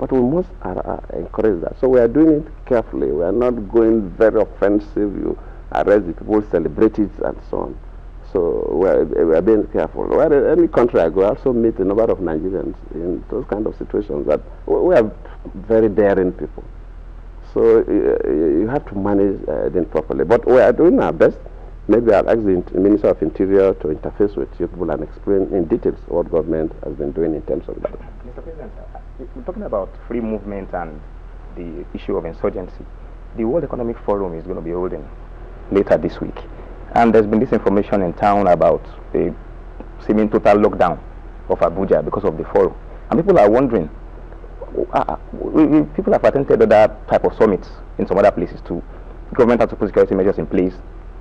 But we must encourage that. So we are doing it carefully. We are not going very offensive. You arrest the people, celebrate it, and so on. So we are being careful. Where any country I go, I also meet a number of Nigerians in those kind of situations that we are very daring people. So you have to manage them properly. But we are doing our best. Maybe I'll ask the Minister of Interior to interface with you people and explain in details what government has been doing in terms of that. Mr. President, we're talking about free movement and the issue of insurgency. The World Economic Forum is going to be holding later this week. And there's been this information in town about a seeming total lockdown of Abuja because of the forum. And people are wondering, people have attended other type of summits in some other places too. Government has to put security measures in place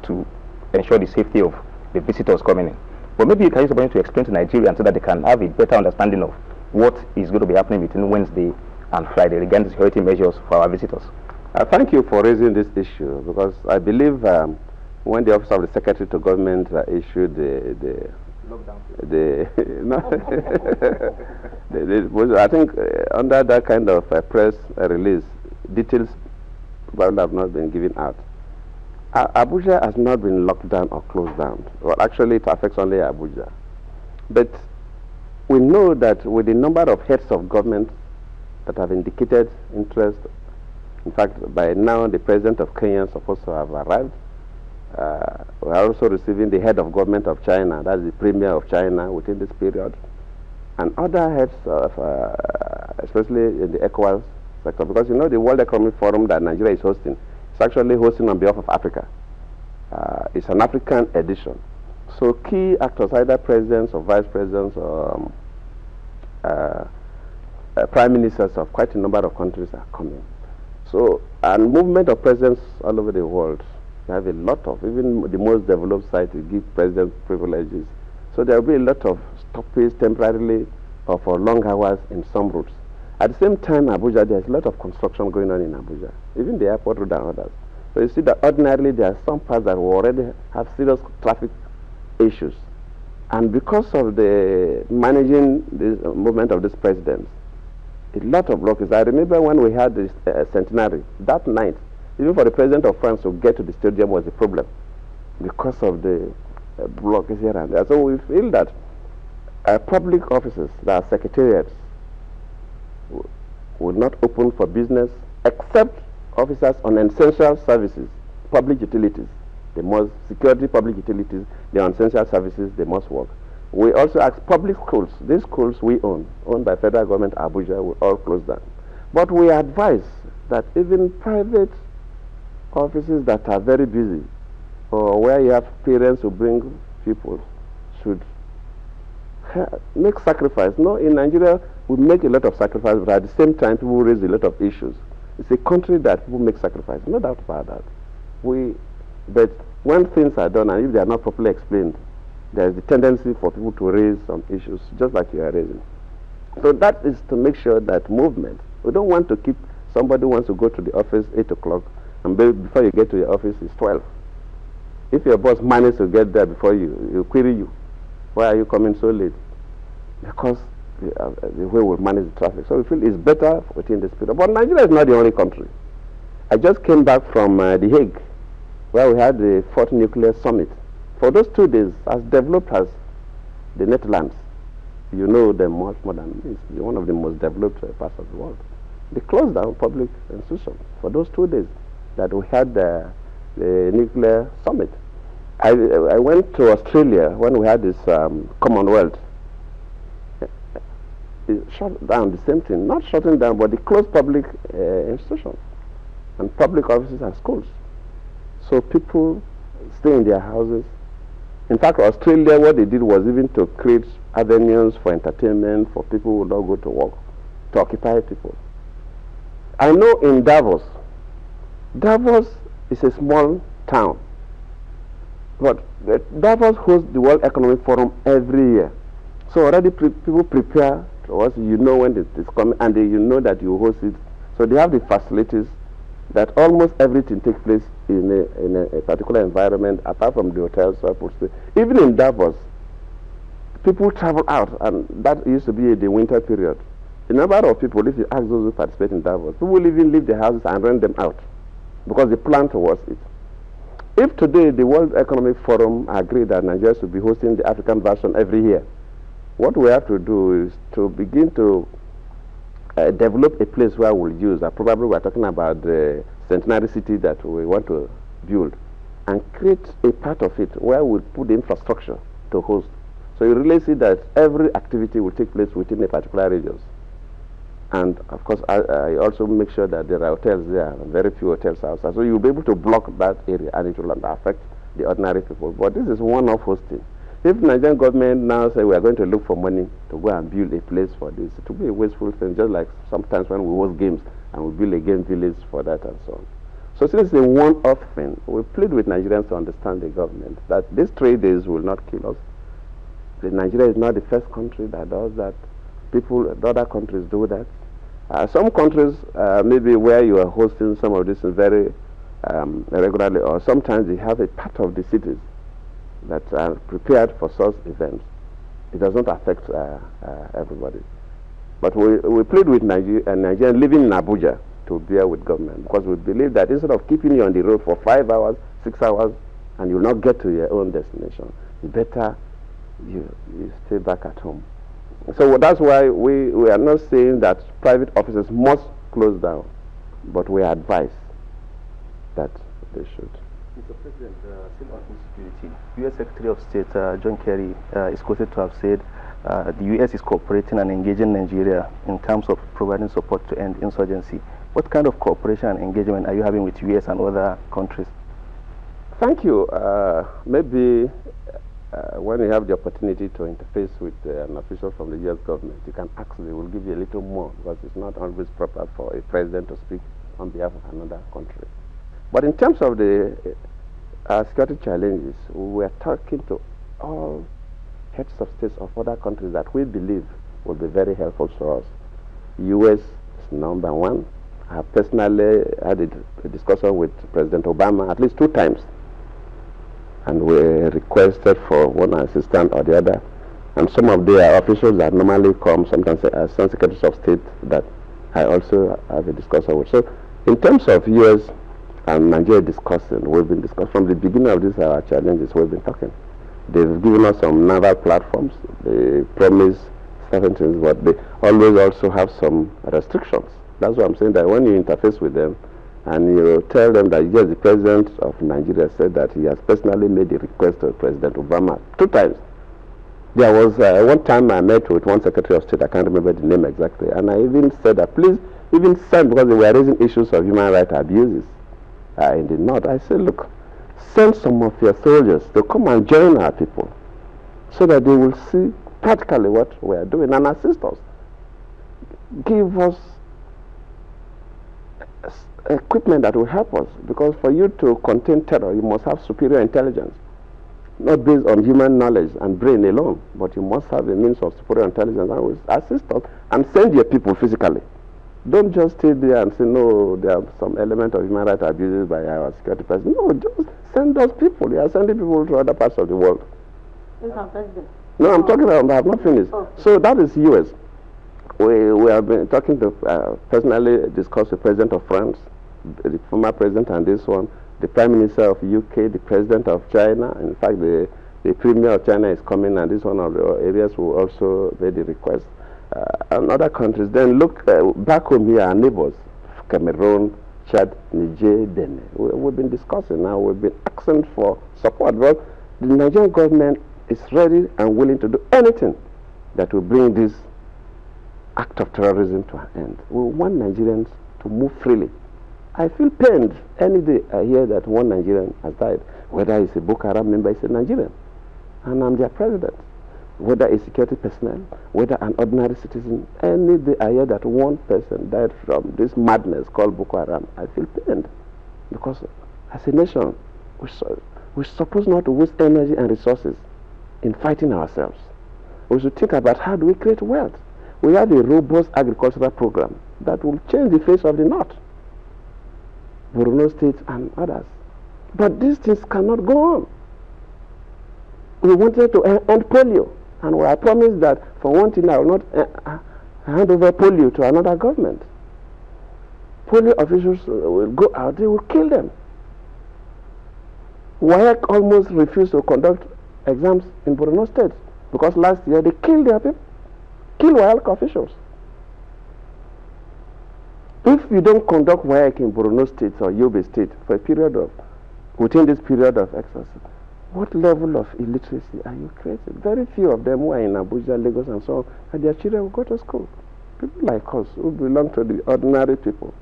to ensure the safety of the visitors coming in. But maybe you can use the to explain to Nigerians so that they can have a better understanding of what is going to be happening between Wednesday and Friday regarding security measures for our visitors. Thank you for raising this issue, because I believe when the Office of the Secretary to Government issued I think under that kind of press release, details probably have not been given out. Abuja has not been locked down or closed down. Well, actually, it affects only Abuja. But we know that with the number of heads of government that have indicated interest, in fact, by now the President of Kenya is supposed to have arrived. We are also receiving the head of government of China, that's the Premier of China, within this period, and other heads of, especially in the ECOWAS sector, because you know the World Economic Forum that Nigeria is hosting, it's actually hosting on behalf of Africa. It's an African edition. So key actors, either presidents or vice presidents or prime ministers of quite a number of countries are coming. So, and movement of presidents all over the world, they have a lot of, even the most developed sites will give presidents privileges. So there will be a lot of stoppage temporarily or for long hours in some routes. At the same time, Abuja, there's a lot of construction going on in Abuja, even the airport route and others. So you see that ordinarily there are some parts that will already have serious traffic issues. And because of the managing this movement of these presidents, a lot of blockades. I remember when we had this centenary, that night, even for the President of France to get to the stadium was a problem because of the blockades here and there. So we feel that public offices, that are secretariats, will not open for business except officers on essential services, public utilities. They must, security public utilities, they are on essential services, they must work. We also ask public schools, these schools we owned by federal government, Abuja, will all close down. But we advise that even private offices that are very busy, or where you have parents who bring people, should make sacrifice. No, in Nigeria, we make a lot of sacrifice, but at the same time, people raise a lot of issues. It's a country that people make sacrifice, no doubt about that. But when things are done, and if they are not properly explained, there is the tendency for people to raise some issues, just like you are raising. So that is to make sure that movement, we don't want to keep, somebody wants to go to the office 8 o'clock, and before you get to your office, it's 12. If your boss manages to get there before you, he'll query you. Why are you coming so late? Because the way we manage the traffic. So we feel it's better within this period. But Nigeria is not the only country. I just came back from The Hague, where we had the 4th Nuclear Summit. For those 2 days, as developed as the Netherlands, you know them much more than me. It's one of the most developed parts of the world. They closed down public institutions for those 2 days that we had the nuclear summit. I went to Australia when we had this Commonwealth. It shut down the same thing, not shutting down, but they closed public institutions and public offices and schools. So people stay in their houses. In fact, Australia, what they did was even to create avenues for entertainment for people who don't go to work, to occupy people. I know in Davos is a small town, but Davos hosts the World Economic Forum every year. So already people prepare towards, you know when it is coming, and you know that you host it. So they have the facilities that almost everything takes place in a particular environment, apart from the hotels where people stay. Even in Davos, people travel out, and that used to be the winter period. The number of people, if you ask those who participate in Davos, who will even leave their houses and rent them out because they plan towards it. If today the World Economic Forum agreed that Nigeria should be hosting the African version every year, what we have to do is to begin to develop a place where we'll use, probably we're talking about the centenary city that we want to build, and create a part of it where we'll put the infrastructure to host. So you really see that every activity will take place within a particular region. And of course, I also make sure that there are hotels there, very few hotels outside. So you'll be able to block that area and it will not affect the ordinary people. But this is one-off hosting. If the Nigerian government now say we are going to look for money to go and build a place for this, it will be a wasteful thing, just like sometimes when we host games and we build a game village for that and so on. So since it's a one-off thing, we plead with Nigerians to understand the government that these 3 days will not kill us. Nigeria is not the first country that does that. Other countries do that. Some countries, maybe where you are hosting some of this very regularly, or sometimes they have a part of the cities that are prepared for such events. It does not affect everybody. But we plead with Nigerians living in Abuja to bear with government, because we believe that instead of keeping you on the road for 5 hours, 6 hours, and you will not get to your own destination, it's better you stay back at home. So that's why we are not saying that private offices must close down, but we advise that they should. Mr. President, still on insecurity, U.S. Secretary of State John Kerry is quoted to have said the U.S. is cooperating and engaging Nigeria in terms of providing support to end insurgency. What kind of cooperation and engagement are you having with U.S. and other countries? Thank you. Maybe when you have the opportunity to interface with an official from the U.S. government, you can ask, they will give you a little more, because it's not always proper for a president to speak on behalf of another country. But in terms of the security challenges, we are talking to all heads of states of other countries that we believe will be very helpful to us. U.S. is number one. I have personally had a discussion with President Obama at least 2 times. And we requested for one assistant or the other. And some of their officials that normally come, sometimes some secretaries of state that I also have a discussion with. So in terms of U.S. and Nigeria discussing, we've been discussing from the beginning of these our challenges, we've been talking. They've given us some naval platforms. They promise certain things, but they always also have some restrictions. That's why I'm saying that when you interface with them, and you tell them that yes, the president of Nigeria said that he has personally made a request to President Obama 2 times. There was one time I met with one Secretary of State, I can't remember the name exactly, and I even said that please, even send, because they were raising issues of human rights abuses in the north. I said, look, send some of your soldiers to come and join our people so that they will see practically what we are doing and assist us. Give us equipment that will help us, because for you to contain terror, you must have superior intelligence, not based on human knowledge and brain alone, but you must have a means of superior intelligence and will assist us and send your people physically. Don't just stay there and say, no, there are some element of human rights abuses by our security person. No, just send those people. You are sending people to other parts of the world. Mr. President. No, I'm talking about, I have not finished. Okay. So that is U.S. We have been talking to, personally discuss with the President of France, the former president, and this one, the Prime Minister of UK, the President of China. In fact, the Premier of China is coming, and this one of the areas will also make the request. And other countries. Then look back home here, our neighbors, Cameroon, Chad, Niger, Benin. We've been discussing now, we've been asking for support. Well, the Nigerian government is ready and willing to do anything that will bring this act of terrorism to an end. We want Nigerians to move freely. I feel pained any day I hear that one Nigerian has died, whether it's a Boko Haram member, it's a Nigerian, and I'm their president. Whether a security personnel, whether an ordinary citizen, any day I hear that one person died from this madness called Boko Haram, I feel pained, because as a nation, we're supposed not to waste energy and resources in fighting ourselves. We should think about how do we create wealth. We have a robust agricultural program that will change the face of the North, Borno State and others. But these things cannot go on. We wanted to end polio, and I promised that for one thing I will not hand over polio to another government. Polio officials will go out, they will kill them. WAEC almost refused to conduct exams in Borno State because last year they killed their people, killed WAEC officials. If you don't conduct WAEC in Borno State or Yobe State for a period of, within this period of exercise, what level of illiteracy are you creating? Very few of them who are in Abuja, Lagos, and so on, and their children will go to school. People like us who belong to the ordinary people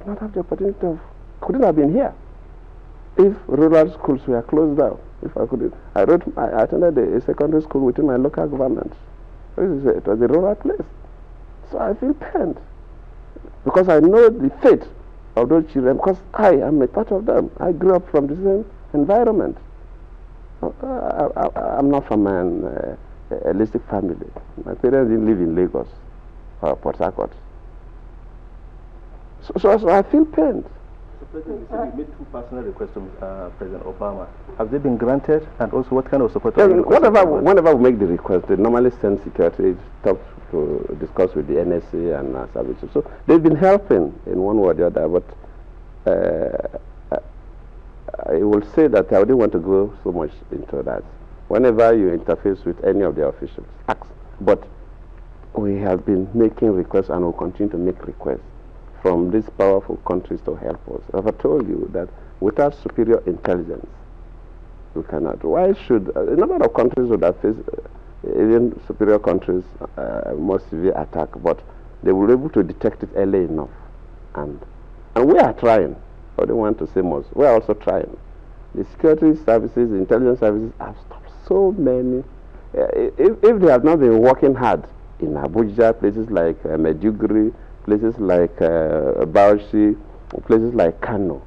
not have the opportunity of, couldn't have been here if rural schools were closed down. If I couldn't, I attended a secondary school within my local government. It was a rural place, so I feel pained because I know the fate of those children because I am a part of them. I grew up from the same environment. I'm not from an holistic family. My parents didn't live in Lagos or Port Harcourt. So I feel pained. So President, you said you made 2 personal requests to President Obama. Have they been granted? And also, what kind of support are you requesting? Whenever we make the request, they normally send secretary to discuss with the NSA and services. So they've been helping in one way or the other, but I will say that I wouldn't want to go so much into that. Whenever you interface with any of the officials, ask. But we have been making requests and will continue to make requests from these powerful countries to help us. I've told you that without superior intelligence, we cannot. Why should a number of countries would have faced, even superior countries, more severe attack, but they were able to detect it early enough. And we are trying. I don't want to say most. We are also trying. The security services, the intelligence services have stopped so many. If they have not been working hard in Abuja, places like Medjugorje, places like Bauchi, places like Kano,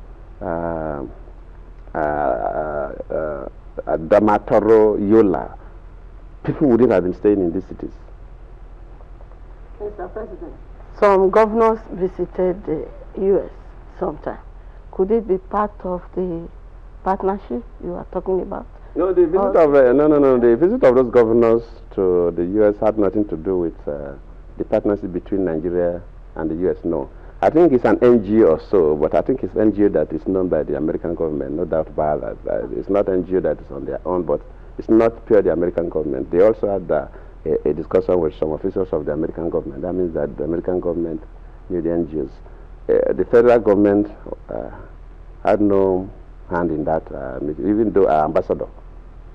Damatoro, Yola, people wouldn't have been staying in these cities. Mr. President, some governors visited the U.S. sometime. Could it be part of the partnership you are talking about? No, the visit of the visit of those governors to the U.S. had nothing to do with the partnership between Nigeria and the U.S. No, I think it's an NGO or so, but I think it's NGO that is known by the American government. No doubt about that. It's not NGO that is on their own, but it's not pure the American government. They also had a discussion with some officials of the American government. That means that the American government knew the NGOs. The federal government had no hand in that, even though our ambassador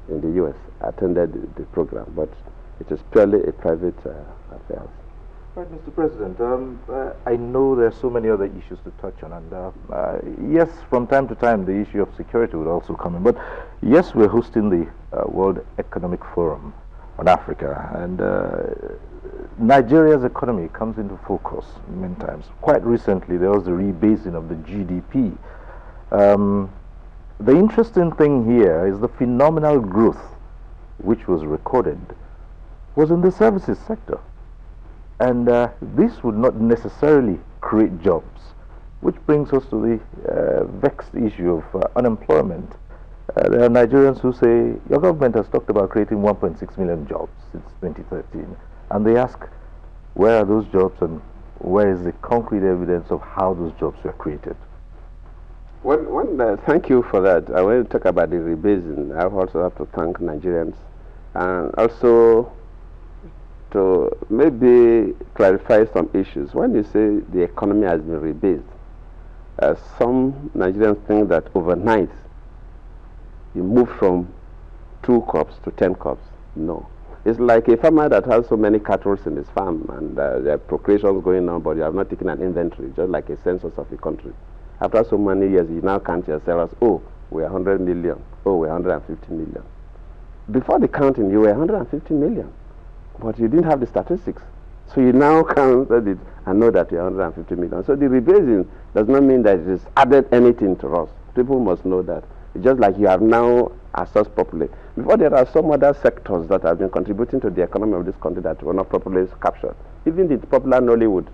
in the U.S. attended the program, but it is purely a private affair. Right, Mr. President, I know there are so many other issues to touch on, and yes, from time to time the issue of security would also come in, but yes, we're hosting the World Economic Forum on Africa, and Nigeria's economy comes into focus many times. Quite recently, there was the rebasing of the GDP. The interesting thing here is the phenomenal growth which was recorded was in the services sector. And this would not necessarily create jobs, which brings us to the vexed issue of unemployment. There are Nigerians who say, your government has talked about creating 1.6 million jobs since 2013. And they ask, where are those jobs and where is the concrete evidence of how those jobs were created? Thank you for that. I want to talk about the rebasing. I also have to thank Nigerians and also to maybe clarify some issues. When you say the economy has been rebased, some Nigerians think that overnight you move from 2 crops to 10 crops. No. It's like a farmer that has so many cattle in his farm and there are procreations going on, but you have not taken an inventory, just like a census of a country. After so many years, you now count yourself as, oh, we're 100 million, oh, we're 150 million. Before the counting, you were 150 million, but you didn't have the statistics. So you now counted it and know that you're 150 million. So the rebasing does not mean that it has added anything to us. People must know that. It's just like you have now assessed properly. Before, there are some other sectors that have been contributing to the economy of this country that were not properly captured. Even the popular Nollywood,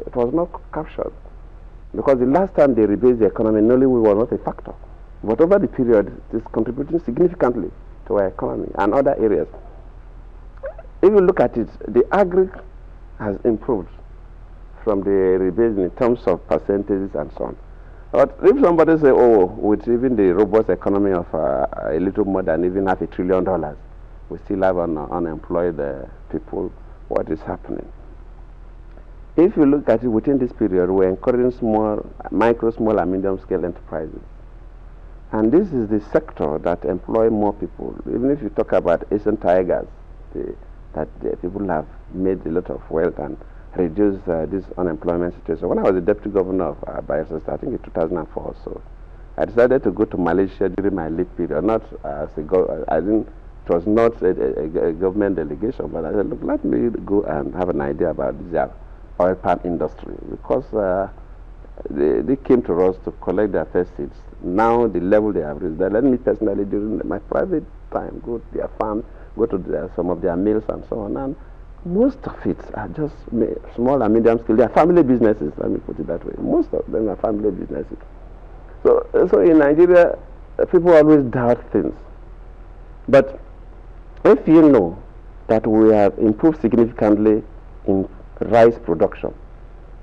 it was not captured. Because the last time they rebased the economy, Nollywood was not a factor. But over the period, it is contributing significantly to our economy and other areas. if you look at it, the agri has improved from the rebates in terms of percentages and so on. But if somebody say, oh, with even the robust economy of a little more than even $500 billion, we still have unemployed people, what is happening? If you look at it within this period, we're encouraging micro, small, and medium-scale enterprises. And this is the sector that employ more people. Even if you talk about Asian tigers, that people have made a lot of wealth and reduced this unemployment situation. When I was the deputy governor of Bayelsa, I think in 2004 or so, I decided to go to Malaysia during my leave period. Not as it was not a government delegation, but I said, look, let me go and have an idea about this oil palm industry, because they came to us to collect their first seeds. Now the level they have reached, let me personally, during my private time, go to their farm, go to some of their mills and so on, and most of it are just small and medium scale. They are family businesses, let me put it that way. Most of them are family businesses. So in Nigeria, people always doubt things. But if you know that we have improved significantly in rice production,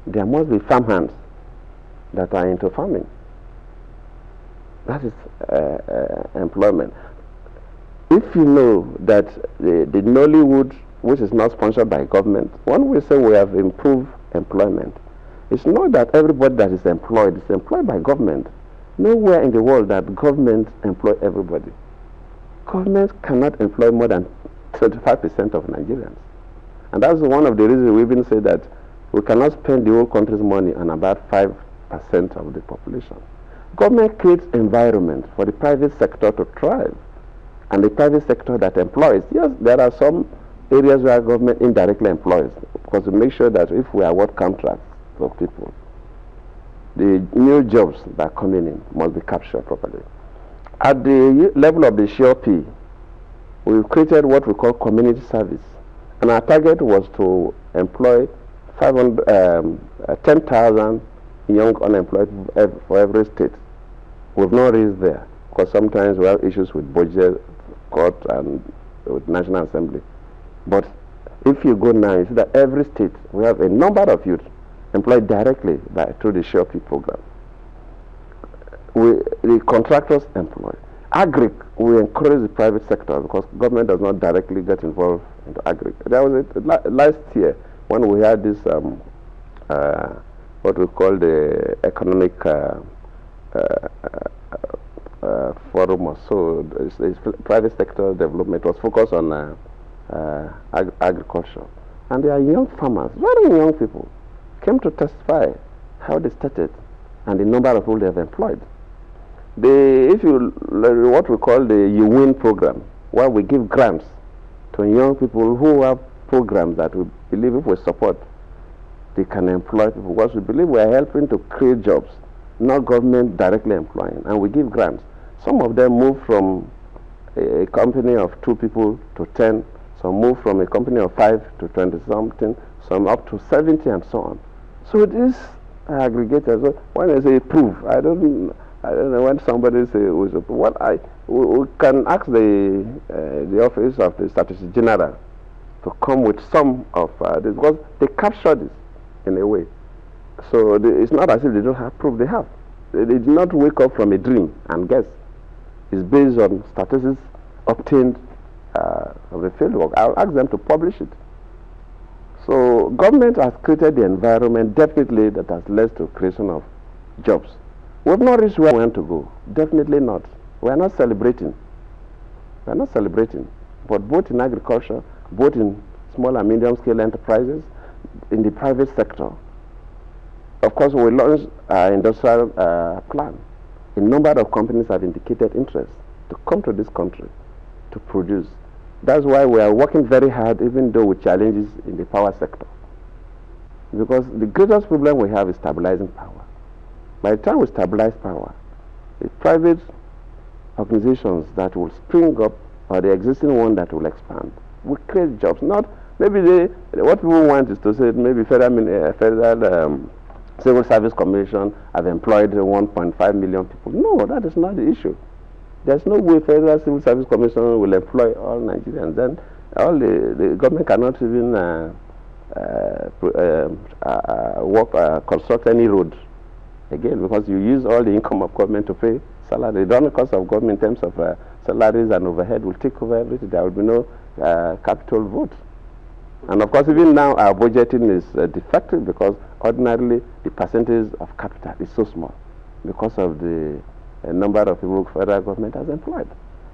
there must be farmhands that are into farming. That is employment. If you know that the Nollywood, which is not sponsored by government, when we say we have improved employment, it's not that everybody that is employed by government. Nowhere in the world that government employ everybody. Government cannot employ more than 35% of Nigerians. And that's one of the reasons we even say that we cannot spend the whole country's money on about 5% of the population. Government creates environment for the private sector to thrive, and the private sector that employs. Yes, there are some areas where government indirectly employs, because to make sure that if we award contracts for people, the new jobs that are coming in must be captured properly. At the level of the COP, we've created what we call community service, and our target was to employ 10,000 young unemployed for every state. We've not reached there, because sometimes we have issues with budget, court, and with National Assembly. But if you go now, you see that every state, we have a number of youth employed directly through the COP program. The contractors employ. Agri, we encourage the private sector, because government does not directly get involved into agri. There was last year when we had this what we call the economic forum or so. It's private sector development was focused on agriculture, and there are young farmers, very young people, came to testify how they started and the number of people they have employed. If you what we call the You Win program, where we give grants to young people who have programs that we believe if we support, they can employ people, because we believe we are helping to create jobs, not government directly employing, and we give grants. Some of them move from a company of 2 people to 10, some move from a company of 5 to 20 something, some up to 70 and so on. So these aggregators, so when I say proof, I don't know when somebody says, we can ask the office of the Statistics General to come with some of this, because they capture this in a way. So it's not as if they don't have proof, they have. They did not wake up from a dream and guess. It's based on statistics obtained from the fieldwork. I'll ask them to publish it. So government has created the environment definitely that has led to creation of jobs. We have not reached where we want to go. Definitely not. We are not celebrating. We are not celebrating. But both in agriculture, both in small and medium scale enterprises, in the private sector. Of course, we launched our industrial plan. A number of companies have indicated interest to come to this country to produce. That's why we are working very hard, even though with challenges in the power sector. Because the greatest problem we have is stabilizing power. By the time we stabilize power, the private organizations that will spring up, or the existing one that will expand, will create jobs. Not maybe what people want is to say maybe federal Civil Service Commission have employed 1.5 million people. No, that is not the issue. There's no way Federal Civil Service Commission will employ all Nigerians. Then All the government cannot even construct any road again, because you use all the income of government to pay salary. The only cost of government in terms of salaries and overhead will take over everything. There will be no capital vote. And of course, even now our budgeting is defective, because ordinarily the percentage of capital is so small because of the number of people federal government has employed.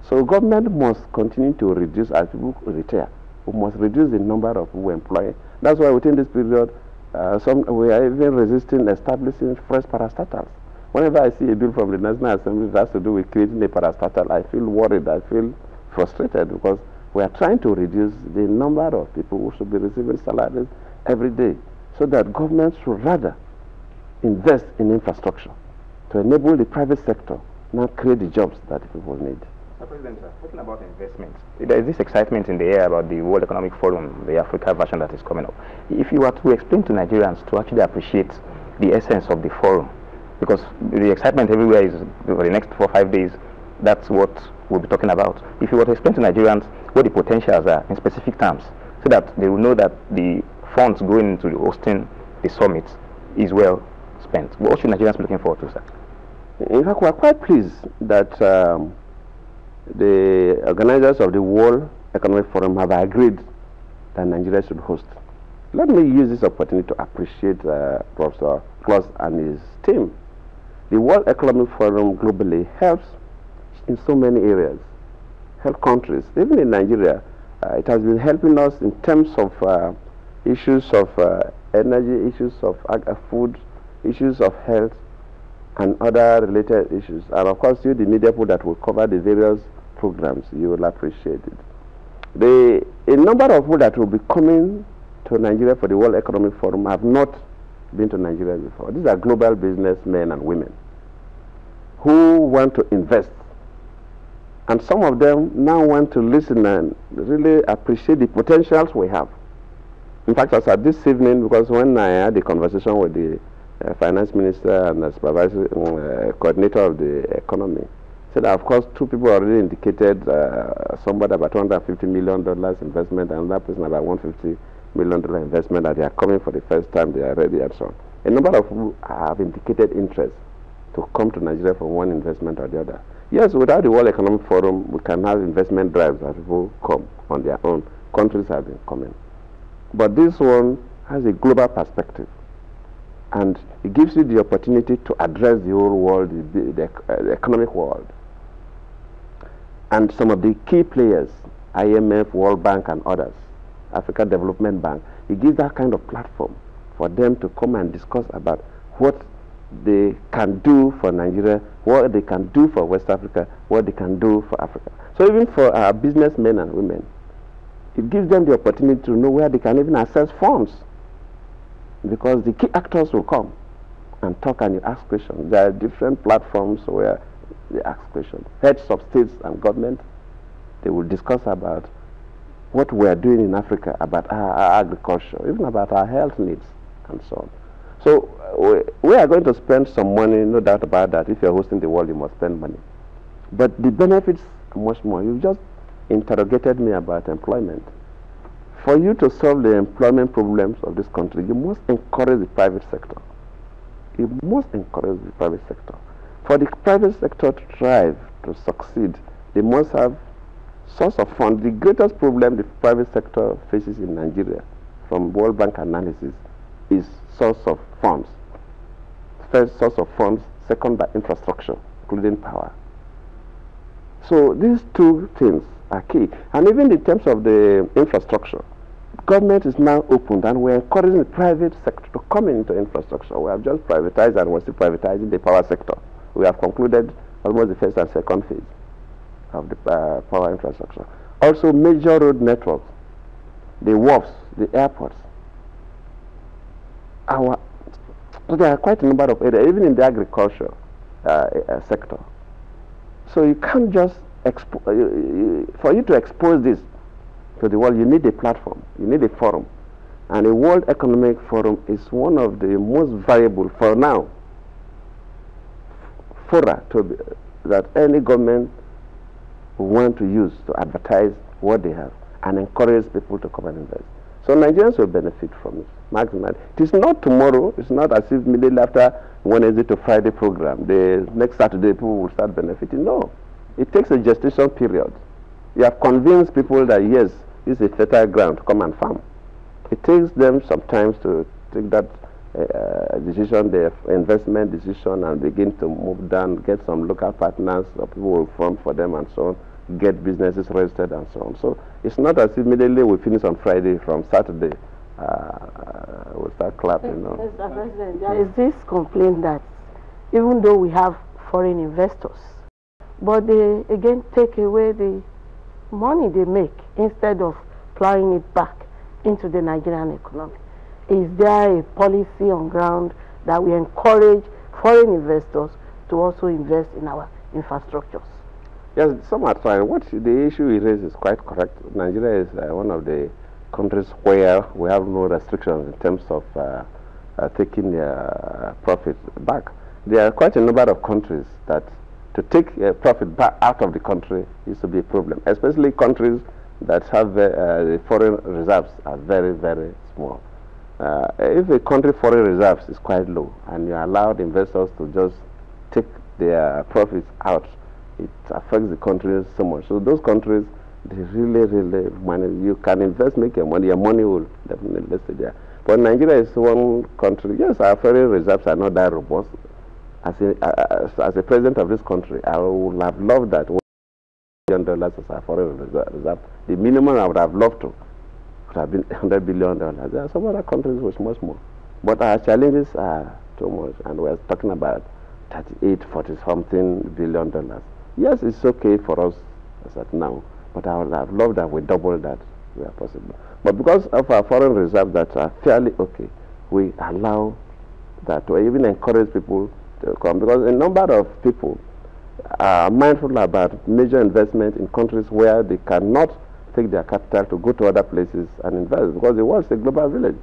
So government must continue to reduce as people retire. We must reduce the number of people employed. That's why within this period, we are even resisting establishing fresh parastatals. Whenever I see a bill from the National Assembly that has to do with creating a parastatal, I feel worried, I feel frustrated, because we are trying to reduce the number of people who should be receiving salaries every day, so that government should rather invest in infrastructure to enable the private sector now create the jobs that the people need. Mr. President, talking about investment, there is this excitement in the air about the World Economic Forum, the Africa version that is coming up. If you were to explain to Nigerians to actually appreciate the essence of the forum, because the excitement everywhere is for the next 4 or 5 days, that's what we'll be talking about. If you were to explain to Nigerians what the potentials are in specific terms, so that they will know that the funds going into hosting the summit is well spent, what should Nigerians be looking forward to, sir? In fact, we are quite pleased that the organizers of the World Economic Forum have agreed that Nigeria should host. Let me use this opportunity to appreciate Professor Klaus and his team. The World Economic Forum globally helps in so many areas, help countries. Even in Nigeria, it has been helping us in terms of issues of energy, issues of food, issues of health, and other related issues. And of course, you, the media people that will cover the various programs, you will appreciate it. A number of people that will be coming to Nigeria for the World Economic Forum have not been to Nigeria before. These are global businessmen and women who want to invest. And some of them now want to listen and really appreciate the potentials we have. In fact, as at this evening, because when I had a conversation with the finance minister and the supervisory coordinator of the economy, said that of course 2 people already indicated somebody about $250 million investment, and another person about $150 million investment, that they are coming for the first time, they are ready and so on. A number of people have indicated interest to come to Nigeria for one investment or the other. Yes, without the World Economic Forum, we can have investment drives that people come on their own. Countries have been coming. But this one has a global perspective, and it gives you the opportunity to address the whole world, the economic world. And some of the key players, IMF, World Bank, and others, Africa Development Bank, it gives that kind of platform for them to come and discuss about what they can do for Nigeria, what they can do for West Africa, what they can do for Africa. So even for our businessmen and women, it gives them the opportunity to know where they can even access funds, because the key actors will come and talk and you ask questions. There are different platforms where they ask questions. Heads of states and government, they will discuss about what we are doing in Africa, about our agriculture, even about our health needs, and so on. So we are going to spend some money, no doubt about that. If you're hosting the world, you must spend money. But the benefits are much more. You've just interrogated me about employment. For you to solve the employment problems of this country, you must encourage the private sector. You must encourage the private sector. For the private sector to thrive, to succeed, they must have source of funds. The greatest problem the private sector faces in Nigeria, from World Bank analysis, is source of funds. First, source of funds. Second, by infrastructure, including power. So these 2 things are key. And even in terms of the infrastructure, government is now opened, and we're encouraging the private sector to come into infrastructure. We have just privatized, and we're still privatizing the power sector. We have concluded almost the first and second phase of the power infrastructure. Also, major road networks, the wharves, the airports. So there are quite a number of areas, even in the agriculture sector. So you can't just for you to expose this to the world, you need a platform, you need a forum. And the World Economic Forum is one of the most valuable, for now, fora that any government will want to use to advertise what they have. and encourage people to come and invest. So Nigerians will benefit from it. Maximum. It is not tomorrow. It's not as if immediately after Wednesday to Friday program, the next Saturday people will start benefiting. No. It takes a gestation period. You have convinced people that yes, this is a fertile ground to come and farm. It takes them some time to take that decision, the investment decision, and begin to move down, get some local partners, or people will form for them and so on, get businesses registered and so on. So it's not as if immediately we finish on Friday, from Saturday, we'll start clapping. Mr. President, there is this complaint that even though we have foreign investors, but they again take away the money they make instead of plowing it back into the Nigerian economy. Is there a policy on ground that we encourage foreign investors to also invest in our infrastructures? Yes, some are trying. What the issue you raise is quite correct. Nigeria is one of the countries where we have no restrictions in terms of taking their profit back. There are quite a number of countries that to take profit back out of the country used to be a problem, especially countries that have the foreign reserves are very, very small. If a country foreign reserves is quite low and you allow the investors to just take their profits out, it affects the country so much. So those countries, they really money. You can invest, make your money will definitely stay there. But Nigeria is one country. Yes, our foreign reserves are not that robust. As a president of this country, I would have loved that $1 billion as our foreign reserve. The minimum I would have loved to would have been $100 billion. There are some other countries which much more. But our challenges are too much, and we're talking about 38, 40 something $billion. Yes, it's okay for us as at now, but I would have loved that we double that where possible. But because of our foreign reserves that are fairly okay, we allow that, to even encourage people to come, because a number of people are mindful about major investment in countries where they cannot take their capital to go to other places and invest, because the world is a global village.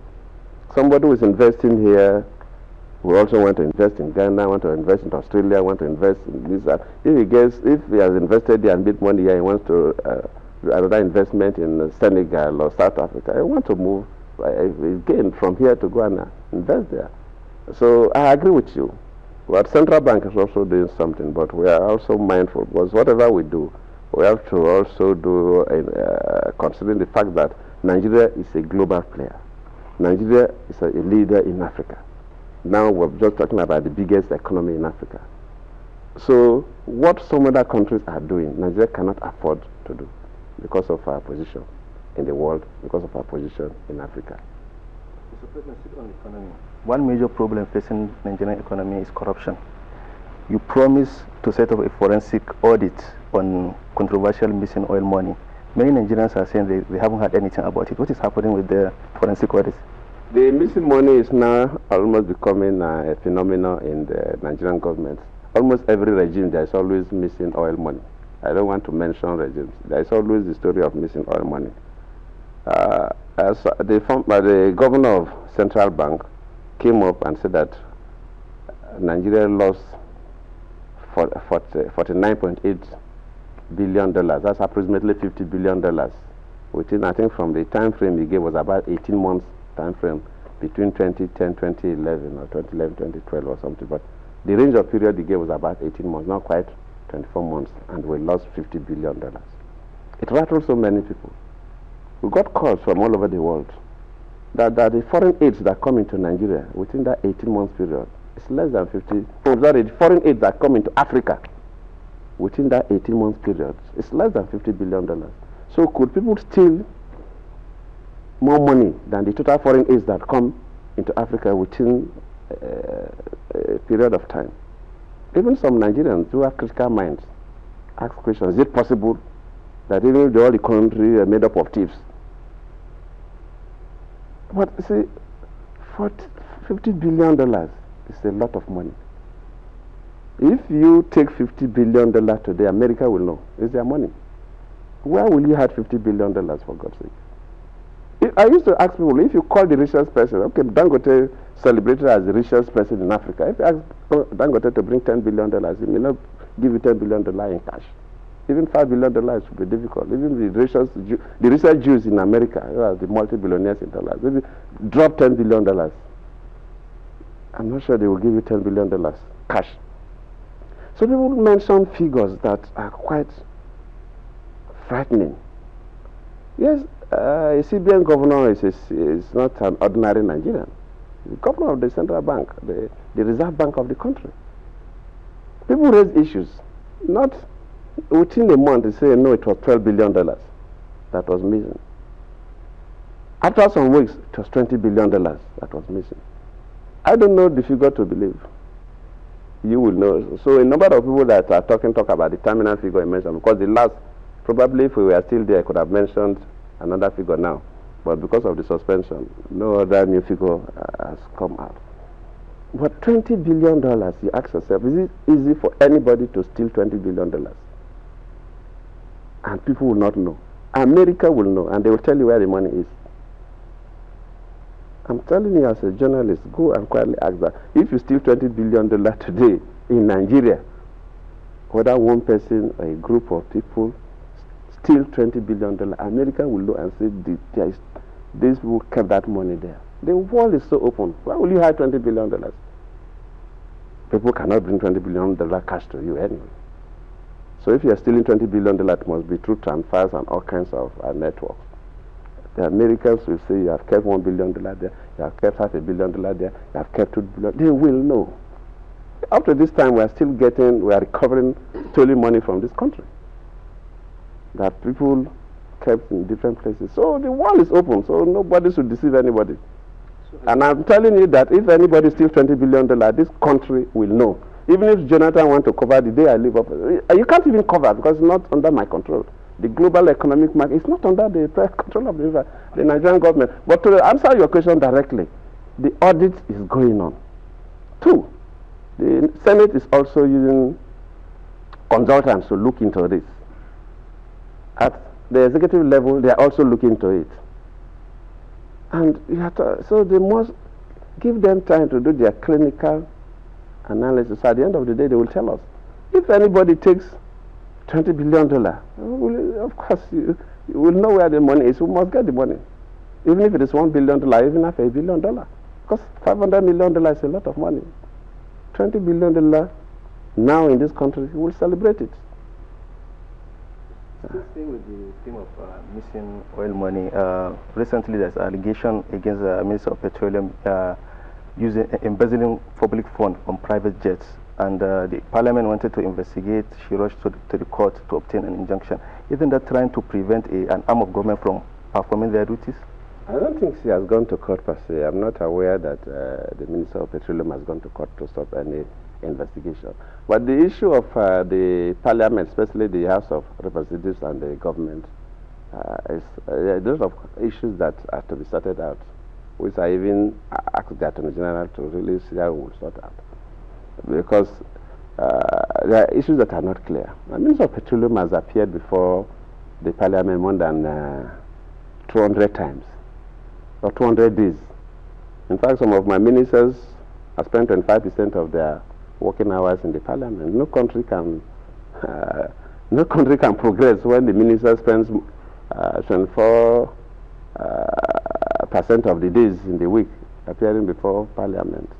Somebody who is investing here will also want to invest in Ghana, want to invest in Australia, want to invest in this. If he has invested there and made money here, he wants to do another investment in Senegal or South Africa. He wants to move again from here to go and invest there. So I agree with you. But central bank is also doing something, but we are also mindful, because whatever we do, we have to also do, considering the fact that Nigeria is a global player. Nigeria is a leader in Africa. Now we're just talking about the biggest economy in Africa. So what some other countries are doing, Nigeria cannot afford to do because of our position in the world, because of our position in Africa. Mr. President, sit on the economy. One major problem facing Nigerian economy is corruption. You promised to set up a forensic audit on controversial missing oil money. Many Nigerians are saying they haven't heard anything about it. What is happening with the forensic audit? The missing money is now almost becoming a phenomenon in the Nigerian government. Almost every regime, there is always missing oil money. I don't want to mention regimes. There is always the story of missing oil money. As the governor of Central Bank came up and said that Nigeria lost $49.8 billion. That's approximately $50 billion. Within, I think, from the time frame he gave was about 18 months time frame between 2010, 2011, or 2011, 2012 or something. But the range of period he gave was about 18 months, not quite 24 months, and we lost $50 billion. It rattled so many people. We got calls from all over the world that the foreign aids that come into Nigeria within that 18 months period is less than 50. Sorry, the foreign aids that come into Africa within that 18 months period is less than $50 billion. So could people steal more money than the total foreign aids that come into Africa within a period of time? Even some Nigerians who have critical minds ask questions: is it possible that even the whole country are made up of thieves? But see, $50 billion is a lot of money. If you take $50 billion today, America will know it's their money. Where will you have $50 billion, for God's sake? I used to ask people, if you call the richest person, okay, Dangote celebrated as the richest person in Africa. If you ask Dangote to bring $10 billion, he may not give you $10 billion in cash. Even $5 billion would be difficult. Even the research Jews in America, the multi-billionaires in dollars, maybe drop $10 billion. I'm not sure they will give you $10 billion cash. So people mention figures that are quite frightening. Yes, a CBN governor is not an ordinary Nigerian. The governor of the central bank, the reserve bank of the country. People raise issues, not within a month they say, no, it was $12 billion that was missing. After some weeks, it was $20 billion that was missing. I don't know the figure to believe. You will know. So a number of people that are talk about the terminal figure you mentioned, because the last, probably if we were still there, I could have mentioned another figure now. But because of the suspension, no other new figure has come out. But $20 billion, you ask yourself, is it easy for anybody to steal $20 billion? And people will not know. America will know, and they will tell you where the money is. I'm telling you as a journalist, go and quietly ask that. If you steal $20 billion today in Nigeria, whether one person or a group of people steal $20 billion, America will know and say, these people kept that money there. The world is so open. Why will you hide $20 billion? People cannot bring $20 billion cash to you anyway. So if you are stealing $20 billion, it must be through transfers and all kinds of networks. The Americans will say, you have kept $1 billion there, you have kept $500 million there, you have kept $2 billion. They will know. Up to this time, we are recovering stolen money from this country that people kept in different places. So the world is open, so nobody should deceive anybody. And I'm telling you that if anybody steals $20 billion, this country will know. Even if Jonathan wants to cover the day I live up, you can't even cover because it's not under my control. The global economic market is not under the control of the Nigerian government. But to answer your question directly, the audit is going on. 2, the Senate is also using consultants to look into this. At the executive level, they are also looking into it. And you have to, so they must give them time to do their clinical analysis. At the end of the day, they will tell us. If anybody takes $20 billion, of course, you will know where the money is. You must get the money. Even if it is $1 billion, even half $1 billion. Because $500 million is a lot of money. $20 billion now in this country, we will celebrate it. Still staying with the theme of missing oil money, recently there's allegation against the Minister of Petroleum embezzling public funds from private jets, and the Parliament wanted to investigate. She rushed to the court to obtain an injunction. Isn't that trying to prevent an arm of government from performing their duties? I don't think she has gone to court per se. I'm not aware that the Minister of Petroleum has gone to court to stop any investigation. But the issue of the Parliament, especially the House of Representatives and the government, is those of issues that have to be sorted out, which I even asked the Attorney General to really see how we will sort out. Because there are issues that are not clear. The Minister of Petroleum has appeared before the Parliament more than 200 times, or 200 days. In fact, some of my ministers have spent 25% of their working hours in the Parliament. No country can progress when the minister spends 24% of the days in the week appearing before Parliament.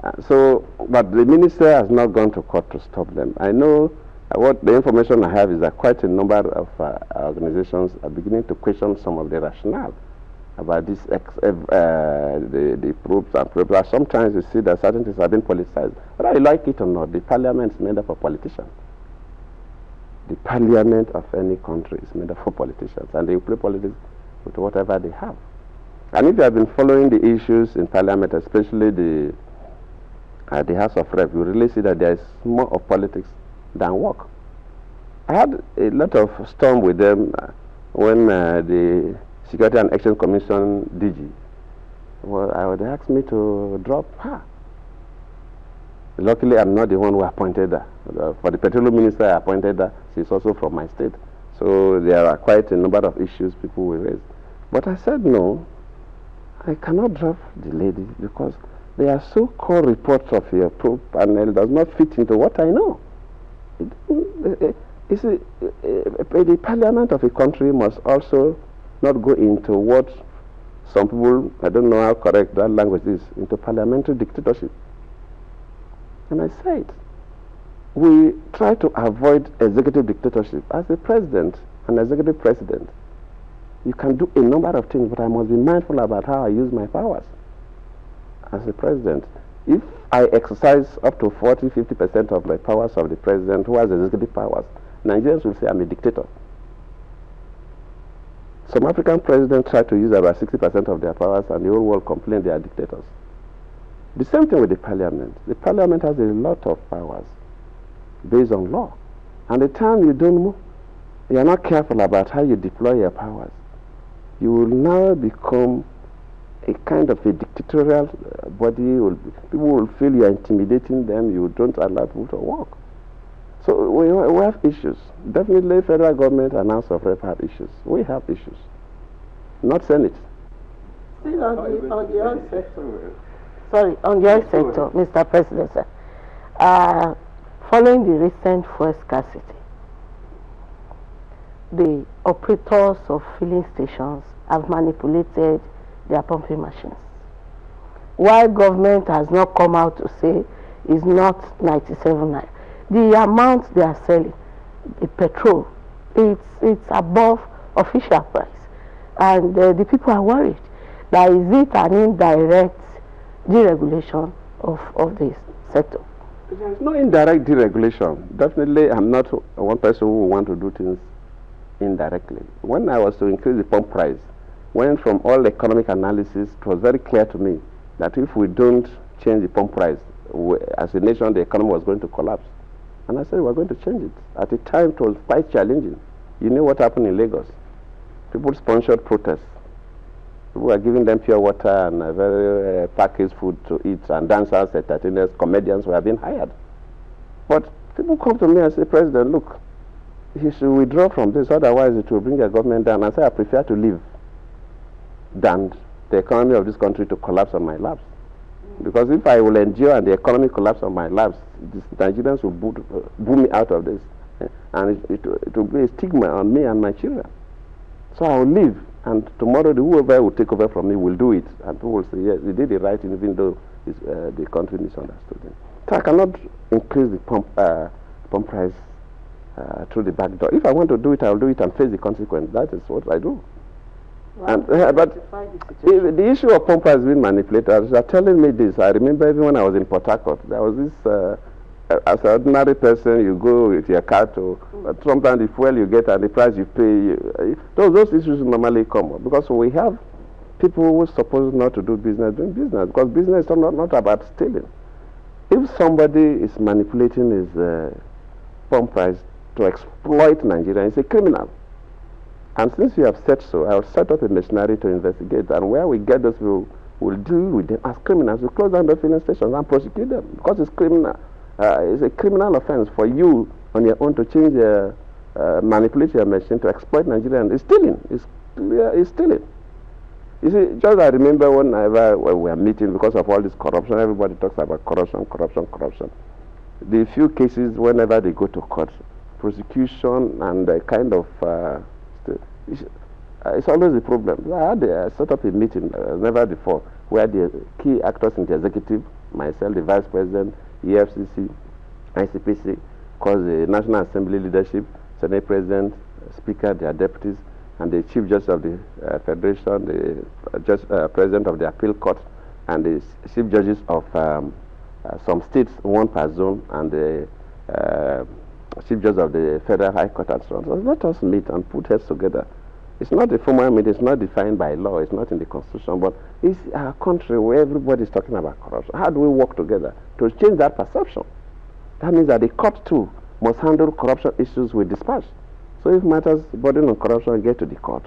But the minister has not gone to court to stop them. I know what the information I have is that quite a number of organizations are beginning to question some of the rationale about this, the probes and probes. Sometimes you see that certain things have been politicized. Whether you like it or not, the Parliament is made up of politicians. The Parliament of any country is made up of politicians, and they play politics with whatever they have. And if you have been following the issues in Parliament, especially the House of Reps, you really see that there is more of politics than work. I had a lot of storm with them when the Security and Exchange Commission DG, they asked me to drop her. Luckily, I'm not the one who appointed her. For the petroleum minister, I appointed her. She's also from my state. So there are quite a number of issues people will raise. But I said, no, I cannot drop the lady because their so-called reports of your probe panel does not fit into what I know. You see, the parliament of a country must also not go into what some people, I don't know how correct that language is, into parliamentary dictatorship. And I said, we try to avoid executive dictatorship. As a president, an executive president, you can do a number of things, but I must be mindful about how I use my powers. As a president, if I exercise up to 40–50% of the powers of the president who has executive powers, Nigerians will say I'm a dictator. Some African presidents try to use about 60% of their powers, and the whole world complain they are dictators. The same thing with the parliament. The parliament has a lot of powers based on law. And the time you are not careful about how you deploy your powers, you will now become a kind of a dictatorial body. People will feel you are intimidating them, you don't allow people to work. So we have issues. Definitely federal government and House of Rep have issues. We have issues. Not Senate. Still on the oil sector. Sorry, on the oil sector, Mr. President, sir. Following the recent fuel scarcity, the operators of filling stations have manipulated their pumping machines. While government has not come out to say it's not 97 naira, the amount they are selling, the petrol, it's above official price, and the people are worried that is it an indirect deregulation of this sector. There's no indirect deregulation. Definitely, I'm not one person who will want to do things indirectly. When I was to increase the pump price, when from all economic analysis, it was very clear to me that if we don't change the pump price, as a nation, the economy was going to collapse. And I said we're going to change it. At the time, it was quite challenging. You know what happened in Lagos? People sponsored protests. People were giving them pure water and very packaged food to eat, and dancers, entertainers, comedians were being hired. But people come to me and say, President, look, you should withdraw from this, otherwise it will bring the government down. I say, I prefer to leave than the economy of this country to collapse on my laps. Because if I will endure and the economy collapse on my laps, the Nigerians will boo me out of this. And it will be a stigma on me and my children. So I will leave, and tomorrow whoever will take over from me will do it. And people will say, yes, they did the right thing, even though the country misunderstood it. So I cannot increase the pump price through the back door. If I want to do it, I will do it and face the consequence. That is what I do. And, but the issue of pump price being manipulated, they are telling me this. I remember even when I was in Port Harcourt, there was this, as an ordinary person, you go with your car to, but sometimes the fuel you get and the price you pay, those issues normally come up. Because we have people who are supposed not to do business doing business, because business is not about stealing. If somebody is manipulating his pump price to exploit Nigeria, he's a criminal. And since you have said so, I will set up a machinery to investigate, and where we get those people, we'll deal with them as criminals. We close down the filling stations and prosecute them, because it's criminal. It's a criminal offense for you on your own to change, manipulate your machine to exploit Nigeria. And it's stealing. It's stealing. You see, just I remember whenever we were meeting, because of all this corruption, everybody talks about corruption. The few cases, whenever they go to court, prosecution and kind of it's always a problem. I had set up a meeting, never before, where the key actors in the executive, myself, the vice president, EFCC, ICPC, cause the National Assembly leadership, Senate President, Speaker, their deputies, and the Chief Justice of the Federation, the President of the Appeal Court, and the Chief Judges of some states, one per zone, and the Chief Judge of the Federal High Court and so on. So let us meet and put heads together. It's not a formal meeting, it's not defined by law, it's not in the Constitution, but it's a country where everybody is talking about corruption. How do we work together to change that perception? That means that the court too must handle corruption issues with dispatch. So if matters bordering on corruption get to the court,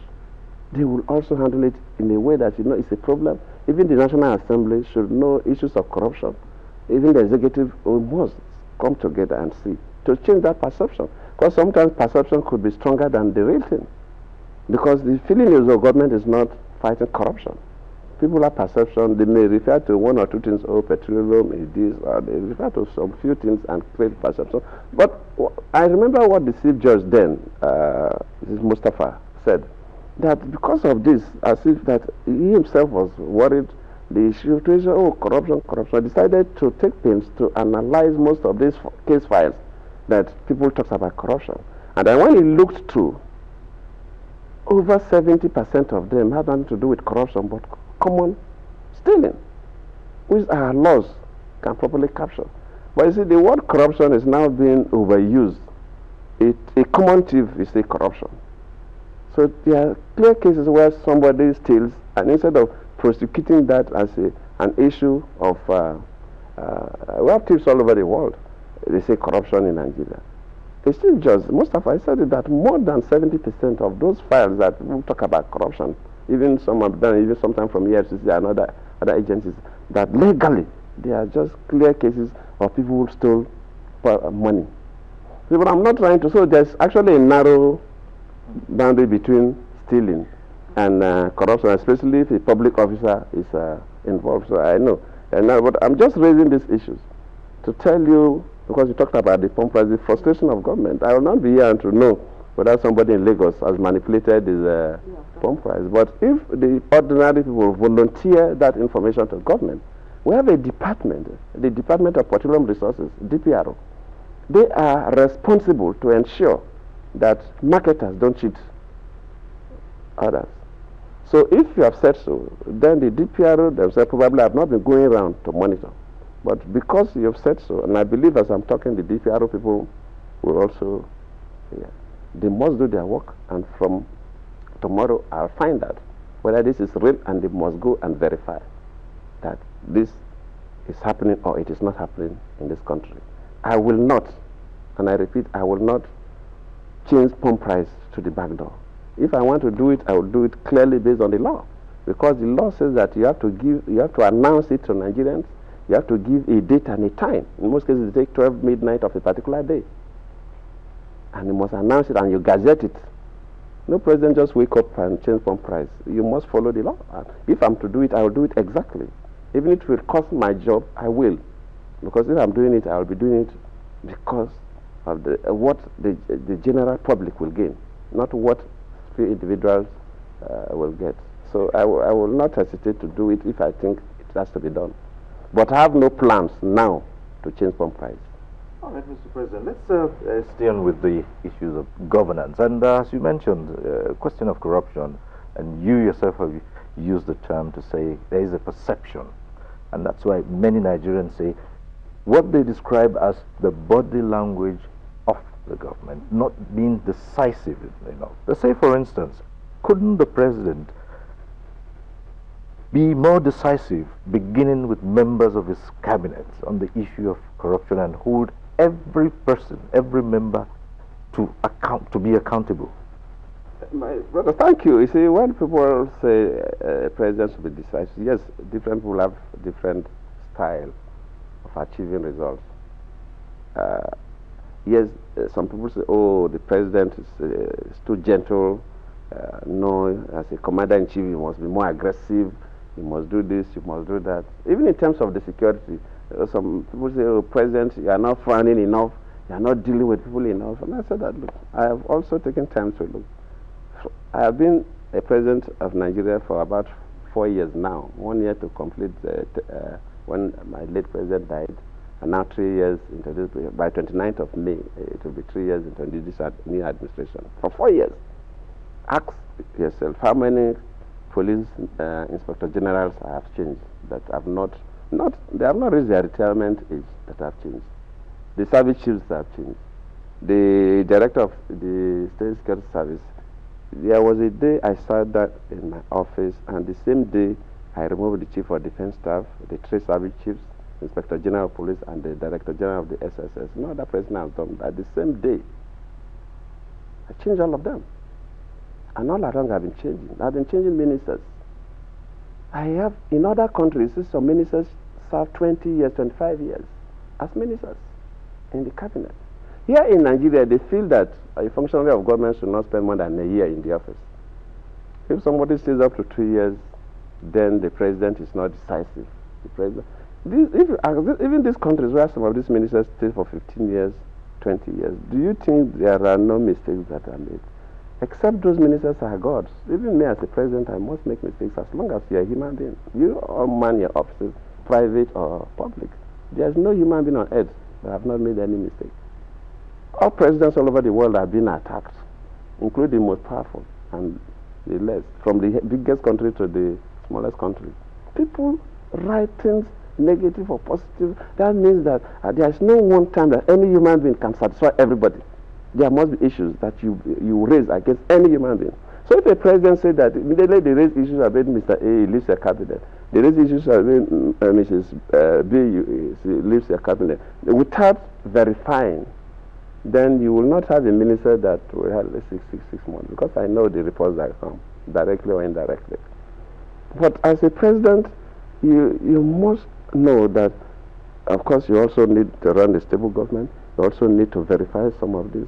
they will also handle it in a way that it's a problem. Even the National Assembly should know issues of corruption. Even the executive must come together and see to change that perception. Because sometimes perception could be stronger than the real thing. Because the feeling is the government is not fighting corruption. people have perception. They may refer to one or two things, oh, petroleum is this, or they refer to some few things and create perception. But I remember what the chief judge then, this is Mustafa, said, that because of this, as if that he himself was worried, the situation, oh, corruption, decided to take pains to analyze most of these case files that people talk about corruption. And then when he looked through, over 70% of them had nothing to do with corruption but common stealing, which our laws can properly capture. But you see, the word corruption is now being overused. A common thief is a corruption. So there are clear cases where somebody steals, and instead of prosecuting that as an issue of, we have thieves all over the world. They say corruption in Nigeria. The chief judge, Mustafa, said that more than 70% of those files that we talk about corruption, even some have done, even sometimes from EFCC and other agencies, that legally they are just clear cases of people who stole money. So, but I'm not trying to, so there's actually a narrow boundary between stealing and corruption, especially if a public officer is involved. So I know, but I'm just raising these issues to tell you, because you talked about the pump price, the frustration of government. I will not be here to know whether somebody in Lagos has manipulated his pump price. But if the ordinary people volunteer that information to government, we have a department, the Department of Petroleum Resources, DPRO. They are responsible to ensure that marketers don't cheat others. So if you have said so, then the DPRO themselves probably have not been going around to monitor. But because you have said so, and I believe as I'm talking, the DPRO people will also, they must do their work, and from tomorrow I'll find out whether this is real, and they must go and verify that this is happening or it is not happening in this country. I will not, and I repeat, I will not change pump price to the back door. If I want to do it, I will do it clearly based on the law, because the law says that you have to announce it to Nigerians. You have to give a date and a time. In most cases, it takes 12 midnight of a particular day. And you must announce it and you gazette it. No president just wake up and change pump price. You must follow the law. If I'm to do it, I will do it exactly. Even if it will cost my job, I will. Because if I'm doing it, I will be doing it because of what the general public will gain, not what few individuals will get. So I will not hesitate to do it if I think it has to be done. But I have no plans now to change pump price. All right, Mr. President, let's stay on with the issues of governance. And as you mentioned, question of corruption, and you yourself have used the term to say there is a perception. And that's why many Nigerians say what they describe as the body language of the government not being decisive enough. They say, for instance, couldn't the president be more decisive, beginning with members of his cabinet on the issue of corruption, and hold every person, every member to be accountable? My brother, thank you. You see, when people say president should be decisive, yes, different people have different style of achieving results. Yes, some people say, oh, the president is too gentle. No, as a commander-in-chief, he must be more aggressive. You must do this, you must do that. Even in terms of the security, some people say, oh, President, you are not frowning enough, you are not dealing with people enough. And I said that, look, I have also taken time to look. I have been a president of Nigeria for about 4 years now, 1 year to complete when my late president died, and now 3 years into this. By 29th of May, it will be 3 years into this new administration. For 4 years, ask yourself how many police inspector generals have changed that have they have not reached their retirement age that have changed. The service chiefs have changed. The director of the State Security Service, there was a day I sat that in my office, and the same day I removed the chief of defense staff, the 3 service chiefs, inspector general of police, and the director general of the SSS. No other president has done that. The same day I changed all of them. And all along I've been changing. I've been changing ministers. I have, in other countries, some ministers serve 20 years, 25 years as ministers in the cabinet. Here in Nigeria, they feel that a functionary of government should not spend more than a year in the office. If somebody stays up to 2 years, then the president is not decisive. The president, even these countries where some of these ministers stay for 15 years, 20 years, do you think there are no mistakes that are made? Except those ministers are gods. Even me as a president, I must make mistakes as long as you're a human being. You all man your offices, private or public. There's no human being on earth that have not made any mistake. All presidents all over the world have been attacked, including the most powerful and the less, from the biggest country to the smallest country. People write things negative or positive. That means that there's no one time that any human being can satisfy everybody. There must be issues that you raise against any human being. So if a president said that immediately they raise issues about Mr. A, he leaves the cabinet. They raise issues about Mrs. B, he leaves the cabinet. Without verifying, then you will not have a minister that will have 6 months, because I know the reports that come, directly or indirectly. But as a president, you must know that, of course, you also need to run a stable government. You also need to verify some of this.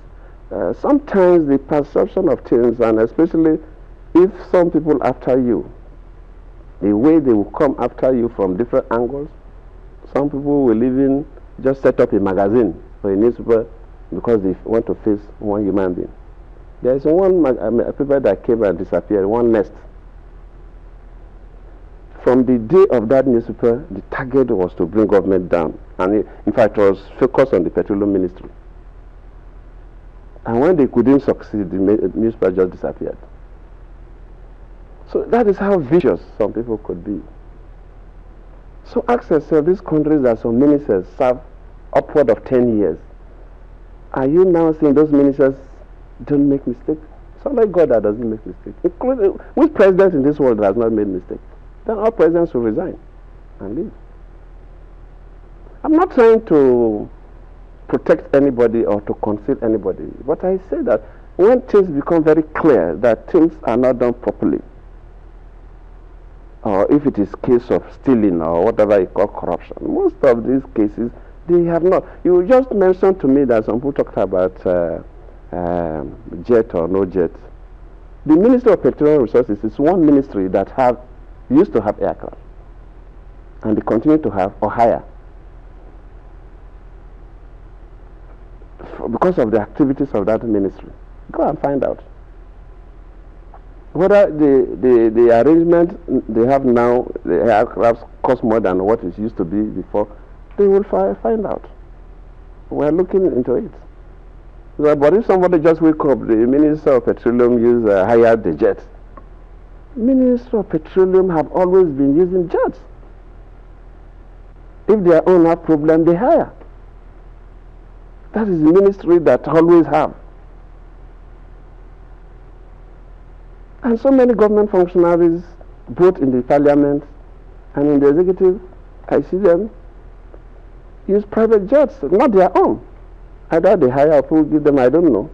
Sometimes the perception of things, and especially if some people after you, the way they will come after you from different angles, some people will even just set up a magazine or a newspaper because they want to face one human being. There is one paper that came and disappeared, one nest. From the day of that newspaper, the target was to bring government down. And in fact, it was focused on the petroleum ministry. And when they couldn't succeed, the newspaper just disappeared. So that is how vicious some people could be. So ask yourself, these countries that some ministers serve upward of 10 years, are you now saying those ministers don't make mistakes? It's only God that doesn't make mistakes. Including, which president in this world has not made mistakes? Then all presidents will resign and leave. I'm not trying to protect anybody or to conceal anybody, but I say that when things become very clear that things are not done properly, or if it is case of stealing or whatever you call corruption, most of these cases, they have not. You just mentioned to me that some people talked about jet or no jet. The Ministry of Petroleum Resources is one ministry that used to have aircraft, and they continue to have or hire, because of the activities of that ministry. Go and find out whether the arrangement they have now, the aircraft cost more than what it used to be before. They will find out. We're looking into it. But if somebody just wake up, the Minister of Petroleum hired the jet. Minister of Petroleum have always been using jets. If their own have problem, they hire. That is the ministry that always have. And so many government functionaries, both in the parliament and in the executive, I see them use private jets, not their own. Either they hire or people give them, I don't know.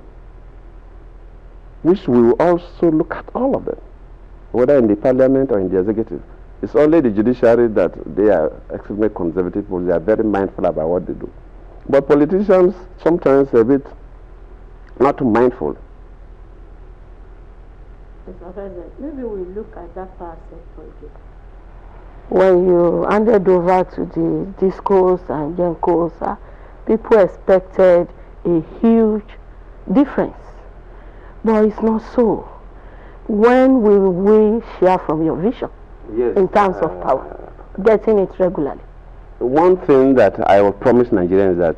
Which we will also look at all of them, whether in the parliament or in the executive. It's only the judiciary that they are extremely conservative people. They are very mindful about what they do. But politicians sometimes a bit not too mindful. Mr. President, maybe we look at that power sector again. When you handed over to the discos and gencos, people expected a huge difference. But it's not so. When will we share from your vision in terms of power, getting it regularly? One thing that I will promise Nigerians is that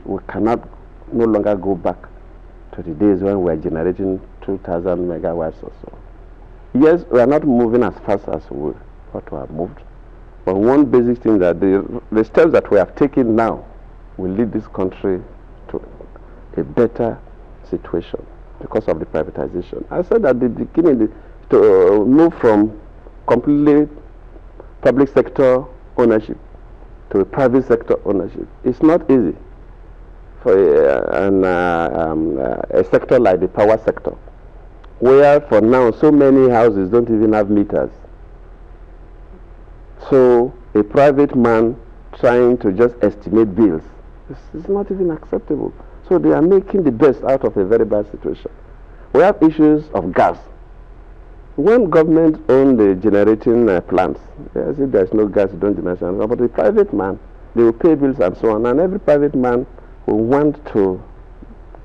we cannot no longer go back to the days when we were generating 2,000 megawatts or so. Yes, we are not moving as fast as we ought to have moved. But one basic thing that the steps that we have taken now will lead this country to a better situation because of the privatization. I said at the beginning to move from completely public sector ownership to a private sector ownership. It's not easy for a sector like the power sector, where for now so many houses don't even have meters. So a private man trying to just estimate bills is not even acceptable. So they are making the best out of a very bad situation. We have issues of gas. when government own the generating plants, yes, if there's no gas, you don't generate. But the private man, they will pay bills and so on, and every private man will want to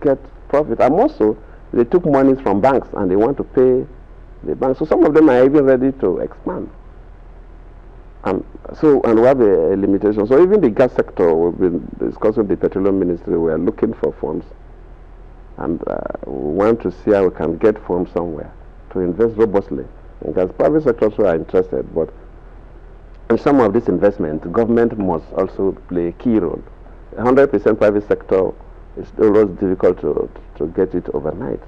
get profit. And also, they took monies from banks and they want to pay the banks. So some of them are even ready to expand. And we have a limitation. So even the gas sector, we've been discussing with the petroleum ministry, we are looking for funds. And we want to see how we can get funds somewhere to invest robustly. Because private sector also are interested, but in some of this investment, government must also play a key role. 100% private sector is always difficult to get it overnight.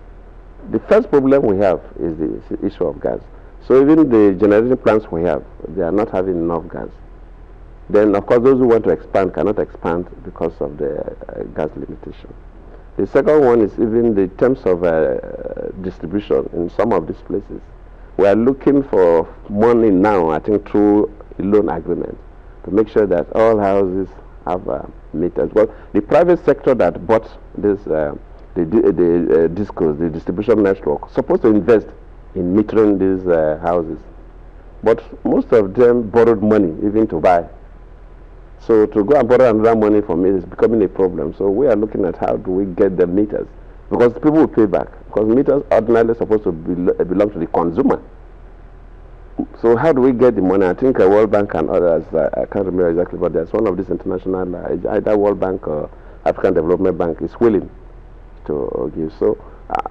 The first problem we have is the issue of gas. So even the generating plants we have, they are not having enough gas. Then, of course, those who want to expand cannot expand because of the gas limitation. The second one is even the terms of distribution in some of these places. We are looking for money now, I think, through a loan agreement to make sure that all houses have meters. Well, the private sector that bought this, the discos, the distribution network, supposed to invest in metering these houses. But most of them borrowed money even to buy. So to go and borrow another money from it is becoming a problem. So we are looking at how do we get the meters, because people will pay back, because meters ordinarily supposed to belong to the consumer. So how do we get the money? I think World Bank and others, I can't remember exactly, but there's one of these international, either World Bank or African Development Bank is willing to give. So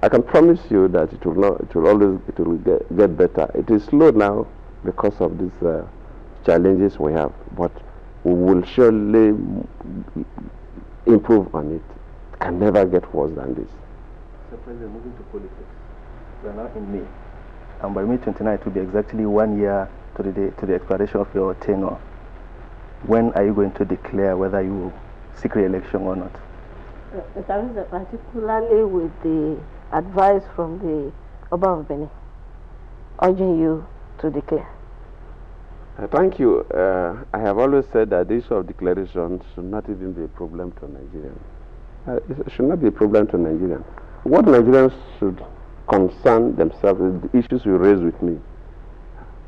I can promise you that it will get better. It is slow now because of these challenges we have, but we will surely improve on it. It can never get worse than this. So President, moving to politics, we are now in May, and by May 29 it will be exactly 1 year to the expiration of your tenure. When are you going to declare whether you will seek re-election or not? Particularly with the advice from the Oba of Benin, urging you to declare. Thank you. I have always said that the issue of declaration should not even be a problem to Nigerians. It should not be a problem to Nigerians. What Nigerians should concern themselves is the issues you raise with me.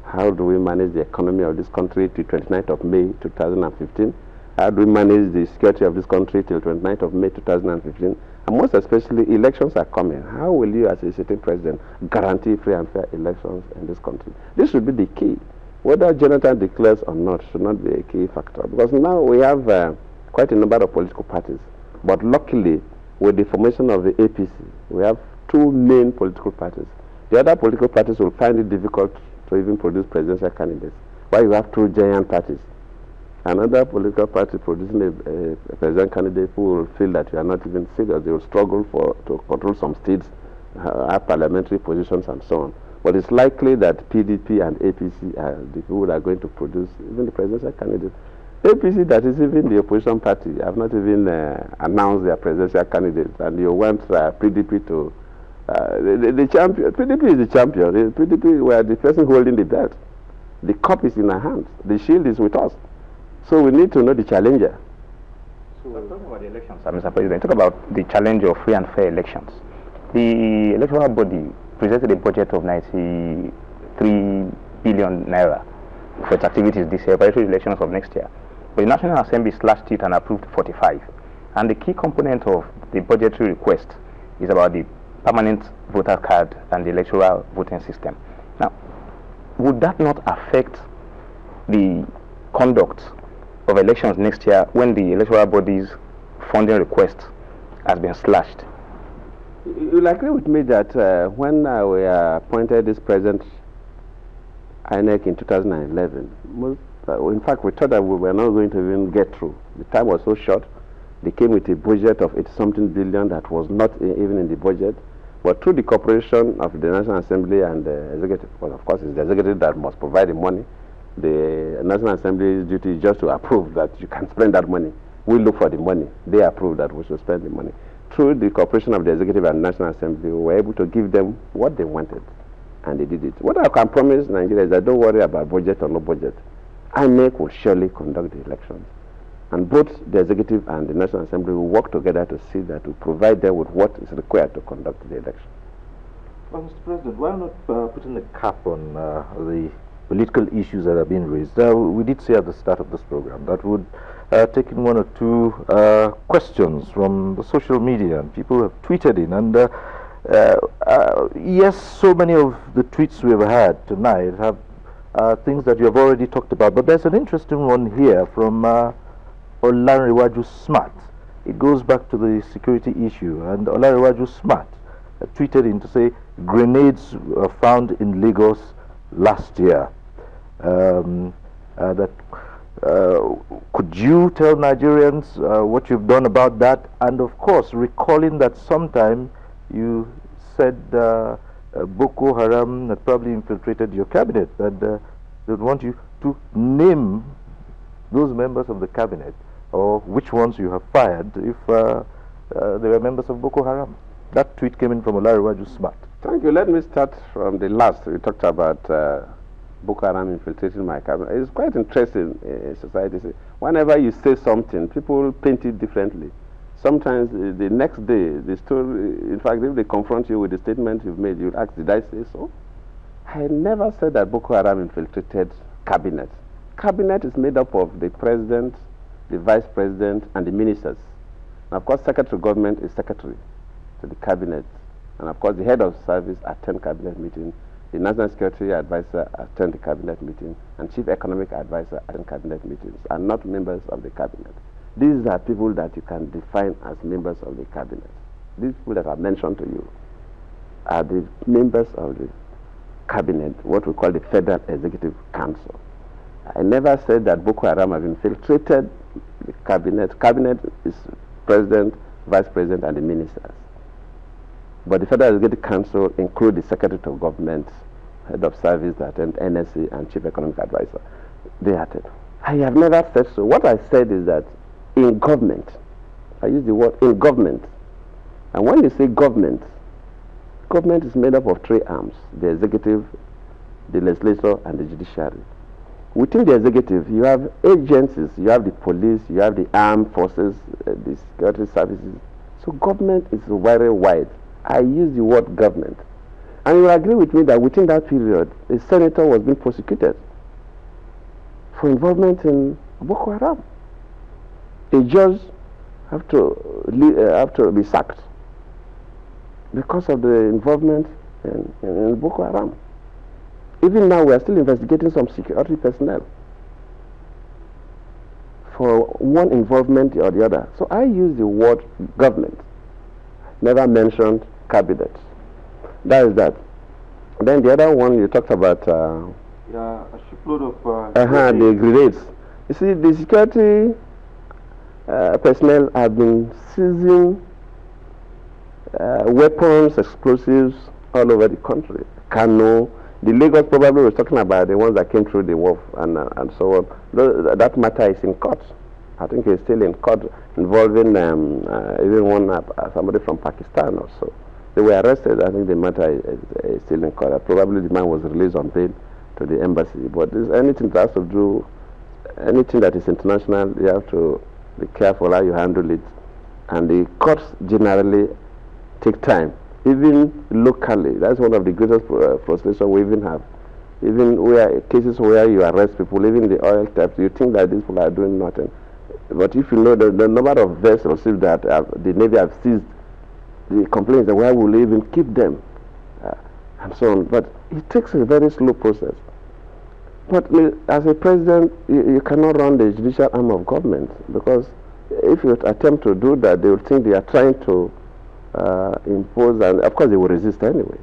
How do we manage the economy of this country till 29th of May 2015? How do we manage the security of this country till 29th of May 2015? And most especially, elections are coming. How will you, as a sitting president, guarantee free and fair elections in this country? This should be the key. Whether Jonathan declares or not should not be a key factor, because now we have quite a number of political parties. But luckily, with the formation of the APC, we have two main political parties. The other political parties will find it difficult to even produce presidential candidates, while you have two giant parties. Another political party producing a president candidate who will feel that you are not even serious. They will struggle to control some states, have parliamentary positions and so on. But it's likely that PDP and APC are the people that are going to produce even the presidential candidate. APC, that is even the opposition party, have not even announced their presidential candidates, and you want PDP to the champion. PDP is the champion. The PDP, we are the person holding the belt. The cup is in our hands. The shield is with us. So we need to know the challenger. So talking about the elections, Mr. President, talk about the challenge of free and fair elections. The electoral body presented a budget of 93 billion naira for its activities this year, for the elections of next year. But the National Assembly slashed it and approved 45. And the key component of the budgetary request is about the permanent voter card and the electoral voting system. Now, would that not affect the conduct of elections next year when the electoral body's funding request has been slashed? You will agree with me that when we appointed this present INEC in 2011, in fact, we thought that we were not going to even get through. The time was so short. They came with a budget of 80-something billion that was not even in the budget. But through the cooperation of the National Assembly and the executive, well, of course, it's the executive that must provide the money. The National Assembly's duty is just to approve that you can spend that money. We look for the money. They approve that we should spend the money. Through the cooperation of the executive and National Assembly, we were able to give them what they wanted, and they did it. What I can promise Nigeria is that don't worry about budget or no budget. INEC will surely conduct the elections. And both the executive and the National Assembly will work together to see that we provide them with what is required to conduct the election. Well, Mr. President, why not putting a cap on the political issues that are being raised? We did say at the start of this program that would take in one or two questions from the social media, and people have tweeted in. And yes, so many of the tweets we have had tonight have things that you have already talked about, but there's an interesting one here from Olanrewaju Smart. It goes back to the security issue, and Olanrewaju Smart tweeted in to say grenades were found in Lagos last year. Could you tell Nigerians what you've done about that? And of course, recalling that sometime you said Boko Haram had probably infiltrated your cabinet, and they would want you to name those members of the cabinet, or which ones you have fired if they were members of Boko Haram. That tweet came in from Olanrewaju Smart. Thank you. Let me start from the last. We talked about Boko Haram infiltrating my cabinet. It's quite interesting in society. Whenever you say something, people paint it differently. Sometimes the next day, the story, in fact, if they confront you with the statement you've made, you'll ask, did I say so? I never said that Boko Haram infiltrated cabinet. Cabinet is made up of the president, the vice president, and the ministers. And of course, secretary of government is secretary to the cabinet. And of course, the head of service attend cabinet meeting, the national security advisor attend the cabinet meeting, and chief economic advisor attend cabinet meetings, and not members of the cabinet. These are people that you can define as members of the cabinet. These people that are mentioned to you are the members of the cabinet, what we call the Federal Executive Council. I never said that Boko Haram have infiltrated the cabinet. Cabinet is president, vice president, and the ministers. But the Federal Executive Council include the Secretary of Government, Head of Service, that and NSC, and Chief Economic Advisor. They attend. I have never said so. What I said is that in government, I use the word in government, and when you say government, government is made up of three arms: the executive, the legislature, and the judiciary. Within the executive, you have agencies, you have the police, you have the armed forces, the security services. So government is very wide. I use the word government. And you will agree with me that within that period, a senator was being prosecuted for involvement in Boko Haram. A judge have to be sacked because of the involvement in Boko Haram. Even now, we are still investigating some security personnel for one involvement or the other. So I use the word government, never mentioned cabinet. That is that. Then the other one you talked about. Yeah, a shipload of. The grenades. You see, the security personnel have been seizing weapons, explosives all over the country. Kano, the Lagos probably was talking about the ones that came through the wharf and so on. That matter is in court. I think it's still in court, involving even one somebody from Pakistan or so. They were arrested. I think the matter is still in court. Probably the man was released on bail to the embassy. But anything that has to do, anything that is international, you have to be careful how you handle it. And the courts generally take time. Even locally, that's one of the greatest frustrations we even have. Even where cases where you arrest people, even the oil theft, you think that these people are doing nothing. But if you know the number of vessels that the Navy have seized, the complaints that why will we even keep them, and so on. But it takes a very slow process. But as a president, you cannot run the judicial arm of government, because if you attempt to do that, they will think they are trying to impose, and of course they will resist anyway.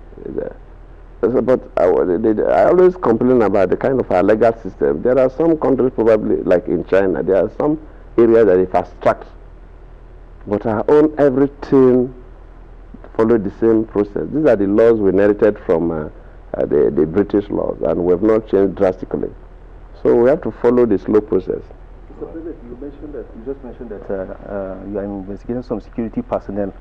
But I always complain about the kind of our legal system. There are some countries, probably like in China, there are some areas that they fast track, but our own everything follow the same process. These are the laws we inherited from the British laws, and we have not changed drastically. So we have to follow the slow process. Mr. President, you just mentioned that you are investigating some security personnel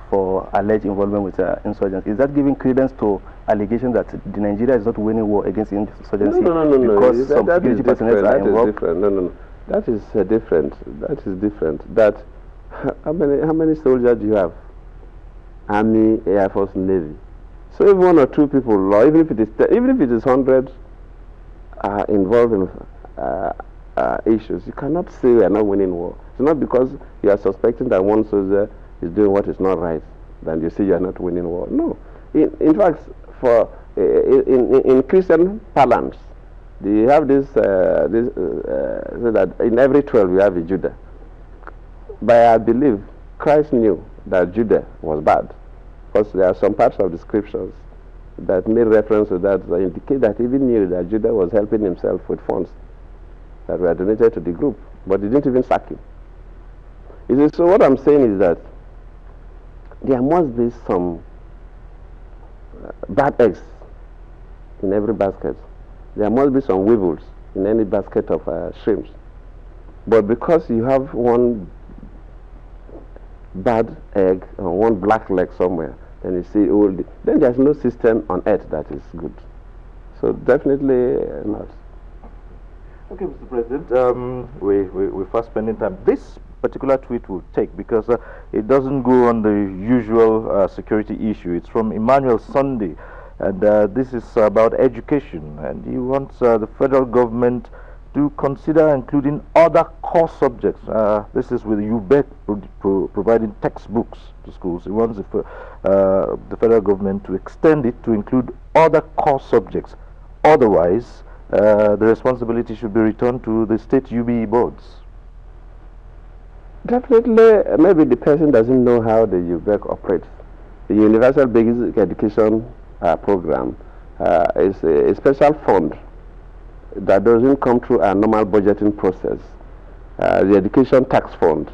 for alleged involvement with insurgency. Is that giving credence to allegations that the Nigeria is not winning war against insurgency? No. Because some security personnel are involved? No. That is different. That is different. That how many soldiers do you have? Army, Air Force, Navy. So if one or two people, or even if it is 100 involved in issues, you cannot say we are not winning war. It's not because you are suspecting that one soldier is doing what is not right, then you say you are not winning war. No. In fact, in Christian parlance, they have this, so that in every 12 we have a Judah. By I believe, Christ knew that Judah was bad, because there are some parts of the scriptures that made reference to that indicate that he even knew that Judah was helping himself with funds that were donated to the group, but he didn't even sack him. You see, so what I'm saying is that there must be some bad eggs in every basket. There must be some weevils in any basket of shrimps. But because you have one bad egg or one black leg somewhere, then you see, oh, then there's no system on earth that is good. So definitely not. Okay, Mr. President, we're fast spending time. This particular tweet will take because it doesn't go on the usual security issue. It's from Emmanuel Sunday, and this is about education, and he wants the federal government to consider including other core subjects. This is with UBEC providing textbooks to schools. He wants the federal government to extend it to include other core subjects. Otherwise, the responsibility should be returned to the state UBE boards. Definitely, maybe the person doesn't know how the UBEC operates. The Universal Basic Education Program is a special fund that doesn't come through a normal budgeting process. The Education Tax Fund,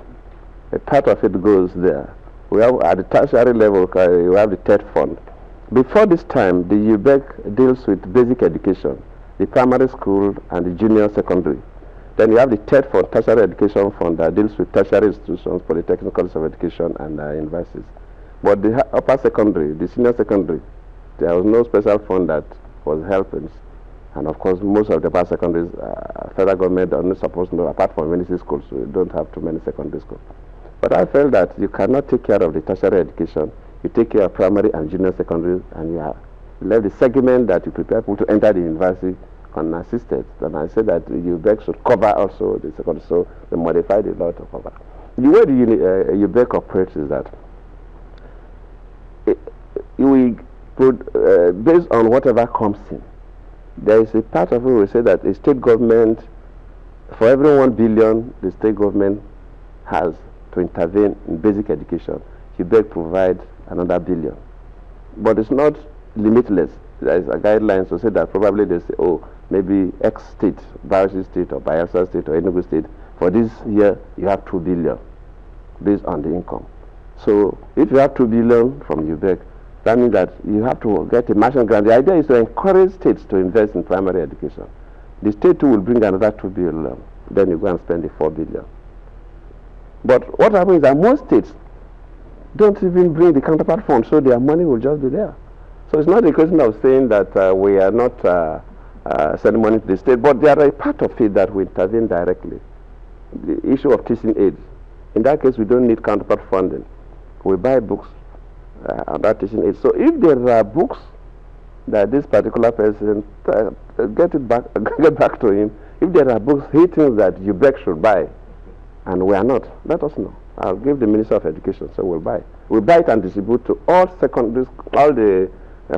a part of it goes there. We have at the tertiary level, you have the TED Fund. Before this time, the UBEC deals with basic education, the primary school and the junior secondary. Then you have the TED Fund, Tertiary Education Fund, that deals with tertiary institutions, polytechnic colleges of education, and universities. But the upper secondary, the senior secondary, there was no special fund that was helping. And of course, most of the upper secondaries, federal government are not supposed to know, apart from ministry schools, so you don't have too many secondary schools. But I felt that you cannot take care of the tertiary education. You take care of primary and junior secondary, and you have left the segment that you prepare people to enter the university unassisted. And I said that UBEC should cover also the secondary, so they modified the law to cover. The way the UBEC operates is that we put, based on whatever comes in, there is a part of it we say that a state government, for every 1 billion the state government has to intervene in basic education, UBEC provides another billion. But it's not limitless. There is a guideline to say that probably they say, oh, maybe X state, Bauchi state or Bayelsa state or Enugu state, for this year you have 2 billion based on the income. So if you have 2 billion from UBEC, that means that you have to get a matching grant. The idea is to encourage states to invest in primary education. The state too will bring another 2 billion. Then you go and spend the 4 billion. But what happens is that most states don't even bring the counterpart fund, so their money will just be there. So it's not a question of saying that we are not sending money to the state, but there are a part of it that we intervene directly. The issue of teaching aids. In that case, we don't need counterpart funding. We buy books about teaching aids. So if there are books that this particular person get back to him, if there are books he thinks that UBEC should buy, and we are not, let us know. I'll give the Minister of Education, so we'll buy. We'll buy it and distribute to all secondary, all the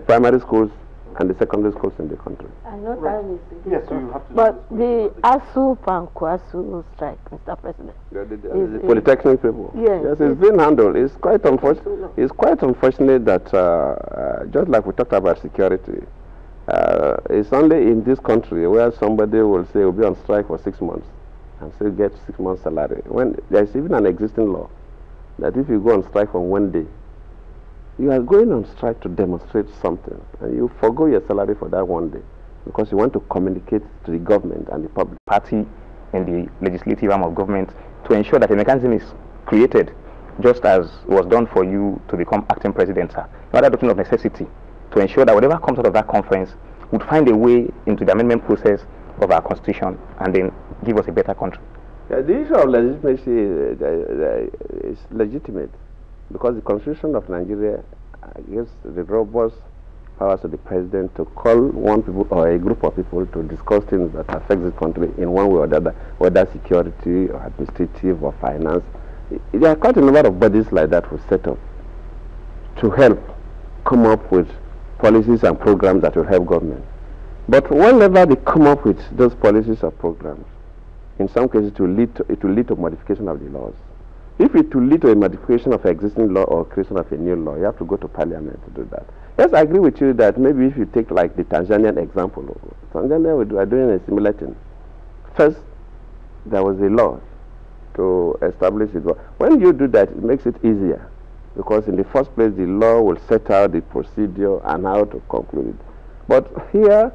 primary schools and the secondary schools in the country. I know time is Yes, so you have to. But the ASU and KWASU strike, Mr. President. The polytechnic people. Yes, it's been handled. It's quite unfortunate. It's quite unfortunate that just like we talked about security, it's only in this country where somebody will say we'll be on strike for 6 months and still get 6 months salary. When there's even an existing law that if you go on strike for 1 day, you are going on strike to demonstrate something, and you forgo your salary for that 1 day because you want to communicate to the government and the public. Party in the legislative arm of government to ensure that a mechanism is created, just as was done for you to become acting president, sir. Another doctrine of necessity to ensure that whatever comes out of that conference would find a way into the amendment process of our constitution and then give us a better country. Yeah, the issue of legitimacy is legitimate because the constitution of Nigeria gives the robust powers of the president to call one people or a group of people to discuss things that affect the country in one way or the other, whether security or administrative or finance. There are quite a number of bodies like that we set up to help come up with policies and programs that will help government. But whenever they come up with those policies or programs, in some cases it will lead to modification of the laws. If it will lead to a modification of existing law or creation of a new law, you have to go to parliament to do that. Yes, I agree with you that maybe if you take like the Tanzanian example, Tanzania are doing a similar thing. First, there was a law to establish it. When you do that, it makes it easier, because in the first place, the law will set out the procedure and how to conclude it. But here,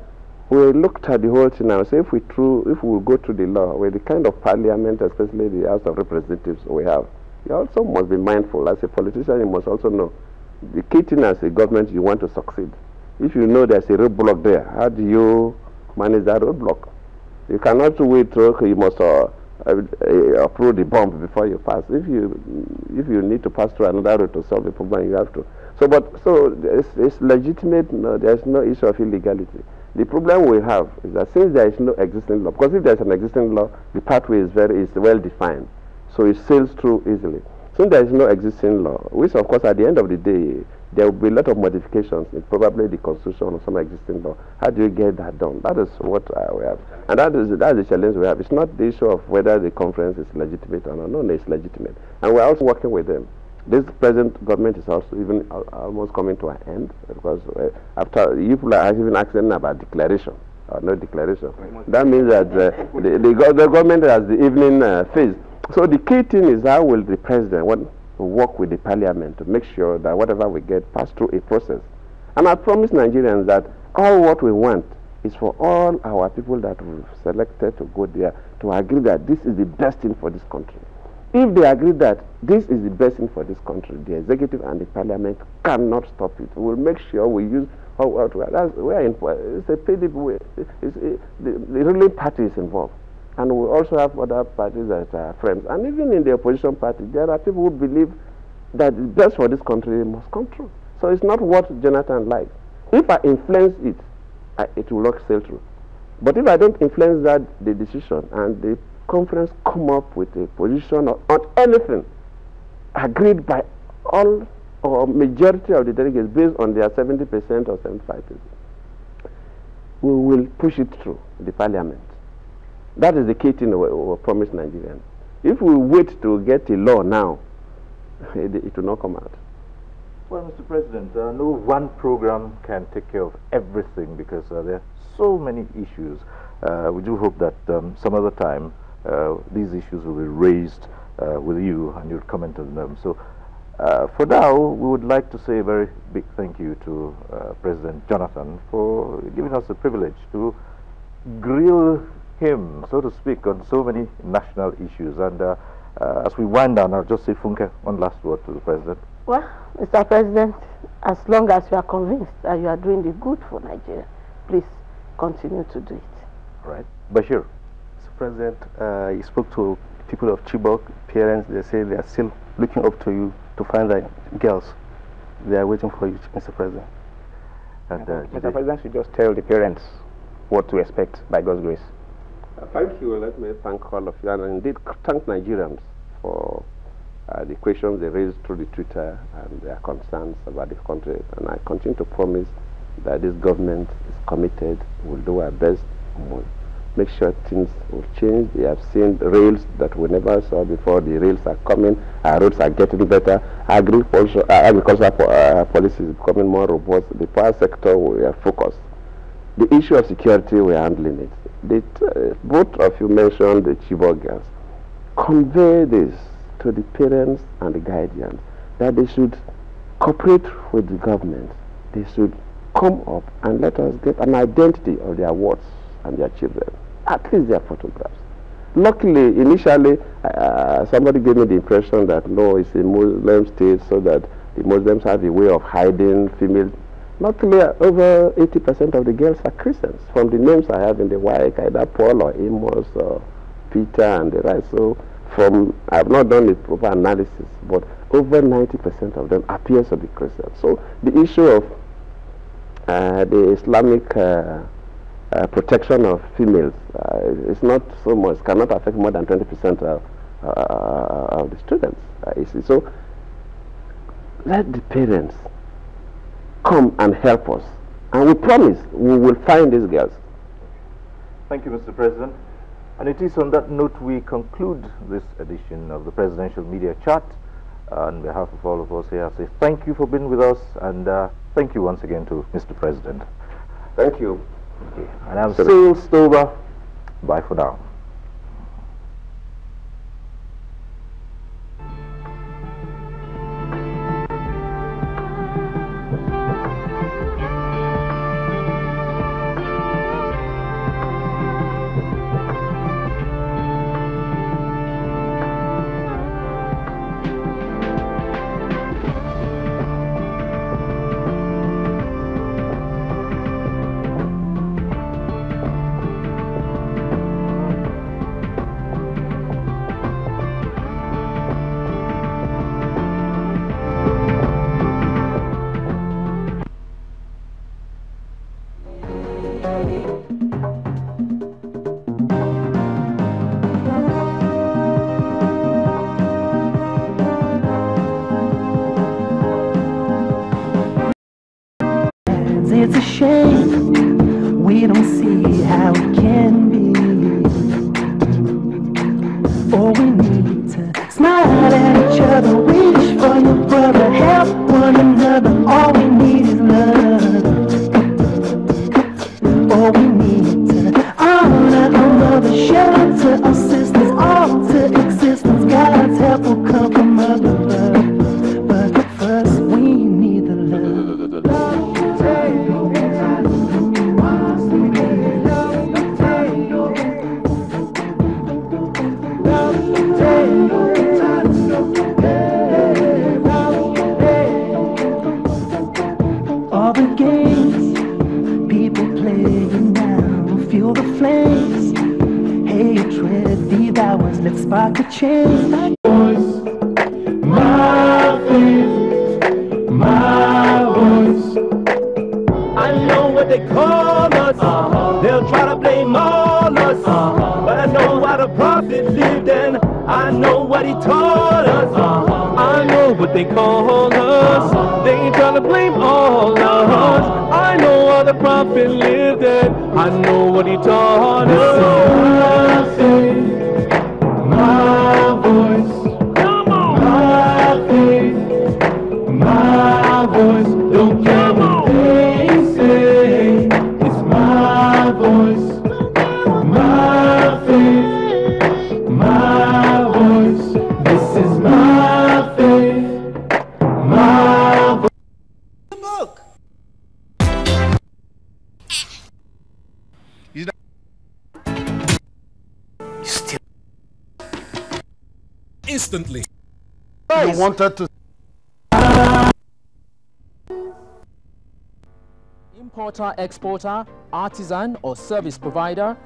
we looked at the whole thing and say, if we will go through the law, with the kind of parliament, especially the House of Representatives we have, you also must be mindful. As a politician, you must also know the key thing as a government, you want to succeed. If you know there's a roadblock there, how do you manage that roadblock? You cannot wait till you must approve the bump before you pass. If you need to pass through another road to solve the problem, you have to. So it's legitimate. No, there's no issue of illegality. The problem we have is that since there is no existing law, because if there's an existing law, the pathway is well defined, so it sails through easily. Since there is no existing law, which of course at the end of the day, there will be a lot of modifications in probably the constitution or some existing law. How do you get that done? That is what we have. And that's the challenge we have. It's not the issue of whether the conference is legitimate or not. No, it's legitimate. And we're also working with them. This present government is also even almost coming to an end, because after people are even asking about declaration or no declaration. That means that the government has the evening phase. So the key thing is how will the president work with the parliament to make sure that whatever we get pass through a process. And I promise Nigerians that all what we want is for all our people that we've selected to go there to agree that this is the best thing for this country. If they agree that this is the best thing for this country, the executive and the parliament cannot stop it. We'll make sure we use the ruling party is involved. And we also have other parties that are friends. And even in the opposition party, there are people who believe that the best for this country must come true. So it's not what Jonathan likes. If I influence it, it will not sail through. But if I don't influence the decision, and the conference come up with a position on anything agreed by all or majority of the delegates based on their 70% or 75%, we will push it through the parliament. That is the key thing we promise Nigerians. If we wait to get a law now, it will not come out. Well, Mr. President, no one program can take care of everything, because there are so many issues. We do hope that some other time these issues will be raised with you and you'll comment on them. So for now, we would like to say a very big thank you to President Jonathan for giving us the privilege to grill him, so to speak, on so many national issues. And as we wind down, I'll just say, Funke, one last word to the President. Well, Mr. President, as long as you are convinced that you are doing the good for Nigeria, please continue to do it. Right. Bashir. Mr. President, you spoke to people of Chibok, parents. They say they are still looking up to you to find the girls. They are waiting for you, Mr. President. And Mr. President should just tell the parents what to expect by God's grace. Thank you. Let me thank all of you, and indeed thank Nigerians for the questions they raised through the Twitter and their concerns about the country. And I continue to promise that this government is committed, will do our best, will make sure things will change. They have seen rails that we never saw before. The rails are coming, our roads are getting better, agricultural policy is becoming more robust, the power sector, we are focused. The issue of security, we are handling it. Both of you mentioned the Chibok girls. Convey this to the parents and the guardians, that they should cooperate with the government. They should come up and let us get an identity of their wards and their children, at least their photographs. Luckily, initially, somebody gave me the impression that no, it's a Muslim state, so that the Muslims have a way of hiding female. Luckily, over 80% of the girls are Christians. From the names I have in the WIC, either Paul or Amos or Peter and the rest. So, I have not done the proper analysis, but over 90% of them appear to be Christians. So, the issue of the Islamic protection of females. It's not so much, cannot affect more than 20% of the students. So let the parents come and help us, and we promise we will find these girls. Thank you, Mr. President. And it is on that note we conclude this edition of the Presidential Media Chat. On behalf of all of us here, I say thank you for being with us, and thank you once again to Mr. President. Thank you. Okay. And I'm Cyril Stover. Bye for now. It's a shame we don't see how it can be. Oh, we need to smile at each other, reach for your brother, help one another. All we need is love. Oh, we need to honor our mother, shelter our sisters, all to existence. God's help will come from above. But first we need the love. All the games people playing now, fuel the flames. Hatred devours, let's spark a change. My faith, my voice. I know what they call us. They'll try to blame all us. But I know how the prophet lived and I know what he taught us. I know what they call us. They ain't trying to blame all us. I know how the prophet lived and I know what he taught us. My faith, my voice. Come on. My faith, my voice. Don't care what they say. It's my voice. My faith, my voice. This is my faith, my voice. Look. Still instantly. You wanted to. Importer, exporter, artisan or service provider,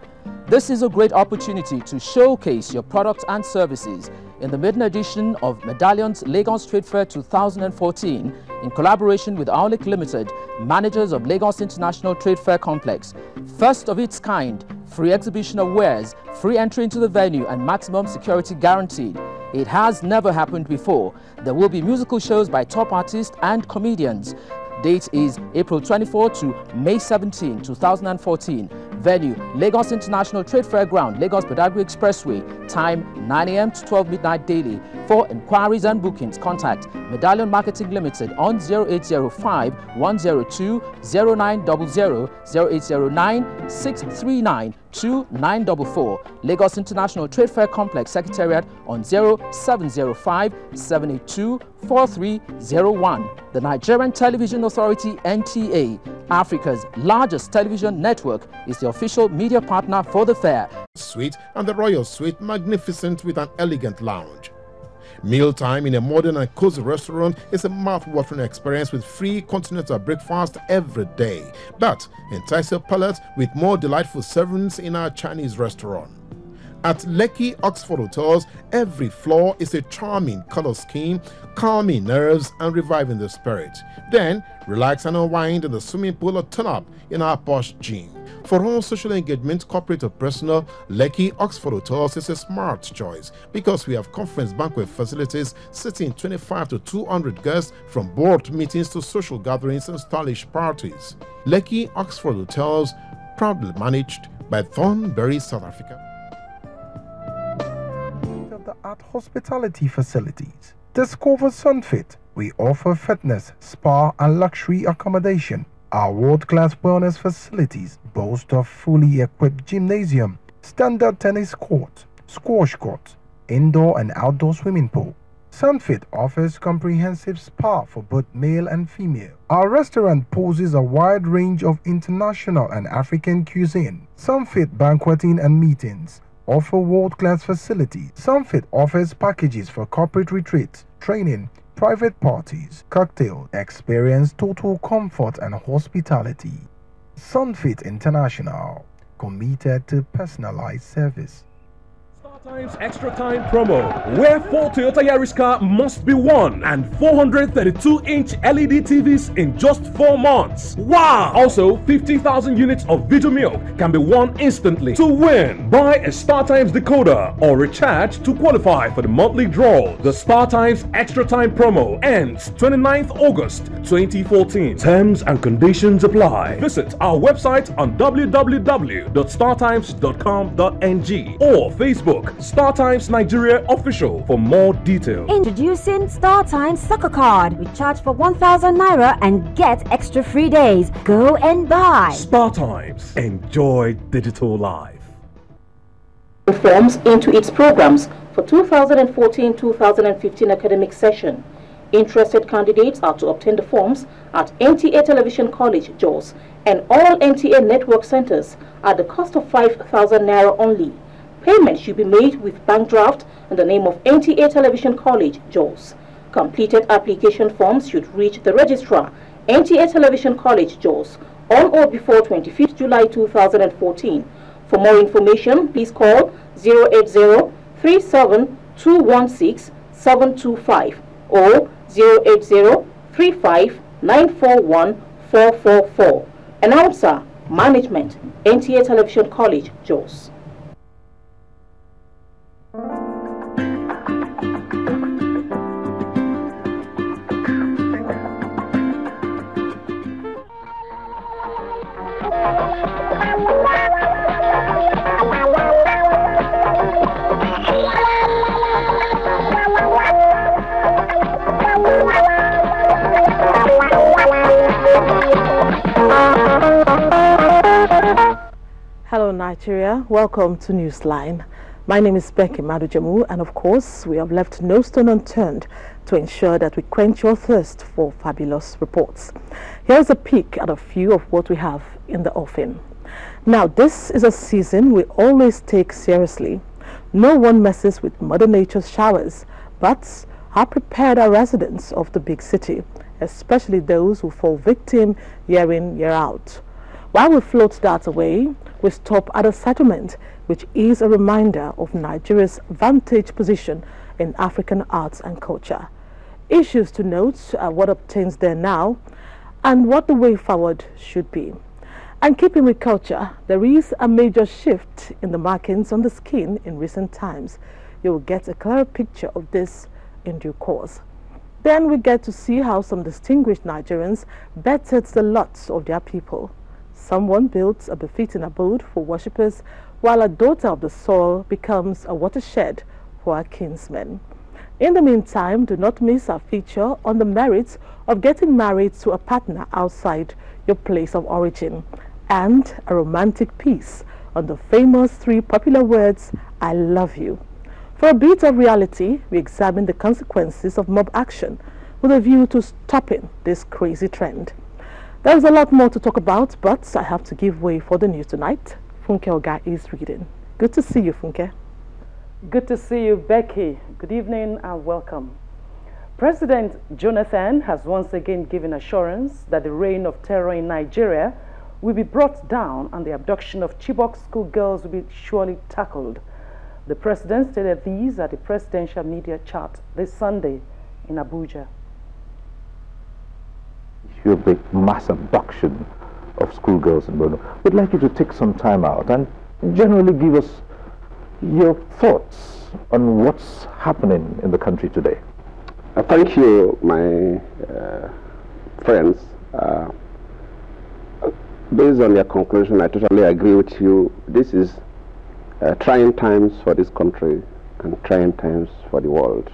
this is a great opportunity to showcase your products and services in the maiden edition of Medallion's Lagos Trade Fair 2014 in collaboration with Aulic Limited, managers of Lagos International Trade Fair Complex. First of its kind, free exhibition of wares, free entry into the venue and maximum security guaranteed. It has never happened before. There will be musical shows by top artists and comedians. Date is April 24 to May 17, 2014. Venue, Lagos International Trade Fair Ground, Lagos Badagry Expressway. Time, 9 a.m. to 12 midnight daily. For inquiries and bookings, contact Medallion Marketing Limited on 0805 102 0900 0809 639 2944. Lagos International Trade Fair Complex Secretariat on 0705 782 4301. The Nigerian Television Authority NTA, Africa's largest television network, is the official media partner for the fair. Suite and the Royal Suite, magnificent with an elegant lounge. Mealtime in a modern and cozy restaurant is a mouth-watering experience with free continental breakfast every day. But entice your palate with more delightful servings in our Chinese restaurant. At Lekki Oxford Hotels, every floor is a charming color scheme, calming nerves and reviving the spirit. Then, relax and unwind in the swimming pool or turn up in our posh gym. For all social engagement, corporate or personal, Lekki Oxford Hotels is a smart choice because we have conference banquet facilities seating 25 to 200 guests, from board meetings to social gatherings and stylish parties. Lekki Oxford Hotels, proudly managed by Thornbury, South Africa. At hospitality facilities, discover Sunfit. We offer fitness, spa and luxury accommodation. Our world-class wellness facilities boast of fully equipped gymnasium, standard tennis court, squash court, indoor and outdoor swimming pool. Sunfit offers comprehensive spa for both male and female. Our restaurant poses a wide range of international and African cuisine. Sunfit banqueting and meetings offer world-class facilities. Sunfit offers packages for corporate retreats, training, private parties, cocktail. Experience total comfort and hospitality. Sunfit International, committed to personalized service. StarTimes Extra Time promo, where 4 Toyota Yaris car must be won and 432-inch LED TVs in just 4 months. Wow! Also, 50,000 units of Video Milk can be won instantly. To win, buy a StarTimes decoder or recharge to qualify for the monthly draw. The StarTimes Extra Time promo ends 29th August 2014. Terms and conditions apply. Visit our website on www.startimes.com.ng or Facebook StarTimes Nigeria Official for more details. Introducing StarTimes Soccer Card. Recharge for 1,000 Naira and get extra free days. Go and buy. StarTimes. Enjoy digital life. Reforms into its programs for 2014-2015 academic session. Interested candidates are to obtain the forms at NTA Television College, Jos, and all NTA network centers at the cost of 5,000 Naira only. Payment should be made with bank draft in the name of NTA Television College, Jos. Completed application forms should reach the registrar, NTA Television College, Jos, on or before 25th July 2014. For more information, please call 080-37-216-725 or 080-35-941-444. Announcer, Management, NTA Television College, Jos. Hello Nigeria, welcome to Newsline. My name is Becky Madujamu, and of course we have left no stone unturned to ensure that we quench your thirst for fabulous reports. Here's a peek at a few of what we have in the offing. Now, this is a season we always take seriously. No one messes with Mother Nature's showers, but how prepared are residents of the big city, especially those who fall victim year in, year out? While we float that away, we stop at a settlement which is a reminder of Nigeria's vantage position in African arts and culture. Issues to note are what obtains there now and what the way forward should be. And keeping with culture, there is a major shift in the markings on the skin in recent times. You will get a clearer picture of this in due course. Then we get to see how some distinguished Nigerians bettered the lots of their people. Someone builds a befitting abode for worshippers, while a daughter of the soil becomes a watershed for our kinsmen. In the meantime, do not miss our feature on the merits of getting married to a partner outside your place of origin, and a romantic piece on the famous 3 popular words, I love you. For a bit of reality, we examine the consequences of mob action with a view to stopping this crazy trend. There's a lot more to talk about, but I have to give way for the news tonight. Funke Oga is reading. Good to see you, Funke. Good to see you, Becky. Good evening and welcome. President Jonathan has once again given assurance that the reign of terror in Nigeria will be brought down and the abduction of Chibok schoolgirls will be surely tackled. The president stated these at the presidential media chat this Sunday in Abuja. Your big mass abduction of schoolgirls in Borno. We'd like you to take some time out and generally give us your thoughts on what's happening in the country today. Thank you, my friends. Based on your conclusion, I totally agree with you. This is trying times for this country and trying times for the world.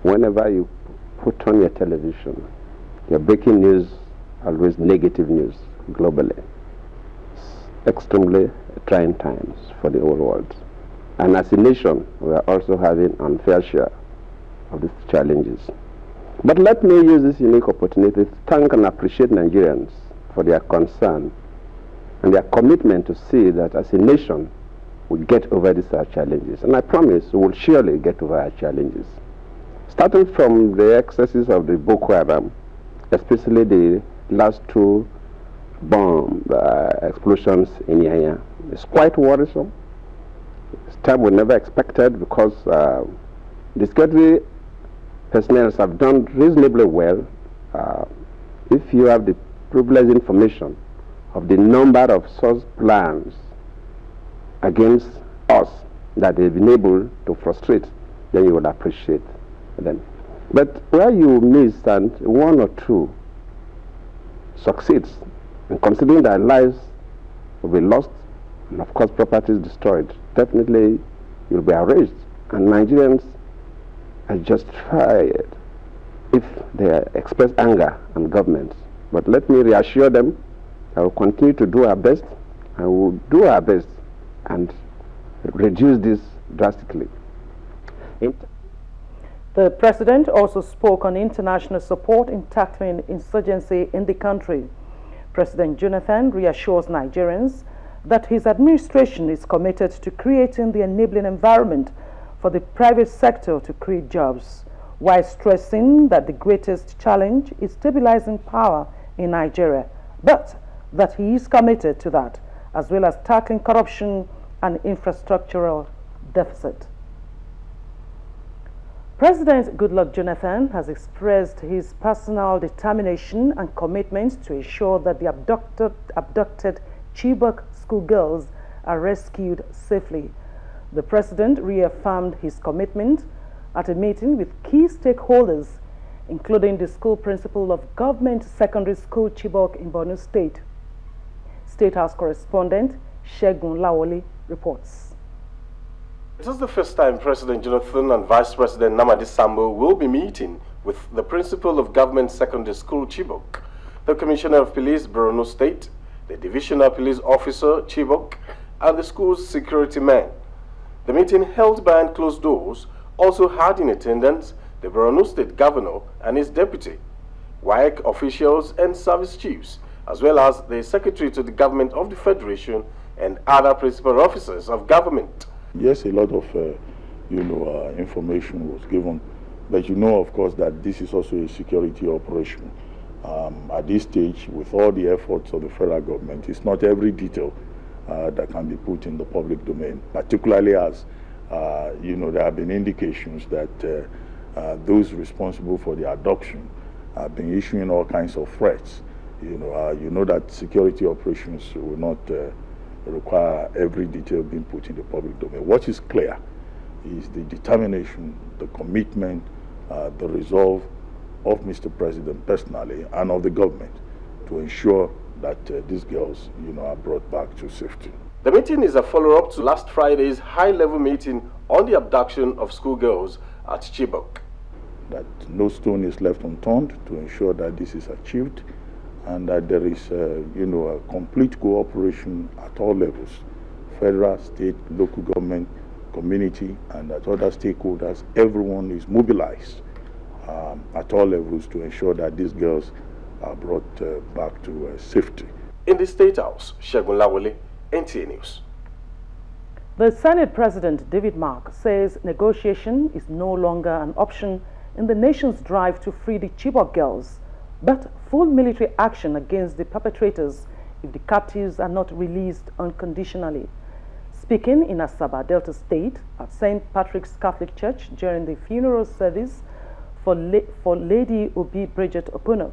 Whenever you put on your television, your breaking news, always negative news globally. It's extremely trying times for the whole world. And as a nation, we are also having an unfair share of these challenges. But let me use this unique opportunity to thank and appreciate Nigerians for their concern and their commitment to see that as a nation, we get over these challenges. And I promise we will surely get over our challenges. Starting from the excesses of the Boko Haram, especially the last two bomb explosions in Yanya. It's quite worrisome. It's time we never expected, because the security personnel have done reasonably well. If you have the privileged information of the number of such plans against us that they've been able to frustrate, then you would appreciate them. But where you miss and one or two succeeds, and considering that lives will be lost and of course properties destroyed, definitely you'll be outraged. And Nigerians are justified if they express anger on government. But let me reassure them that we'll continue to do our best, and we'll do our best and reduce this drastically. The president also spoke on international support in tackling insurgency in the country. President Jonathan reassures Nigerians that his administration is committed to creating the enabling environment for the private sector to create jobs, while stressing that the greatest challenge is stabilizing power in Nigeria, but that he is committed to that, as well as tackling corruption and infrastructural deficit. President Goodluck Jonathan has expressed his personal determination and commitment to ensure that the abducted Chibok schoolgirls are rescued safely. The president reaffirmed his commitment at a meeting with key stakeholders, including the school principal of Government Secondary School Chibok in Borno State. State House correspondent Shegun Lawoli reports. It is the first time President Jonathan and Vice President Namadi Sambo will be meeting with the principal of Government Secondary School Chibok, the Commissioner of Police Borno State, the Divisional Police Officer Chibok, and the school's security men. The meeting, held behind closed doors, also had in attendance the Borno State Governor and his deputy, WAEC officials and service chiefs, as well as the Secretary to the Government of the Federation and other principal officers of government. Yes, a lot of information was given, but you know, of course, that this is also a security operation. At this stage, with all the efforts of the federal government, it's not every detail that can be put in the public domain, particularly as there have been indications that those responsible for the adoption have been issuing all kinds of threats. You know that security operations will not require every detail being put in the public domain. What is clear is the determination, the commitment, the resolve of Mr. President personally and of the government to ensure that these girls, are brought back to safety. The meeting is a follow-up to last Friday's high-level meeting on the abduction of schoolgirls at Chibok. That no stone is left unturned to ensure that this is achieved, and that there is, a complete cooperation at all levels, federal, state, local government, community, and that other stakeholders. Everyone is mobilized at all levels to ensure that these girls are brought back to safety. In the State House, Shegun Lawole, NTA News. The Senate President David Mark says negotiation is no longer an option in the nation's drive to free the Chibok girls, but full military action against the perpetrators if the captives are not released unconditionally. Speaking in Asaba, Delta State, at St. Patrick's Catholic Church during the funeral service for Lady Obi Bridget Opuno,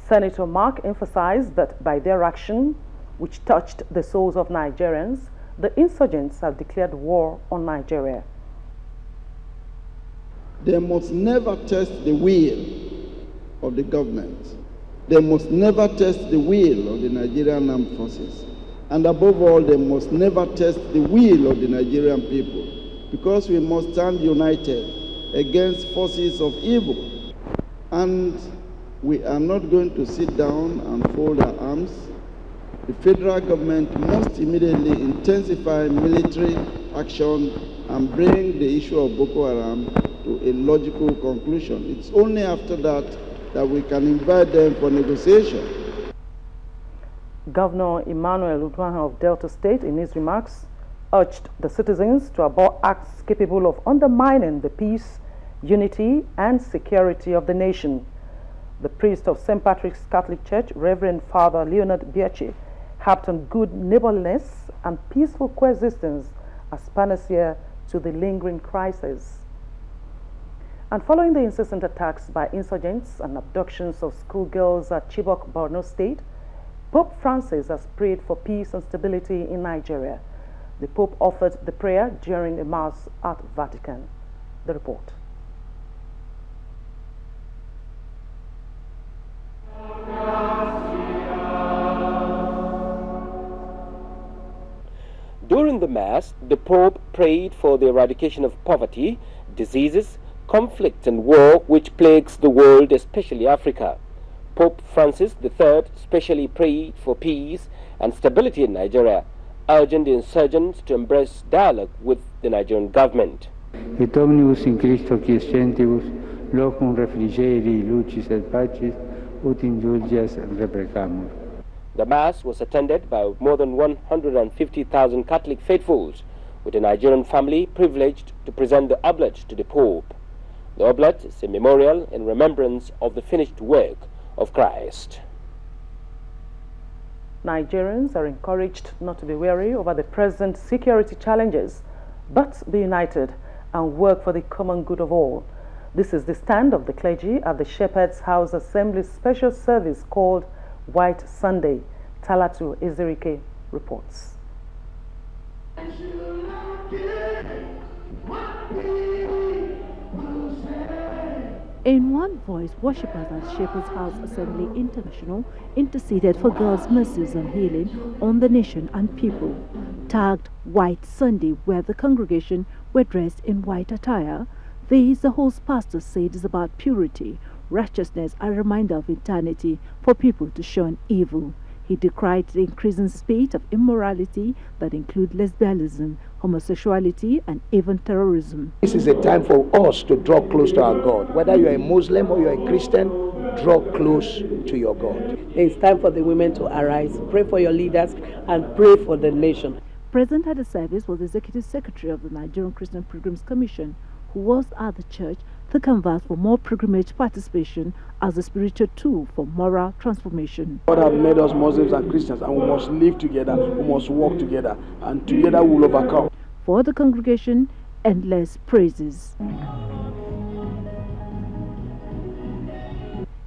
Senator Mark emphasized that by their action, which touched the souls of Nigerians, the insurgents have declared war on Nigeria. They must never test the will of the government. They must never test the will of the Nigerian armed forces. And above all, they must never test the will of the Nigerian people, because we must stand united against forces of evil. And we are not going to sit down and fold our arms. The federal government must immediately intensify military action and bring the issue of Boko Haram to a logical conclusion. It's only after that we can invite them for negotiation. Governor Emmanuel Udwaha of Delta State, in his remarks, urged the citizens to abhor acts capable of undermining the peace, unity, and security of the nation. The priest of St. Patrick's Catholic Church, Reverend Father Leonard Biachi, harped on good neighborliness and peaceful coexistence as panacea to the lingering crisis. And following the incessant attacks by insurgents and abductions of schoolgirls at Chibok, Borno State, Pope Francis has prayed for peace and stability in Nigeria. The Pope offered the prayer during a mass at Vatican. The report. During the Mass, the Pope prayed for the eradication of poverty, diseases, conflict and war which plagues the world, especially Africa. Pope Francis III specially prayed for peace and stability in Nigeria, urging the insurgents to embrace dialogue with the Nigerian government. Et omnibus in Christo quiescentibus, locum refrigeri, lucis et pacis, ut indulgias reprecamur. The Mass was attended by more than 150,000 Catholic faithfuls, with a Nigerian family privileged to present the oblate to the Pope. The oblate is a memorial in remembrance of the finished work of Christ. Nigerians are encouraged not to be weary over the present security challenges, but be united and work for the common good of all. This is the stand of the clergy at the Shepherd's House Assembly special service called White Sunday. Talatu Ezerike reports. In one voice, worshippers at Shepherd's House Assembly International interceded for God's mercies and healing on the nation and people. Tagged White Sunday, where the congregation were dressed in white attire, these, the host pastor said, is about purity, righteousness, a reminder of eternity for people to shun evil. He decried the increasing spate of immorality that include lesbianism, homosexuality, and even terrorism. This is a time for us to draw close to our God. Whether you're a Muslim or you're a Christian, draw close to your God. It's time for the women to arise, pray for your leaders, and pray for the nation. Present at the service was the Executive Secretary of the Nigerian Christian Pilgrims Commission, who was at the church to canvass for more pilgrimage participation as a spiritual tool for moral transformation. God has made us Muslims and Christians, and we must live together, we must work together, and together we will overcome. For the congregation, endless praises.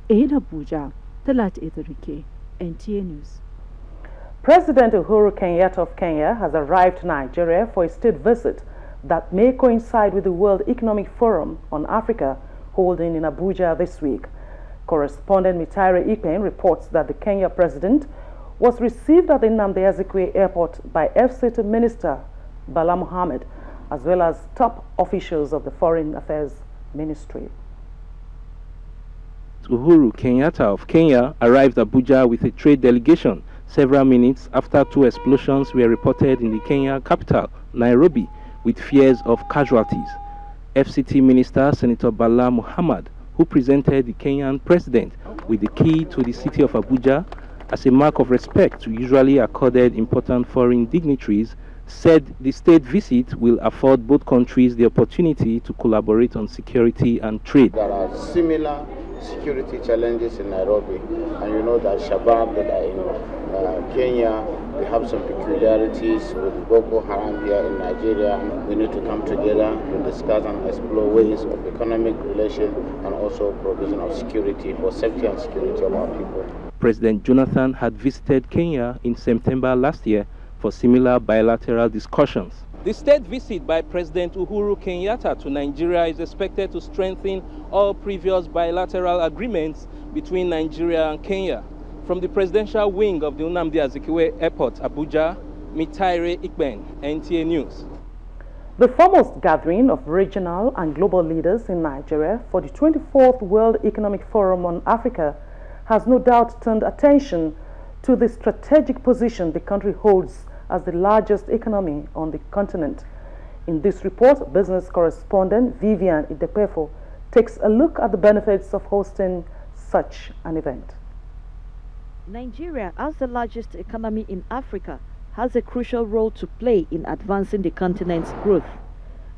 In Abuja, Talat Etherike, NTA News. President Uhuru Kenyatta of Kenya has arrived to Nigeria for a state visit that may coincide with the World Economic Forum on Africa holding in Abuja this week. Correspondent Mitare Ipen reports that the Kenya president was received at the Nnamdi Azikiwe Airport by FCT Minister Bala Mohammed, as well as top officials of the Foreign Affairs Ministry. Uhuru Kenyatta of Kenya arrived Abuja with a trade delegation several minutes after two explosions were reported in the Kenya capital, Nairobi, with fears of casualties. FCT Minister Senator Bala Mohammed, who presented the Kenyan president with the key to the city of Abuja as a mark of respect usually accorded important foreign dignitaries, said the state visit will afford both countries the opportunity to collaborate on security and trade. There are similar security challenges in Nairobi, and you know that Shabab that are in Kenya We have some peculiarities with Boko Haram here in Nigeria. We need to come together to discuss and explore ways of economic relation and also provision of security for safety and security of our people. President Jonathan had visited Kenya in September last year for similar bilateral discussions. The state visit by President Uhuru Kenyatta to Nigeria is expected to strengthen all previous bilateral agreements between Nigeria and Kenya. From the presidential wing of the Nnamdi Azikiwe Airport, Abuja, Mitaire Ikben, NTA News. The foremost gathering of regional and global leaders in Nigeria for the 24th World Economic Forum on Africa has no doubt turned attention to the strategic position the country holds as the largest economy on the continent. In this report, business correspondent Vivian Idepefo takes a look at the benefits of hosting such an event. Nigeria, as the largest economy in Africa, has a crucial role to play in advancing the continent's growth.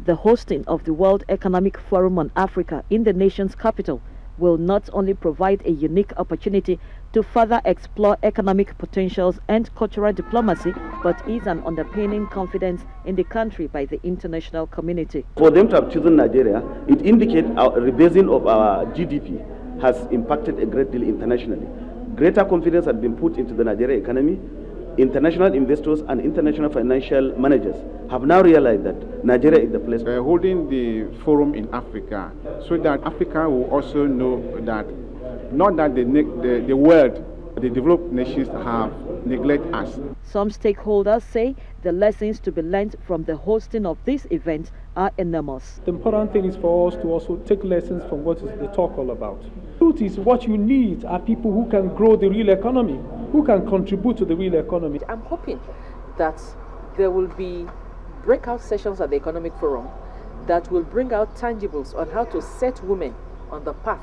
The hosting of the World Economic Forum on Africa in the nation's capital will not only provide a unique opportunity to further explore economic potentials and cultural diplomacy, but is an underpinning confidence in the country by the international community. For them to have chosen Nigeria, it indicates our rebasing of our GDP has impacted a great deal internationally. Greater confidence has been put into the Nigerian economy. International investors and international financial managers have now realized that Nigeria is the place. We're holding the forum in Africa so that Africa will also know that not that the world, the developed nations have neglected us. Some stakeholders say the lessons to be learned from the hosting of this event are enormous. The important thing is for us to also take lessons from what is the talk all about. The truth is, what you need are people who can grow the real economy, who can contribute to the real economy. I'm hoping that there will be breakout sessions at the Economic Forum that will bring out tangibles on how to set women on the path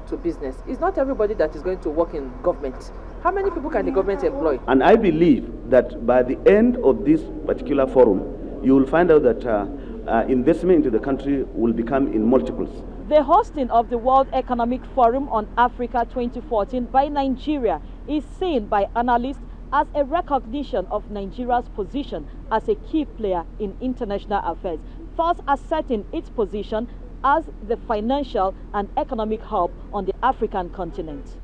to business. It's not everybody that is going to work in government. How many people can the government employ? And I believe that by the end of this particular forum, you will find out that investment into the country will become in multiples. The hosting of the World Economic Forum on Africa 2014 by Nigeria is seen by analysts as a recognition of Nigeria's position as a key player in international affairs, thus asserting its position as the financial and economic hub on the African continent.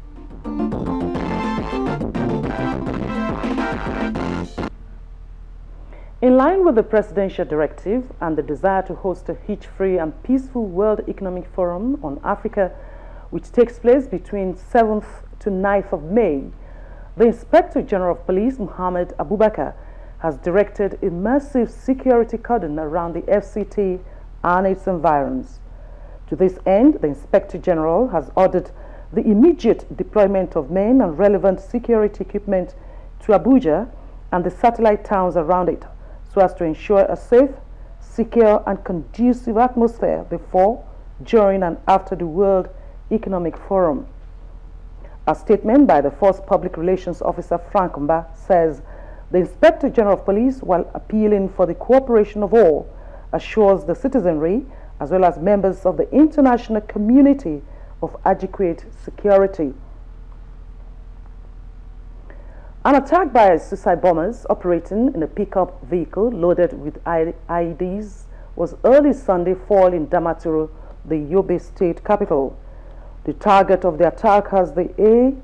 In line with the presidential directive and the desire to host a hitch-free and peaceful World Economic Forum on Africa, which takes place between 7th to 9th of May, the Inspector General of Police, Muhammad Abubakar, has directed a massive security cordon around the FCT and its environs. To this end, the Inspector General has ordered the immediate deployment of men and relevant security equipment to Abuja and the satellite towns around it, so as to ensure a safe, secure and conducive atmosphere before, during and after the World Economic Forum. A statement by the First Public Relations Officer Frank Mba says the Inspector General of Police, while appealing for the cooperation of all, assures the citizenry as well as members of the international community of adequate security. An attack by suicide bombers operating in a pickup vehicle loaded with IEDs was early Sunday fall in Damaturu, the Yobe state capital. The target of the attack has the A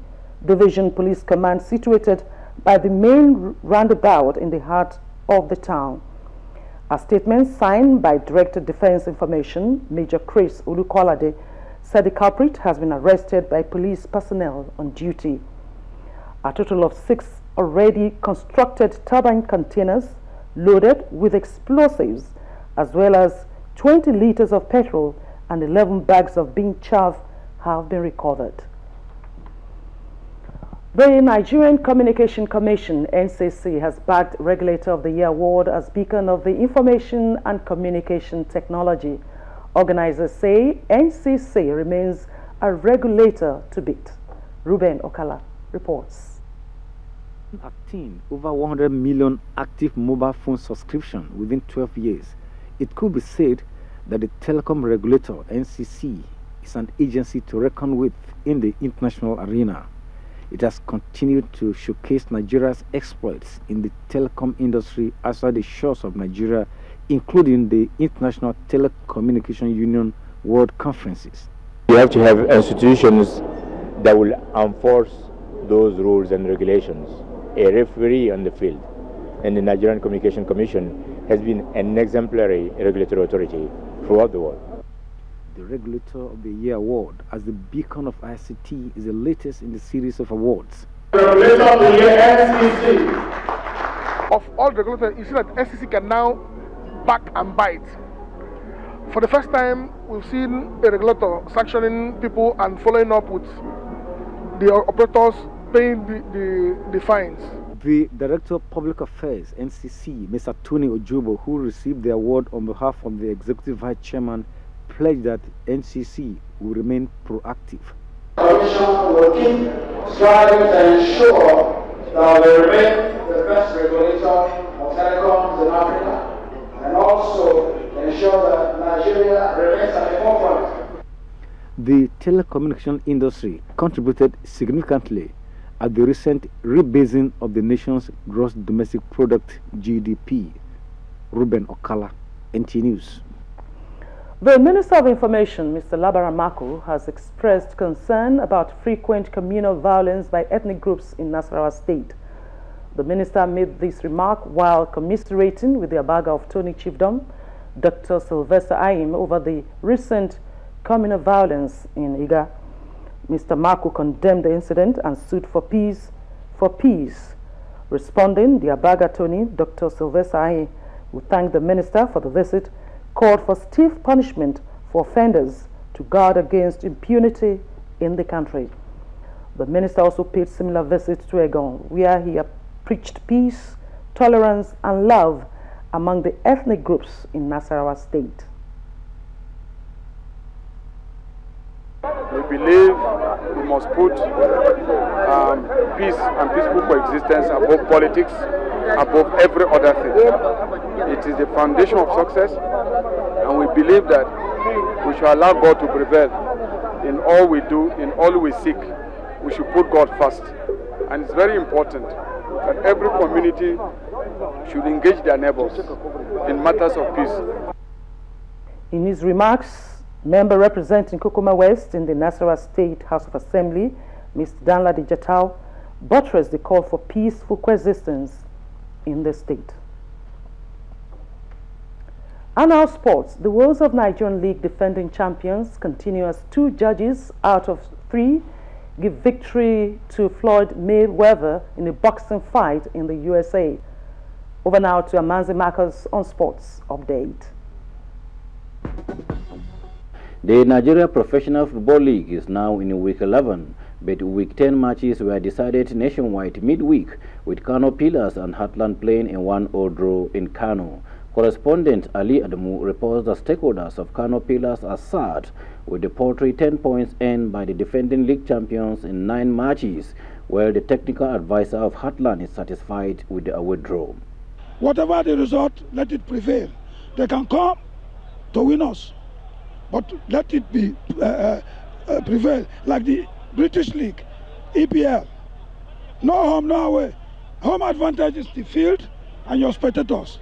Division Police Command situated by the main roundabout in the heart of the town. A statement signed by Director Defense Information, Major Chris Ulukolade, said the culprit has been arrested by police personnel on duty. A total of 6 already constructed turbine containers loaded with explosives, as well as 20 liters of petrol and 11 bags of bean chaff have been recovered. The Nigerian Communication Commission, NCC, has bagged Regulator of the Year award as beacon of the information and communication technology. Organizers say NCC remains a regulator to beat. Ruben Okala reports. Acting over 100 million active mobile phone subscription within 12 years, it could be said that the telecom regulator, NCC, is an agency to reckon with in the international arena. it has continued to showcase Nigeria's exploits in the telecom industry outside the shores of Nigeria, including the International Telecommunication Union World Conferences. You have to have institutions that will enforce those rules and regulations, a referee on the field. And the Nigerian Communication Commission has been an exemplary regulatory authority throughout the world. The Regulator of the Year award as the beacon of ICT is the latest in the series of awards. Regulator of the Year, SEC. Of all regulators, you see that SEC can now back and bite. For the first time, we've seen a regulator sanctioning people and following up with the operators paying the fines. The Director of Public Affairs, NCC, Mr. Tony Ojobo, who received the award on behalf of the Executive Vice Chairman, pledged that NCC will remain proactive. The Commission will keep striving to ensure that we remain the best regulator of telecoms in Africa, and also ensure that Nigeria remains at the forefront. The telecommunication industry contributed significantly at the recent rebasing of the nation's gross domestic product (GDP). Ruben Okala, NT News. The Minister of Information, Mr. Labaran Mako, has expressed concern about frequent communal violence by ethnic groups in Nasarawa State. The minister made this remark while commiserating with the Abaga of Tony Chiefdom, Dr. Sylvester Ayim, over the recent communal violence in Iga. Mr. Mako condemned the incident and sued for peace. Responding, the Abaga Tony, Dr. Sylvester Ayim, who thanked the minister for the visit, called for stiff punishment for offenders to guard against impunity in the country. The minister also paid similar visits to Egon, where he preached peace, tolerance, and love among the ethnic groups in Nasarawa State. We believe we must put peace and peaceful coexistence above politics, above every other thing. It is the foundation of success, and we believe that we should allow God to prevail in all we do, in all we seek. We should put God first. And it's very important that every community should engage their neighbors in matters of peace. In his remarks, member representing Kokoma West in the Nasarawa State House of Assembly, Mr. Danladi Jatau, buttressed the call for peaceful coexistence in the state. And now sports. The Wolves of Nigerian League defending champions continue as 2 judges out of 3 give victory to Floyd Mayweather in a boxing fight in the USA. Over now to Amanzi Marcus on Sports Update. The Nigeria Professional Football League is now in week 11, but week 10 matches were decided nationwide midweek, with Kano Pillars and Heartland playing in 1-0 draw in Kano. Correspondent Ali Adamu reports that stakeholders of Kano Pillars are sad with the paltry 10 points earned by the defending league champions in 9 matches, while the technical advisor of Heartland is satisfied with the away draw. Whatever the result, let it prevail. They can come to win us, but let it be prevail like the British League, EPL. No home, no away. Home advantage is the field and your spectators,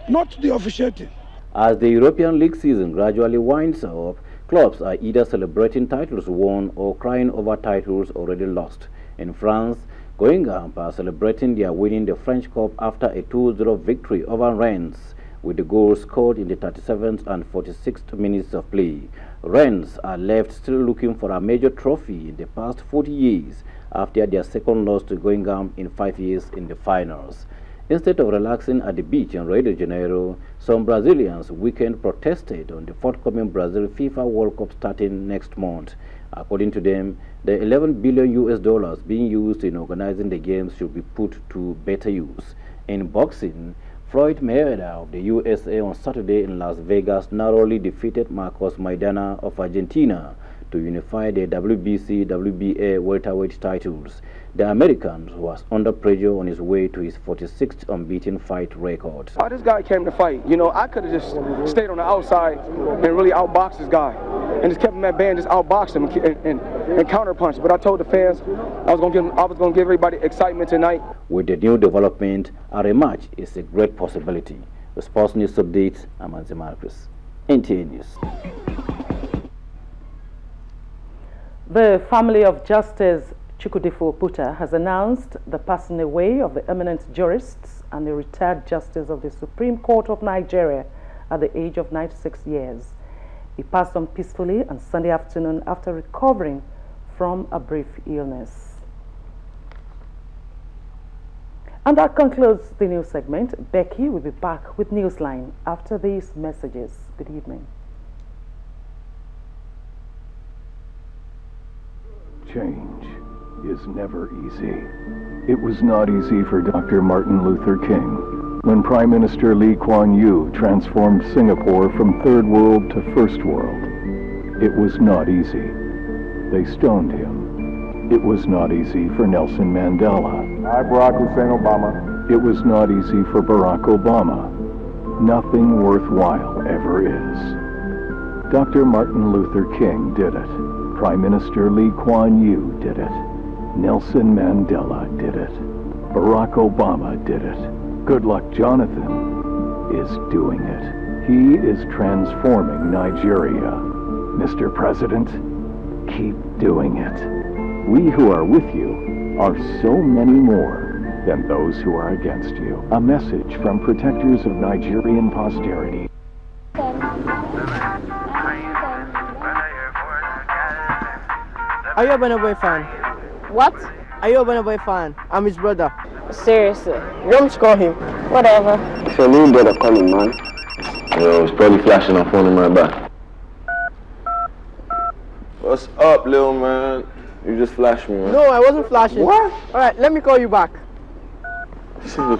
not the officiating. As the European League season gradually winds up, clubs are either celebrating titles won or crying over titles already lost. In France, Guingamp are celebrating their winning the French Cup after a 2-0 victory over Rennes, with the goals scored in the 37th and 46th minutes of play. Rennes are left still looking for a major trophy in the past 40 years after their second loss to Guingamp in 5 years in the finals. Instead of relaxing at the beach in Rio de Janeiro, some Brazilians weekend protested on the forthcoming Brazil FIFA World Cup starting next month. According to them, the $11 billion being used in organizing the games should be put to better use. In boxing, Floyd Mayweather of the USA on Saturday in Las Vegas narrowly defeated Marcos Maidana of Argentina to unify the WBC, WBA welterweight titles. The American was under pressure on his way to his 46th unbeaten fight record. This guy came to fight. You know, I could have just stayed on the outside and really outboxed this guy. and just kept him at bay and just outboxed him and counterpunched. But I told the fans I was going to give everybody excitement tonight. With the new development, a rematch is a great possibility. The Sports News Update, I'm Anzi Marcus, NTA News. The family of Justice Chukwudifo Puta has announced the passing away of the eminent jurists and the retired justice of the Supreme Court of Nigeria at the age of 96 years. He passed on peacefully on Sunday afternoon after recovering from a brief illness. And that concludes the news segment. Becky will be back with Newsline after these messages. Good evening. Change is never easy. It was not easy for Dr. Martin Luther King when Prime Minister Lee Kuan Yew transformed Singapore from third world to first world. It was not easy. They stoned him. It was not easy for Nelson Mandela. I, Barack Hussein Obama. It was not easy for Barack Obama. Nothing worthwhile ever is. Dr. Martin Luther King did it. Prime Minister Lee Kuan Yew did it. Nelson Mandela did it. Barack Obama did it. Goodluck Jonathan is doing it. He is transforming Nigeria. Mr. President, keep doing it. We who are with you are so many more than those who are against you. A message from protectors of Nigerian posterity. Are you a Burna Boy fan? What? Are you a Burna Boy fan? I'm his brother. Seriously? You want me to call him? Whatever. It's your little brother calling, man. Yo, he's probably flashing on phone in my back. What's up, little man? You just flashed me, man. No, I wasn't flashing. What? Alright, let me call you back. Yeah.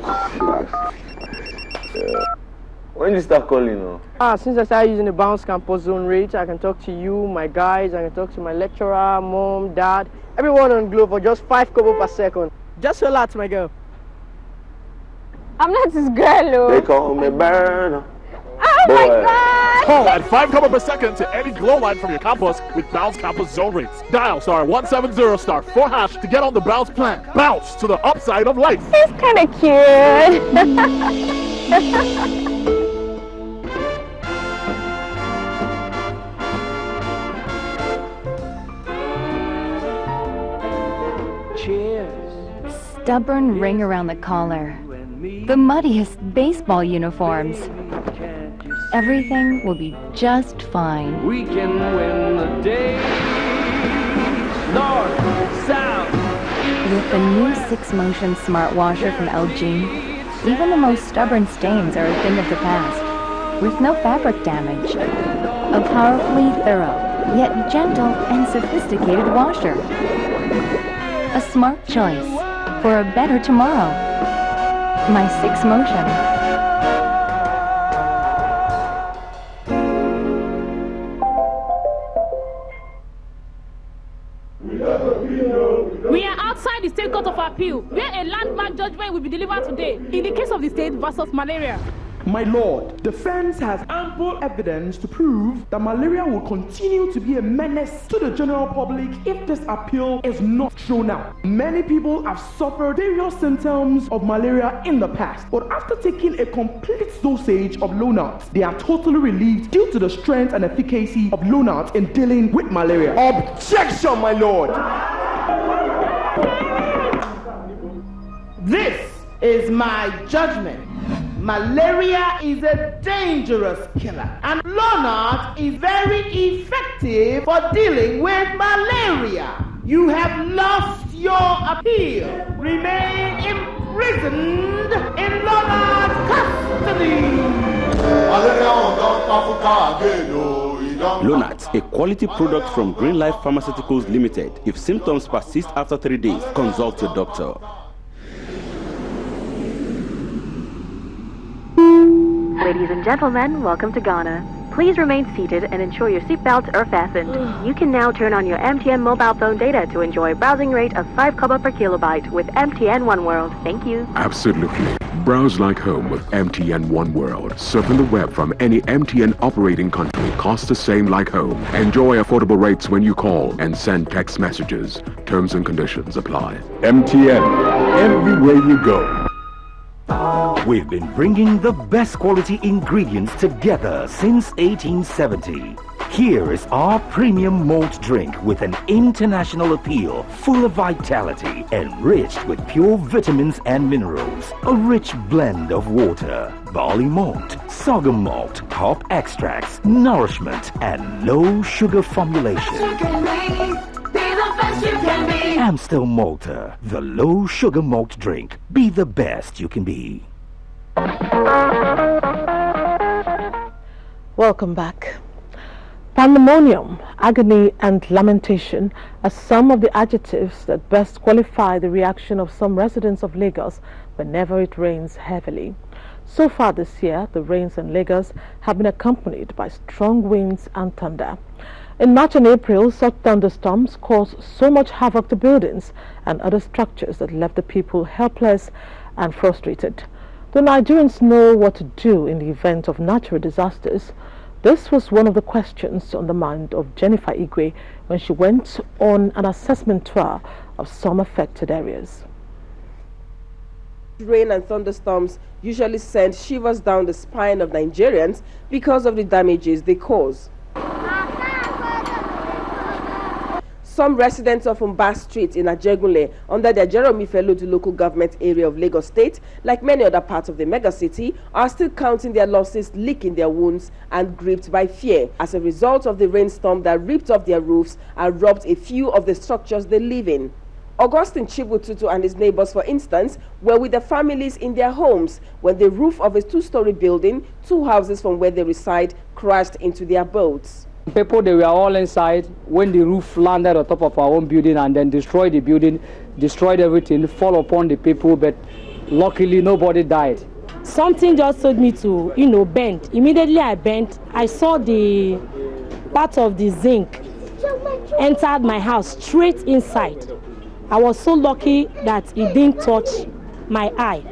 When did you start calling now? Since I started using the bounce campus zone rate, I can talk to you, my guys, I can talk to my lecturer, mom, dad, everyone on Glow for just 5 kobo per second. Just relax, my girl. I'm not his girl, though. They call me Burna. Oh Boy. my God! Call at 5 kobo per second to any Glow line from your campus with Bounce Campus Zone rates. Dial *170*4# to get on the Bounce plan. Bounce to the upside of life. He's kind of cute. Stubborn ring around the collar, the muddiest baseball uniforms. Everything will be just fine. We can win the day. North, south. With the new 6-motion smart washer from LG, even the most stubborn stains are a thing of the past, with no fabric damage. A powerfully thorough, yet gentle and sophisticated washer. A smart choice for a better tomorrow. My 6-motion. We are outside the State Court of Appeal, where a landmark judgment will be delivered today in the case of the state versus malaria. My lord, defense has ample evidence to prove that malaria will continue to be a menace to the general public if this appeal is not thrown out. Many people have suffered various symptoms of malaria in the past, but after taking a complete dosage of Lonart, they are totally relieved due to the strength and efficacy of Lonart in dealing with malaria. Objection, my lord! This is my judgment. Malaria is a dangerous killer, and Lonart is very effective for dealing with malaria. You have lost your appeal. Remain imprisoned in Lonart custody. Lonart, a quality product from Green Life Pharmaceuticals Limited. If symptoms persist after 3 days, consult your doctor. Ladies and gentlemen, welcome to Ghana. Please remain seated and ensure your seatbelts are fastened. You can now turn on your MTN mobile phone data to enjoy a browsing rate of 5 kobo per kilobyte with MTN One World. Thank you. Absolutely. Browse like home with MTN One World. Surfing the web from any MTN operating country costs the same like home. Enjoy affordable rates when you call and send text messages. Terms and conditions apply. MTN, everywhere you go. We've been bringing the best quality ingredients together since 1870. Here is our premium malt drink with an international appeal, full of vitality, enriched with pure vitamins and minerals. A rich blend of water, barley malt, sorghum malt, hop extracts, nourishment, and low sugar formulation. Amstel Malta, the low sugar malt drink. Be the best you can be. Welcome back. Pandemonium, agony and lamentation are some of the adjectives that best qualify the reaction of some residents of Lagos whenever it rains heavily. So far this year, the rains in Lagos have been accompanied by strong winds and thunder. In March and April, such thunderstorms caused so much havoc to buildings and other structures that left the people helpless and frustrated. Do Nigerians know what to do in the event of natural disasters? This was one of the questions on the mind of Jennifer Igwe when she went on an assessment tour of some affected areas. Rain and thunderstorms usually send shivers down the spine of Nigerians because of the damages they cause. Some residents of Umba Street in Ajegunle, under the Jeremy Felodu local government area of Lagos State, like many other parts of the megacity, are still counting their losses, licking their wounds, and gripped by fear as a result of the rainstorm that ripped off their roofs and robbed a few of the structures they live in. Augustine Chibututu and his neighbors, for instance, were with their families in their homes when the roof of a two-story building, 2 houses from where they reside, crashed into their boats. People, they were all inside when the roof landed on top of our own building and then destroyed the building, destroyed everything, fall upon the people, but luckily nobody died. Something just told me to, bend. Immediately I bent. I saw the part of the zinc entered my house straight inside. I was so lucky that it didn't touch my eye.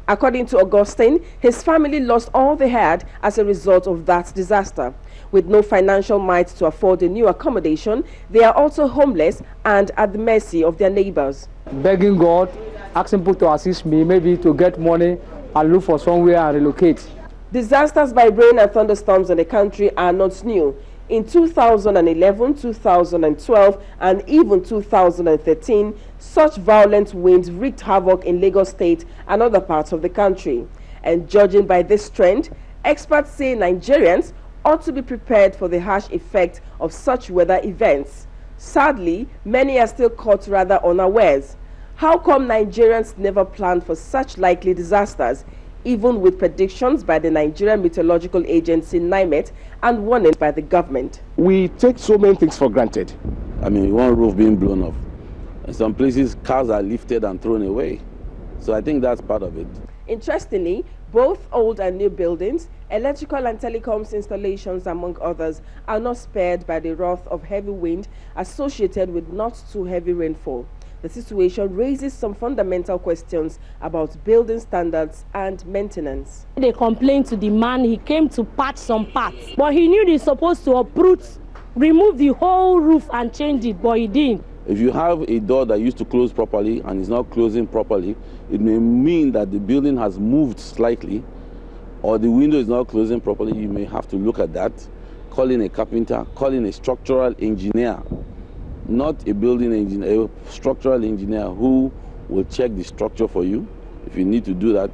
According to Augustine, his family lost all they had as a result of that disaster. With no financial might to afford a new accommodation, they are also homeless and at the mercy of their neighbors. Begging God, asking people to assist me, maybe to get money and look for somewhere and relocate. Disasters by rain and thunderstorms in the country are not new. In 2011, 2012, and even 2013, such violent winds wreaked havoc in Lagos State and other parts of the country. And judging by this trend, experts say Nigerians ought to be prepared for the harsh effect of such weather events. Sadly, many are still caught rather unawares. How come Nigerians never planned for such likely disasters, even with predictions by the Nigerian Meteorological Agency NIMET and warnings by the government? We take so many things for granted. I mean, one roof being blown off. In some places, cars are lifted and thrown away. So I think that's part of it. Interestingly, both old and new buildings, electrical and telecoms installations, among others, are not spared by the wrath of heavy wind associated with not too heavy rainfall. The situation raises some fundamental questions about building standards and maintenance. They complained to the man, he came to patch some parts, but he knew he's supposed to uproot, remove the whole roof and change it, but he didn't. If you have a door that used to close properly and is not closing properly, it may mean that the building has moved slightly, or the window is not closing properly. You may have to look at that, call in a carpenter, call in a structural engineer, not a building engineer, a structural engineer who will check the structure for you. If you need to do that,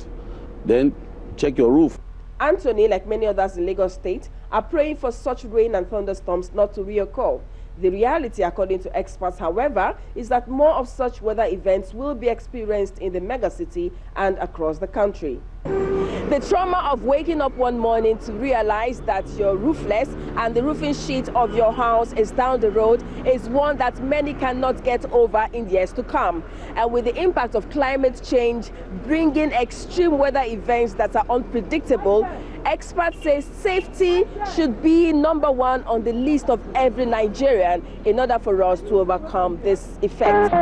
then check your roof. Anthony, like many others in Lagos State, are praying for such rain and thunderstorms not to reoccur. The reality, according to experts, however, is that more of such weather events will be experienced in the megacity and across the country. The trauma of waking up one morning to realize that you're roofless and the roofing sheet of your house is down the road is one that many cannot get over in years to come. And with the impact of climate change bringing extreme weather events that are unpredictable, Experts say safety should be #1 on the list of every Nigerian in order for us to overcome this effect.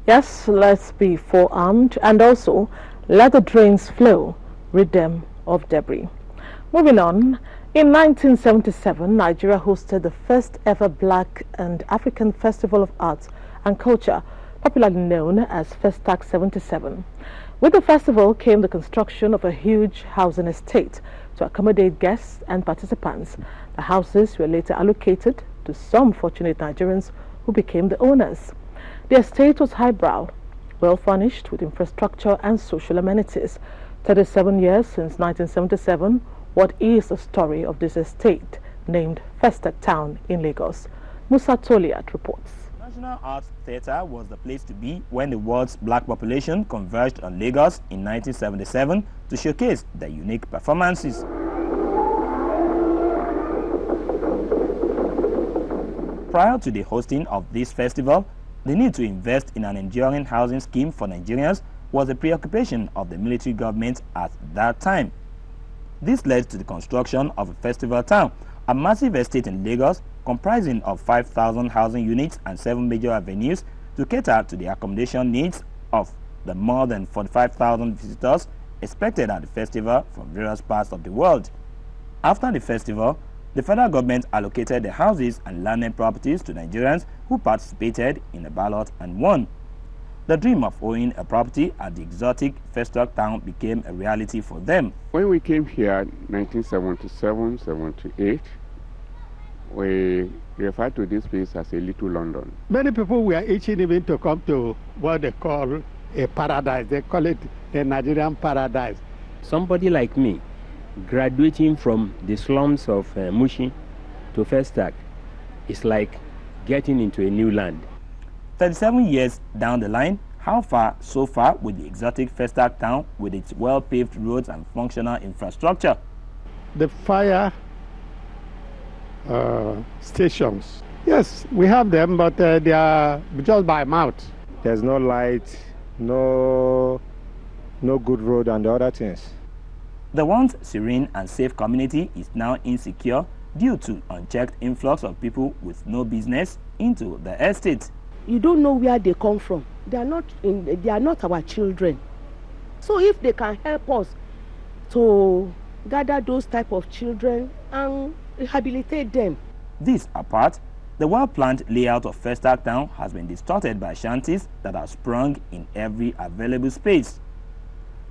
Yes, let's be forearmed and also let the drains flow, rid them of debris. Moving on, in 1977, Nigeria hosted the first ever Black and African Festival of Arts and Culture, popularly known as Festac 77. With the festival came the construction of a huge housing estate to accommodate guests and participants. The houses were later allocated to some fortunate Nigerians who became the owners. The estate was highbrow, well furnished with infrastructure and social amenities. 37 years since 1977, what is the story of this estate named Festac Town in Lagos? Musa Toliat reports. National Arts Theatre was the place to be when the world's black population converged on Lagos in 1977 to showcase their unique performances. Prior to the hosting of this festival, the need to invest in an enduring housing scheme for Nigerians was a preoccupation of the military government at that time. This led to the construction of a festival town, a massive estate in Lagos comprising of 5,000 housing units and 7 major avenues to cater to the accommodation needs of the more than 45,000 visitors expected at the festival from various parts of the world. After the festival, the federal government allocated the houses and landed properties to Nigerians who participated in the ballot and won. The dream of owning a property at the exotic Festac town became a reality for them. When we came here in 1977, 78, we referred to this place as a little London. Many people were itching even to come to what they call a paradise. They call it a Nigerian paradise. Somebody like me, graduating from the slums of Mushi to Festac, is like getting into a new land. 37 years down the line, how far so far with the exotic Festac town with its well-paved roads and functional infrastructure? The fire stations, yes, we have them, but they are just by mouth. There's no light, no good road and other things. The once serene and safe community is now insecure due to unchecked influx of people with no business into the estate. You don't know where they come from. They are not our children. So if they can help us to gather those type of children and rehabilitate them. This apart, the well-planned layout of Festac town has been distorted by shanties that are sprung in every available space.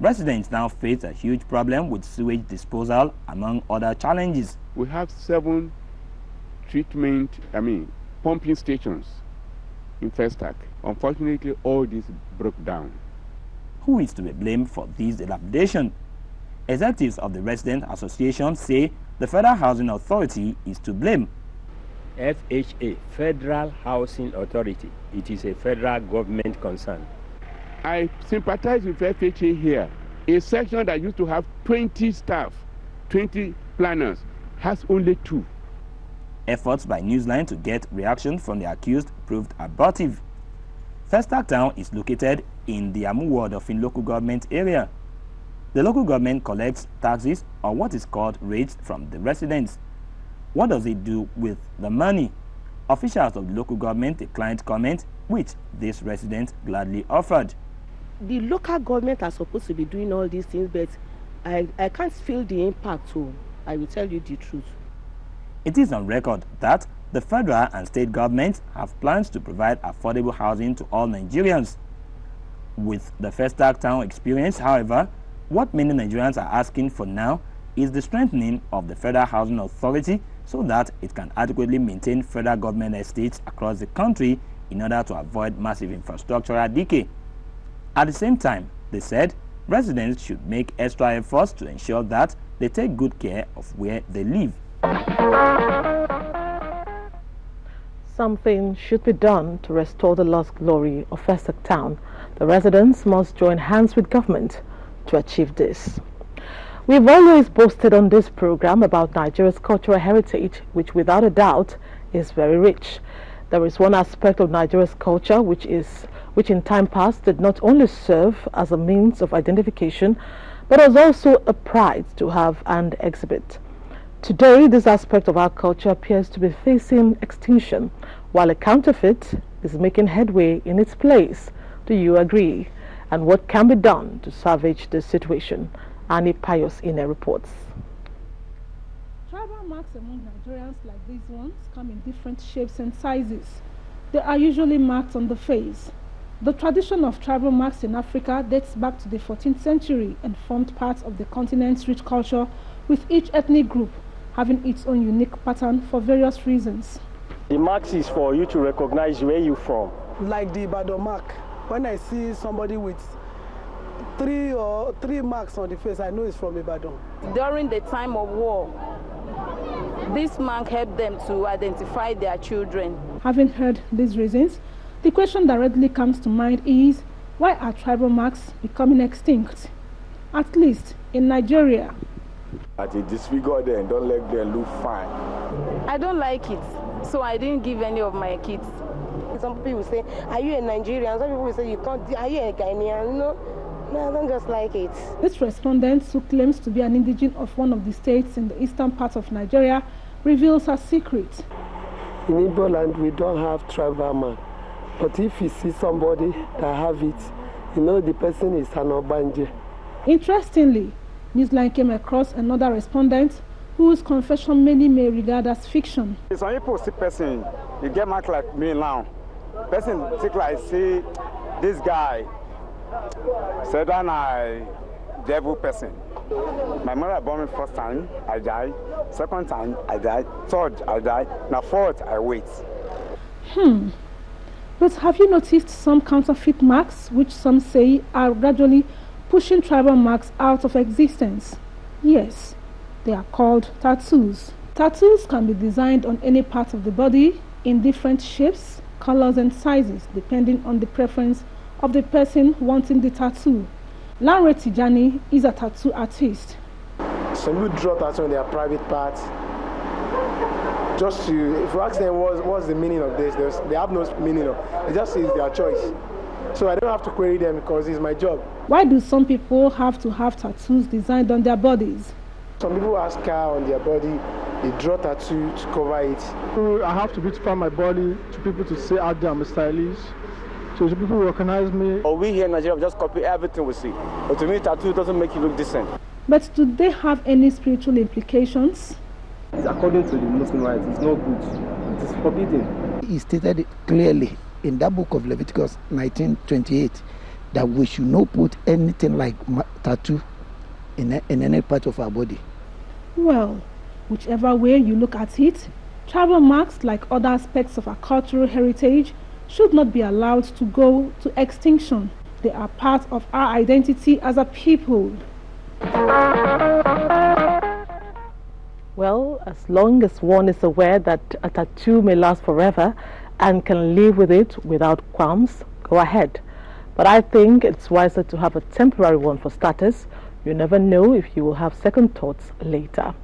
Residents now face a huge problem with sewage disposal, among other challenges. We have 7 pumping stations in Festac. Unfortunately, all this broke down. Who is to be blamed for this dilapidation? Executives of the Resident Association say the Federal Housing Authority is to blame. FHA, Federal Housing Authority. It is a federal government concern. I sympathize with FHA here. A section that used to have 20 staff, 20 planners, has only 2. Efforts by Newsline to get reaction from the accused proved abortive. Festac town is located in the Amu ward of in local government area. The local government collects taxes or what is called rates from the residents. What does it do with the money? Officials of the local government declined comment, which this resident gladly offered. The local government are supposed to be doing all these things, but I can't feel the impact, so I will tell you the truth. It is on record that the federal and state governments have plans to provide affordable housing to all Nigerians. With the Festac town experience, however, what many Nigerians are asking for now is the strengthening of the Federal Housing Authority so that it can adequately maintain federal government estates across the country in order to avoid massive infrastructural decay. At the same time, they said residents should make extra efforts to ensure that they take good care of where they live. Something should be done to restore the lost glory of Festac town. The residents must join hands with government to achieve this. We've always boasted on this program about Nigeria's cultural heritage, which without a doubt is very rich. There is one aspect of Nigeria's culture which in time past did not only serve as a means of identification, but it was also a pride to have and exhibit. Today, this aspect of our culture appears to be facing extinction, while a counterfeit is making headway in its place. Do you agree? And what can be done to salvage the situation? Annie Pius Ine reports. Tribal marks among Nigerians like these ones come in different shapes and sizes. They are usually marked on the face. The tradition of tribal marks in Africa dates back to the 14th century and formed part of the continent's rich culture, with each ethnic group having its own unique pattern for various reasons. The marks is for you to recognize where you're from. Like the Ibadan mark. When I see somebody with three marks on the face, I know it's from Ibadan. During the time of war, this mark helped them to identify their children. Having heard these reasons, the question that readily comes to mind is, why are tribal marks becoming extinct? At least in Nigeria. They disfigure them and don't let them look fine. I don't like it, so I didn't give any of my kids. Some people say, are you a Nigerian? Some people say, are you a Ghanaian? No, I don't just like it. This respondent, who claims to be an indigene of one of the states in the eastern part of Nigeria, reveals her secret. In Igbo land, we don't have tribal man. But if you see somebody that have it, you know the person is an Obanje. Interestingly, Newsline came across another respondent whose confession many may regard as fiction. Some people see person, you get mark like me now. Person think like, see, this guy said that I devil person. My mother born me first time, I die. Second time, I died. Third, I died. Now fourth, I wait. But have you noticed some counterfeit marks, which some say are gradually pushing tribal marks out of existence? Yes, they are called tattoos. Tattoos can be designed on any part of the body in different shapes, colors and sizes, depending on the preference of the person wanting the tattoo. Lanre Tijani is a tattoo artist. Some people draw tattoo on their private parts. Just to, if you ask them what's the meaning of this, they have no meaning of it. It just is their choice. So I don't have to query them because it's my job. Why do some people have to have tattoos designed on their bodies? Some people have scar on their body, they draw tattoo to cover it. I have to beautify my body to people to say out there I'm a stylist. So people recognize me. Or we here in Nigeria just copy everything we see. But to me, tattoo doesn't make you look decent. But do they have any spiritual implications? According to the Muslim rights, it's not good. It is forbidden. He stated clearly in that book of Leviticus 19:28 that we should not put anything like tattoo in any part of our body. Well, whichever way you look at it, tribal marks, like other aspects of our cultural heritage, should not be allowed to go to extinction. They are part of our identity as a people. Well, as long as one is aware that a tattoo may last forever and can live with it without qualms, go ahead. But I think it's wiser to have a temporary one for starters. You never know if you will have second thoughts later.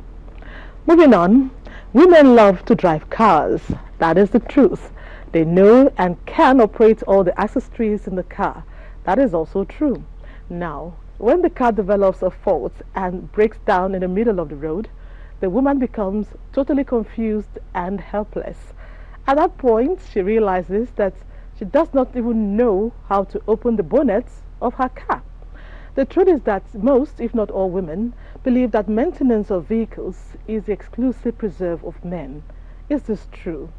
Moving on, women love to drive cars. That is the truth. They know and can operate all the accessories in the car. That is also true. Now, when the car develops a fault and breaks down in the middle of the road, the woman becomes totally confused and helpless. At that point, she realizes that she does not even know how to open the bonnet of her car. The truth is that most, if not all women, believe that maintenance of vehicles is the exclusive preserve of men. Is this true?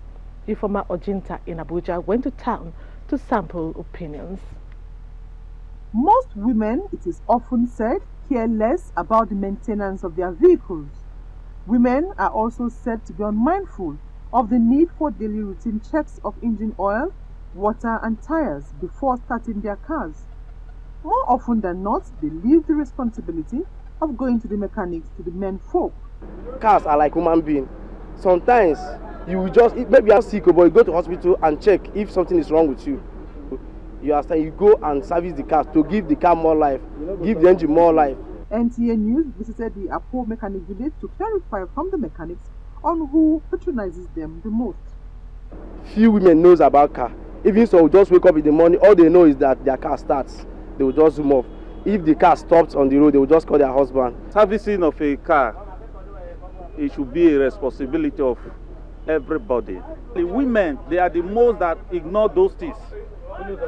Ifoma Ojinta in Abuja went to town to sample opinions. Most women, it is often said, care less about the maintenance of their vehicles. Women are also said to be unmindful of the need for daily routine checks of engine oil, water and tires before starting their cars. More often than not, they leave the responsibility of going to the mechanics to the men folk. Cars are like human beings. Sometimes you will just, maybe you are sick, but you go to hospital and check if something is wrong with you. You understand? You go and service the car to give the car more life, give the engine more life. NTA News visited the Apo mechanic village to clarify from the mechanics on who patronizes them the most. Few women knows about car. Even so, just wake up in the morning, all they know is that their car starts. They will just zoom off. If the car stops on the road, they will just call their husband. Servicing of a car, it should be a responsibility of everybody. The women, they are the most that ignore those things.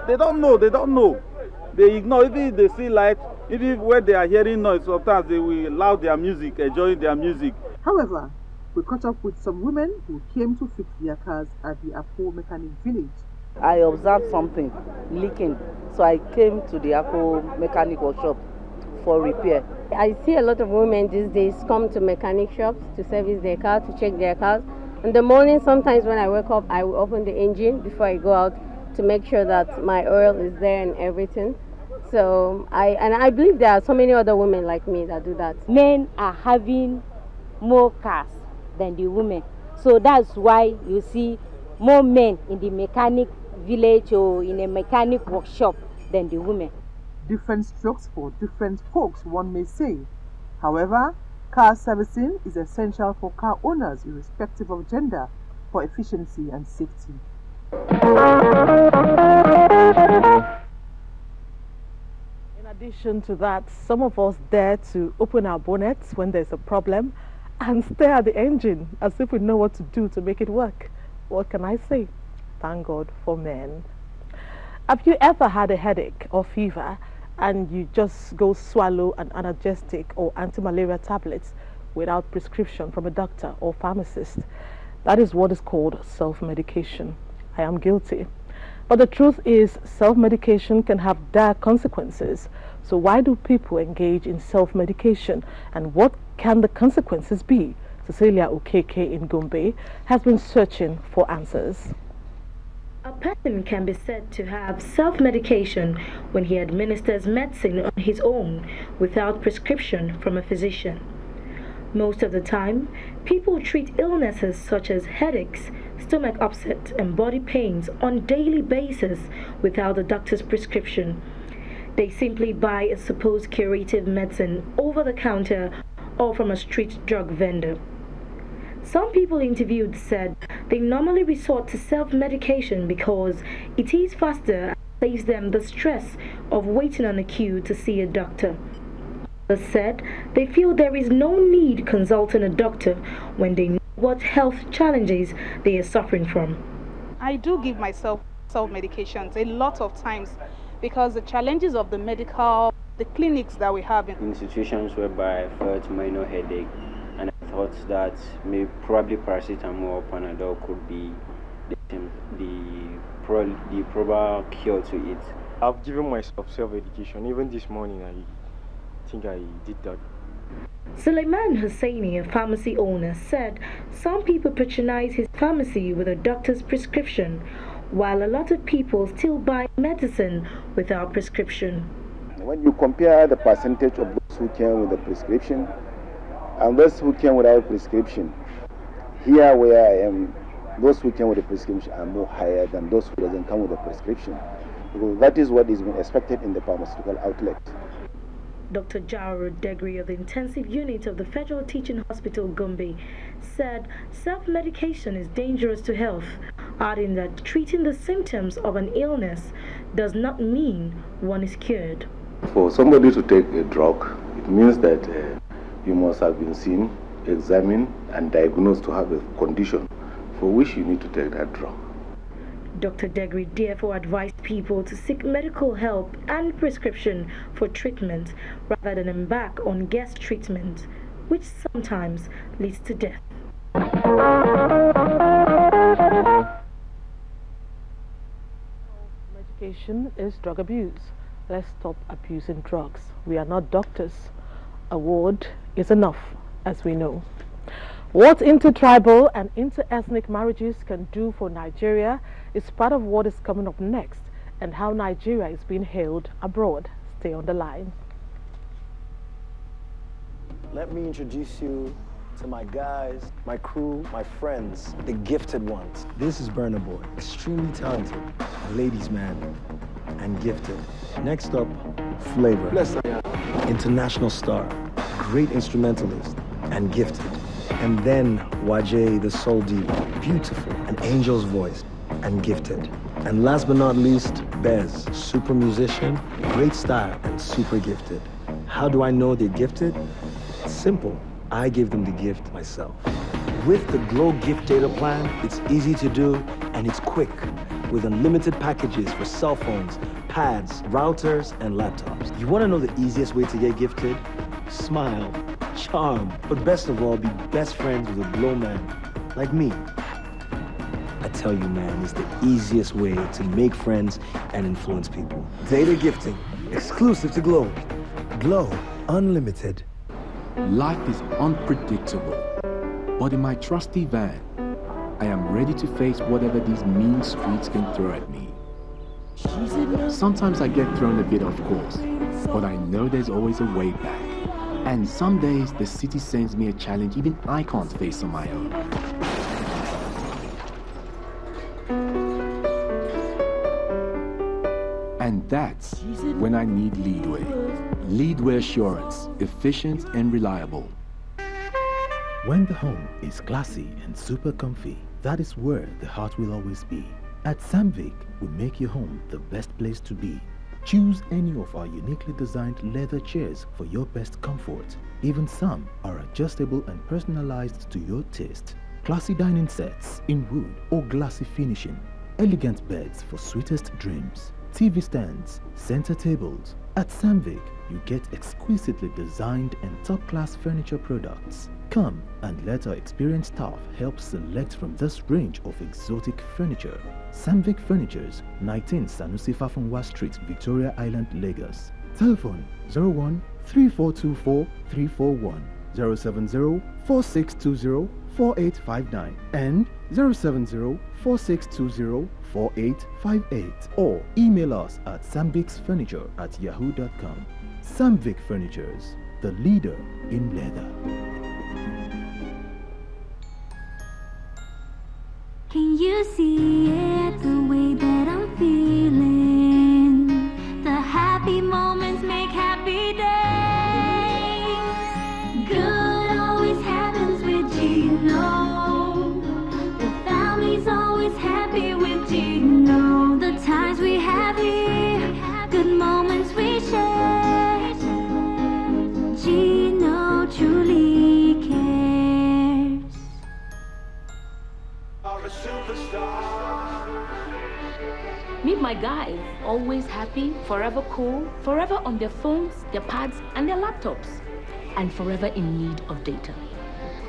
They don't know. They ignore, even if they see light, even when they are hearing noise, sometimes they will allow their music, enjoying their music. However, we caught up with some women who came to fix their cars at the Akpo Mechanic Village. I observed something leaking, so I came to the Akpo Mechanic workshop for repair. I see a lot of women these days come to mechanic shops to service their car, to check their cars. In the morning, sometimes when I wake up, I will open the engine before I go out to make sure that my oil is there and everything. So I believe there are so many other women like me that do that. Men are having more cars than the women. So that's why you see more men in the mechanic village or in a mechanic workshop than the women. Different strokes for different folks, one may say. However, car servicing is essential for car owners irrespective of gender for efficiency and safety. In addition to that, some of us dare to open our bonnets when there's a problem and stare at the engine as if we know what to do to make it work. What can I say? Thank God for men. Have you ever had a headache or fever and you just go swallow an analgesic or anti-malaria tablets without prescription from a doctor or pharmacist? That is what is called self-medication. I am guilty. But the truth is, self-medication can have dire consequences. So why do people engage in self-medication, and what can the consequences be? Cecilia Okeke in Gombe has been searching for answers. A person can be said to have self-medication when he administers medicine on his own without prescription from a physician. Most of the time, people treat illnesses such as headaches, stomach upset and body pains on a daily basis without a doctor's prescription. They simply buy a supposed curative medicine over the counter or from a street drug vendor. Some people interviewed said they normally resort to self-medication because it is faster and saves them the stress of waiting on a queue to see a doctor. Others said they feel there is no need consulting a doctor when they know what health challenges they are suffering from. I do give myself self-medications a lot of times because the challenges of the clinics that we have in situations whereby I felt minor headache, and I thought that probably paracetamol or Panadol could be the proper cure to it. I've given myself self-medication. Even this morning, I think I did that. Suleiman Hussaini, a pharmacy owner, said some people patronize his pharmacy with a doctor's prescription, while a lot of people still buy medicine without prescription. When you compare the percentage of those who came with a prescription and those who came without prescription, here where I am, those who came with a prescription are more higher than those who doesn't come with a prescription. Because that is what is being expected in the pharmaceutical outlet. Dr. Jaro Degri of the intensive unit of the Federal Teaching Hospital Gombe said self-medication is dangerous to health, adding that treating the symptoms of an illness does not mean one is cured. For somebody to take a drug, it means that you must have been seen, examined and diagnosed to have a condition for which you need to take that drug. Dr. Degri therefore advised people to seek medical help and prescription for treatment rather than embark on guessed treatment, which sometimes leads to death. Medication is drug abuse. Let's stop abusing drugs. We are not doctors. A word is enough, as we know. What intertribal and inter-ethnic marriages can do for Nigeria is part of what is coming up next, and how Nigeria is being hailed abroad. Stay on the line. Let me introduce you to my guys, my crew, my friends, the gifted ones. This is Burna Boy, extremely talented, a ladies' man, and gifted. Next up, Flavor, international star, great instrumentalist, and gifted. And then Wajay, the soul diva, beautiful, an angel's voice. and gifted. And last but not least, Bez, super musician, great style, and super gifted. How do I know they're gifted? It's simple. I gave them the gift myself. With the Glow Gift Data Plan, it's easy to do and it's quick, with unlimited packages for cell phones, pads, routers, and laptops. You want to know the easiest way to get gifted? Smile, charm, but best of all, be best friends with a Glow man like me. I tell you, man, it's the easiest way to make friends and influence people. Data gifting, exclusive to Glow. Glow Unlimited. Life is unpredictable, but in my trusty van, I am ready to face whatever these mean streets can throw at me. Sometimes I get thrown a bit off course, but I know there's always a way back. And some days the city sends me a challenge even I can't face on my own. And that's when I need Leadway. Leadway Assurance, efficient and reliable. When the home is classy and super comfy, that is where the heart will always be. At Samvic, we make your home the best place to be. Choose any of our uniquely designed leather chairs for your best comfort. Even some are adjustable and personalized to your taste. Classy dining sets in wood or glassy finishing. Elegant beds for sweetest dreams. TV stands, center tables. At Samvic, you get exquisitely designed and top-class furniture products. Come and let our experienced staff help select from this range of exotic furniture. Samvic Furnitures, 19 Sanusi Fafunwa Street, Victoria Island, Lagos. Telephone 01 3424 341, 070 4620 4859 and 070 4620 4858, or email us at samvicsfurniture@yahoo.com. Samvic Furnitures, the leader in leather. Can you see it the way that I'm feeling? The happy moments make happy days. Good always happens with Gino. The family's always happy with Gino. The times we have here, good moments we share. Gino truly cares. Meet my guys, always happy, forever cool, forever on their phones, their pads, and their laptops, and forever in need of data.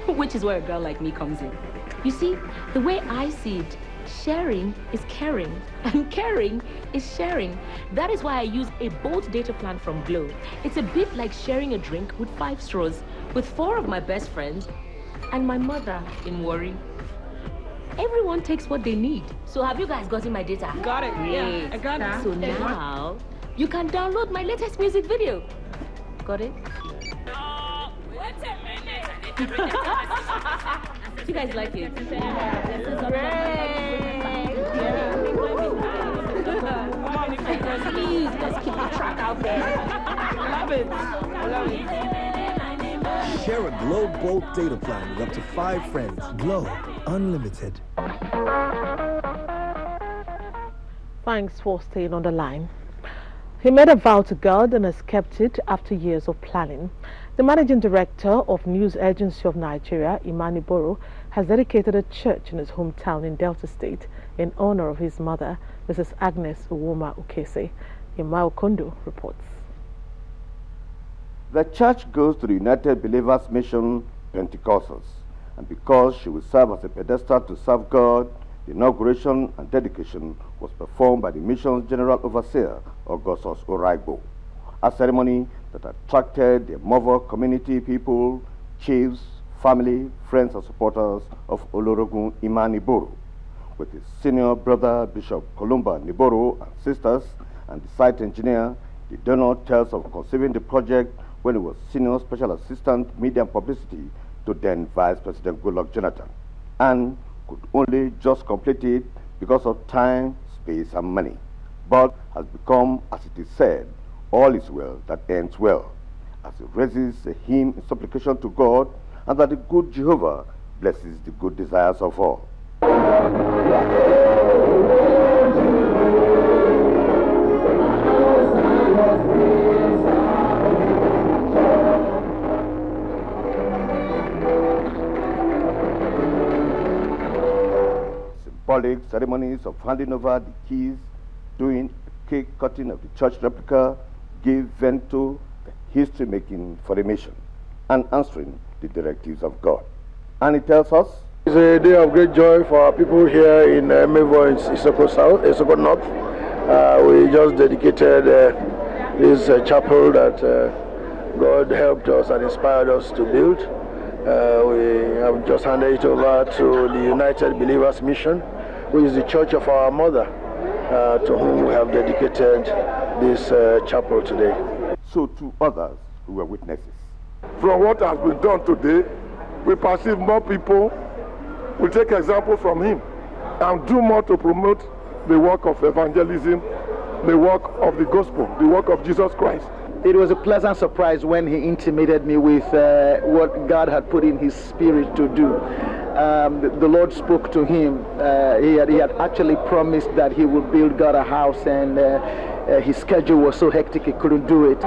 Which is where a girl like me comes in. You see, the way I see it, sharing is caring, and caring is sharing. That is why I use a bold data plan from Glow. It's a bit like sharing a drink with 5 straws, with 4 of my best friends, and my mother in Warri. Everyone takes what they need. So have you guys gotten my data? Got it. Great. Yeah, I got it. So now, you can download my latest music video. Got it? You guys like it? Great. Please, let's keep the track out there. Love it. Love it. Share a Glow Bolt data plan with up to 5 friends. Glow Unlimited. Thanks for staying on the line. He made a vow to God and has kept it after years of planning. The managing director of News Agency of Nigeria, Imani Boro, has dedicated a church in his hometown in Delta State in honor of his mother, Mrs. Agnes Uwoma Ukese. Ima Okondo reports. The church goes to the United Believers Mission Pentecostals, and because she will serve as a pedestal to serve God, the inauguration and dedication was performed by the mission's General Overseer, Augustus Oraibo, a ceremony that attracted the Movo community people, chiefs, family, friends and supporters of Olorogun Imani Boro, with his senior brother Bishop Kolumba Niboro and sisters, and the site engineer. The donor tells of conceiving the project when he was senior special assistant media and publicity to then Vice President Goodluck Jonathan, and could only just complete it because of time, space and money, but has become, as it is said, all is well that ends well, as he raises a hymn in supplication to God, and that the good Jehovah blesses the good desires of all. marriage ceremonies of handing over the keys, doing cake cutting of the church replica, gave vent to the history-making for a nation and answering the directives of God. And it tells us, it's a day of great joy for our people here in Mevo in Isoko North. We just dedicated this chapel that God helped us and inspired us to build. We have just handed it over to the United Believers Mission, which is the church of our mother, to whom we have dedicated this chapel today. So to others who were witnesses. From what has been done today, we perceive more people will take example from him and do more to promote the work of evangelism, the work of the gospel, the work of Jesus Christ. It was a pleasant surprise when he intimated me with what God had put in his spirit to do. The Lord spoke to him. He had actually promised that he would build God a house, and his schedule was so hectic he couldn't do it.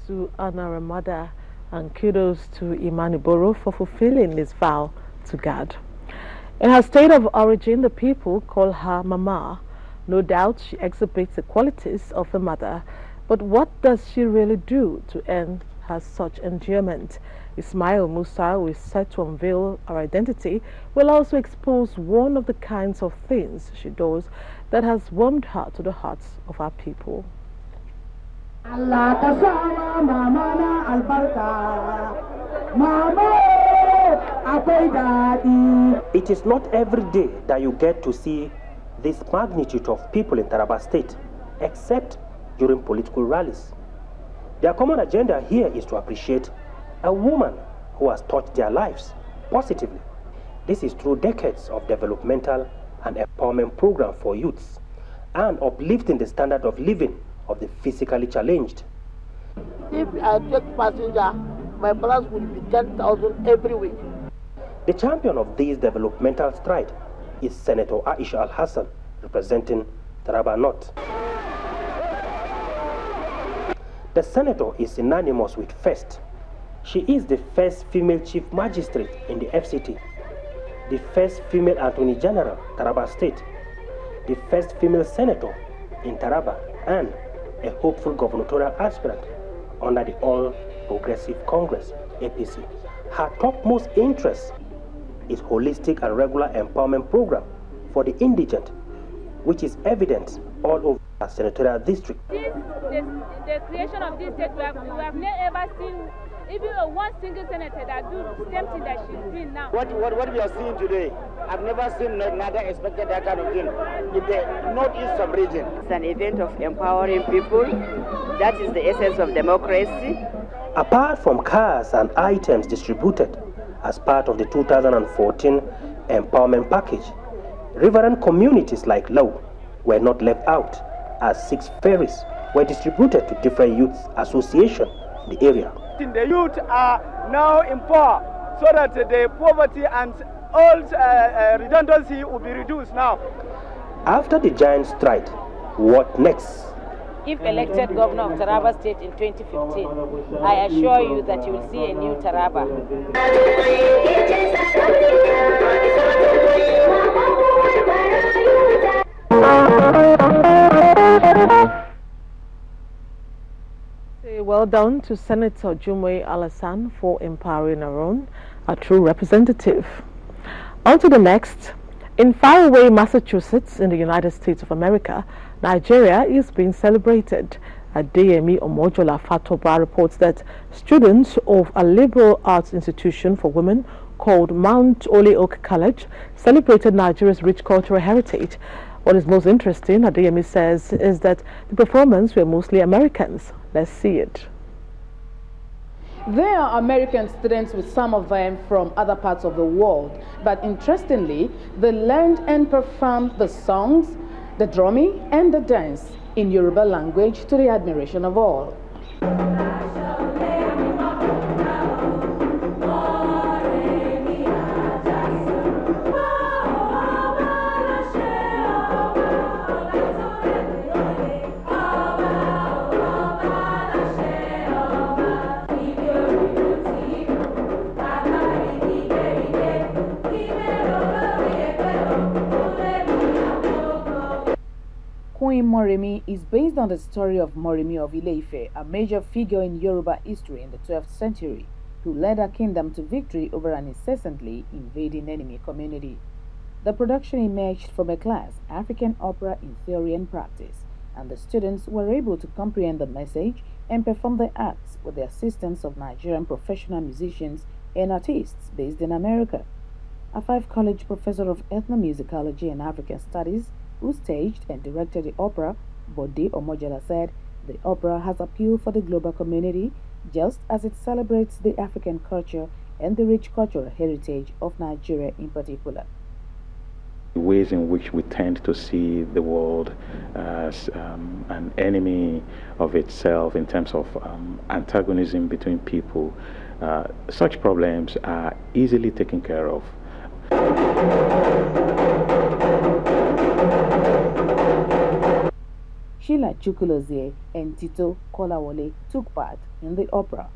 To honor a mother, and kudos to Imaniboro for fulfilling his vow to God. In her state of origin, the people call her Mama. No doubt she exhibits the qualities of a mother, but what does she really do to earn her such endearment? Ismail Musa, who is set to unveil her identity, will also expose one of the kinds of things she does that has warmed her to the hearts of our people. It is not every day that you get to see this magnitude of people in Taraba State, except during political rallies. Their common agenda here is to appreciate a woman who has touched their lives positively. This is through decades of developmental and empowerment program for youths and uplifting the standard of living of the physically challenged. If I take passenger, my balance will be 10,000 every week. The champion of this developmental stride is Senator Aisha Al-Hassan, representing Taraba North. The senator is synonymous with first. She is the first female chief magistrate in the FCT, the first female attorney general, Taraba State, the first female senator in Taraba, and a hopeful gubernatorial aspirant under the All Progressive Congress, APC. Her topmost interest is holistic and regular empowerment program for the indigent, which is evident all over her senatorial district. The creation of this state, we have never ever seen even one single senator that do the same thing that she's doing now. What we are seeing today, I've never seen, neither expected that kind of thing in the northeast region. It's an event of empowering people. That is the essence of democracy. Apart from cars and items distributed as part of the 2014 empowerment package, riverine communities like Lau were not left out, as 6 ferries were distributed to different youth associations in the area. The youth are now in power so that the poverty and all redundancy will be reduced now. After the giant strike, what next? If elected governor of Taraba State in 2015, I assure you that you will see a new Taraba. Well done to Senator Jumwe Alassane for empowering her own, a true representative. On to the next. In faraway Massachusetts in the United States of America, Nigeria is being celebrated. Adeyemi Omojola Fatoba reports that students of a liberal arts institution for women called Mount Holyoke College celebrated Nigeria's rich cultural heritage. What is most interesting, Adeyemi says, is that the performance were mostly Americans. Let's see it. There are American students with some of them from other parts of the world, but interestingly, they learned and performed the songs, the drumming and the dance in Yoruba language to the admiration of all. Moremi is based on the story of Moremi of Ile-Ife, a major figure in Yoruba history in the 12th century, who led her kingdom to victory over an incessantly invading enemy community. The production emerged from a class, African Opera in Theory and Practice, and the students were able to comprehend the message and perform the acts with the assistance of Nigerian professional musicians and artists based in America. A five-college professor of ethnomusicology and African studies who staged and directed the opera, Bode Omojala, said the opera has appeal for the global community just as it celebrates the African culture and the rich cultural heritage of Nigeria in particular. The ways in which we tend to see the world as an enemy of itself in terms of antagonism between people, such problems are easily taken care of. Sheila Chukwulozie and Tito Kolawole took part in the opera.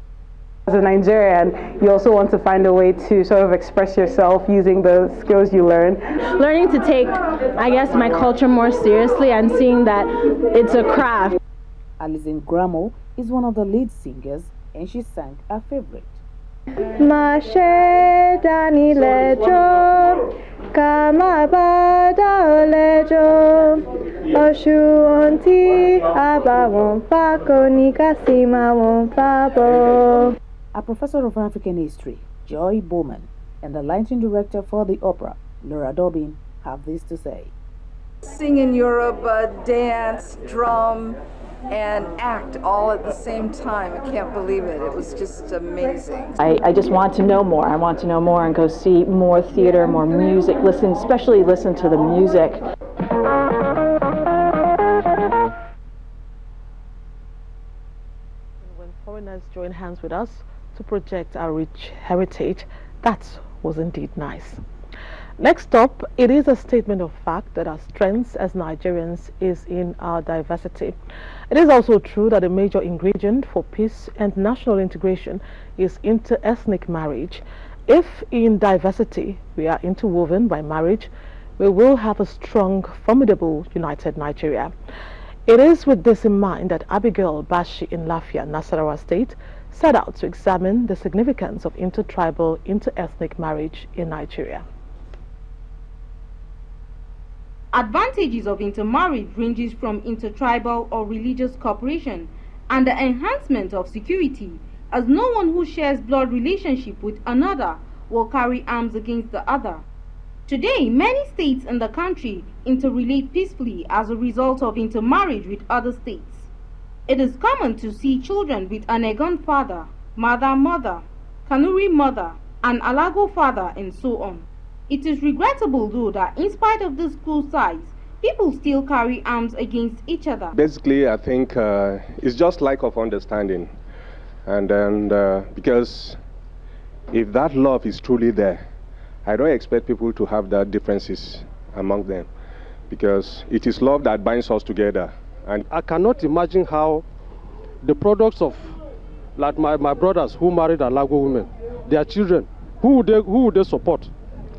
As a Nigerian, you also want to find a way to sort of express yourself using the skills you learn. Learning to take, I guess, my culture more seriously and seeing that it's a craft. Alison Gramo is one of the lead singers and she sang her favorite. Mashe Dani Lejo, Kamabada Lejo, Oshuonti Abawon Pako Nikasima Won Pabo. A professor of African history, Joy Bowman, and the lighting director for the opera, Laura Dobbin, have this to say. Sing in Yoruba, dance, drum, and act all at the same time. I can't believe it. It was just amazing. I just want to know more. I want to know more and go see more theater, more music, especially listen to the music. When foreigners join hands with us to project our rich heritage, that was indeed nice. Next up, it is a statement of fact that our strength as Nigerians is in our diversity. It is also true that a major ingredient for peace and national integration is inter-ethnic marriage. If in diversity we are interwoven by marriage, we will have a strong, formidable, united Nigeria. It is with this in mind that Abigail Bashi in Lafia, Nasarawa State, set out to examine the significance of intertribal, inter-ethnic marriage in Nigeria. Advantages of intermarriage ranges from intertribal or religious cooperation and the enhancement of security, as no one who shares blood relationship with another will carry arms against the other. Today, many states in the country interrelate peacefully as a result of intermarriage with other states. It is common to see children with an Egon father, mother, Kanuri mother, and Alago father, and so on. It is regrettable, though, that in spite of this close ties, people still carry arms against each other. Basically, I think it's just lack of understanding. And then, because if that love is truly there, I don't expect people to have that differences among them. Because it is love that binds us together. And I cannot imagine how the products of, like my brothers who married Alago women, their children, who would they support?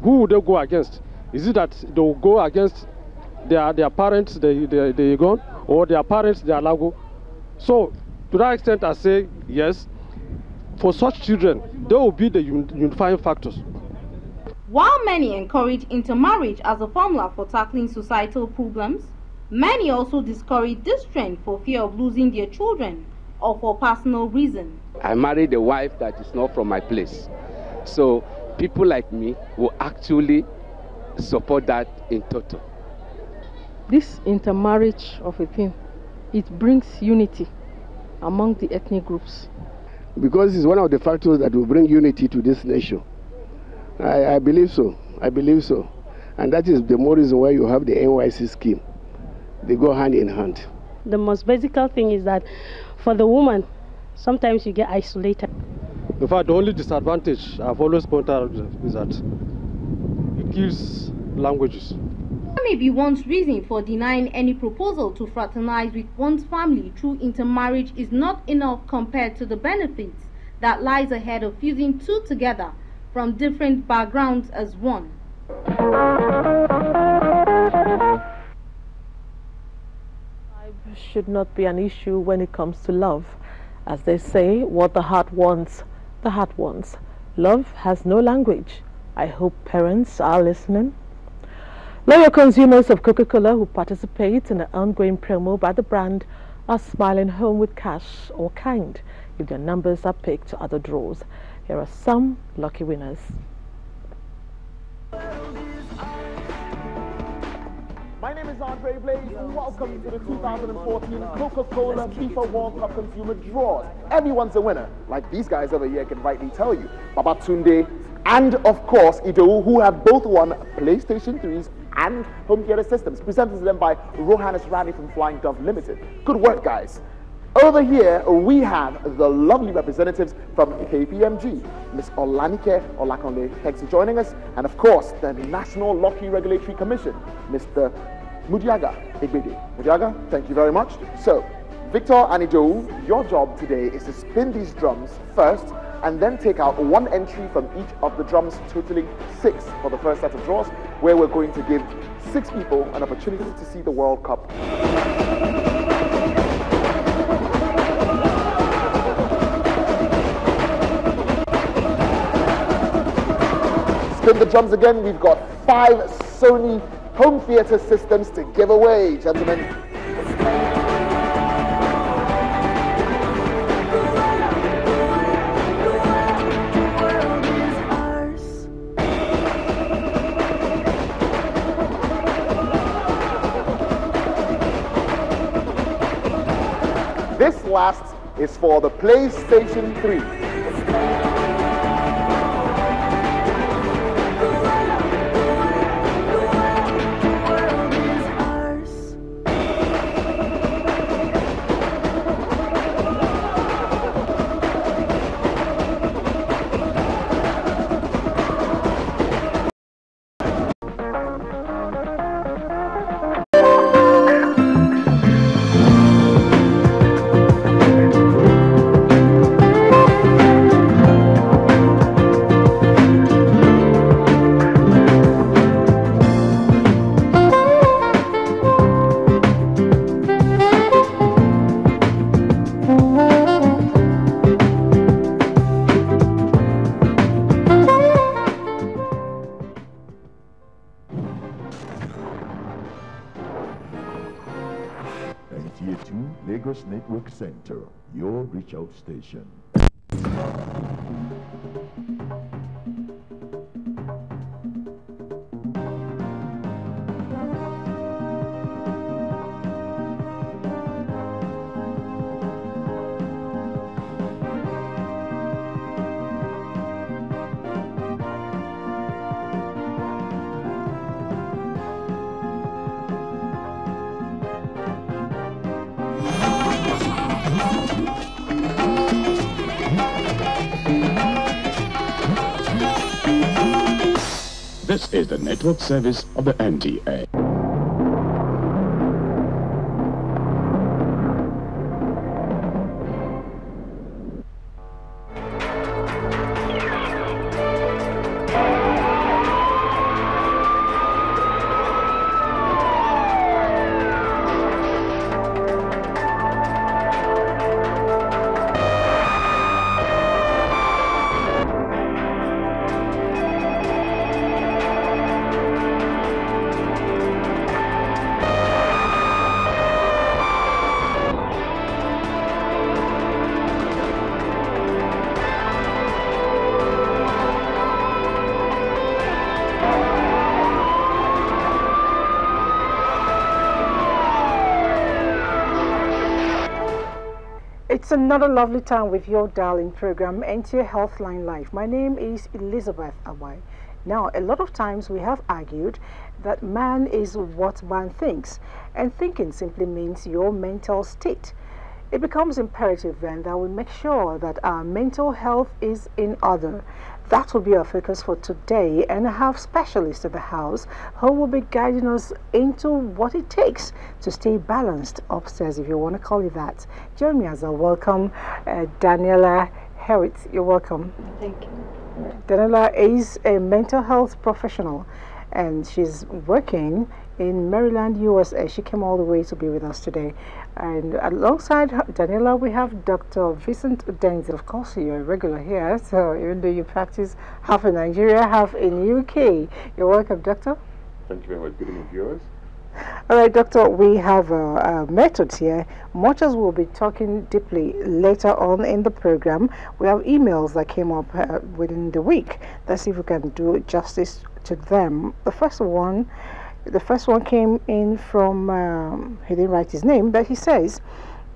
Who would they go against? Is it that they will go against their parents, the Egon, or their parents, the Alago? So, to that extent, I say yes. For such children, they will be the unifying factors. While many encourage intermarriage as a formula for tackling societal problems, many also discourage this trend for fear of losing their children or for personal reasons. I married a wife that is not from my place. So, people like me will actually support that in total. This intermarriage of a thing, it brings unity among the ethnic groups. Because it's one of the factors that will bring unity to this nation. I believe so. I believe so. And that is the more reason why you have the NYC scheme. They go hand in hand. The most basic thing is that for the woman, sometimes you get isolated. In fact, the only disadvantage I've always pointed out is that it kills languages. There may be one's reason for denying any proposal to fraternize with one's family through intermarriage is not enough compared to the benefits that lies ahead of fusing two together from different backgrounds as one. should not be an issue when it comes to love. As they say, what the heart wants, the heart wants. Love has no language. I hope parents are listening. Loyal consumers of Coca-Cola who participate in the ongoing promo by the brand are smiling home with cash or kind if their numbers are picked to other draws. Here are some lucky winners. My name is Andre Blaze. Welcome to the 2014 Coca-Cola FIFA World Cup Consumer Draws. Everyone's a winner, like these guys over here can rightly tell you. Babatunde and, of course, Ido, who have both won PlayStation 3s and home theater systems, presented to them by Rohannes Rani from Flying Dove Limited. Good work, guys. Over here, we have the lovely representatives from KPMG, Ms. Olanike Olakonle, thanks for joining us, and of course, the National Lottery Regulatory Commission, Mr. Mudiaga Igbede. Mudiaga, thank you very much. So, Victor and Ido, your job today is to spin these drums first, and then take out one entry from each of the drums, totaling 6 for the first set of draws, where we're going to give 6 people an opportunity to see the World Cup. Spin the drums again. We've got 5 Sony home theater systems to give away, gentlemen. This last is for the PlayStation 3. NTA2 Lagos Network Center, your reach out station. This is the network service of the NTA. It's another lovely time with your darling program, NTA Healthline Life. My name is Elizabeth Awai. Now, a lot of times we have argued that man is what man thinks, and thinking simply means your mental state. It becomes imperative then that we make sure that our mental health is in order. That will be our focus for today, and I have specialists at the house who will be guiding us into what it takes to stay balanced upstairs, if you want to call it that. Join me as I welcome Daniela Herit. You're welcome. Thank you. Daniela is a mental health professional, and she's working in Maryland, USA. She came all the way to be with us today. And alongside Daniela, we have Dr. Vincent Denz. Of course, you're a regular here, so even though you practice half in Nigeria, half in UK. You're welcome, Doctor. Thank you very much. Good evening, viewers. All right, Doctor, we have methods here. Much as we'll be talking deeply later on in the program, we have emails that came up within the week. Let's see if we can do justice to them. The first one came in from, he didn't write his name, but he says,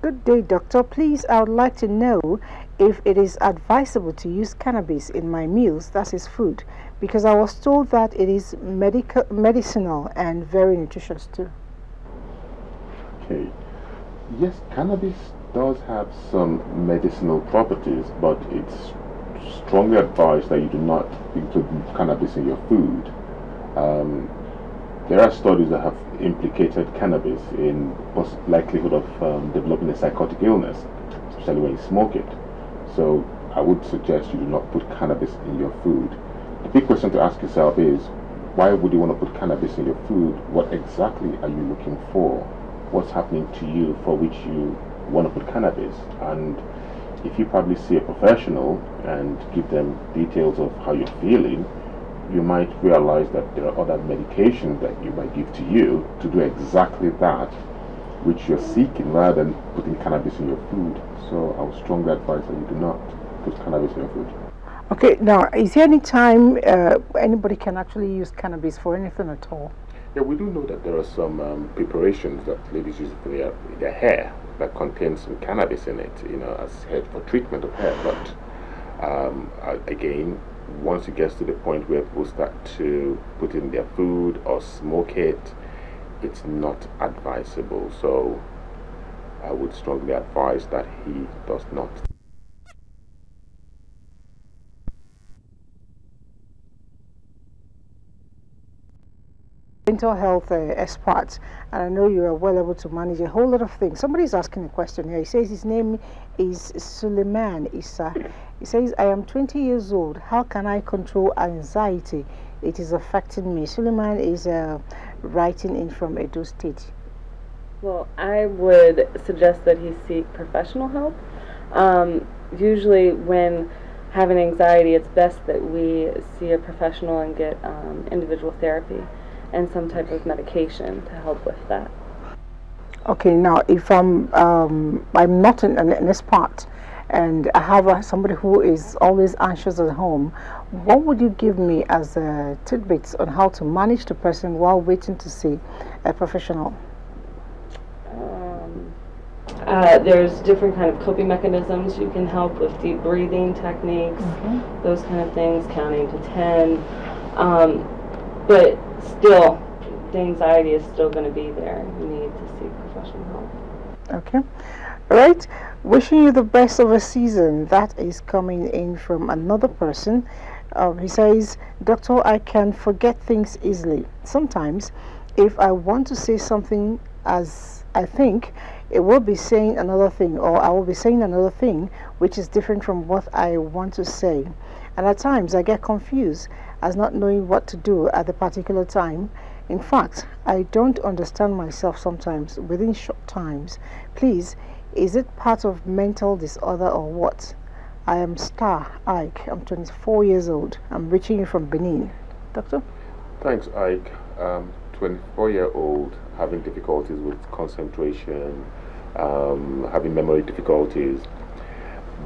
"Good day, Doctor. Please, I would like to know if it is advisable to use cannabis in my meals, that is food, because I was told that it is medicinal and very nutritious too." Okay. Yes, cannabis does have some medicinal properties, but it's strongly advised that you do not include cannabis in your food. There are studies that have implicated cannabis in likelihood of developing a psychotic illness, especially when you smoke it. So I would suggest you do not put cannabis in your food. The big question to ask yourself is, why would you want to put cannabis in your food? What exactly are you looking for? What's happening to you for which you want to put cannabis? And if you probably see a professional and give them details of how you're feeling, you might realize that there are other medications that you might give to you to do exactly that which you're seeking, rather than putting cannabis in your food. So I would strongly advise that you do not put cannabis in your food. Okay, now, is there any time anybody can actually use cannabis for anything at all? Yeah, we do know that there are some preparations that ladies use for their hair that contain some cannabis in it, as hair for treatment of hair. But again, once it gets to the point where people start to put in their food or smoke it, it's not advisable. So I would strongly advise that he does not. Mental health expert, and I know you are well able to manage a whole lot of things. Somebody's asking a question here. He says his name is Suleiman Issa. He says, "I am 20 years old. How can I control anxiety? It is affecting me." Suleiman is writing in from Edo State. Well, I would suggest that he seek professional help. Usually when having anxiety, it's best that we see a professional and get individual therapy and some type of medication to help with that. Okay, now if I'm not in this part and I have somebody who is always anxious at home, what would you give me as tidbits on how to manage the person while waiting to see a professional? There's different kind of coping mechanisms. You can help with deep breathing techniques, those kind of things, counting to 10. But still, the anxiety is still going to be there. You need to seek professional help. Okay. All right. Wishing you the best of a season. That is coming in from another person. He says, "Doctor, I can forget things easily. Sometimes, if I want to say something as I think, it will be saying another thing, or I will be saying another thing which is different from what I want to say. And at times I get confused as not knowing what to do at the particular time. In fact, I don't understand myself sometimes within short times. Please, is it part of mental disorder or what? I am Star Ike. I'm 24 years old. I'm reaching you from Benin." Doctor? Thanks, Ike. 24-year-old having difficulties with concentration, having memory difficulties.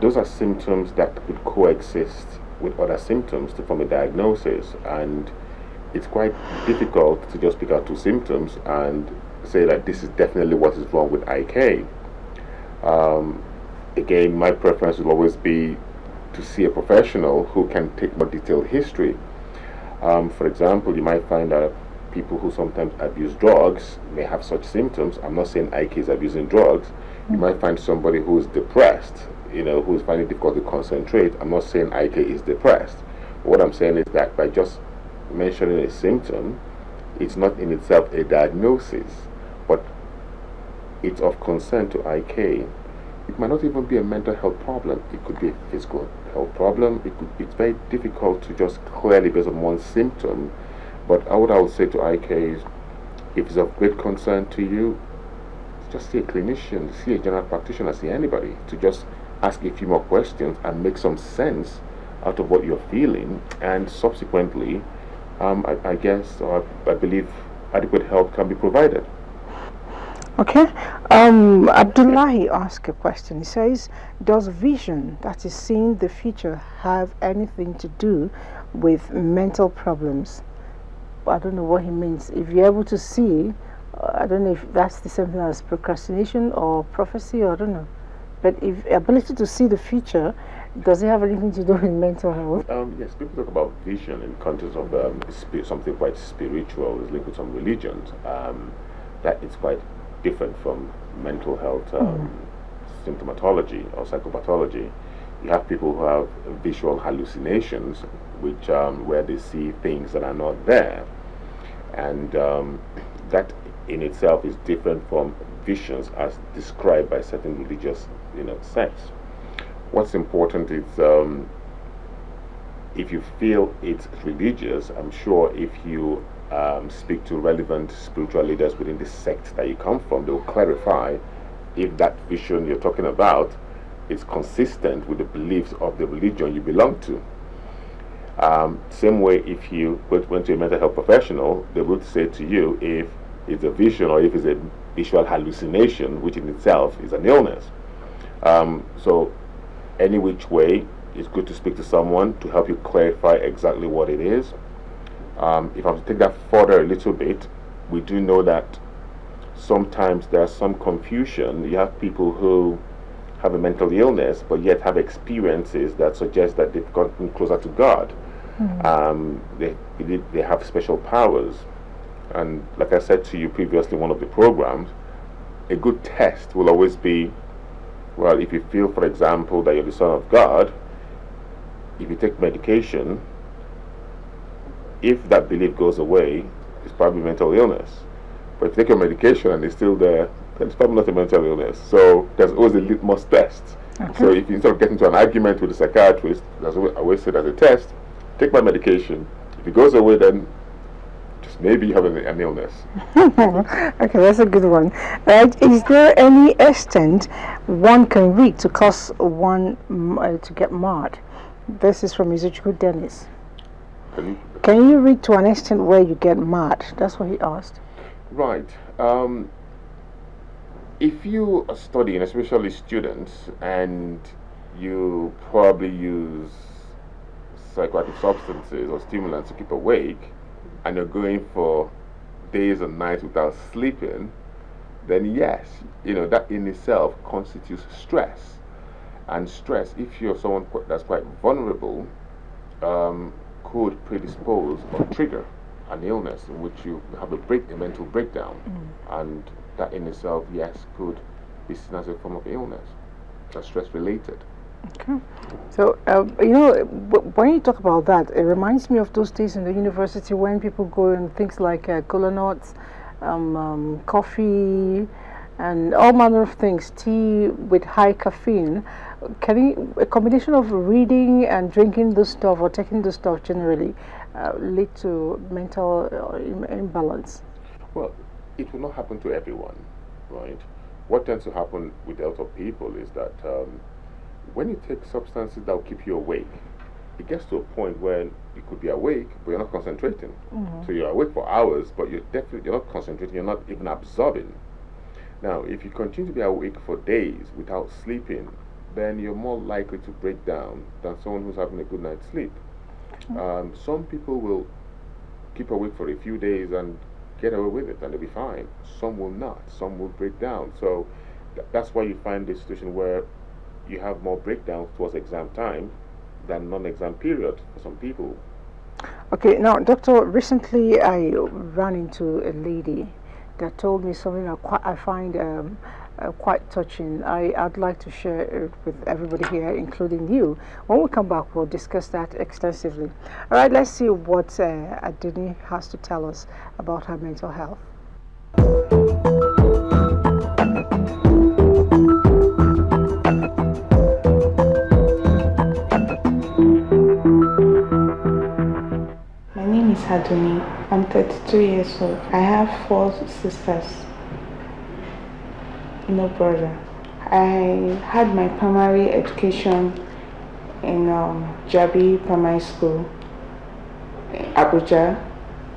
Those are symptoms that could coexist with other symptoms to form a diagnosis, and it's quite difficult to just pick out two symptoms and say that this is definitely what is wrong with IK. Again, my preference will always be to see a professional who can take more detailed history. For example, you might find that people who sometimes abuse drugs may have such symptoms. I'm not saying IK is abusing drugs. You might find somebody who is depressed, who is finding it difficult to concentrate. I'm not saying IK is depressed. What I'm saying is that by just mentioning a symptom, it's not in itself a diagnosis, but it's of concern to IK. It might not even be a mental health problem. It could be a physical health problem. It's very difficult to just clearly based on one symptom. But what I would say to IK is, If it's of great concern to you, just see a clinician, see a general practitioner, see anybody, to just ask a few more questions and make some sense out of what you're feeling, and subsequently, I guess, or I believe, adequate help can be provided. Okay. Abdullahi asked a question. He says, does vision, that is seeing the future, have anything to do with mental problems? I don't know what he means. If you're able to see, I don't know if that's the same thing as procrastination or prophecy, or I don't know. But if ability to see the future, does it have anything to do with mental health? Yes, people talk about vision in context of something quite spiritual, is linked with some religions. That is quite different from mental health symptomatology or psychopathology. You have people who have visual hallucinations, which where they see things that are not there, and that in itself is different from visions as described by certain religious, sects. What's important is if you feel it's religious, I'm sure if you speak to relevant spiritual leaders within the sect that you come from, they'll clarify if that vision you're talking about is consistent with the beliefs of the religion you belong to. Same way, if you went to a mental health professional, they would say to you if it's a vision or if it's a visual hallucination, which in itself is an illness. So any which way, it's good to speak to someone to help you clarify exactly what it is. If I'm to take that further a little bit, we do know that sometimes there's some confusion. You have people who have a mental illness but yet have experiences that suggest that they've gotten closer to God. They have special powers, and like I said to you previously in one of the programs, a good test will always be, well, if you feel, for example, that you're the son of God, if you take medication, if that belief goes away, it's probably mental illness. But if you take your medication and it's still there, then it's probably not a mental illness. So there's always a litmus test. Okay. So if you instead of getting into an argument with a psychiatrist, I always say as a test, take my medication. If it goes away, then just maybe you have an illness. Okay, that's a good one. Right? Is there any extent one can read to cause one to get mad? This is from Ezekiel Dennis. Can you read to an extent where you get mad? That's what he asked. Right. If you are studying, especially students, and you probably use psychoactive substances or stimulants to keep awake, and you're going for days and nights without sleeping, then yes, that in itself constitutes stress. And stress, if you're someone that's quite vulnerable, could predispose or trigger an illness in which you have a mental breakdown, and that in itself, yes, could be seen as a form of illness that's stress related. Okay. So, when you talk about that, it reminds me of those days in the university when people go and things like cola nuts, coffee, and all manner of things, tea with high caffeine. Can a combination of reading and drinking this stuff or taking this stuff generally lead to mental imbalance? Well, it will not happen to everyone, right? What tends to happen with a lot of people is that when you take substances that will keep you awake, it gets to a point where you could be awake, but you're not concentrating. So you're awake for hours, but you're not concentrating, you're not even absorbing. Now, if you continue to be awake for days without sleeping, then you're more likely to break down than someone who's having a good night's sleep. Some people will keep awake for a few days and get away with it and they'll be fine. Some will not. Some will break down. So that's why you find this situation where you have more breakdowns towards exam time than non-exam period for some people. Okay, now, Doctor, recently I ran into a lady that told me something I find quite touching. I'd like to share it with everybody here, including you. When we come back, we'll discuss that extensively. All right, let's see what Adini has to tell us about her mental health. My name is Aduni. I'm 32 years old. I have 4 sisters, no brother. I had my primary education in Jabi Primary School, Abuja.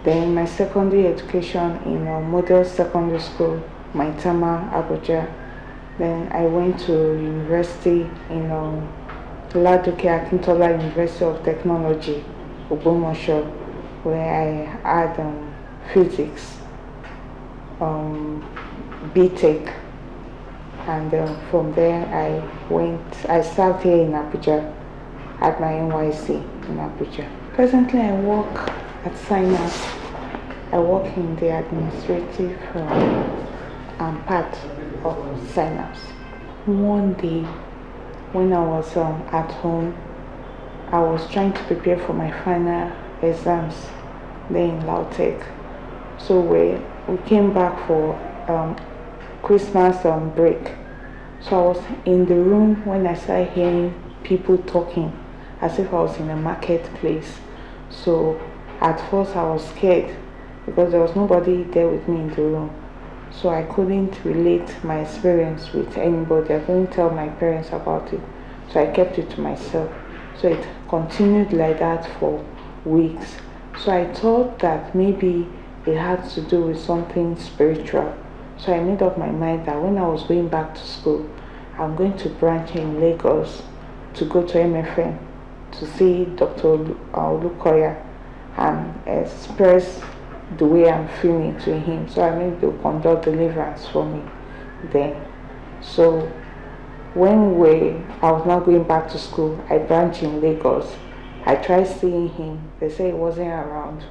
Then my secondary education in Model Secondary School, Maitama, Abuja. Then I went to university in Ladoke Akintola University of Technology, Ogbomoso, where I had physics, BTech, and from there I served here in Abuja at my NYC in Abuja. Presently I work at Synapse. I work in the administrative part of Synapse. One day when I was at home, I was trying to prepare for my final exams there in Lautech. So we came back for Christmas break. So I was in the room when I started hearing people talking as if I was in a marketplace. So at first I was scared because there was nobody there with me in the room. So I couldn't relate my experience with anybody. I couldn't tell my parents about it. So I kept it to myself. So it continued like that for weeks. So I thought that maybe it had to do with something spiritual. So I made up my mind that when I was going back to school, I'm going to branch in Lagos to go to MFM to see Dr. Lukoya and express the way I'm feeling to him. So I mean to conduct deliverance for me then. So when I was now going back to school, I branched in Lagos. I tried seeing him. They said he wasn't around.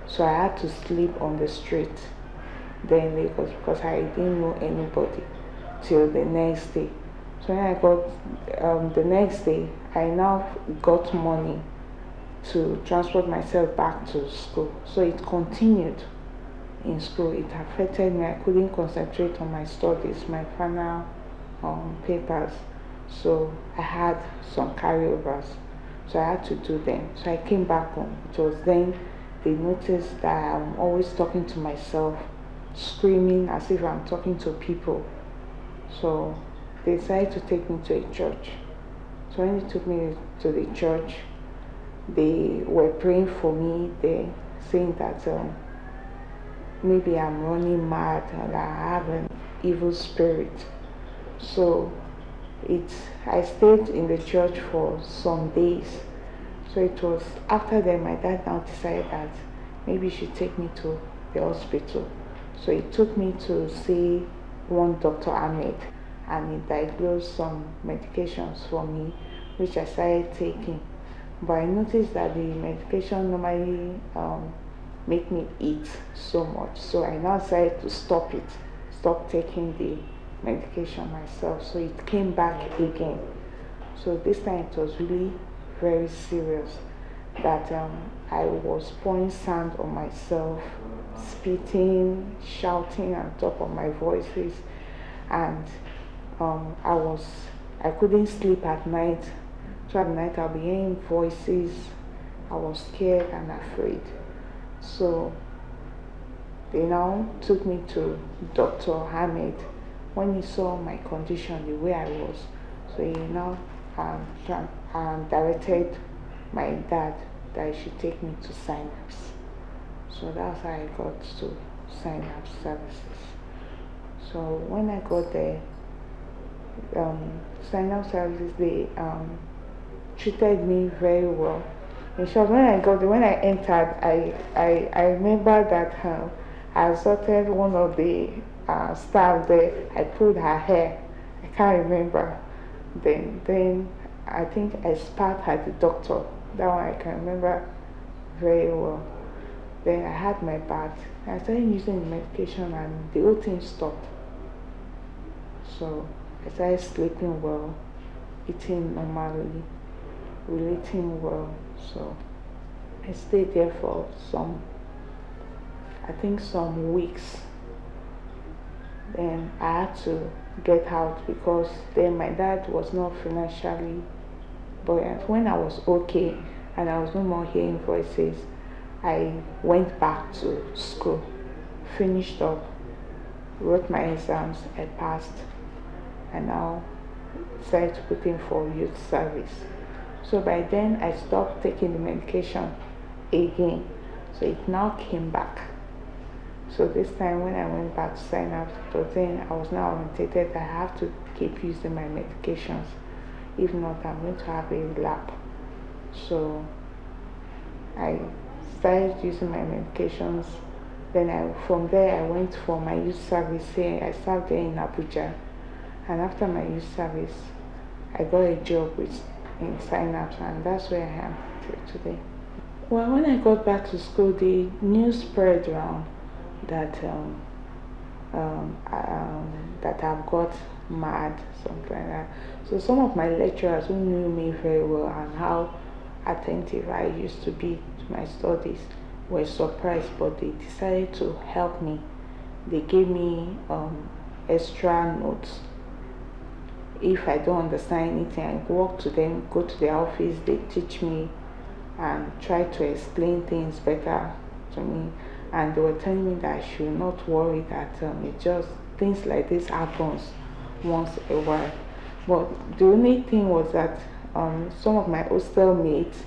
So I had to sleep on the street there in Lagos because I didn't know anybody till the next day. So when I got the next day, I now got money to transport myself back to school. So it continued in school. It affected me. I couldn't concentrate on my studies, my final papers. So I had some carryovers. So I had to do them. So I came back home. It was then they noticed that I'm always talking to myself, screaming as if I'm talking to people. So they decided to take me to a church. So when they took me to the church, they were praying for me there, saying that maybe I'm running mad and I have an evil spirit. So I stayed in the church for some days. So it was after that my dad now decided that maybe he should take me to the hospital. So he took me to see one Dr. Ahmed, and he diagnosed some medications for me, which I started taking. But I noticed that the medication normally make me eat so much. So I now decided to stop taking the medication myself. So it came back again. So this time it was really very serious, that I was pouring sand on myself, spitting, shouting on top of my voices, and I couldn't sleep at night. So at night I'll be hearing voices. I was scared and afraid. So they now took me to Dr. Hamid. When he saw my condition, the way I was, so he now directed my dad that he should take me to Synapse. So that's how I got to Synapse services. So when I got there, Synapse services, they treated me very well. In short, when I entered, I remember that I assaulted one of the staff there. I pulled her hair. I can't remember. Then I think I spat at the doctor. That one I can remember very well. Then I had my bath. I started using the medication and the whole thing stopped. So I started sleeping well, eating normally, relating well. So I stayed there for some weeks. Then I had to get out because then my dad was not financially buoyant. When I was okay and I was no more hearing voices, I went back to school, finished up, wrote my exams, I passed, and now started putting for youth service. So by then I stopped taking the medication again, so it now came back. So this time when I went back to sign up, then I was now orientated that I have to keep using my medications. If not, I'm going to have a relapse. So I started using my medications. Then from there I went for my youth service here. I served there in Abuja. And after my youth service, I got a job in sign-ups, and that's where I am today. Well, when I got back to school, the news spread around that that I've got mad, something like that. So some of my lecturers who knew me very well and how attentive I used to be to my studies were surprised, but they decided to help me. They gave me extra notes. If I don't understand anything, I walk to them, go to their office, they teach me and try to explain things better to me. And they were telling me that I should not worry, that it just, things like this happens once a while. But the only thing was that some of my hostel mates,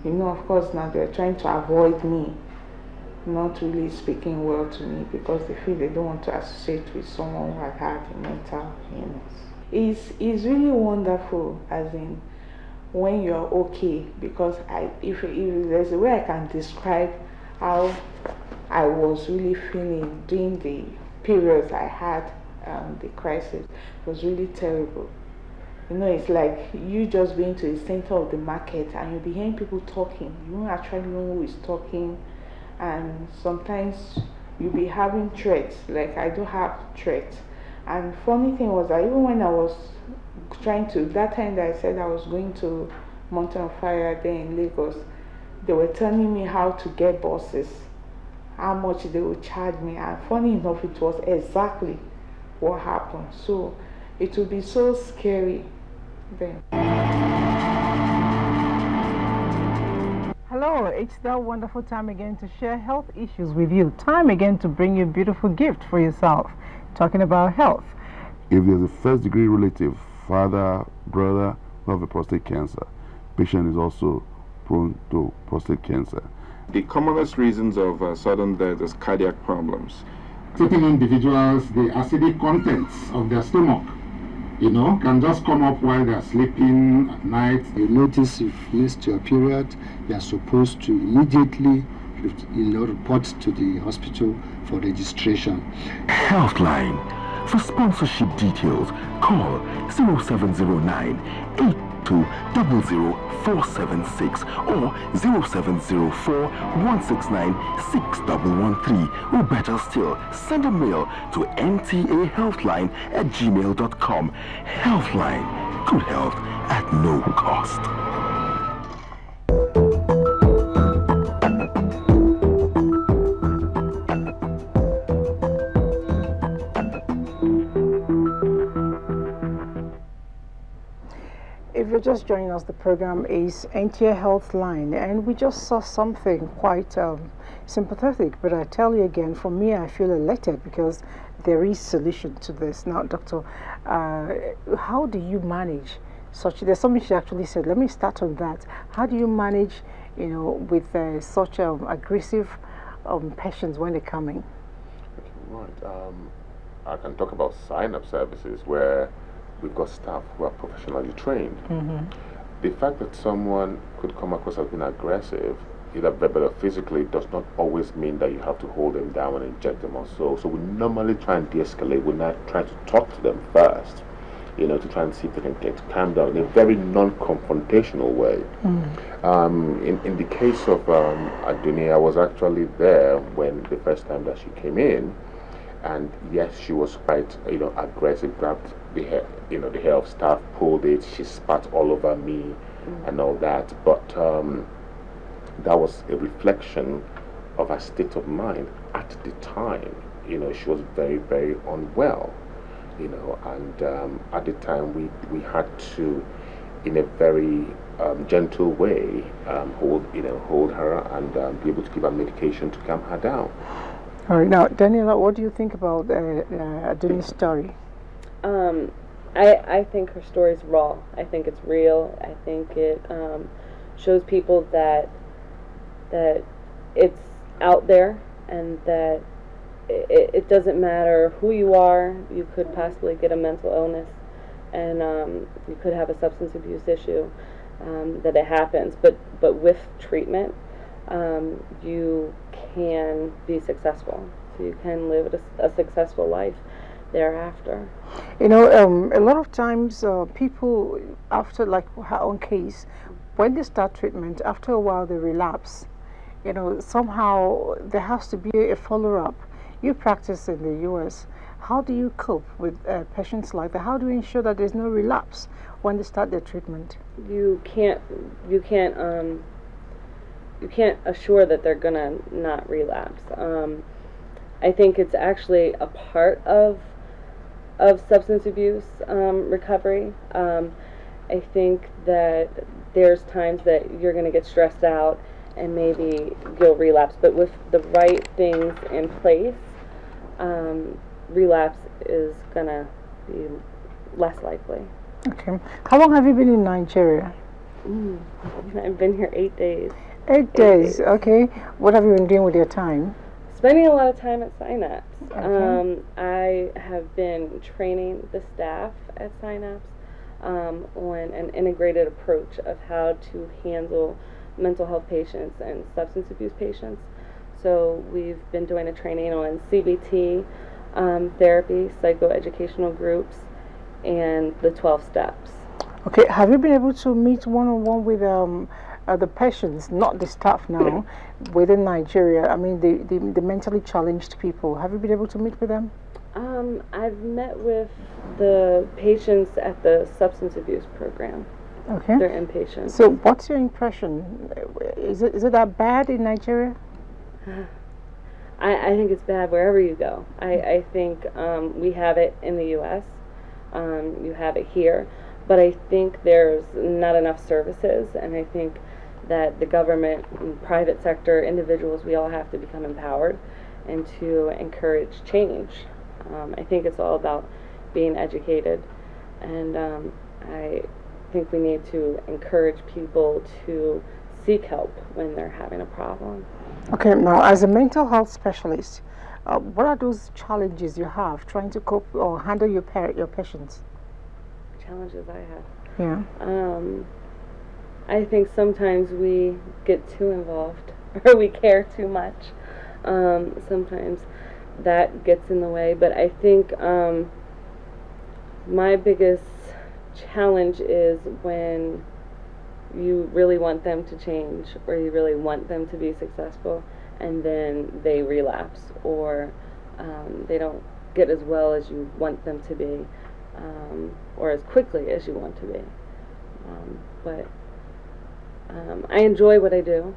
you know, of course now they're trying to avoid me, not really speaking well to me, because they feel they don't want to associate with someone who has had a mental illness. It's really wonderful, as in when you're okay, because if there's a way I can describe how I was really feeling during the periods I had the crisis. It was really terrible. You know, it's like you just being to the center of the market and you'll be hearing people talking. You don't actually know who is talking, and sometimes you'll be having threats. Like I do have threats. And funny thing was that even when I was trying to, that time that I said I was going to Mountain of Fire there in Lagos, they were telling me how to get buses, how much they would charge me, and funny enough it was exactly what happened. So it would be so scary then. Hello, it's that wonderful time again to share health issues with you. Time again to bring you a beautiful gift for yourself. Talking about health. If there's a first-degree relative, father, brother, who have a prostate cancer, patient is also prone to prostate cancer. The commonest reasons of sudden death is cardiac problems. Certain individuals, the acidic contents of their stomach, you know, can just come up while they're sleeping at night. You notice you've missed your period, you are supposed to immediately, report to the hospital for registration. Healthline. For sponsorship details, call 0709 8200-476 or 0704 169 6113, or better still, send a mail to ntahealthline@gmail.com. Healthline. Good health at no cost. If you're just joining us, the program is NTA Healthline, and we just saw something quite sympathetic, but I tell you again, for me, I feel elated because there is solution to this. Now, Doctor, how do you manage such? There's something she actually said. Let me start on that. How do you manage, you know, with such aggressive patients when they're coming? Right. I can talk about sign-up services where we've got staff who are professionally trained. The fact that someone could come across as being aggressive, either verbally or physically, does not always mean that you have to hold them down and inject them or so. So we normally try and de-escalate. We're not trying to talk to them first, you know, to try and see if they can get calm down in a very non-confrontational way. In the case of Adunia, I was actually there when the first time that she came in, and yes, she was quite, you know, aggressive, grabbed the hair, you know, the hair of staff, pulled it, she spat all over me and all that. But that was a reflection of her state of mind at the time. You know, she was very, very unwell, you know, and at the time we had to in a very gentle way, hold her and be able to give her medication to calm her down. All right, now, Daniela, what do you think about Aduni's story? I think her story is raw. I think it's real. I think it shows people that it's out there, and that it doesn't matter who you are. You could possibly get a mental illness, and you could have a substance abuse issue. That it happens, but with treatment, you can be successful. So you can live a successful life thereafter. You know, a lot of times people, after, like her own case, when they start treatment, after a while they relapse. You know, somehow there has to be a follow-up. You practice in the U.S. How do you cope with patients like that? How do you ensure that there's no relapse when they start their treatment? You can't assure that they're gonna not relapse. I think it's actually a part of substance abuse recovery. I think that there's times that you're gonna get stressed out and maybe you'll relapse, but with the right things in place, relapse is gonna be less likely. Okay. How long have you been in Nigeria? I've been here 8 days. 8 days, okay. What have you been doing with your time? Spending a lot of time at Synapse. Okay. I have been training the staff at Synapse on an integrated approach of how to handle mental health patients and substance abuse patients. So we've been doing a training on CBT therapy, psychoeducational groups, and the 12 steps. Okay, have you been able to meet one-on-one with the patients, not the staff now, within Nigeria? I mean, the mentally challenged people. Have you been able to meet with them? I've met with the patients at the substance abuse program. Okay. They're inpatients. So what's your impression? Is it that bad in Nigeria? I think it's bad wherever you go. I think we have it in the U.S. You have it here. But I think there's not enough services, and I think that the government and private sector, individuals, we all have to become empowered and to encourage change. I think it's all about being educated, and I think we need to encourage people to seek help when they're having a problem. Okay, now as a mental health specialist, what are those challenges you have trying to cope or handle your patients? Challenges I have. Yeah. I think sometimes we get too involved or we care too much. Sometimes that gets in the way, but I think my biggest challenge is when you really want them to change or you really want them to be successful and then they relapse or they don't get as well as you want them to be. Or as quickly as you want to be. But I enjoy what I do.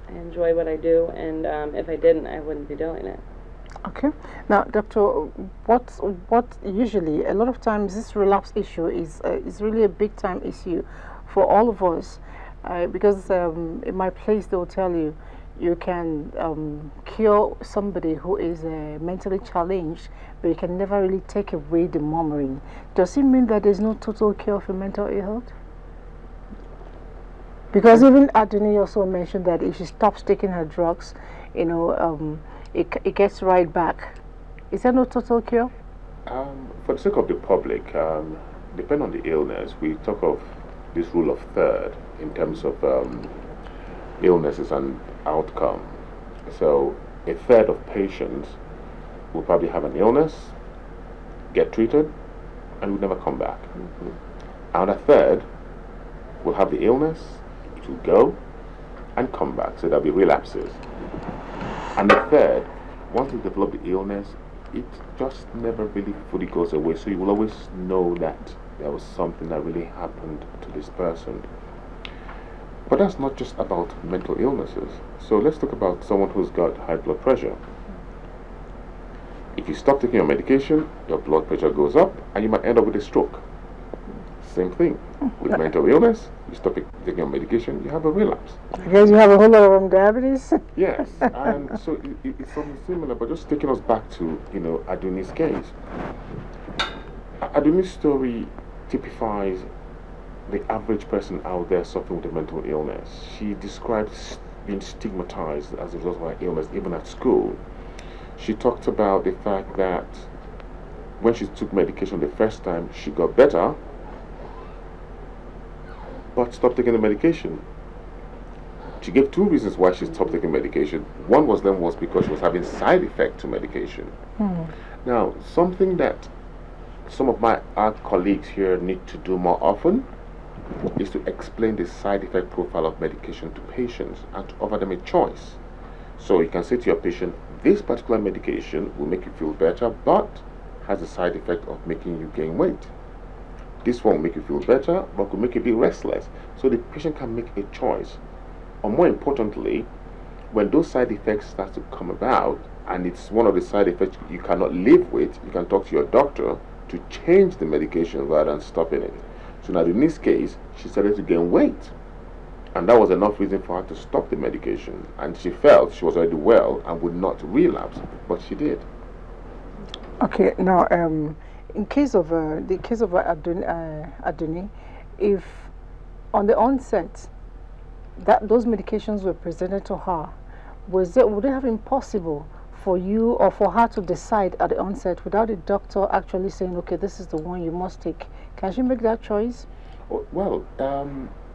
And if I didn't, I wouldn't be doing it. Okay. Now, doctor, what usually, a lot of times this relapse issue is really a big time issue for all of us, because in my place they will tell you, you can cure somebody who is mentally challenged, but you can never really take away the murmuring. Does it mean that there's no total cure for mental ill health? Because even Aduni also mentioned that if she stops taking her drugs, you know, it gets right back. Is there no total cure? For the sake of the public, depending on the illness, we talk of this rule of third in terms of illnesses and outcome. So a third of patients will probably have an illness, get treated, and will never come back. And a third will have the illness, it will go and come back, so there'll be relapses. And the third, once you develop the illness, it just never really fully goes away, so you will always know that there was something that really happened to this person. But that's not just about mental illnesses. So let's talk about someone who's got high blood pressure. If you stop taking your medication, your blood pressure goes up and you might end up with a stroke. Same thing. With mental illness, you stop taking your medication, you have a relapse. I guess you have a whole lot of diabetes. Yes, and so it's something similar, but just taking us back to, Aduni's case. Aduni's story typifies the average person out there suffering with a mental illness. She describes being stigmatized as a result of her illness, even at school. She talked about the fact that when she took medication the first time, she got better, but stopped taking the medication. She gave 2 reasons why she stopped taking medication. One was because she was having side effects to medication. Now, something that some of our colleagues here need to do more often is to explain the side effect profile of medication to patients and to offer them a choice. So you can say to your patient, this particular medication will make you feel better, but has the side effect of making you gain weight. This one will make you feel better, but could make you be restless. So the patient can make a choice. Or more importantly, when those side effects start to come about, and it's one of the side effects you cannot live with, you can talk to your doctor to change the medication rather than stopping it. So now in this case, she started to gain weight. And that was enough reason for her to stop the medication. And she felt she was already well and would not relapse, but she did. Okay, now in case of the case of Aduni, if on the onset that those medications were presented to her, would it have been possible for you or for her to decide at the onset without a doctor actually saying, okay, this is the one you must take? Can she make that choice? Well,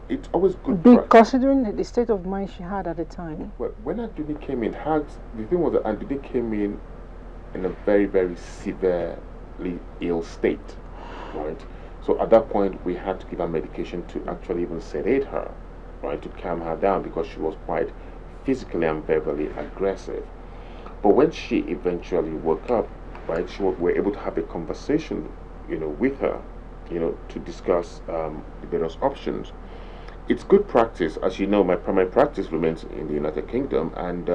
it's always good. Considering the state of mind she had at the time. Well, when Aduni came in, the thing was that Aduni came in a very, very severely ill state, right? So at that point, we had to give her medication to actually even sedate her, right, to calm her down because she was quite physically and verbally aggressive. But when she eventually woke up, right, we were able to have a conversation, with her, to discuss the various options. It's good practice. As you know, my primary practice remains in the United Kingdom, and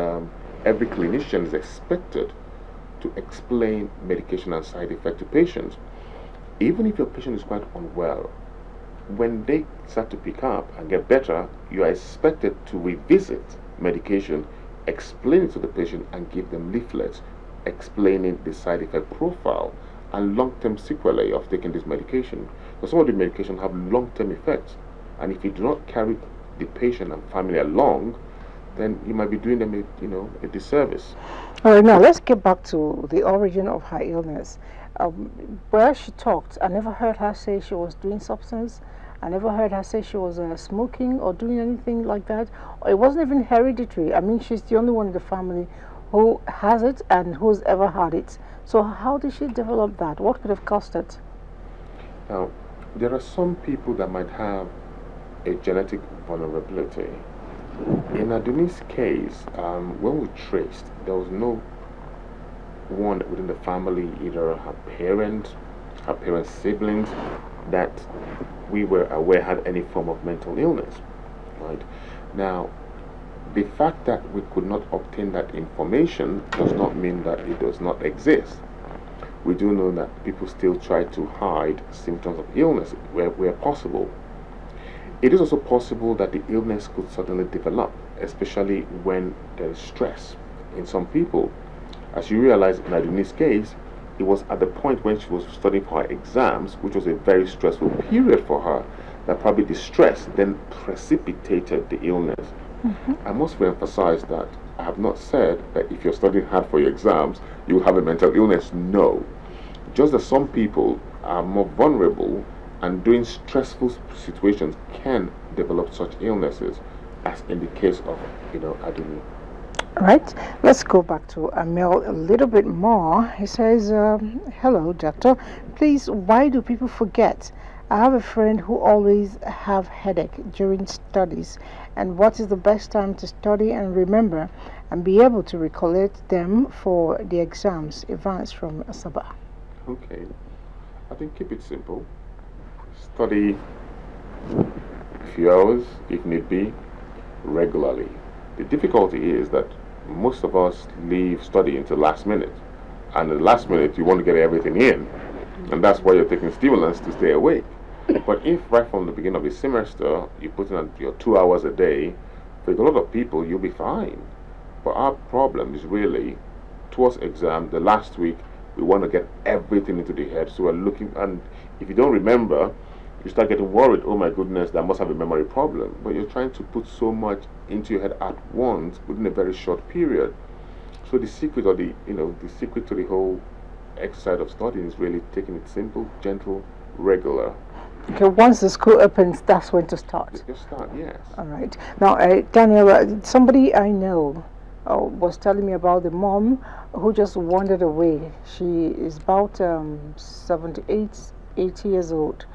every clinician is expected to explain medication and side effect to patients. Even if your patient is quite unwell, when they start to pick up and get better, you are expected to revisit medication, explain it to the patient, and give them leaflets explaining the side effect profile and long-term sequelae of taking this medication. Because some of the medication have long-term effects, and if you do not carry the patient and family along, then you might be doing them a disservice. All right, now let's get back to the origin of her illness. Where she talked, I never heard her say she was doing substance. I never heard her say she was smoking or doing anything like that. It wasn't even hereditary. I mean, she's the only one in the family who has it and who's ever had it. So how did she develop that? What could have caused it? Now, there are some people that might have a genetic vulnerability. In Aduni's case, when we traced, there was no one within the family, either her parents' siblings, that we were aware had any form of mental illness, right? Now, the fact that we could not obtain that information does not mean that it does not exist. We do know that people still try to hide symptoms of illness where possible. It is also possible that the illness could suddenly develop, especially when there is stress in some people. As you realize in Aduni's case, it was at the point when she was studying for her exams, which was a very stressful period for her, that probably the stress then precipitated the illness. I must emphasize that I have not said that if you're studying hard for your exams, you will have a mental illness. No. Just that some people are more vulnerable and during stressful situations can develop such illnesses, as in the case of, Aduni. Right, let's go back to Amel a little bit more. He says, hello, doctor. Please, why do people forget? I have a friend who always have headache during studies. And what is the best time to study and remember and be able to recollect them for the exams? Evans from Asaba. Okay, I think keep it simple. Study a few hours, if need be, regularly. The difficulty is that most of us leave study until last minute, and at the last minute you want to get everything in, and that's why you're taking stimulants to stay awake. But if right from the beginning of the semester you put in your 2 hours a day, for a lot of people you'll be fine. But our problem is really towards exam, the last week, we want to get everything into the head. So we're looking, and if you don't remember, you start getting worried. Oh my goodness, that must have a memory problem. But you're trying to put so much into your head at once within a very short period. So the secret, or the secret to the whole exercise of studying is really taking it simple, gentle, regular. Okay, once the school opens, that's when to start. Just start, yes. All right. Now, Daniel, somebody I know was telling me about the mom who just wandered away. She is about 78, 80 years old.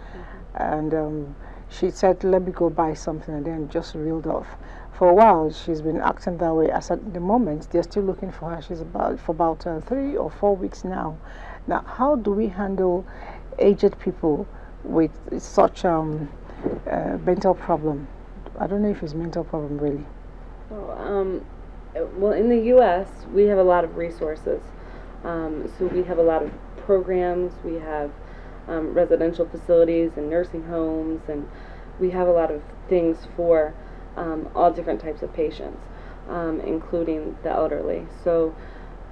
And she said, let me go buy something, and then just reeled off. For a while, she's been acting that way. As at the moment, they're still looking for her. She's for about 3 or 4 weeks now. Now, how do we handle aged people with such mental problem? I don't know if it's mental problem, really. Well, in the U.S., we have a lot of resources. So we have a lot of programs. We have residential facilities and nursing homes, and we have a lot of things for all different types of patients, including the elderly. So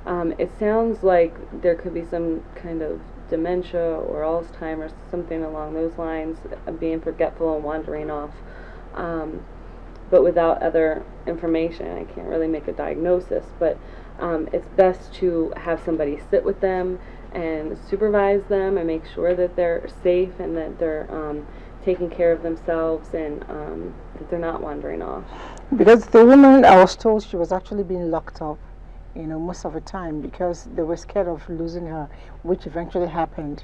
it sounds like there could be some kind of dementia or Alzheimer's, something along those lines, being forgetful and wandering off. But without other information, I can't really make a diagnosis. But it's best to have somebody sit with them and supervise them and make sure that they're safe and that they're taking care of themselves, and that they're not wandering off. Because the woman, I was told, she was actually being locked up, most of the time, because they were scared of losing her, which eventually happened.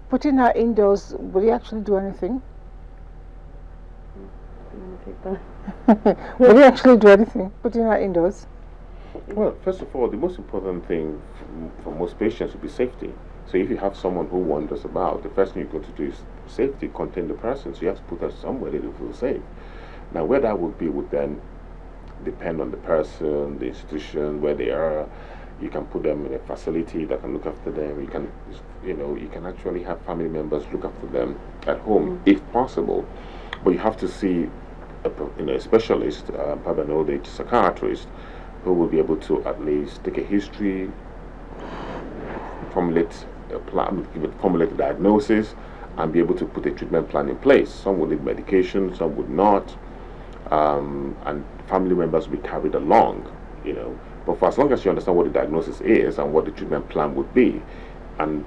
Putting her indoors, would he actually do anything? Would he actually do anything, putting her indoors? Well, first of all, the most important thing for most patients would be safety. So if you have someone who wanders about, the first thing you've got to do is safety, contain the person. So you have to put her somewhere that they feel safe. Now, where that would be would then depend on the person, the institution, where they are. You can put them in a facility that can look after them. You can, you can actually have family members look after them at home, if possible. But you have to see a specialist, probably an old age psychiatrist, who will be able to at least take a history, formulate a plan, formulate a diagnosis, and be able to put a treatment plan in place. Some would need medication, some would not, and family members will be carried along, But for as long as you understand what the diagnosis is and what the treatment plan would be, and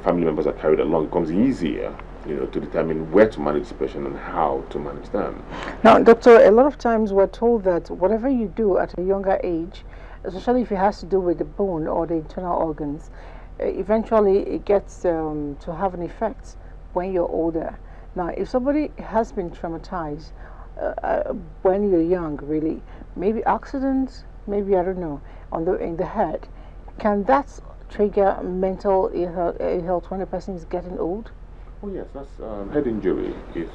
family members are carried along, it becomes easier, to determine where to manage the patient and how to manage them. Now, doctor, a lot of times we're told that whatever you do at a younger age, especially if it has to do with the bone or the internal organs, eventually it gets to have an effect when you're older. Now, if somebody has been traumatized when you're young, really, maybe accidents, maybe, I don't know, in the head, can that trigger mental ill health when a person is getting old? Oh yes, that's head injury is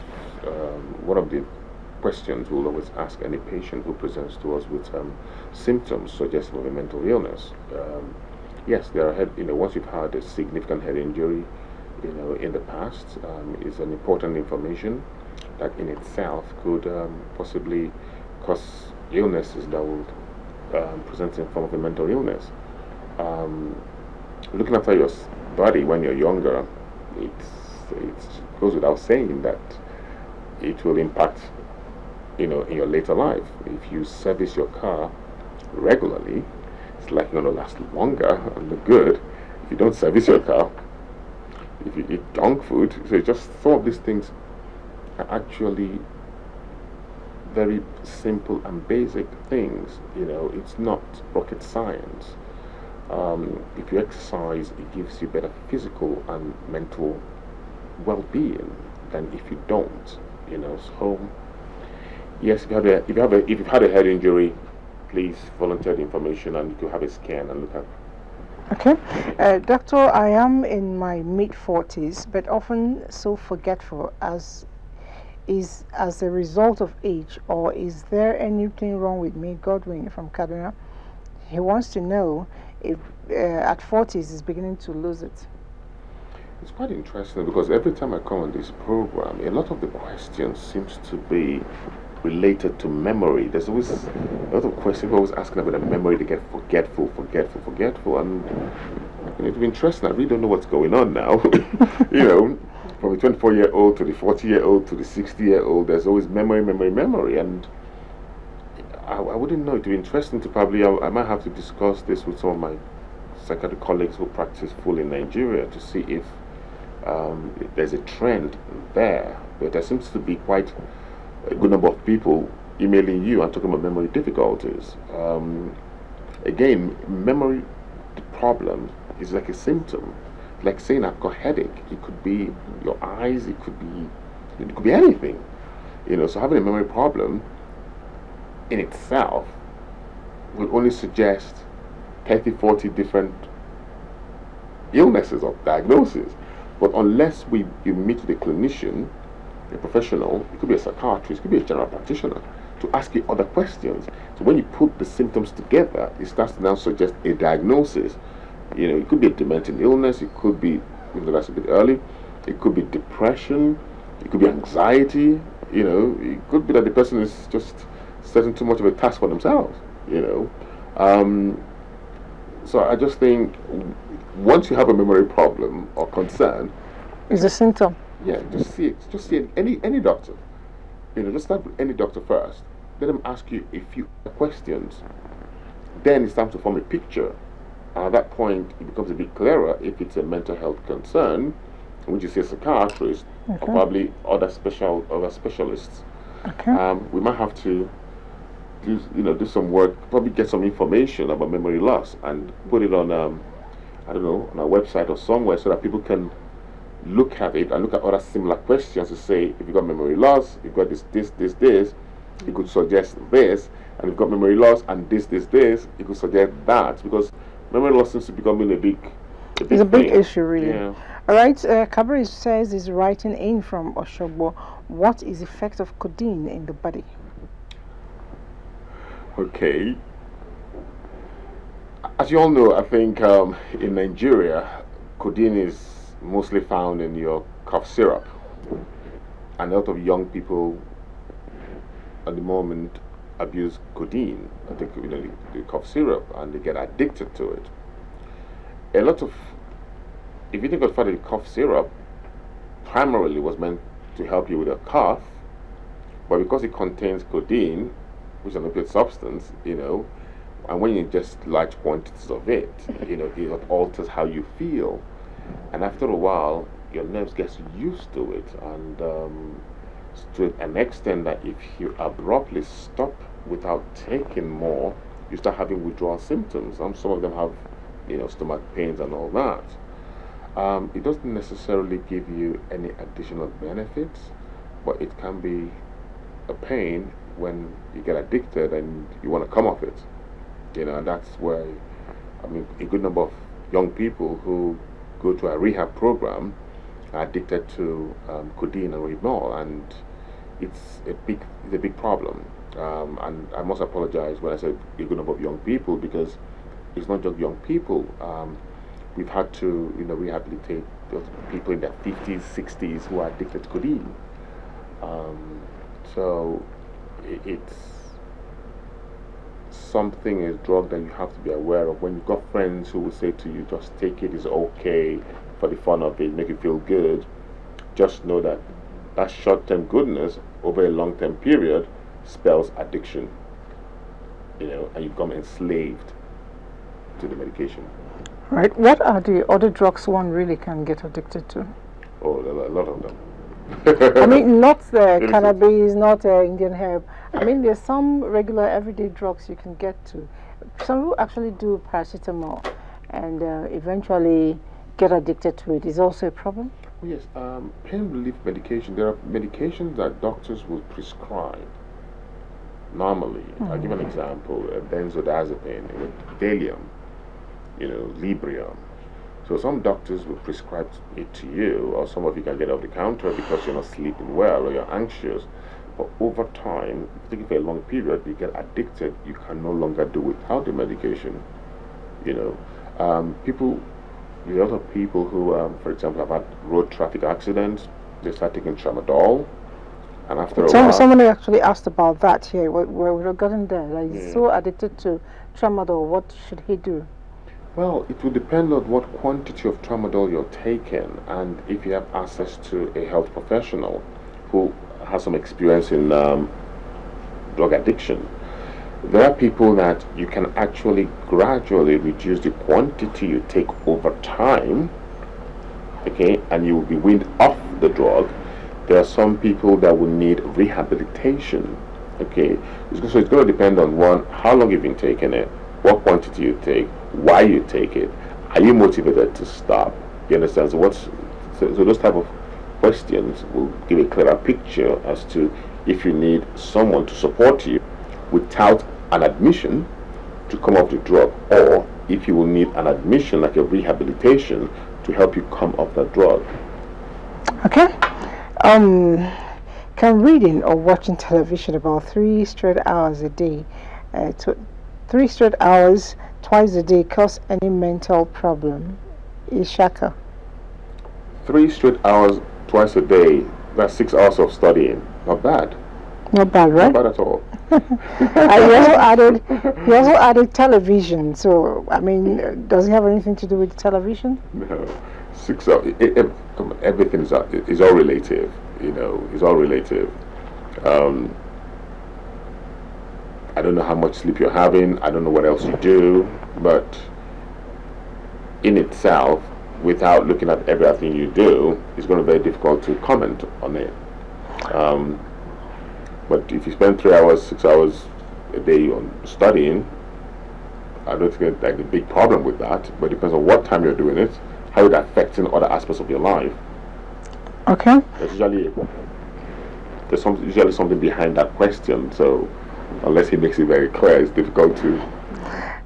one of the questions we'll always ask any patient who presents to us with symptoms suggestive of a mental illness. Yes, there are once you've had a significant head injury, in the past, is an important information that in itself could possibly cause illnesses that would present in form of a mental illness. Looking after your body when you're younger, it goes without saying that it will impact, in your later life. If you service your car regularly, it's likely going to last longer and look good. If you don't service your car, if you eat junk food, so just some of these things are actually very simple and basic things. It's not rocket science. If you exercise, it gives you better physical and mental well-being than if you don't. So yes, if you've had a head injury, please volunteer the information and you could have a scan and look at. Okay, doctor, I am in my mid-40s, but often so forgetful as a result of age, or is there anything wrong with me? Godwin from Kaduna, he wants to know if at 40s is beginning to lose it. It's quite interesting because every time I come on this program, a lot of the questions seems to be related to memory. There's always a lot of questions always asking about the memory. They get forgetful, and it'll be interesting. I really don't know what's going on now. You know, from the 24-year-old to the 40-year-old to the 60-year-old, there's always memory, and I wouldn't know. It'd be interesting to probably, I might have to discuss this with some of my psychiatric colleagues who practice full in Nigeria to see if there's a trend there. But there seems to be quite a good number of people emailing you and talking about memory difficulties. Again, memory problem is like a symptom. Like saying I've got headache. It could be your eyes, it could be anything. You know, so having a memory problem in itself will only suggest 30, 40 different illnesses or diagnoses. But unless you meet with a clinician, a professional, it could be a psychiatrist, it could be a general practitioner, to ask you other questions. So when you put the symptoms together, it starts to now suggest a diagnosis. You know, it could be a dementing illness, it could be, that's a bit early, it could be depression, it could be anxiety, you know, it could be that the person is just setting too much of a task for themselves, you know. So I just think once you have a memory problem or concern, it's a symptom. Yeah, just see it. Just see it. Any doctor. You know, just start with any doctor first. Let them ask you a few questions. Then it's time to form a picture. And at that point, it becomes a bit clearer if it's a mental health concern, which you see a psychiatrist or probably other specialists. Okay. We might have to do some work, probably get some information about memory loss and put it on I don't know, on our website or somewhere so that people can look at it and look at other similar questions to say, if you've got memory loss, you've got this, it could suggest this, and you've got memory loss and this, it could suggest that, because memory loss seems to be becoming a big issue, really. Yeah. All right, Kabri says he's writing in from Oshogbo. What is the effect of codeine in the body? Okay. As you all know, I think in Nigeria, codeine is mostly found in your cough syrup. And a lot of young people at the moment abuse codeine, the cough syrup, and they get addicted to it. If you think of the cough syrup, primarily was meant to help you with a cough, but because it contains codeine, which is an opiate substance, you know, and when you ingest large quantities of it, you know, it alters how you feel. And after a while, your nerves get used to it, and to an extent that if you abruptly stop without taking more, you start having withdrawal symptoms. Some of them have, you know, stomach pains and all that. It doesn't necessarily give you any additional benefits, but it can be a pain when you get addicted and you want to come off it. You know, and that's where, I mean, a good number of young people who go to a rehab program are addicted to codeine and Rohypnol, and it's a big problem. And I must apologize when I said a good number of young people, because it's not just young people. We've had to, you know, rehabilitate those people in their 50s, 60s who are addicted to codeine. So it's something, a drug that you have to be aware of. When you've got friends who will say to you, just take it, it's okay, for the fun of it, make you feel good, just know that that short-term goodness over a long-term period spells addiction, you know, and you become enslaved to the medication. Right. What are the other drugs one really can get addicted to? Oh, there are a lot of them. I mean, not cannabis, not Indian herb. I mean, there's some regular everyday drugs you can get to. Some people actually do paracetamol and eventually get addicted to it. Is also a problem? Yes, pain relief medication. There are medications that doctors will prescribe normally. I'll give an example: benzodiazepine, Valium, you know, Librium. So some doctors will prescribe it to you, or some of you can get off the counter because you're not sleeping well or you're anxious. But over time, if you take it for a long period, you get addicted. You can no longer do without the medication. You know, people You also have people who, for example, have had road traffic accidents. They start taking tramadol, and after a while... Somebody actually asked about that here. We're getting there. Like, he's so addicted to tramadol. What should he do? Well, it will depend on what quantity of tramadol you're taking, and if you have access to a health professional who has some experience in drug addiction. There are people that you can actually gradually reduce the quantity you take over time, okay, and you will be weaned off the drug. There are some people that will need rehabilitation, okay. So it's going to depend on, one, how long you've been taking it, what quantity you take, why you take it, are you motivated to stop? You understand? So those type of questions will give a clearer picture as to if you need someone to support you without an admission to come off the drug, or if you will need an admission, like a rehabilitation, to help you come off the drug. Okay. Can reading or watching television about 3 straight hours a day, 3 straight hours twice a day, cause any mental problem? Ishaka. 3 straight hours twice a day, that's 6 hours of studying. Not bad. Not bad, right? Not bad at all. He also added television. So, I mean, does it have anything to do with television? No. 6 hours. Everything is all relative. You know, it's all relative. I don't know how much sleep you're having. I don't know what else you do, but in itself, without looking at everything you do, it's going to be very difficult to comment on it. But if you spend 3 hours, 6 hours a day on studying, I don't think there's a big problem with that. But it depends on what time you're doing it, how it's affecting other aspects of your life. Okay. There's usually something behind that question. So unless he makes it very clear, it's difficult to.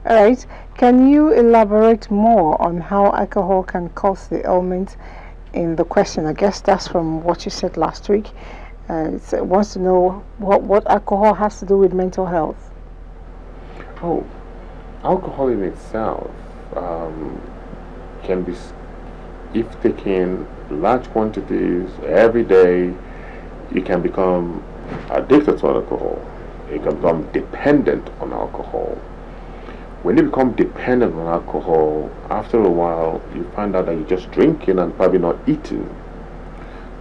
All right. Can you elaborate more on how alcohol can cause the ailment in the question? I guess that's from what you said last week. It wants to know what alcohol has to do with mental health. Oh, alcohol in itself can be, if taken large quantities every day, you can become addicted to alcohol. You can become dependent on alcohol. When you become dependent on alcohol, after a while, you find out that you're just drinking and probably not eating.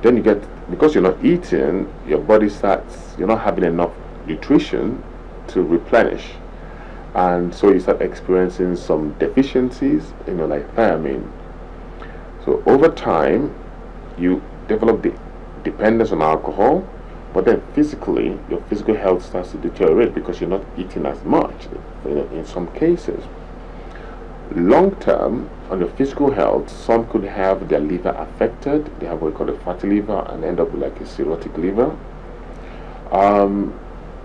Then you get, because you're not eating, your body starts, you're not having enough nutrition to replenish. And so you start experiencing some deficiencies, like famine. So over time, you develop the dependence on alcohol, but then physically, your physical health starts to deteriorate because you're not eating as much, in some cases. Long term, on your physical health, some could have their liver affected. They have what we call a fatty liver and end up with like a cirrhotic liver.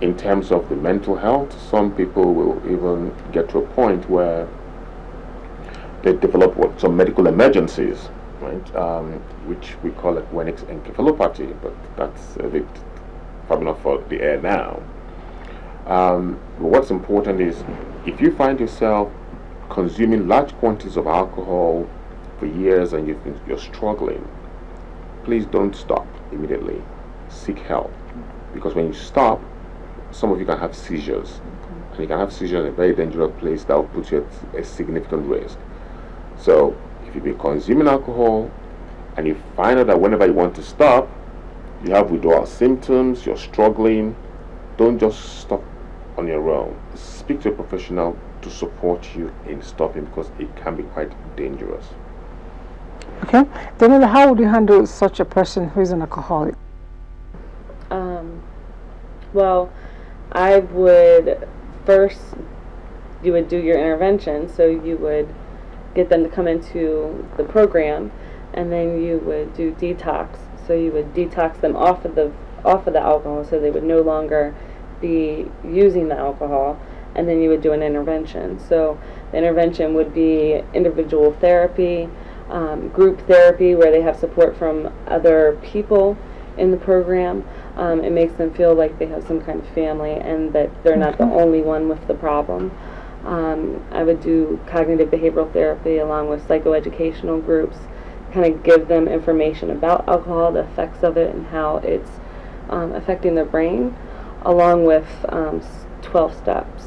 In terms of the mental health, some people will even get to a point where they develop some medical emergencies, right? Which we call it encephalopathy, but that's a bit probably not for the air now. But what's important is if you find yourself consuming large quantities of alcohol for years and you're struggling, please don't stop immediately. Seek help, because when you stop, some of you can have seizures, and you can have seizures in a very dangerous place that will put you at a significant risk. So if you've been consuming alcohol and you find out that whenever you want to stop, you have withdrawal symptoms, you're struggling, don't just stop on your own. Speak to a professional to support you in stopping, because it can be quite dangerous. Okay. Daniela, how would you handle such a person who is an alcoholic? Well, I would first, you would do your intervention, so you would get them to come into the program, and then you would do detox. So you would detox them off of the alcohol, so they would no longer be using the alcohol, and then you would do an intervention. So the intervention would be individual therapy, group therapy, where they have support from other people in the program. It makes them feel like they have some kind of family and that they're not the only one with the problem. I would do cognitive behavioral therapy along with psychoeducational groups, kind of give them information about alcohol, the effects of it, and how it's affecting their brain, along with 12 steps.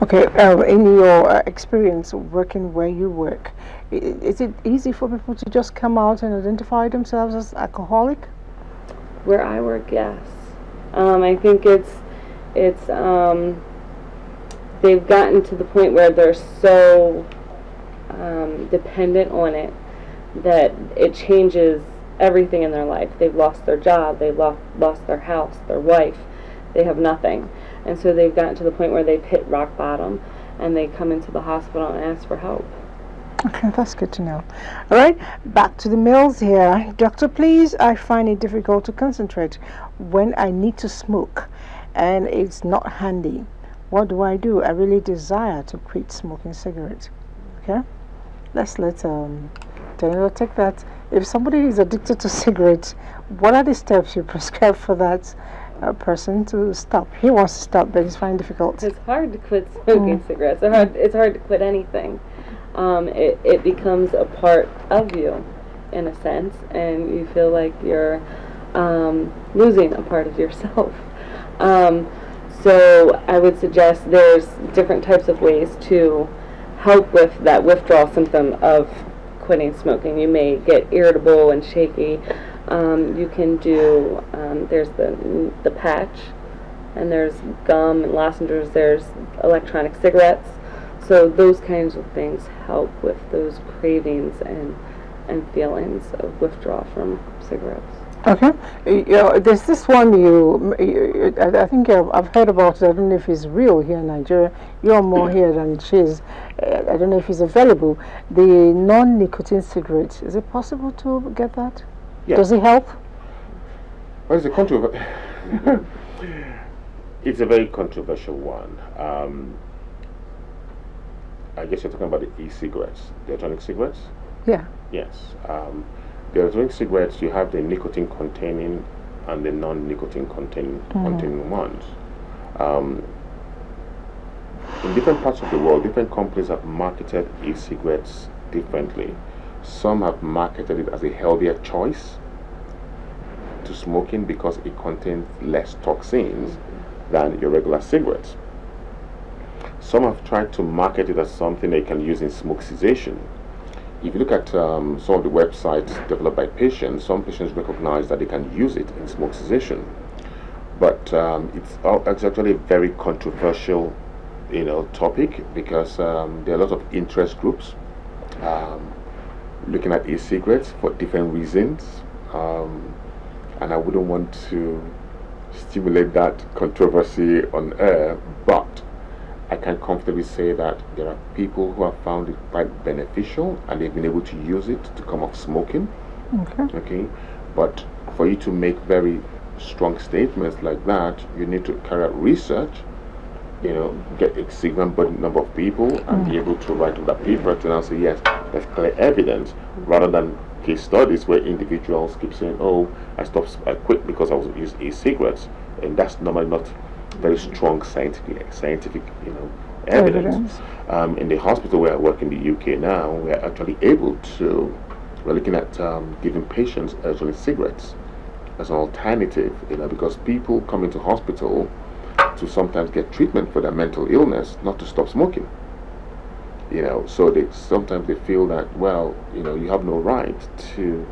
Okay, in your experience working where you work, is it easy for people to just come out and identify themselves as alcoholic? Where I work, yes. I think it's they've gotten to the point where they're so dependent on it that it changes everything in their life. They've lost their job, they've lost their house, their wife, they have nothing. And so they've gotten to the point where they've hit rock bottom and they come into the hospital and ask for help. Okay, that's good to know. All right, back to the males here. Doctor, please, I find it difficult to concentrate when I need to smoke and it's not handy. What do I do? I really desire to quit smoking cigarettes. Okay, let's let Daniel take that. If somebody is addicted to cigarettes, what are the steps you prescribe for that person to stop? He wants to stop, but he's finding it difficult. It's hard to quit smoking cigarettes. It's hard to quit anything. It becomes a part of you, in a sense, and you feel like you're losing a part of yourself. So I would suggest there's different types of ways to help with that withdrawal symptom of quitting smoking. You may get irritable and shaky. You can do, there's the patch, and there's gum and lozenges, there's electronic cigarettes. So those kinds of things help with those cravings and feelings of withdrawal from cigarettes. Okay, there's this one I think I've heard about it. I don't know if it's real here in Nigeria. You're more here than she is. I don't know if it's available. The non-nicotine cigarette, is it possible to get that? Yes. Does it help? Well, it's it's a very controversial one. I guess you're talking about the e-cigarettes, the electronic cigarettes? Yeah. Yes. The electronic cigarettes, you have the nicotine containing and the non-nicotine containing ones. In different parts of the world, different companies have marketed e-cigarettes differently. Some have marketed it as a healthier choice to smoking because it contains less toxins than your regular cigarettes. Some have tried to market it as something they can use in smoke cessation. If you look at some of the websites developed by patients, some patients recognize that they can use it in smoke cessation. But it's actually a very controversial, topic because there are a lot of interest groups looking at e-cigarettes for different reasons, and I wouldn't want to stimulate that controversy on air, but I can comfortably say that there are people who have found it quite beneficial and they've been able to use it to come off smoking. Okay, but for you to make very strong statements like that, you need to carry out research, get a significant number of people and be able to write on that paper to now say, yes, there's clear evidence, rather than case studies where individuals keep saying, oh, I quit because I was using e-cigarettes, and that's normally not very strong scientific evidence. In the hospital where I work in the UK now, we're actually able to, we're looking at giving patients electronic cigarettes as an alternative, because people come into hospital to sometimes get treatment for their mental illness, not to stop smoking. So sometimes they feel that, well, you have no right to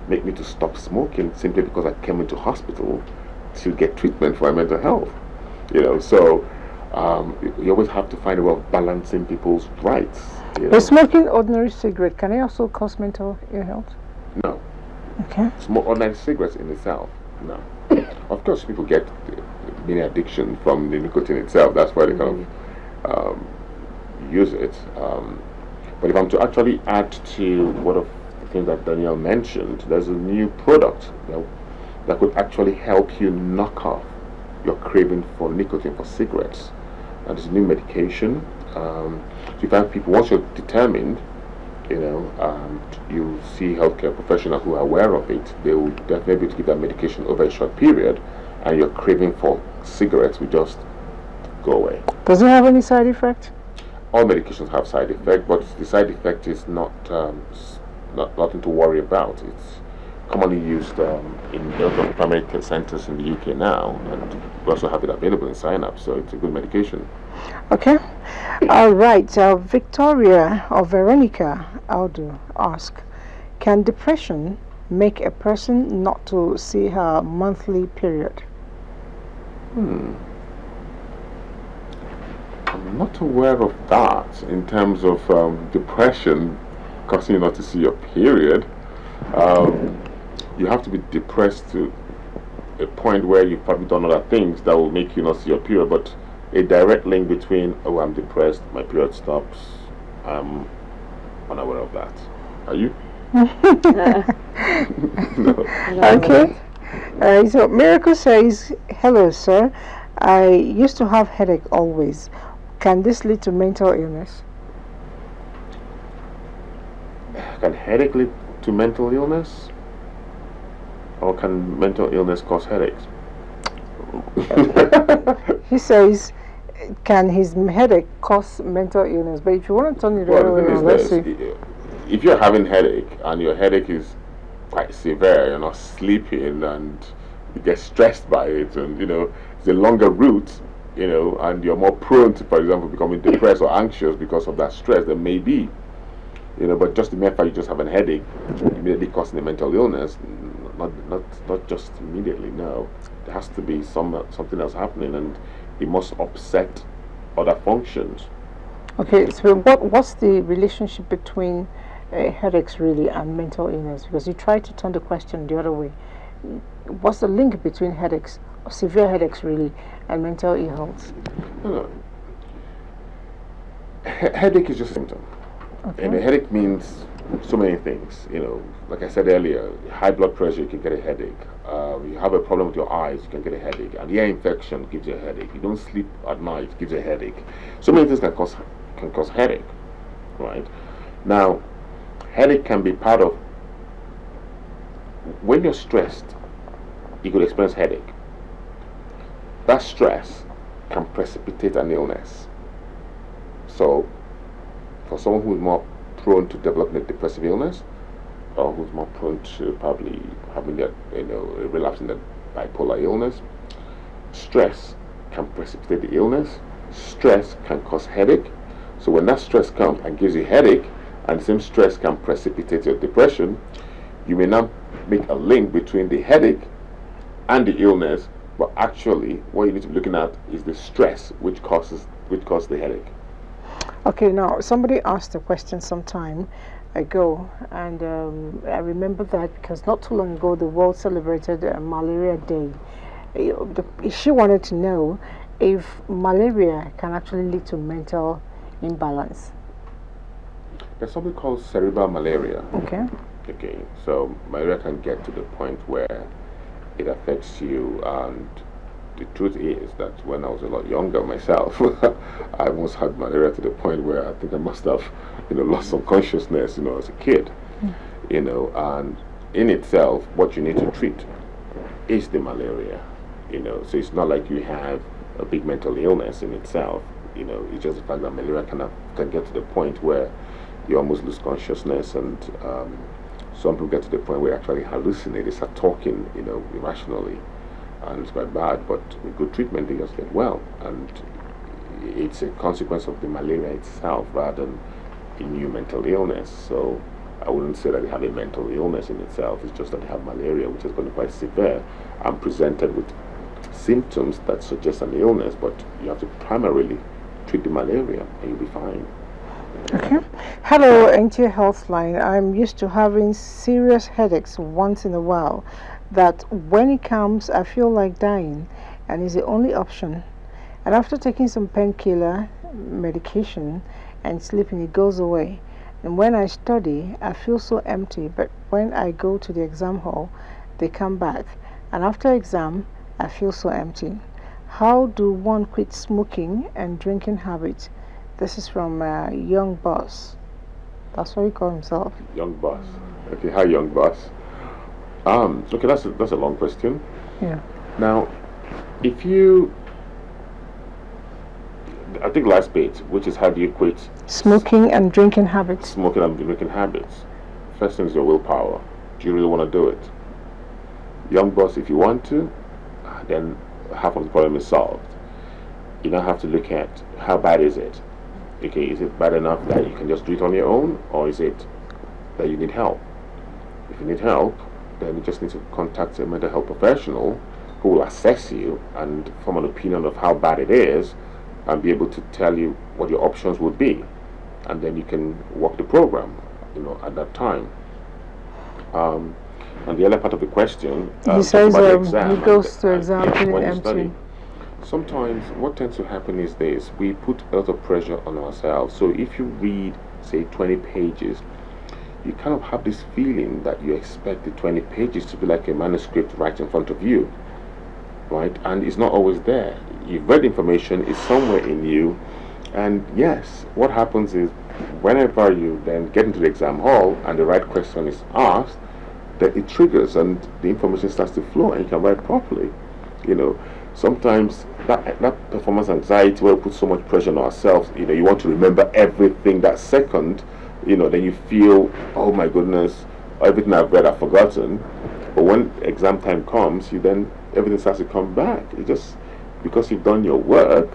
make me to stop smoking simply because I came into hospital to get treatment for my mental health. So you always have to find a way of balancing people's rights. But smoking ordinary cigarette, can it also cause mental ill health? No. Okay. Smoke ordinary cigarettes in itself, no. Of course, people get many addiction from the nicotine itself. That's why they kind of use it. But if I'm to actually add to one of the things that Danielle mentioned, there's a new product that could actually help you knock off your craving for nicotine for cigarettes. And it's a new medication. So if I have people, once you're determined, you see healthcare professionals who are aware of it, they will definitely be able to give that medication over a short period, and your craving for cigarettes will just go away. Does it have any side effect? all medications have side effects, but the side effect is nothing to worry about. It's commonly used in a lot of primary care centers in the UK now, and we also have it available in sign-up, so it's a good medication. Okay. All right. Victoria or Veronica Aldo ask, can depression make a person not to see her monthly period? I'm not aware of that in terms of depression causing you not to see your period. You have to be depressed to a point where you've probably done other things that will make you not see your period, but a direct link between, oh, I'm depressed, my period stops, I'm unaware of that. Are you? No. Okay. So Miracle says, hello sir, I used to have headache always. Can this lead to mental illness? Can headache lead to mental illness? Or can mental illness cause headaches? He says, can his headache cause mental illness? But if you want to turn it around, let's see. If you're having headache and your headache is quite severe, you're not sleeping and you get stressed by it, and it's a longer route, and you're more prone to, for example, becoming depressed or anxious because of that stress, then maybe, but just the mere fact you just have a headache immediately causing a mental illness, not just immediately, no. There has to be something else happening, and it must upset other functions. Okay, so what's the relationship between headaches really and mental illness? Because you try to turn the question the other way. What's the link between headaches, severe headaches really, and mental ill health? No. Headache is just a symptom. Okay. And a headache means so many things. Like I said earlier, high blood pressure, you can get a headache. You have a problem with your eyes, you can get a headache. An ear infection gives you a headache. You don't sleep at night, it gives you a headache. So many things can cause headache, right? Now, headache can be part of, when you're stressed, you could experience headache. That stress can precipitate an illness. So, for someone who is more prone to developing a depressive illness, or who's more prone to probably having a relapse in the bipolar illness, stress can precipitate the illness. Stress can cause headache. So when that stress comes and gives you headache, and the same stress can precipitate your depression, you may not make a link between the headache and the illness, but actually what you need to be looking at is the stress which causes the headache. Okay, now somebody asked a question some time ago, and I remember that because not too long ago the world celebrated Malaria Day. She wanted to know if malaria can actually lead to mental imbalance. There's something called cerebral malaria. Okay. Okay, so malaria can get to the point where it affects you, and the truth is that when I was a lot younger myself, I almost had malaria to the point where I think I must have, lost some consciousness, as a kid, and in itself, what you need to treat is the malaria, so it's not like you have a big mental illness in itself, it's just the fact that malaria can get to the point where you almost lose consciousness, and some people get to the point where they actually hallucinate, they start talking, irrationally. And it's quite bad, but with good treatment they just get well, and it's a consequence of the malaria itself rather than a new mental illness. So I wouldn't say that they have a mental illness in itself, it's just that they have malaria, which has been quite severe and presented with symptoms that suggest an illness, but you have to primarily treat the malaria and you'll be fine. Okay. Hello, NTA Healthline. I'm used to having serious headaches once in a while, that when it comes I feel like dying, and it's the only option. And after taking some painkiller medication and sleeping, it goes away. And when I study, I feel so empty, but when I go to the exam hall, they come back. And after exam, I feel so empty. How do one quit smoking and drinking habits? This is from Young Boss. That's what he calls himself. Young Boss. Okay, hi Young Boss. Okay, that's a long question. Yeah. Now, if you, I think last bit, which is how do you quit smoking and drinking habits? Smoking and drinking habits. First thing is your willpower. Do you really want to do it? Young boss, if you want to, then half of the problem is solved. You now have to look at how bad is it. Okay, is it bad enough that you can just do it on your own, or is it that you need help? If you need help, then you just need to contact a mental health professional who will assess you and form an opinion of how bad it is and be able to tell you what your options would be, and then you can work the program, you know, at that time. And the other part of the question, he says he goes to exam feeling empty. Sometimes what tends to happen is this: we put a lot of pressure on ourselves. So if you read, say, 20 pages, you kind of have this feeling that you expect the 20 pages to be like a manuscript right in front of you, right? And it's not always there. You've read information, it's somewhere in you, and yes, what happens is whenever you then get into the exam hall and the right question is asked, that it triggers and the information starts to flow and you can write properly. You know, sometimes that performance anxiety where we put so much pressure on ourselves, you know, you want to remember everything that second, you know, then you feel, oh my goodness, everything I've read I've forgotten. But when exam time comes, everything starts to come back. It's just because you've done your work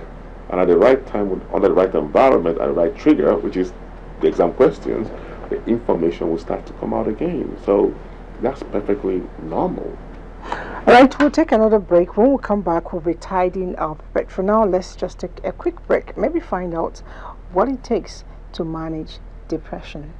and at the right time, under the right environment and the right trigger, which is the exam questions, the information will start to come out again. So that's perfectly normal. All right, we'll take another break. When we come back, we'll be tidying up. But for now, let's just take a quick break. Maybe find out what it takes to manage depression.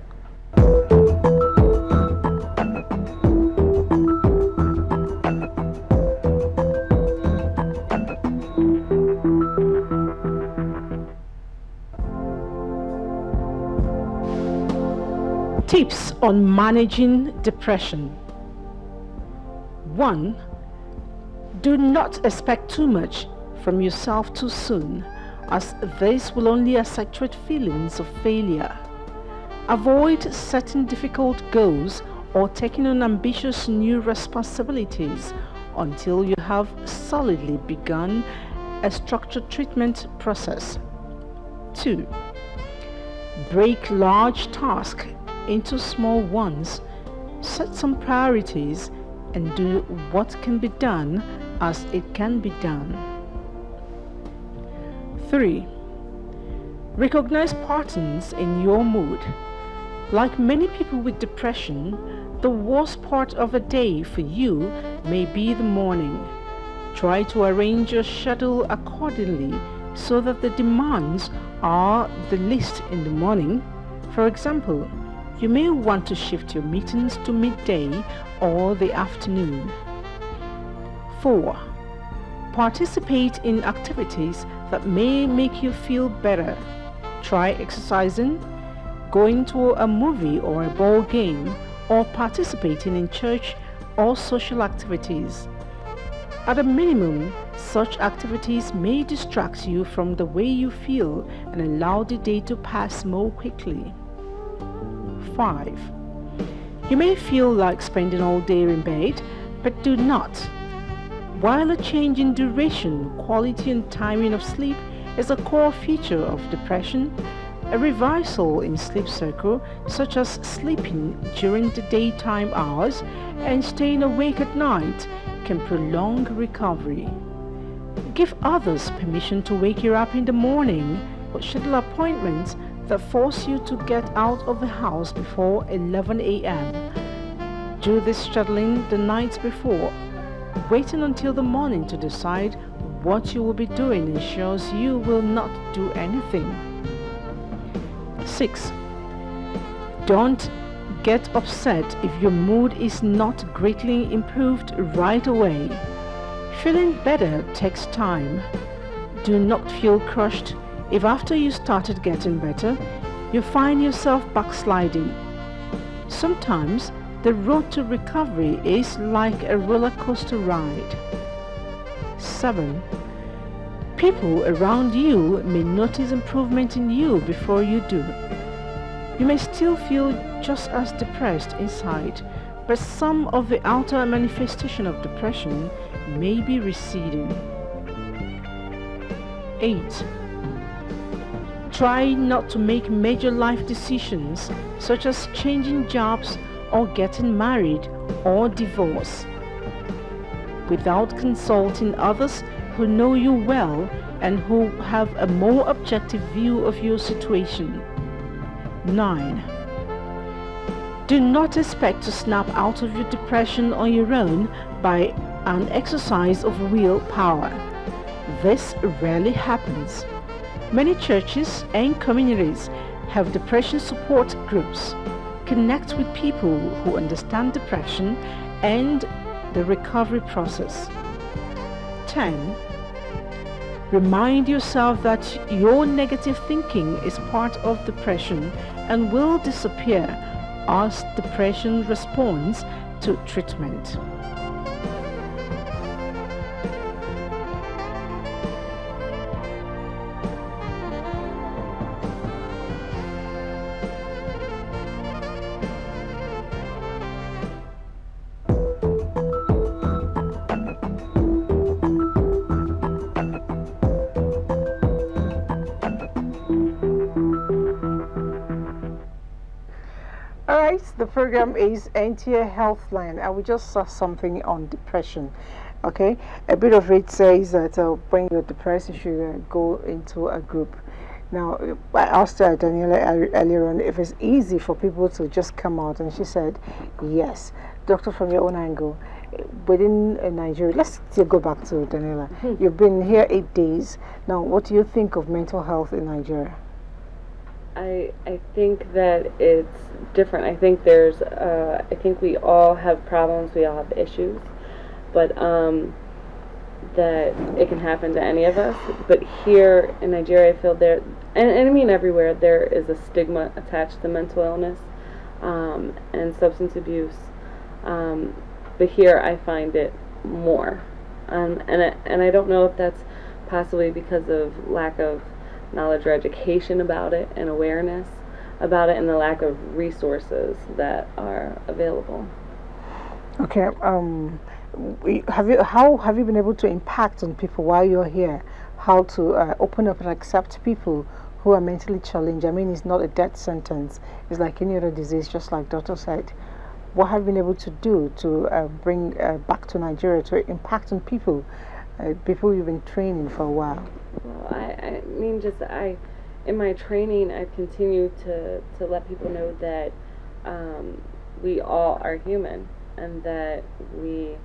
Tips on managing depression. 1. Do not expect too much from yourself too soon, as this will only accentuate feelings of failure. Avoid setting difficult goals or taking on ambitious new responsibilities until you have solidly begun a structured treatment process. 2. Break large tasks into small ones. Set some priorities and do what can be done as it can be done. 3. Recognize patterns in your mood. Like many people with depression, the worst part of a day for you may be the morning. Try to arrange your schedule accordingly so that the demands are the least in the morning. For example, you may want to shift your meetings to midday or the afternoon. 4. Participate in activities that may make you feel better. Try exercising, going to a movie or a ball game, or participating in church or social activities. At a minimum, such activities may distract you from the way you feel and allow the day to pass more quickly. 5. You may feel like spending all day in bed, but do not. While a change in duration, quality and timing of sleep is a core feature of depression, a reversal in sleep cycle, such as sleeping during the daytime hours and staying awake at night, can prolong recovery. Give others permission to wake you up in the morning, but schedule appointments that force you to get out of the house before 11 a.m. Do this scheduling the night before. Waiting until the morning to decide what you will be doing ensures you will not do anything. 6. Don't get upset if your mood is not greatly improved right away. Feeling better takes time. Do not feel crushed if after you started getting better, you find yourself backsliding. Sometimes the road to recovery is like a roller coaster ride. 7. People around you may notice improvement in you before you do. You may still feel just as depressed inside, but some of the outer manifestation of depression may be receding. 8. Try not to make major life decisions such as changing jobs or getting married or divorce without consulting others who know you well and who have a more objective view of your situation. 9. Do not expect to snap out of your depression on your own by an exercise of willpower. This rarely happens. Many churches and communities have depression support groups. Connect with people who understand depression and the recovery process. 10. Remind yourself that your negative thinking is part of depression and will disappear as depression responds to treatment. The program is NTA Healthline, and we just saw something on depression. Okay, a bit of it says that when you're depressed, you should go into a group. Now, I asked Daniela earlier on if it's easy for people to just come out, and she said yes. Doctor, from your own angle, within Nigeria, let's still go back to Daniela. You've been here 8 days. Now, what do you think of mental health in Nigeria? I think that it's different. I think there's I think we all have problems, we all have issues, but that it can happen to any of us. But here in Nigeria, I feel there, and I mean everywhere, there is a stigma attached to mental illness and substance abuse. But here I find it more, and I don't know if that's possibly because of lack of knowledge or education about it and awareness about it, and the lack of resources that are available. Okay, how have you been able to impact on people while you're here? How to open up and accept people who are mentally challenged? I mean, it's not a death sentence. It's like any other disease, just like Doctor said. What have you been able to do to bring back to Nigeria to impact on people, people you've been training for a while? Well, I mean, in my training, I've continued to let people know that we all are human, and that we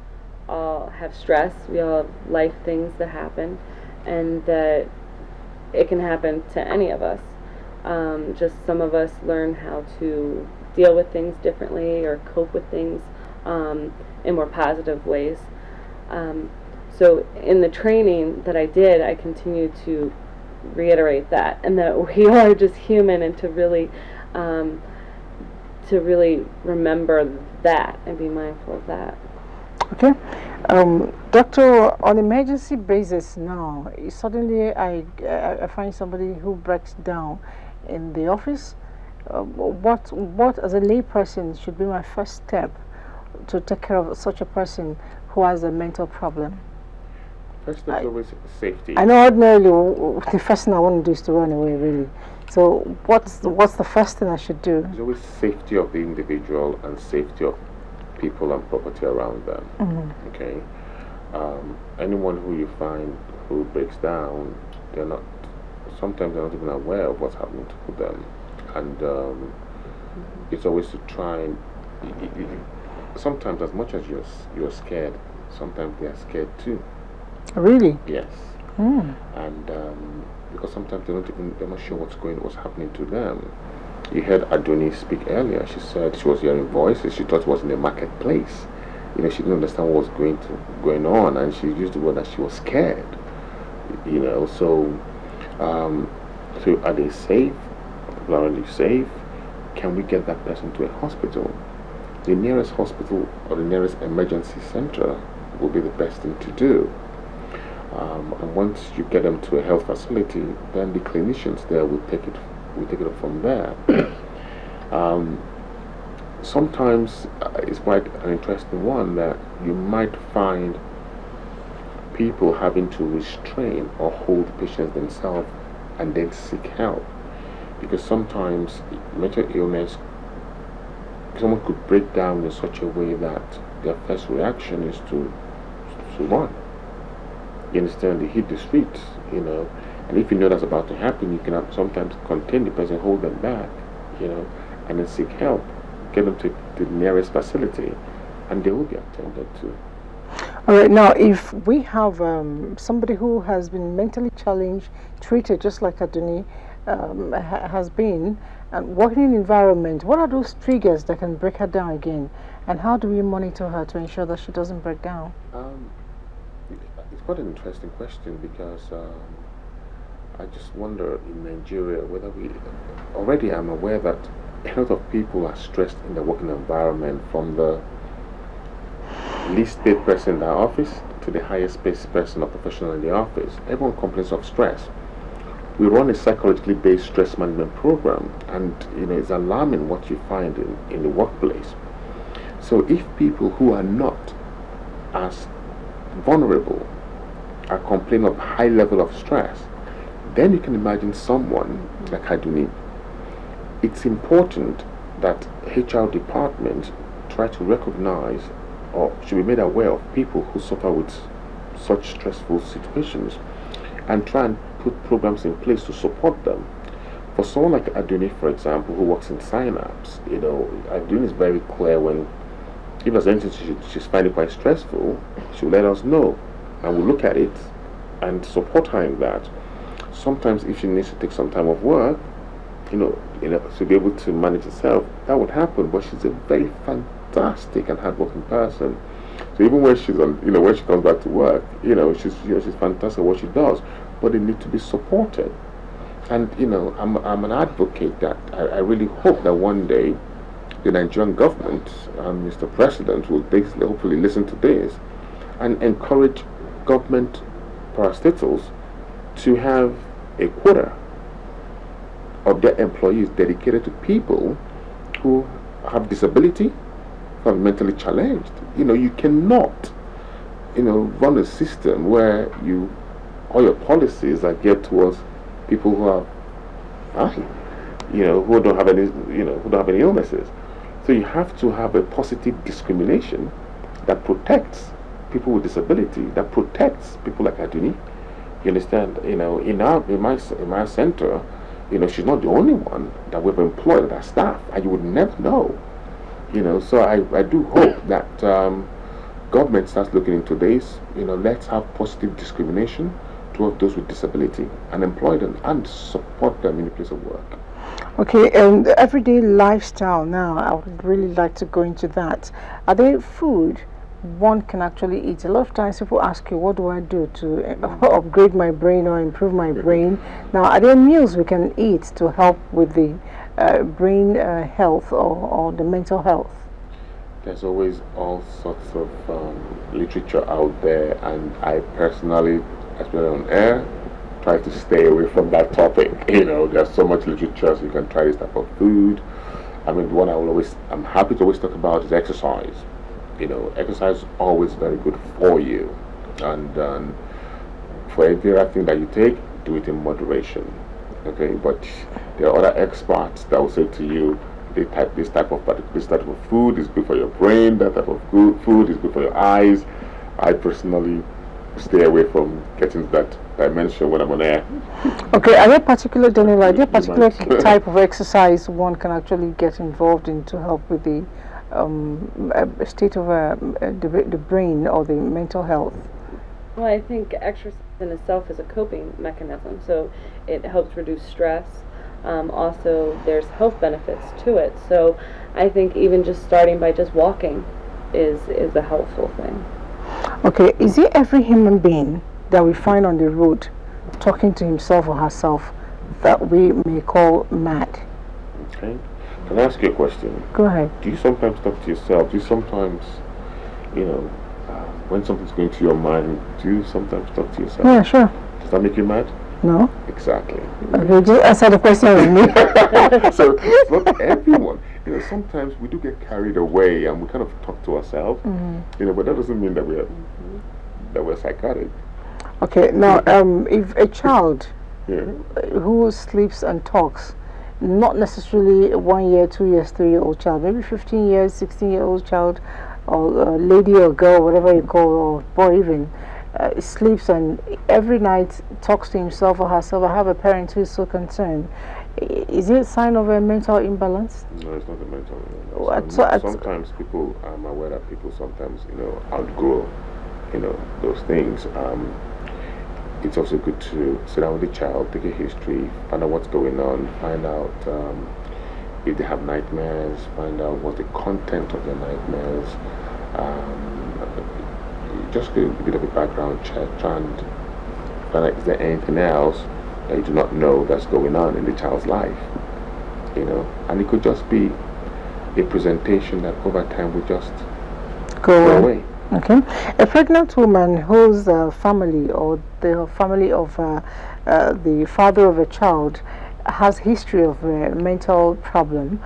all have stress, we all have life things that happen, and that it can happen to any of us. Just some of us learn how to deal with things differently or cope with things in more positive ways. So in the training that I did, I continue to reiterate that, and that we all are just human, and to really remember that and be mindful of that. Okay, Doctor, on emergency basis now, suddenly I find somebody who breaks down in the office. What as a layperson should be my first step to take care of such a person who has a mental problem? First step is always safety. I know ordinarily the first thing I want to do is to run away, really. So what's the first thing I should do? There's always safety of the individual and safety of people and property around them. Mm-hmm. Okay. Anyone who you find who breaks down, sometimes they're not even aware of what's happening to them, and it's always to try and sometimes, as much as you're scared, sometimes they are scared too. Really? Yes. And because sometimes they're not sure what's happening to them. You heard Adoni speak earlier. She said she was hearing voices. She thought it was in the marketplace. She didn't understand what was going on, and she used the word that she was scared. So are they safe? People are really safe? Can we get that person to a hospital? The nearest hospital or the nearest emergency center will be the best thing to do. And once you get them to a health facility, then the clinicians there will take it up from there. Sometimes it's quite an interesting one that you might find people having to restrain or hold patients themselves and then seek help. because sometimes mental illness, someone could break down in such a way that their first reaction is to run. You understand? They hit the streets, you know, and if you know that's about to happen, you can sometimes contain the person, hold them back, you know, and then seek help, get them to the nearest facility, and they will be attended to. All right, now if we have somebody who has been mentally challenged, treated just like Aduni has been, and working in environment, what are those triggers that can break her down again? And how do we monitor her to ensure that she doesn't break down? It's quite an interesting question, because I just wonder in Nigeria whether already I'm aware that a lot of people are stressed in the working environment, from the least paid person in the office to the highest paid person or professional in the office. Everyone complains of stress. We run a psychologically based stress management program, and you know, it's alarming what you find in the workplace. So if people who are not as vulnerable are complaining of high level of stress, then you can imagine someone like Aduni. It's important that HR departments try to recognize or should be made aware of people who suffer with such stressful situations, and try and put programs in place to support them. For someone like Aduni, for example, who works in Synapse, you know, Aduni is very clear when, if there's anything she's finding quite stressful, she'll let us know, and we'll look at it and support her in that. Sometimes if she needs to take some time off work, you know, to be able to manage herself, that would happen. But she's a very fantastic and hardworking person. So even when she's on, you know, when she comes back to work, you know, she's fantastic at what she does. But they need to be supported. And you know, I'm an advocate that I really hope that one day the Nigerian government and Mr. President will basically hopefully listen to this and encourage government parastatals to have a quota of their employees dedicated to people who have disability, who are mentally challenged. You know, you cannot, you know, run a system where all your policies are geared towards people who are fine, you know, who don't have any, you know, who don't have any illnesses. So you have to have a positive discrimination that protects people with disability, that protects people like Aduni. You understand? You know, in my center, you know, she's not the only one that we've employed as staff, and you would never know. You know, so I do hope that government starts looking into this. You know, let's have positive discrimination towards those with disability and employ them and support them in the place of work. Okay, and everyday lifestyle now, I would really like to go into that. Are there food one can actually eat? A lot of times people ask you, what do I do to upgrade my brain or improve my brain? Now, are there meals we can eat to help with the brain health or the mental health? There's always all sorts of literature out there, and I personally, especially on air, try to stay away from that topic. You know, there's so much literature, so you can try this type of food. I mean, the one I'm happy to always talk about is exercise. You know, exercise is always very good for you, and for every other thing that you take, do it in moderation. Okay, but there are other experts that will say to you, this type of food is good for your brain, that type of food is good for your eyes. I personally stay away from getting to that dimension when I'm on air. Okay, are there particular type of exercise one can actually get involved in to help with the state of the brain or the mental health? Well, I think exercise in itself is a coping mechanism, so it helps reduce stress. Also, there's health benefits to it, so I think even just starting by just walking is a helpful thing. Okay, is it every human being that we find on the road talking to himself or herself that we may call mad? Okay. Can I ask you a question? Go ahead. Do you sometimes talk to yourself? Do you sometimes, you know, when something's going through your mind, do you sometimes talk to yourself? Yeah, sure. Does that make you mad? No. Exactly. Okay, just answer the question with me. So, it's not everyone. You know, sometimes we do get carried away and we kind of talk to ourselves. You know, but that doesn't mean that we're psychotic. Okay, now, if a child who sleeps and talks, not necessarily 1 year, 2 years, 3-year-old child, maybe 15 years, 16-year-old child, or lady or girl, whatever you call, or boy even, sleeps and every night talks to himself or herself. I have a parent who is so concerned. Is it a sign of a mental imbalance? No, it's not a mental imbalance. Sometimes people, I'm aware that people sometimes, outgrow, those things. It's also good to sit down with the child, take a history, find out what's going on, find out if they have nightmares, find out what the content of their nightmares. Just a bit of a background check, try and find out is there anything else that you do not know that's going on in the child's life, and it could just be a presentation that over time will just go away. Okay. A pregnant woman whose family or the family of the father of a child has history of a mental problem,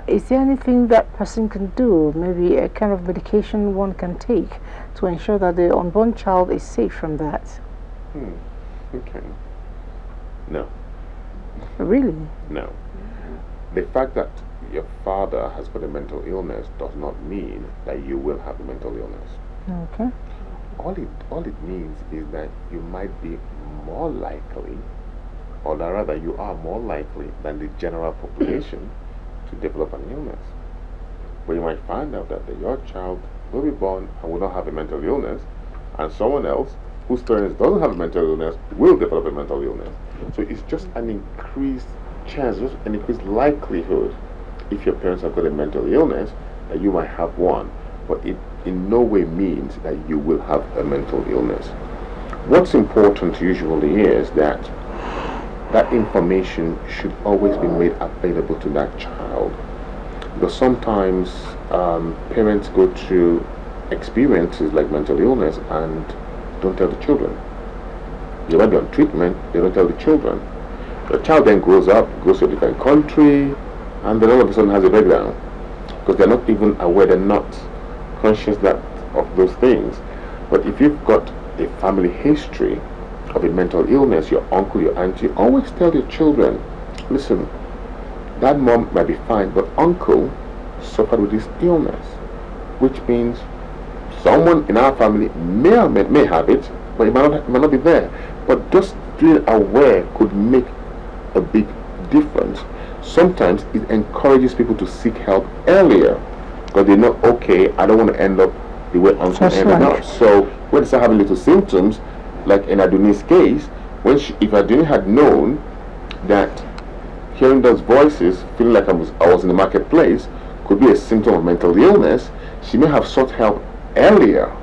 is there anything that person can do, maybe a kind of medication one can take to ensure that the unborn child is safe from that? Okay. No. Really? No. The fact that your father has got a mental illness does not mean that you will have a mental illness. Okay. All it means is that you might be more likely, or rather you are more likely than the general population to develop an illness. But you might find out that your child will be born and will not have a mental illness, and someone else whose parents doesn't have a mental illness will develop a mental illness. So it's just an increased chance, just an increased likelihood, if your parents have got a mental illness, that you might have one. But it in no way means that you will have a mental illness. What's important usually is that that information should always be made available to that child. Because sometimes parents go through experiences like mental illness and don't tell the children. They might be on treatment, they don't tell the children. The child then grows up, goes to a different country, and then all of a sudden has a breakdown. Because they're not even aware, they're not conscious of those things. But if you've got a family history of a mental illness, your uncle, your auntie, always tell your children, listen, that mom might be fine, but uncle suffered with this illness, which means someone in our family may have it, but it might not be there. But just being aware could make a big difference. Sometimes it encourages people to seek help earlier, because they know, okay, I don't want to end up the way uncle ended up. So when they start having little symptoms, like in Aduni's case, if Aduni had known that hearing those voices, feeling like I was in the marketplace, could be a symptom of mental illness, she may have sought help earlier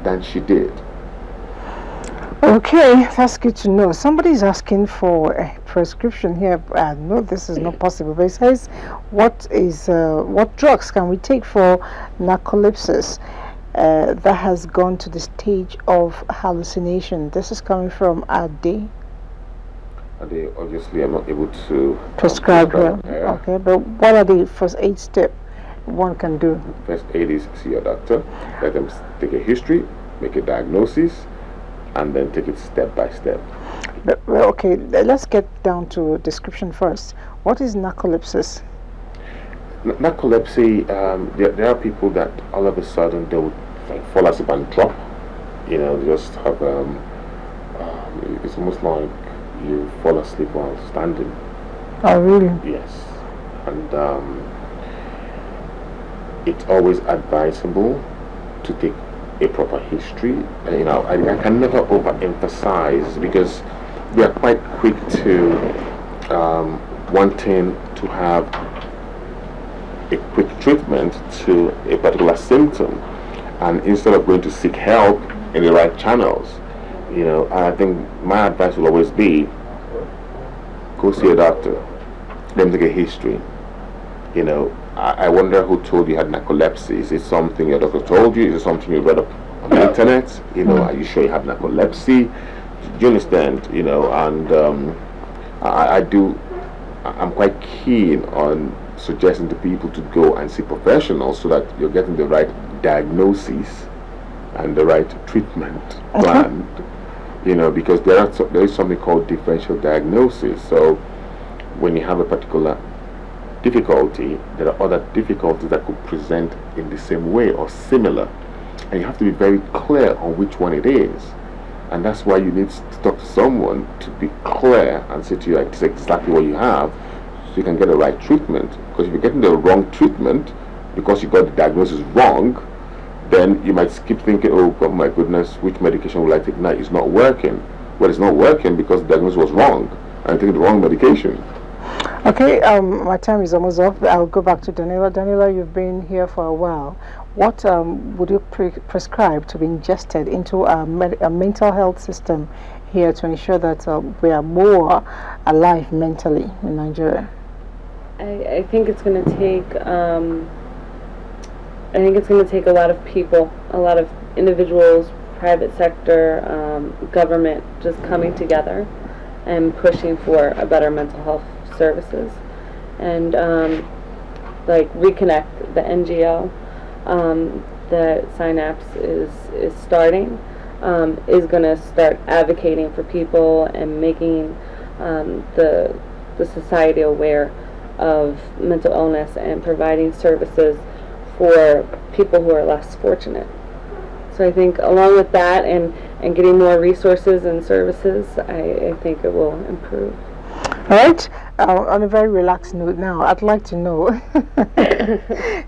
than she did. Okay, that's good to know. Somebody's asking for a prescription here. No, this is not possible. But it says, what drugs can we take for narcolepsy that has gone to the stage of hallucination? This is coming from Ade. Ade, obviously, I'm not able to prescribe her. Okay, but what are the first aid steps one can do? First aid is see your doctor, let them take a history, make a diagnosis, and then take it step by step. Well, okay, let's get down to description first. What is narcolepsy? Narcolepsy, there are people that all of a sudden they would fall asleep and drop. They just have, it's almost like you fall asleep while standing. Oh, really? Yes. And it's always advisable to take a proper history. I can never overemphasize, because we are quite quick to wanting to have a quick treatment to a particular symptom, and instead of going to seek help in the right channels, I think my advice will always be, go see a doctor, let them take a history. I wonder who told you had narcolepsy. Is it something your doctor told you? Is it something you read up on the internet? Are you sure you have narcolepsy? Do you understand? And I'm quite keen on suggesting to people to go and see professionals so that you're getting the right diagnosis and the right treatment plan. Because there is something called differential diagnosis. So when you have a particular difficulty, there are other difficulties that could present in the same way or similar, and you have to be very clear on which one it is. And that's why you need to talk to someone to be clear and say to you, like, this is exactly what you have, so you can get the right treatment. Because if you're getting the wrong treatment because you got the diagnosis wrong, then you might keep thinking, oh my goodness, which medication will I take now? It's not working. Well, it's not working because the diagnosis was wrong and I'm taking the wrong medication. Okay, my time is almost up. I'll go back to Daniela. Daniela, you've been here for a while. What would you prescribe to be ingested into a mental health system here to ensure that we are more alive mentally in Nigeria? I think it's going to take. I think it's going to take a lot of people, a lot of individuals, private sector, government, just coming together and pushing for a better mental health services, and like Reconnect, the NGO that Synapse is starting, is going to start advocating for people and making the society aware of mental illness and providing services for people who are less fortunate. So I think along with that and getting more resources and services, I think it will improve. All right. On a very relaxed note now, I'd like to know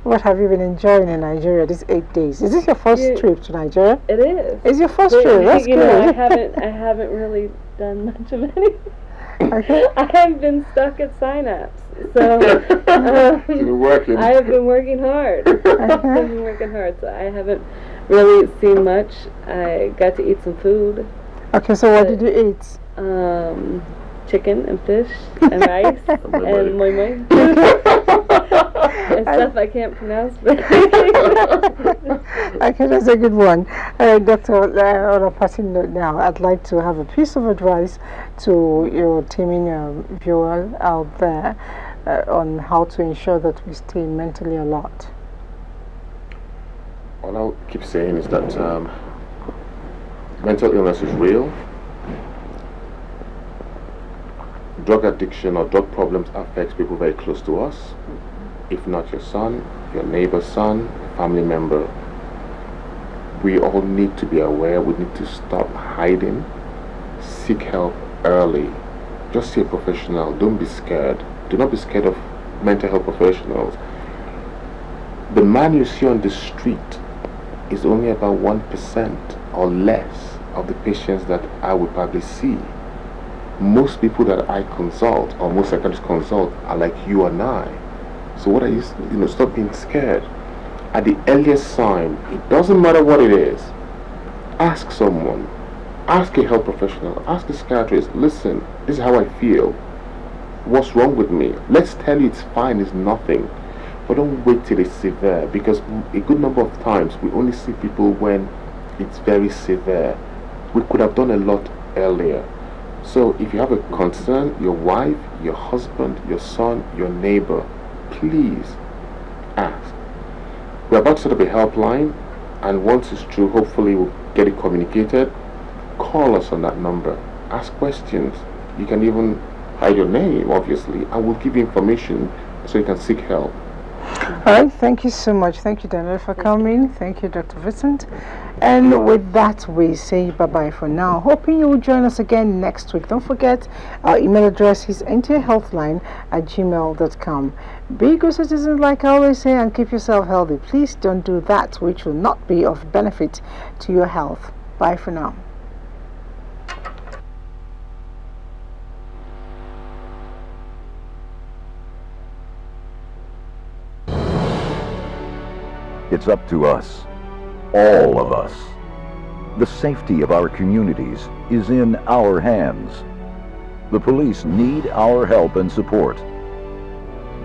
what have you been enjoying in Nigeria these 8 days? Is this your first trip to Nigeria? It is. It's your first trip. That's good. Know, I haven't really done much of anything. Okay. I have been stuck at Synapse, so I have been working hard. I've been working hard, so I haven't really seen much. I got to eat some food. Okay, so what did you eat? Chicken and fish and rice and moi moi and stuff I can't pronounce. Okay, that's a good one. Doctor, on a passing note now, I'd like to have a piece of advice to your teaming viewers out there on how to ensure that we stay mentally alert. All I'll keep saying is that mental illness is real. Drug addiction or drug problems affects people very close to us. If not your son, your neighbor's son, a family member. We all need to be aware. We need to stop hiding. Seek help early. Just see a professional. Don't be scared. Do not be scared of mental health professionals. The man you see on the street is only about 1% or less of the patients that I would probably see. Most people that I consult, or most psychiatrists consult, are like you and I. So what are you, stop being scared. At the earliest sign, it doesn't matter what it is. Ask someone. Ask a health professional. Ask a psychiatrist. Listen, this is how I feel. What's wrong with me? Let's tell you it's fine, it's nothing. But don't wait till it's severe, because a good number of times we only see people when it's very severe. We could have done a lot earlier. So if you have a concern, your wife, your husband, your son, your neighbor, please ask. We're about to set up a helpline, and once it's true, hopefully we'll get it communicated. Call us on that number. Ask questions. You can even hide your name, obviously, and we'll give you information so you can seek help. All right, thank you so much. Thank you, Daniel, for coming. Thank you, Dr. Vincent. And with that, we say bye-bye for now. Hoping you will join us again next week. Don't forget, our email address is ntahealthline@gmail.com. Be good citizens, like I always say, and keep yourself healthy. Please don't do that which will not be of benefit to your health. Bye for now. It's up to us, all of us. The safety of our communities is in our hands. The police need our help and support.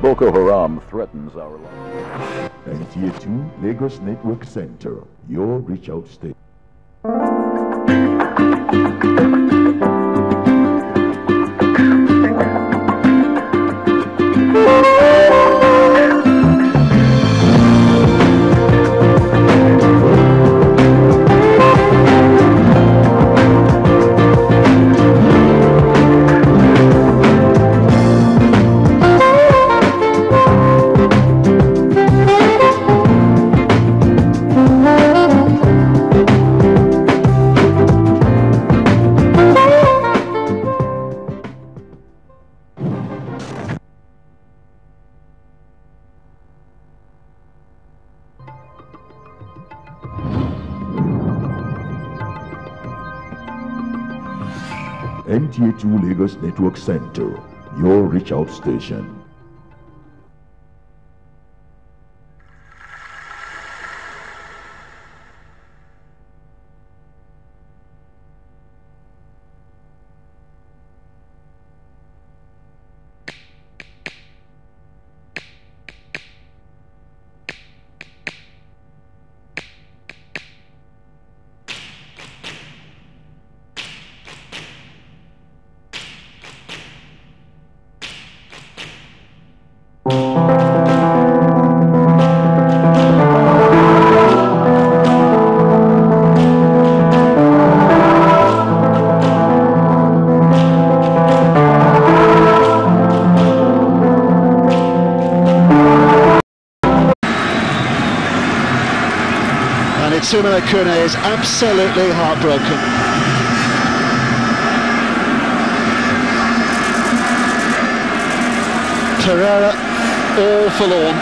Boko Haram threatens our lives. NTA2 Lagos Network Center, your reach out station. NTA2 Lagos Network Center, your reach out station. Suma Kune is absolutely heartbroken. Pereira all forlorn.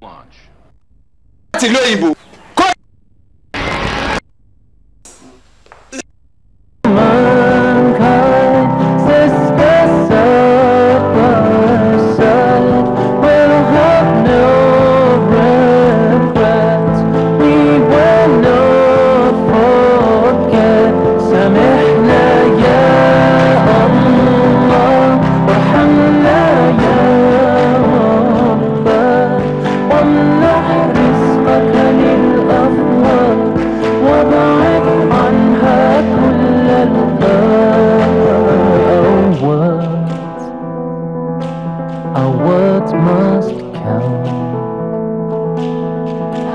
Launch.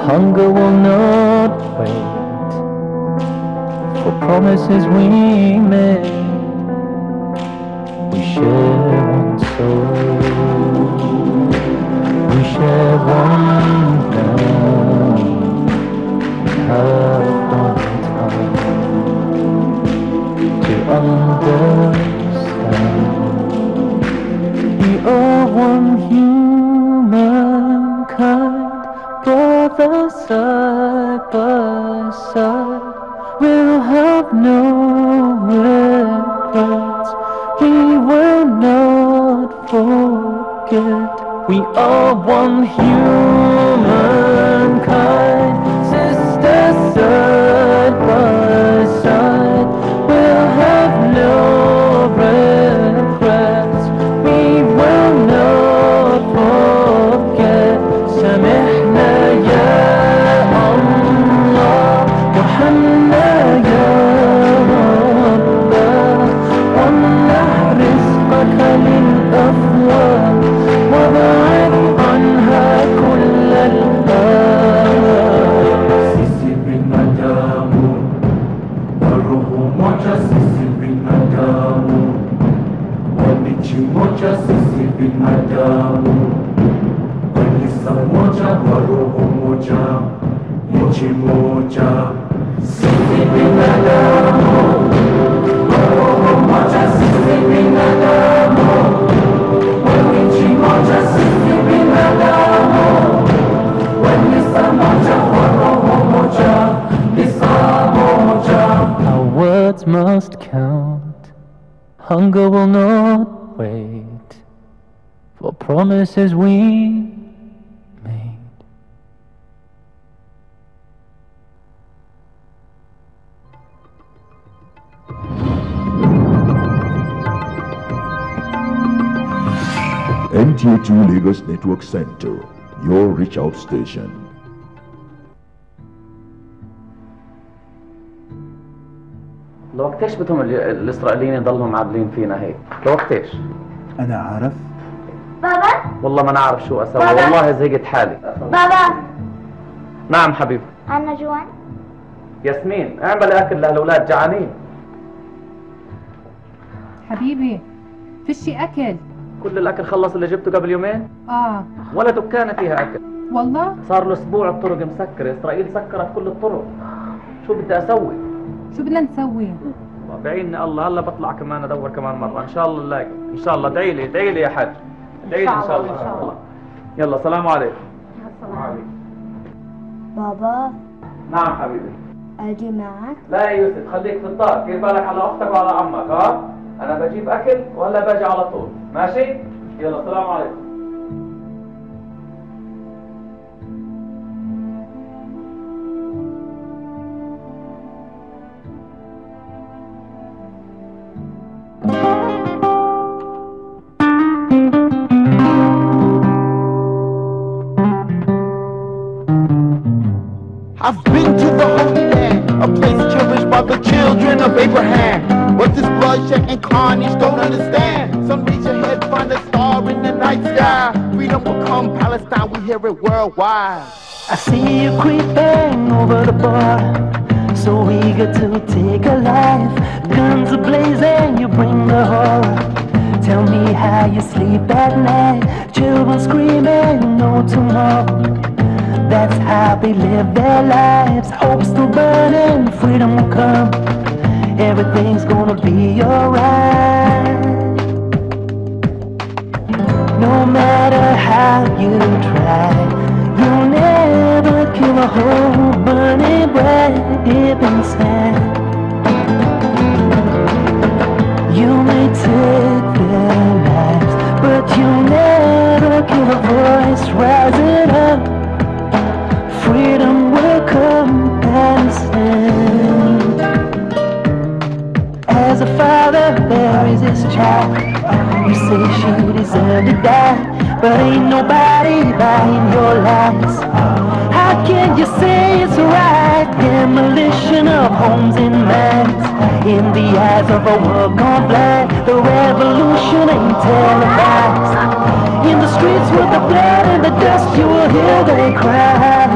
Hunger will not wait for promises we made. We share one soul, we share one love, we have one time to understand. We are one humankind, brothers side by side. We'll have no regrets, we will not forget. We are one humankind, sisters side by side. We'll have no regrets, we will not forget. سامحنا يا الله وارحمنا يا رب وامنح رزقك للأفواه وابعد عنها كل الآه. Sisi binadamu wa roho moja, sisi binadamu wa nchi moja, sisi binadamu moja kwa roho moja, nchi moja, sisi binadamu. Kwa roho moja, sisi binadamu. Kwa nchi moja, sisi binadamu. Kwa nisa moja, kwa roho moja, nisa moja. Our words must count. Hunger will not wait for promises we NTA2 Lagos Network Center, your reach out station. لوقتيش بدهم الإسرائيليين يضلهم عادلين فينا هيك؟ لوقتيش؟ أنا عارف. بابا؟ والله ما نعرف شو أسوي، والله زهقت حالي. بابا. نعم حبيبي. عنا جوان؟ ياسمين اعمل أكل للأولاد جعانين. حبيبي فيش أكل. كل الأكل خلص اللي جبته قبل يومين؟ ولا دكانة فيها أكل. والله؟ صار له أسبوع الطرق مسكرة، إسرائيل سكرت كل الطرق. شو بدي أسوي؟ شو بدنا نسوي؟ بعيني الله، هلا بطلع كمان أدور كمان مرة، إن شاء الله نلاقي، إن شاء الله. ادعي لي ادعي لي يا حاج، ادعي لي إن شاء الله. إن شاء الله. يلا سلام عليكم. السلام عليكم. بابا. نعم حبيبي. أجي معك؟ لا يا يوسف خليك في الدار، دير بالك على أختك وعلى عمك ها؟ أنا بجيب أكل ولا باجي على طول، ماشي؟ يلا السلام عليكم. I've been to the Holy Land, a place cherished by the children of Abraham. But this bloodshed and carnage don't understand. Some reach ahead, find a star in the night sky. Freedom will come, Palestine, we hear it worldwide. I see you creeping over the border, so eager to take a life. Guns are blazing, you bring the horror. Tell me how you sleep at night. Children screaming, no tomorrow. That's how they live their lives. Hope still burning, freedom will come. Everything's gonna be alright. No matter how you try, you'll never kill a whole burning bright deep inside. You may take their lives, but you'll never kill a voice rising up. Freedom will come, Palestine. As a father buries his child, you say she deserved to die, but ain't nobody buying your lies. How can you say it's right? Demolition of homes and minds. In the eyes of a world gone blind, the revolution ain't televised. In the streets with the blood and the dust, you will hear they cry.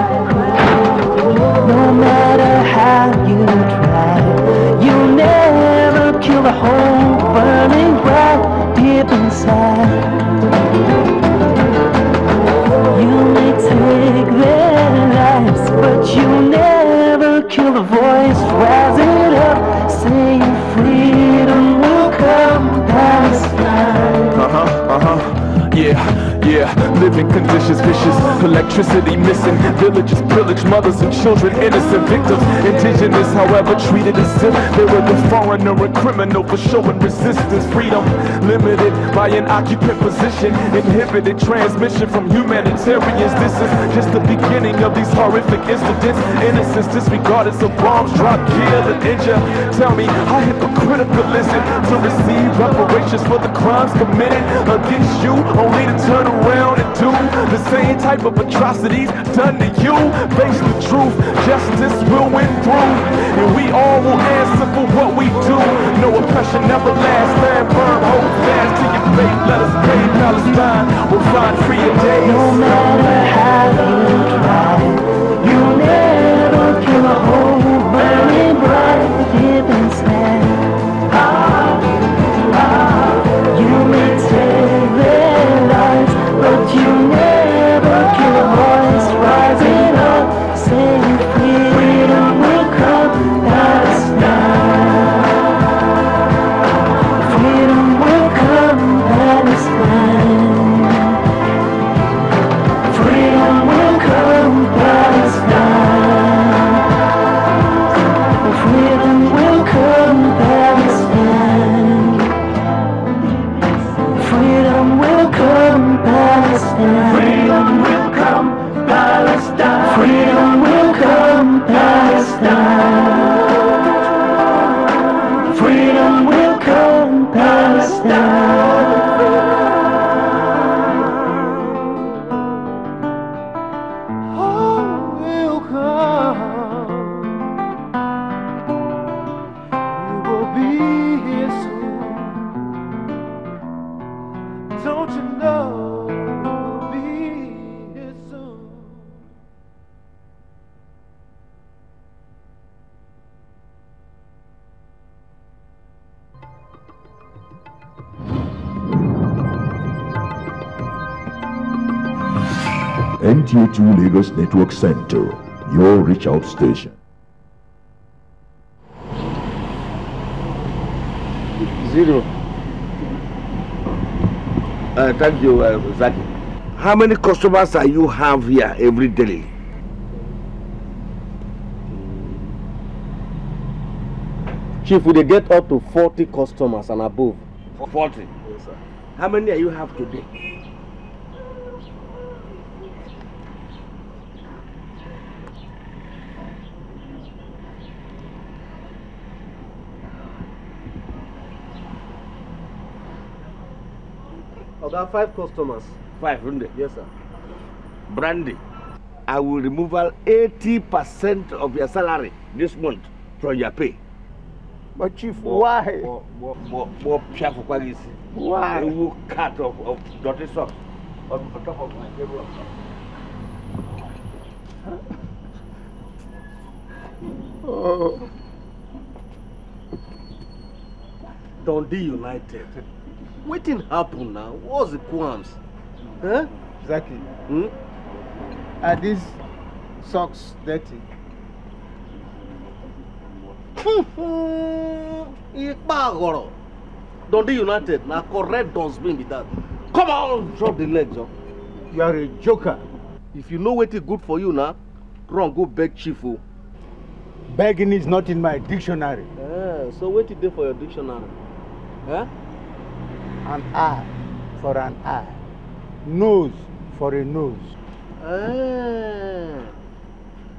No matter how you try, you'll never kill a whole burning bright deep inside. You may take their lives, but you'll never kill a voice rising up, saying freedom will come, Palestine. Yeah, living conditions vicious, electricity missing, villages pillaged, mothers and children innocent victims, indigenous however treated as if they were the foreigner and criminal for showing resistance. Freedom limited by an occupant position, inhibited transmission from humanitarians. This is just the beginning of these horrific incidents. Innocence disregarded, so bombs drop, kill and injure. Tell me how hypocritical is it to receive reparations for the crimes committed against you, only to turn around and do the same type of atrocities done to you. Face the truth, justice will win through, and we all will answer for what we do. No oppression never lasts, stand firm, hold fast to your faith. Let us pray, Palestine will find freer days. No matter how you try, you'll never kill a whole burning bright deep inside. You may take their lives, but you never kill a voice rising up, saying freedom will come, Palestine. Freedom will come, Palestine. Freedom will come, Palestine. Freedom will come, Palestine. Freedom will come, Palestine. Freedom will come, Palestine. Freedom will come, Palestine. Freedom will come, Palestine. Oh, will come. You will be here soon. Don't you know we'll be here soon? NTA2 Lagos Network Center, your reach out station. Zero. Thank you, Zaki. How many customers are you have here every day? Chief, will they get up to 40 customers and above? 40? Yes, sir. How many do you have today? About 5 customers. 5, isn't it? Yes, sir. Brandy, I will remove 80% of your salary this month from your pay. But Chief, why? Why? You will cut of dirty socks on top of my table. Oh. Dundee United. What didn't happen now? What's the qualms? Huh? Exactly. Are these socks dirty? Dundee United, now correct dustbin with that. Come on, drop the legs, John. You are a joker. If you know what is good for you now, run, go beg Chief. Begging is not in my dictionary. So what is there for your dictionary? Huh? An eye for an eye. Nose for a nose.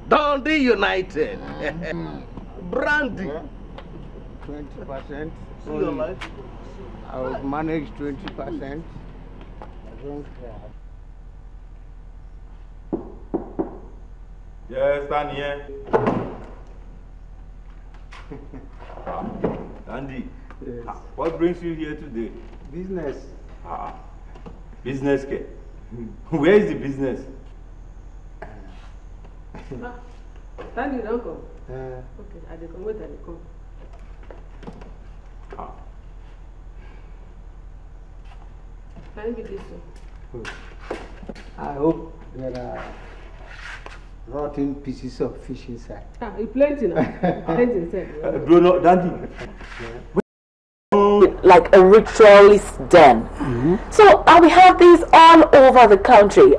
Dundee United. Brandy. 20%. See your life. I will manage 20%. Yes, stand here. Andy, Yes. what brings you here today? Business. Business, Ke? Where is the business? Dandy, don't come. Okay, I dey come. Wait, I dey come. Can it be this one? I hope there are rotten pieces of fish inside. It's plenty now. Plenty inside. Bruno, Dandy. Like a ritualist den. So we have these all over the country.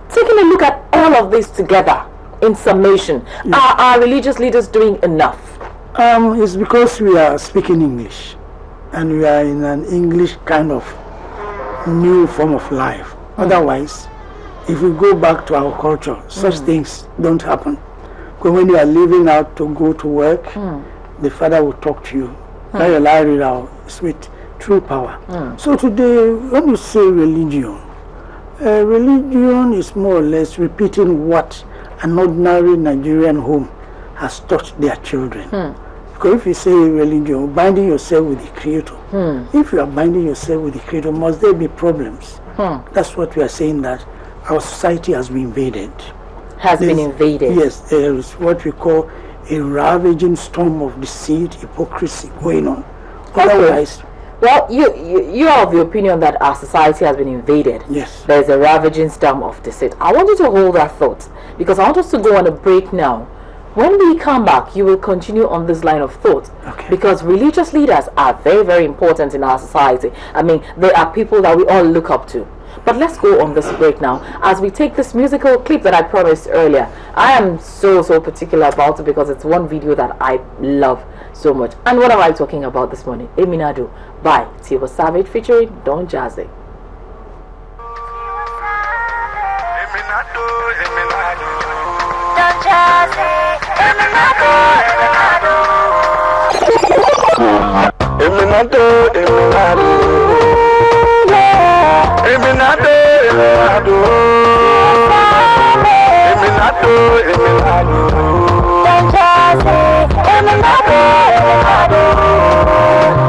Taking a look at all of this together in summation, are our religious leaders doing enough? It's because we are speaking English and we are in an English kind of new form of life. Otherwise, if we go back to our culture, such things don't happen. Because when you are leaving out to go to work, the father will talk to you. Now you're lying out with true power. So today, when you say religion, religion is more or less repeating what an ordinary Nigerian home has taught their children. Because if you say religion, binding yourself with the Creator. If you are binding yourself with the Creator, must there be problems? That's what we are saying, that our society has been invaded. Been invaded? Yes, there is what we call a ravaging storm of deceit, hypocrisy going on. Otherwise, well, you are of the opinion that our society has been invaded. Yes. There is a ravaging storm of deceit. I want you to hold that thought, because I want us to go on a break now. When we come back, you will continue on this line of thought. Because religious leaders are very, very important in our society. I mean, they are people that we all look up to. But let's go on this break now as we take this musical clip that I promised earlier. I am so particular about it because it's one video that I love so much. And what am I talking about this morning? Eminado by Tiwa Savage featuring Don Jazzy.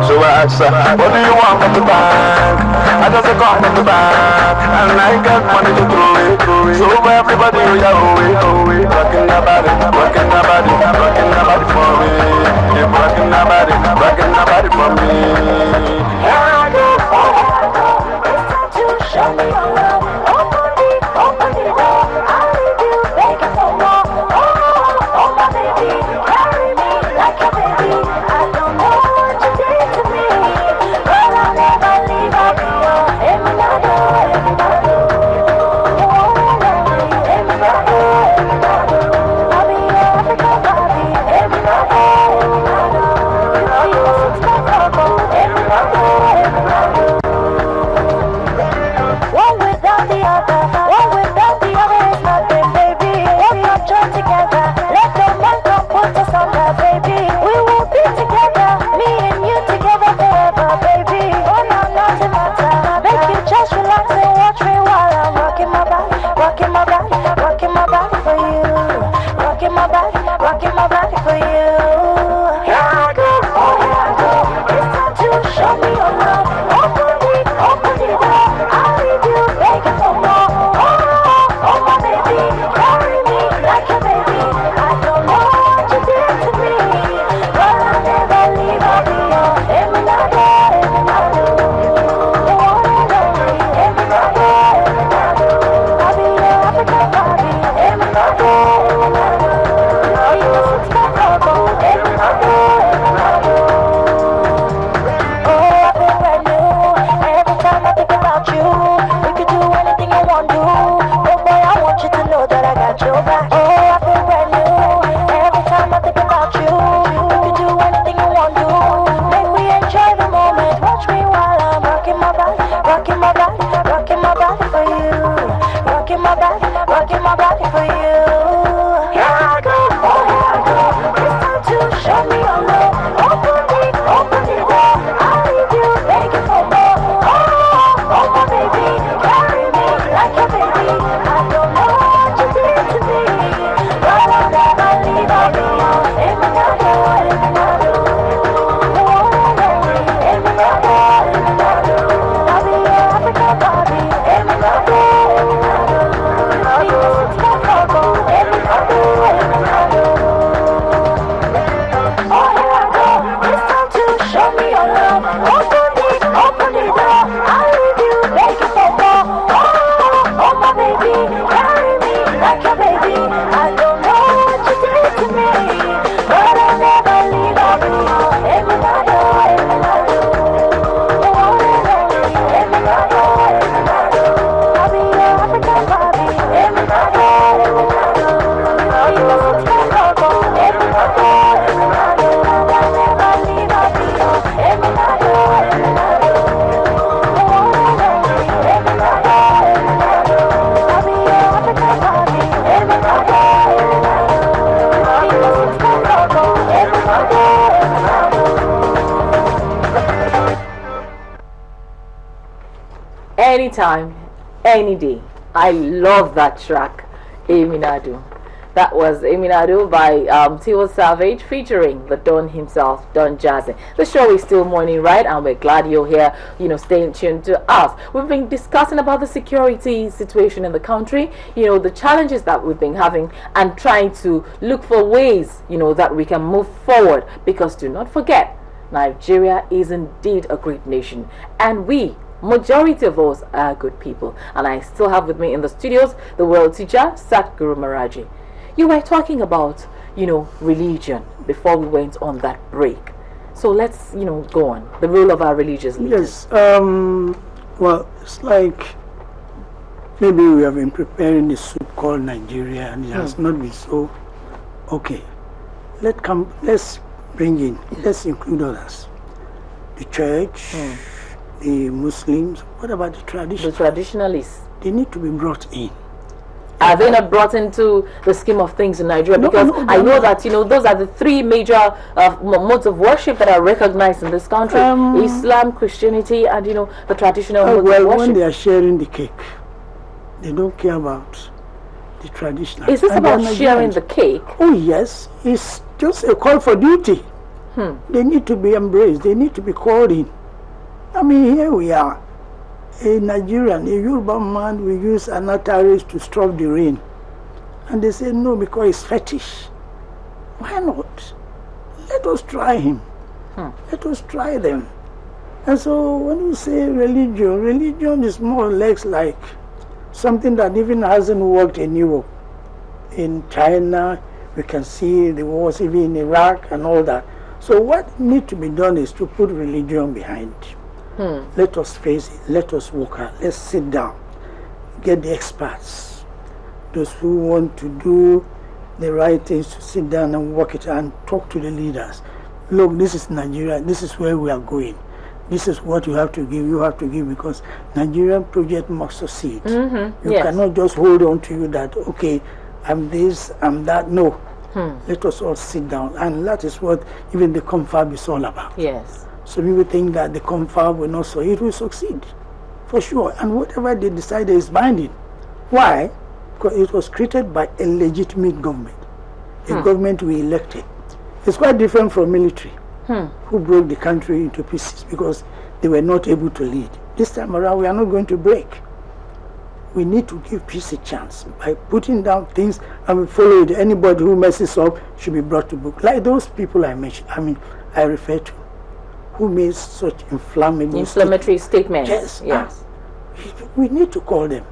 So I said, what do you want from the bank? I just got in the bank, and I got money to throw it. So everybody, rocking the body for me. Keep rocking the body for me. Show me your love. Open the door. I'll leave you begging for more. Oh my baby, carry me like a baby. I don't know what you did to me, but I'll never leave you. Eminado, Eminado. Eminado, Eminado. I'll be your African Bobby. Eminado, Eminado. anytime, any day. I love that track, Eminado. That was Eminado by Tiwa Savage featuring the Don himself, Don Jazzy. The show is still morning, right? And we're glad you're here, staying tuned to us. We've been discussing about the security situation in the country, the challenges that we've been having, and trying to look for ways, that we can move forward. Because do not forget, Nigeria is indeed a great nation, and we, majority of us, are good people. And I still have with me in the studios the world teacher, Satguru Maraji. You were talking about, religion before we went on that break. So let's, go on. The role of our religious leaders. Yes. Well, it's like maybe we have been preparing this soup called Nigeria, and it has not been so. Okay. Let's include others. The church, the Muslims. What about the traditionalists? The traditionalists. They need to be brought in. Are they not brought into the scheme of things in Nigeria? Because I know that, those are the three major modes of worship that are recognized in this country. Islam, Christianity, and, the traditional modes of worship. When they are sharing the cake, they don't care about the traditional. Is this about sharing the cake? Oh, yes. It's just a call for duty. They need to be embraced. They need to be called in. I mean, here we are. A Nigerian, a Yoruba man will use an atari to stop the rain. And they say no, because it's fetish. Why not? Let us try him. Let us try them. And so when you say religion is more or less like something that even hasn't worked in Europe. In China, we can see the wars even in Iraq and all that. So what needs to be done is to put religion behind. Let us face it. Let us work out. Let's sit down. Get the experts. Those who want to do the right things, to sit down and work it out and talk to the leaders. Look, this is Nigeria. This is where we are going. This is what you have to give. You have to give, because Nigerian project must succeed. You cannot just hold on to you that, okay, I'm this, I'm that. No. Let us all sit down. And that is what even the confab is all about. Yes. So people think that the confab will not, so it will succeed, for sure. And whatever they decide is binding. Why? Because it was created by a legitimate government, a government we elected. It's quite different from military, who broke the country into pieces because they were not able to lead. This time around, we are not going to break. We need to give peace a chance by putting down things and we follow it. Anybody who messes up should be brought to book. Like those people I mentioned, I refer to, who made such inflammatory statements. Yes. We need to call them.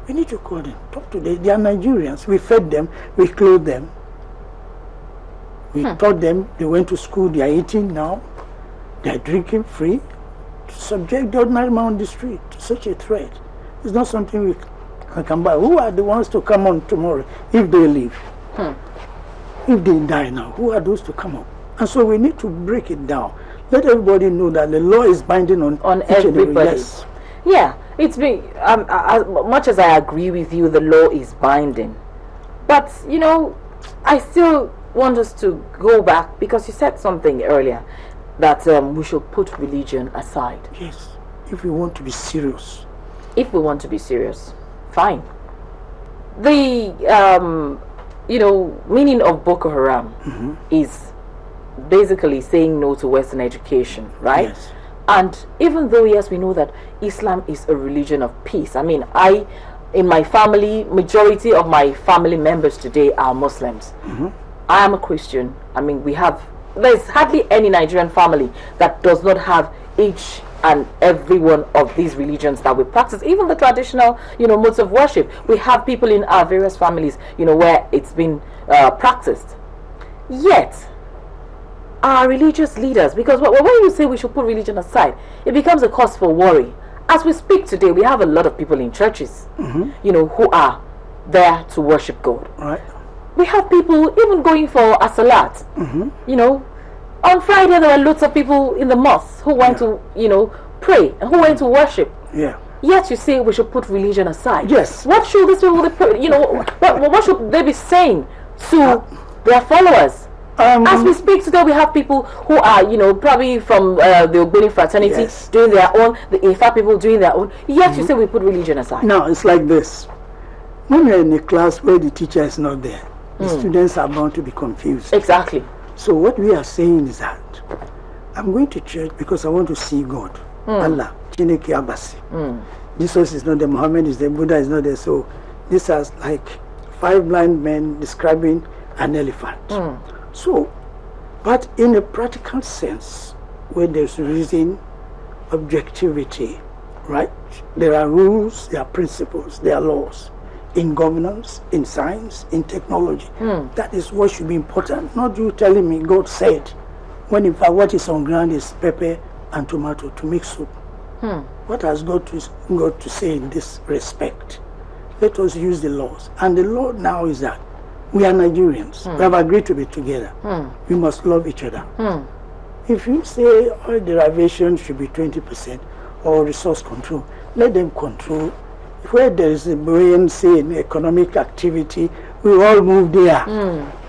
We need to call them. Talk to them. They are Nigerians. We fed them. We clothed them. We taught them. They went to school. They are eating now. They are drinking free. To subject the ordinary man on the street to such a threat, it's not something we can buy. Who are the ones to come on tomorrow if they leave? If they die now, who are those to come up? And so we need to break it down. Let everybody know that the law is binding on everybody. Yes. Yeah, it's been, as much as I agree with you, the law is binding. But, I still want us to go back, because you said something earlier, that we should put religion aside. Yes, if we want to be serious. If we want to be serious, fine. The, meaning of Boko Haram is basically saying no to Western education, right? Yes. And even though, yes, we know that Islam is a religion of peace. I mean, in my family, majority of my family members today are Muslims. I am a Christian. I mean, there's hardly any Nigerian family that does not have each and every one of these religions that we practice, even the traditional, modes of worship. We have people in our various families, where it's been practiced. Yet, our religious leaders, because when you say we should put religion aside, it becomes a cause for worry. As we speak today, we have a lot of people in churches, who are there to worship God. Right. We have people even going for a salat. On Friday there were lots of people in the mosque who went to, pray, and who went to worship. Yeah. Yet you say we should put religion aside. Yes. What should these people, what should they be saying to their followers? As we speak today, we have people who are, probably from the Ogboni fraternity doing their own, the Ifa people doing their own. Yet you say we put religion aside. No, it's like this. When you're in a class where the teacher is not there, the students are bound to be confused. Exactly. So what we are saying is that I'm going to church because I want to see God. Allah, Chineke Abasi. Jesus is not there, Muhammad is there, Buddha is not there. So this is like 5 blind men describing an elephant. So, but in a practical sense, where there's reason, objectivity, right? There are rules, there are principles, there are laws. In governance, in science, in technology. That is what should be important. Not you telling me God said, when in fact what is on ground is pepper and tomato to make soup. What has God to say in this respect? Let us use the laws. And the law now is that we are Nigerians. We have agreed to be together. We must love each other. If you say oil derivation should be 20% or resource control, let them control. Where there is a buoyancy in economic activity, we all move there.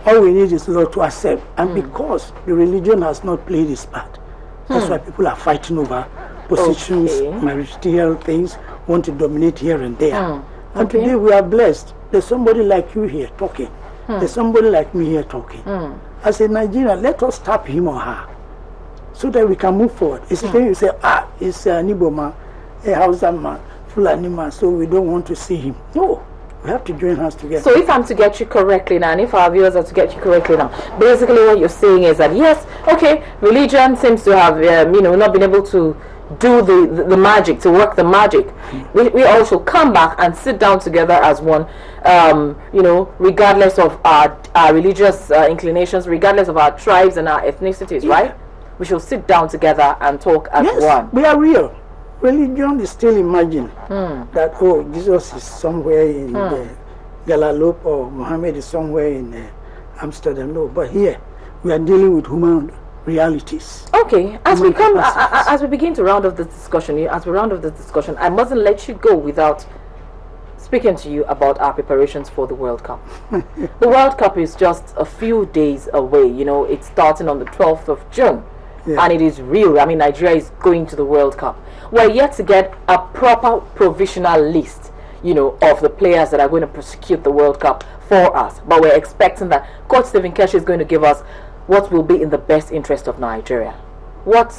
All we need is law to accept. And because the religion has not played its part, that's why people are fighting over positions, material things, want to dominate here and there. And today we are blessed. There's somebody like you here talking. There's somebody like me here talking. As a Nigerian, let us tap him or her so that we can move forward. It's when you say, it's an Igbo man, a Hausa man, Fulani man, so we don't want to see him. No, we have to join hands together. So if I'm to get you correctly now, and if our viewers are to get you correctly now, basically what you're saying is that yes, okay, religion seems to have not been able to do the magic, to work the magic. We all should come back and sit down together as one, regardless of our religious inclinations, regardless of our tribes and our ethnicities, right? We should sit down together and talk as one. We are real. Religion is still imagining that, Jesus is somewhere in Galalope or Muhammad is somewhere in Amsterdam. No, but here we are dealing with human realities. Okay, as we begin to round off the discussion, I mustn't let you go without speaking to you about our preparations for the World Cup. The World Cup is just a few days away. It's starting on the 12th of June. And it is real. I mean, Nigeria is going to the World Cup. We're yet to get a proper provisional list, of the players that are going to prosecute the World Cup for us. But we're expecting that Coach Stephen Keshi is going to give us what will be in the best interest of Nigeria. What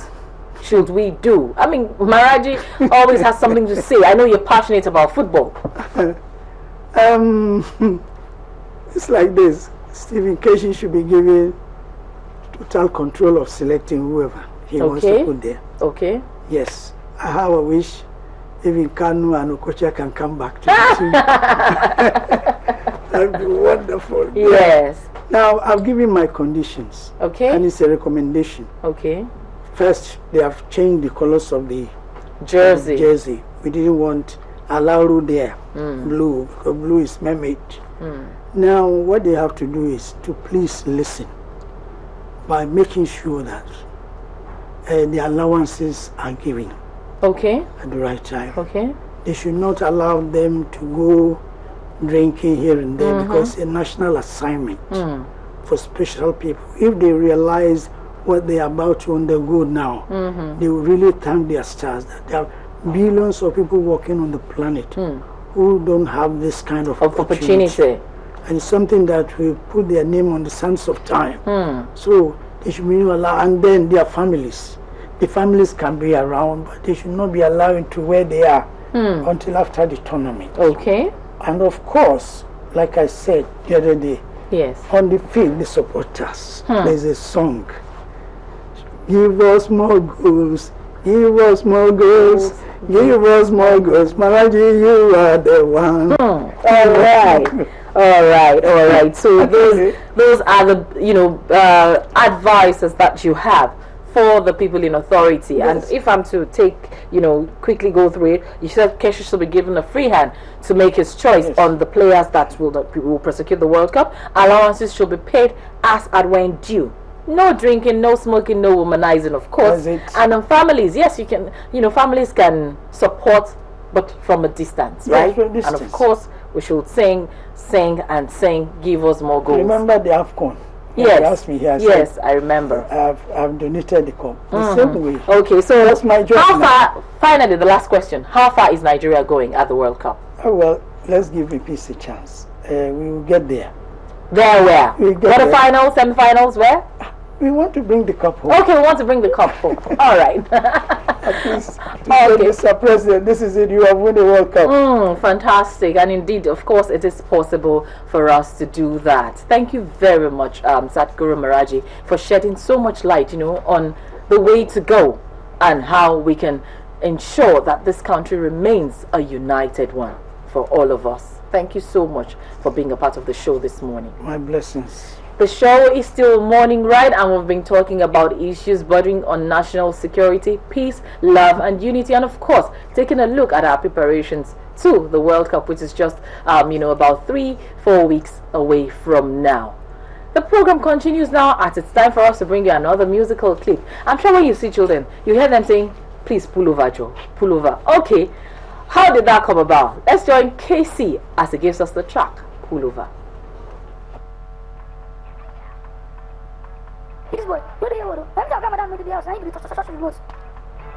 should we do? I mean, Maraji always has something to say. I know you're passionate about football. It's like this. Stephen Keshi should be given total control of selecting whoever he wants to put there. Okay. Yes. I have a wish even Kanu and Okocha can come back to the team. That would be wonderful. Yes. Now, I've given my conditions. Okay. And it's a recommendation. Okay. First, they have changed the colors of the jersey. We didn't want Alauru there, blue, because blue is mermaid. Now, what they have to do is to please listen by making sure that the allowances are given. Okay. At the right time. Okay. They should not allow them to go drinking here and there because it's a national assignment for special people. If they realize what they are about to undergo now, they will really thank their stars that there are billions of people walking on the planet who don't have this kind of opportunity. And it's something that will put their name on the sands of time. So they should be allowed, and then their families. The families can be around, but they should not be allowed to where they are until after the tournament. Okay. And of course, like I said the other day, on the field, the supporters, there's a song. Give us more goals, give us more goals, give us more goals. Maraji, you are the one. All right. All right. So those are the advices that you have for the people in authority. Yes. And if I'm to take, quickly go through it, you said Keshi should be given a free hand to make his choice on the players that will prosecute the World Cup. Allowances should be paid as and when due. No drinking, no smoking, no womanizing, of course. And on families, yes, you can, families can support, but from a distance, right? From a distance. And of course, we should sing, and sing, give us more goals. Remember the AFCON. Yes. You asked me here. Yes, I remember. I've donated the cup. The same way. Okay, so that's my job. How far? Finally, the last question: how far is Nigeria going at the World Cup? Oh, well, let's give the peace a chance. We will get there. There, where? Quarterfinals, semi-finals, where? We want to bring the cup home. Okay, we want to bring the cup home. All right. At least, Mr. President, this is it. You have won the World Cup. Fantastic. And indeed, of course, it is possible for us to do that. Thank you very much, Satguru Maraji, for shedding so much light, on the way to go and how we can ensure that this country remains a united one for all of us. Thank you so much for being a part of the show this morning. My blessings. The show is still Morning Ride, and we've been talking about issues bordering on national security, peace, love and unity, and of course taking a look at our preparations to the World Cup, which is just about 3-4 weeks away from now. The program continues now, as it's time for us to bring you another musical clip. I'm sure when you see children, you hear them saying, please pull over, Joe, pull over. Okay, how did that come about? Let's join KC as he gives us the track, Pull Over. This boy, what do you want? Let me tell Grandma down to the house. I ain't going to touch the remote.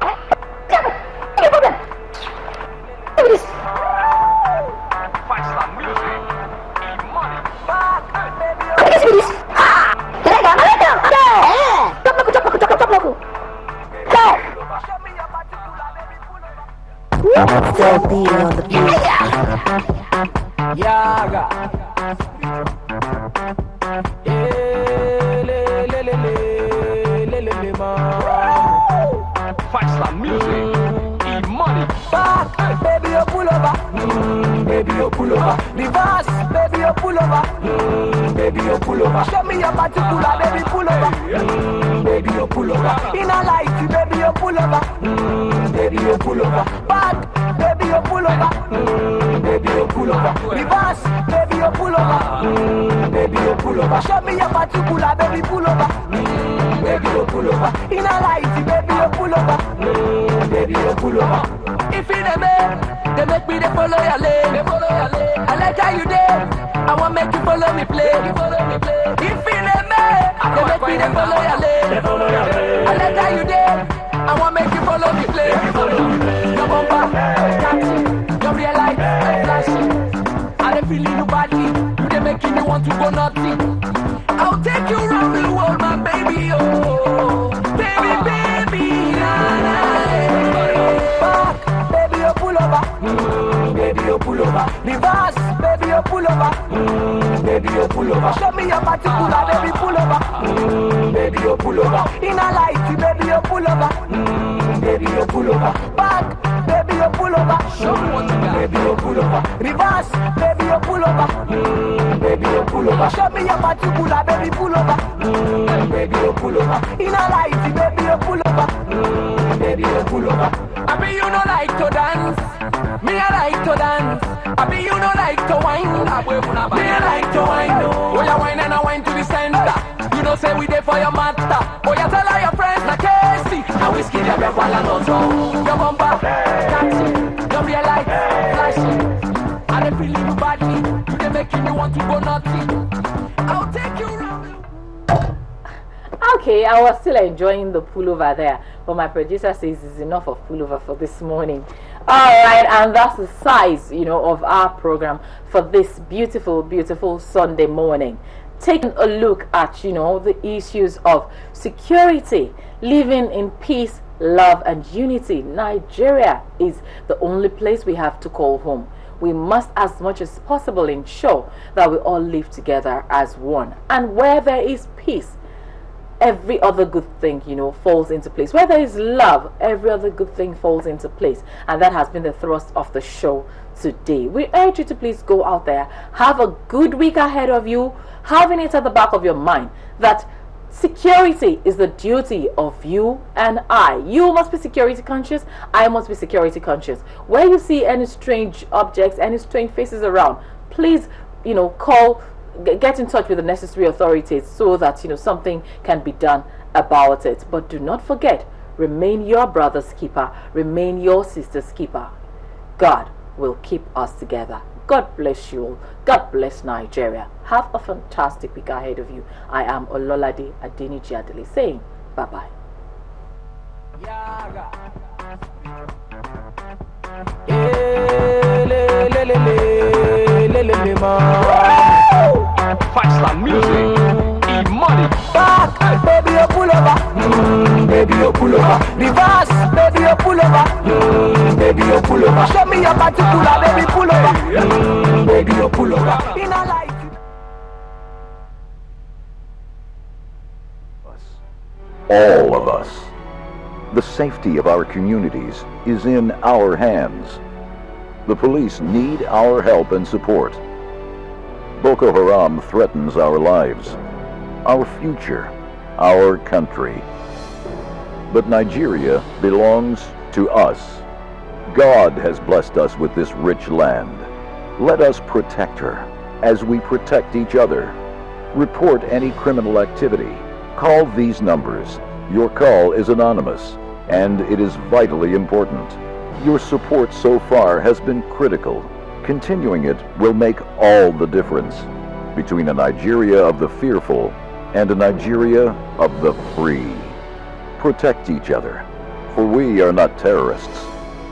Any problem? Look at this. Look at this. Can I go? Let down. Drop local. Go. Still beat on the beat. Yaga. Fight music, e-money. Back, baby, you pull over. Baby, you pull over. Reverse, baby, you pull over. Baby, you pull over. Show me your particular, baby, pull over. Baby, you pull over. In a light, baby, you pull over. Baby, you pull over. Back, baby, you pull over. Baby, you pull over. Reverse, baby, you pull over. Baby, you pull over. Show me your particular, baby, pull over. Baby, you pull over. In a light, baby, you pull over. Baby, you pull over. If in a man, they make me they follow your lane. I like how you did. I want make you follow me play. If in a man, they make me they follow your lane. I like how you did. I want make you follow me play. Your bumper, catching, your real light, flashing. I don't feel you badly. You they making me want to go naughty. I'll take you around the world, my baby. Oh, baby, nah, nah. Back, baby, you pull over. Baby, you pull over. Reverse, baby, you pull over. Baby, you pull over. Show me your particular, baby, pull over. Baby, you pull over. In a light, baby, you pull over. Baby, you pull over. Back, baby, you pull over. Show me what you got. Baby, you pull over. Reverse, baby, you pull over. Baby, you pull over. Show me your particular, baby, pull over. Baby, you pull over. In a light, baby, you pull over. Baby, you pull over. I be you no like to dance. Me I like to dance. I be you no like to wine. Me I like to wine. Oh, you wine and I wine to the center. You know say we there for your matter. Oh, you tell all your friends like Casey. I whiskey them up while I'm not so. Your bumper, catching, your real light, flashing. I don't feel you badly. You they making me want to go naughty. I'll take you around. Okay, I was still enjoying the pullover there, but my producer says it's enough of pullover for this morning. Alright, and that's the size, of our program for this beautiful, beautiful Sunday morning. Taking a look at, the issues of security, living in peace, love and unity. Nigeria is the only place we have to call home. We must, as much as possible, ensure that we all live together as one. And where there is peace, every other good thing, falls into place. Where there is love, every other good thing falls into place. And that has been the thrust of the show today. We urge you to please go out there, have a good week ahead of you, having it at the back of your mind that security is the duty of you and I. You must be security conscious. I must be security conscious. Where you see any strange objects, any strange faces around, please, get in touch with the necessary authorities so that something can be done about it. But do not forget, remain your brother's keeper, remain your sister's keeper. God will keep us together. God bless you all. God bless Nigeria. Have a fantastic week ahead of you. I am Ololade Adeniji Adele saying bye-bye. Five-star music, E-money. Back, baby, you pull over. Baby, you pull over. Reverse, baby, you pull over. Baby, you pull over. Show me your particular, baby, pull over. Baby, you pull over. In a light. All of us. The safety of our communities is in our hands. The police need our help and support. Boko Haram threatens our lives, our future, our country. But Nigeria belongs to us. God has blessed us with this rich land. Let us protect her as we protect each other. Report any criminal activity. Call these numbers. Your call is anonymous, and it is vitally important. Your support so far has been critical. Continuing it will make all the difference between a Nigeria of the fearful and a Nigeria of the free. Protect each other, for we are not terrorists.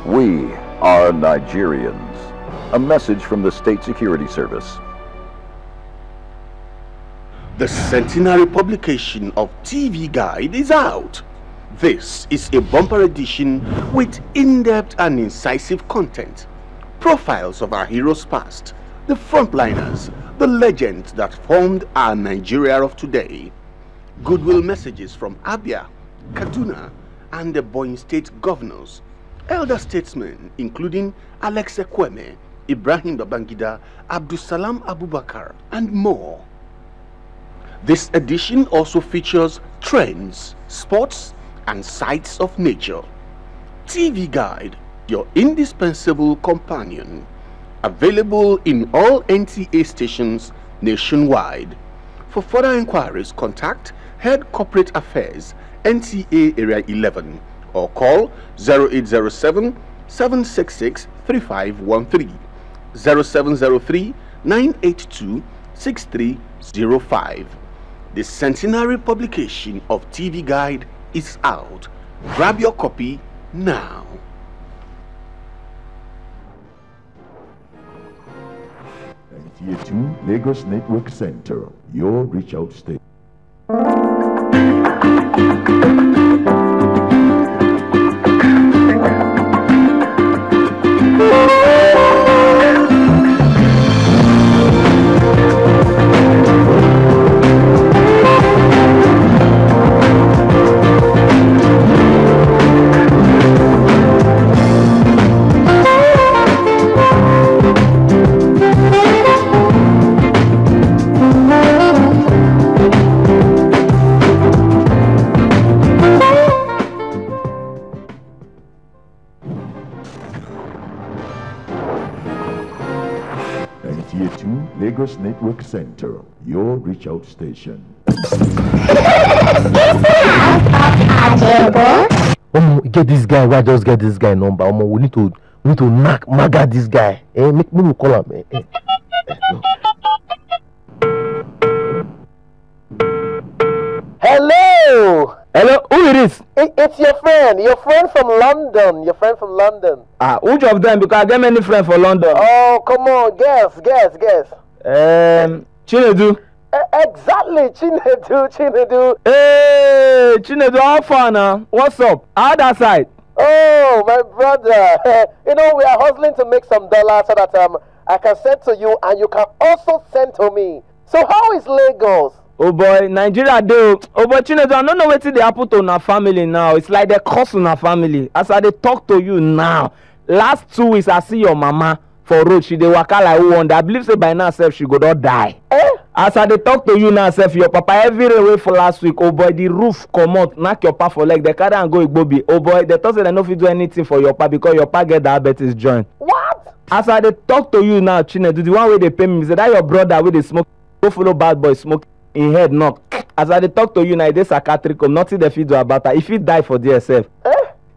We are Nigerians. A message from the State Security Service. The centenary publication of TV Guide is out. This is a bumper edition with in-depth and incisive content. Profiles of our heroes past, the frontliners, the legends that formed our Nigeria of today. Goodwill messages from Abia, Kaduna, and the Ebonyi State governors. Elder statesmen including Alex Ekweme, Ibrahim Babangida, Abdusalam Abubakar, and more. This edition also features trends, sports, and sights of nature. TV Guide, your indispensable companion. Available in all NTA stations nationwide. For further inquiries, contact Head Corporate Affairs, NTA Area 11, or call 0807 766 3513, 0703 982 6305. The centenary publication of TV Guide is out. Grab your copy now. NTA2 Lagos Network Center, your reach out station. NTA2 Lagos Network Center, your reach out station. Get this guy. Why just get this guy number? We need to knock maga this guy. Make me call him. Hello. Hello. Who it is? It's your friend from London. Your friend from London. Which of them? Because I get many friends for London. Oh, come on, guess. Chinedu. Exactly, Chinedu. Hey, Chinedu, how far now? What's up? How that side? Oh, my brother. We are hustling to make some dollars so that I can send to you and you can also send to me. So how is Lagos? Oh boy, Nigeria do. Oh boy, Chinedu, I don't know what they happen to our family now. It's like they curse on our family. As I talk to you now, last 2 weeks I see your mama for road. She dey waka like who wonder. I believe say by now self she go not die. As I talk to you now self, your papa every way for last week. Oh boy, the roof come out, knock your papa for leg. They carry and go Igbobi. Oh boy, they thought say they no fit do anything for your papa because your papa get diabetes joint. What? As I talk to you now, Chinedu, the one way they pay me, say that your brother with the smoke, go follow bad boy smoke. In head knock. As I talk to you now, this psychiatric nothing they fit do about that. If he die for DSF.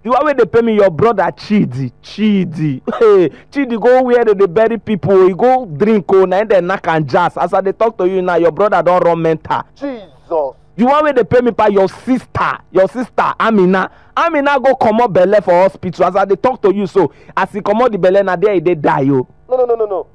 The one where they pay me, your brother Chidi. Hey, Chidi go where they bury people. He go drink and then knock and jazz. As I they talk to you now, your brother don't run mental. Jesus. The one where they pay me by your sister, Amina go come up belle for hospital. As I they talk to you, so as he come out the belle, now there they die yo. No.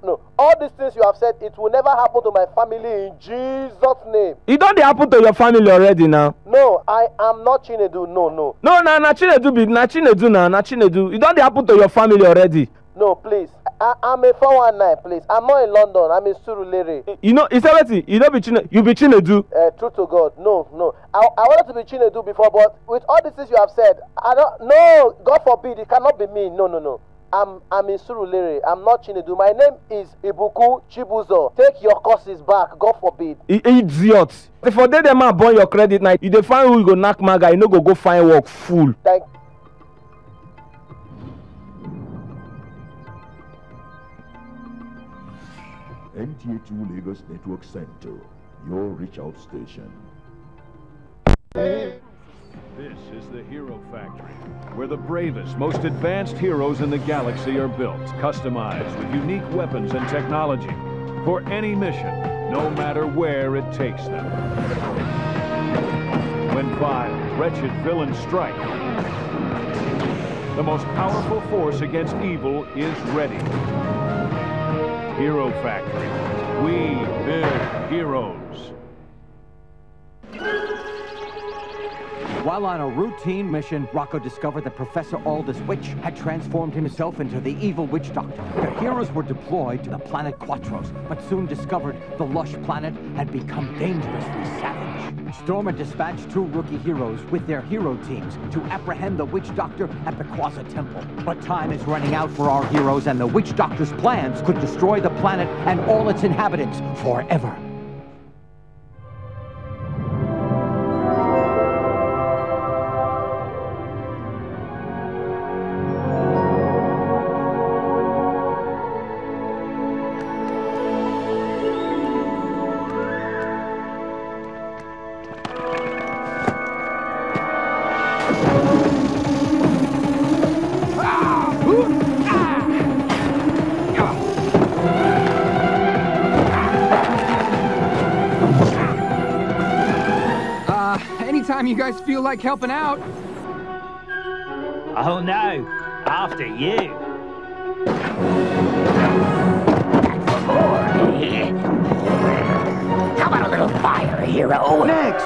No. All these things you have said, it will never happen to my family in Jesus' name. It don't happen to your family already now. No, I am not Chinedu. No. No, na Chinedu. It don't happen to your family already. No, please. I'm a 419, please. I'm not in London. I'm in Surulere. You know, it's everything. You don't be Chinedu. You be Chinedu. True to God. No. I wanted to be Chinedu before, but with all these things you have said, no, God forbid, it cannot be me. No. I'm in Surulere. I'm not Chinedu. My name is Ibuku Chibuzo. Take your courses back. God forbid. Idiot. For them man burn your credit night. You define who you go knock maga. You no go find work. Fool. Thank you. NTA2 Lagos Network Center, your reach out station. This is the Hero Factory, where the bravest, most advanced heroes in the galaxy are built, customized with unique weapons and technology for any mission, no matter where it takes them. When vile, wretched villains strike, the most powerful force against evil is ready. Hero Factory. We build heroes. While on a routine mission, Rocco discovered that Professor Aldous Witch had transformed himself into the evil witch doctor. The heroes were deployed to the planet Quatros, but soon discovered the lush planet had become dangerously savage. Stormer dispatched 2 rookie heroes with their hero teams to apprehend the witch doctor at the Quaza Temple. But time is running out for our heroes, and the witch doctor's plans could destroy the planet and all its inhabitants forever. Anytime you guys feel like helping out. Oh no, after you. How about a little fire, hero? Next!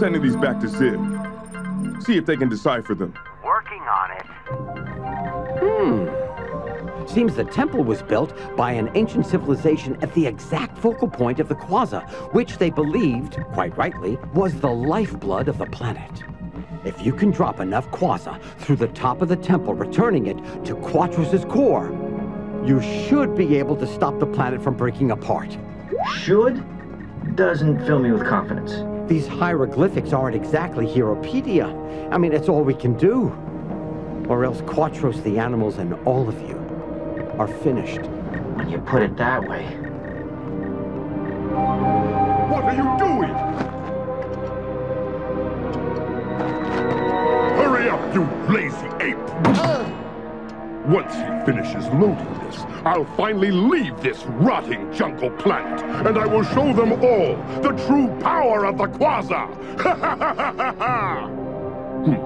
Sending these back to Sid. See if they can decipher them. Working on it. Seems the temple was built by an ancient civilization at the exact focal point of the Quaza, which they believed, quite rightly, was the lifeblood of the planet. If you can drop enough Quaza through the top of the temple, returning it to Quatros' core, you should be able to stop the planet from breaking apart. Should? Doesn't fill me with confidence. These hieroglyphics aren't exactly Heropedia. I mean, it's all we can do. Or else Quatros, the animals, and all of you are finished. When you put it that way. What are you doing? Hurry up, you lazy ape! Once he finishes loading this, I'll finally leave this rotting jungle planet, and I will show them all the true power of the Quaza!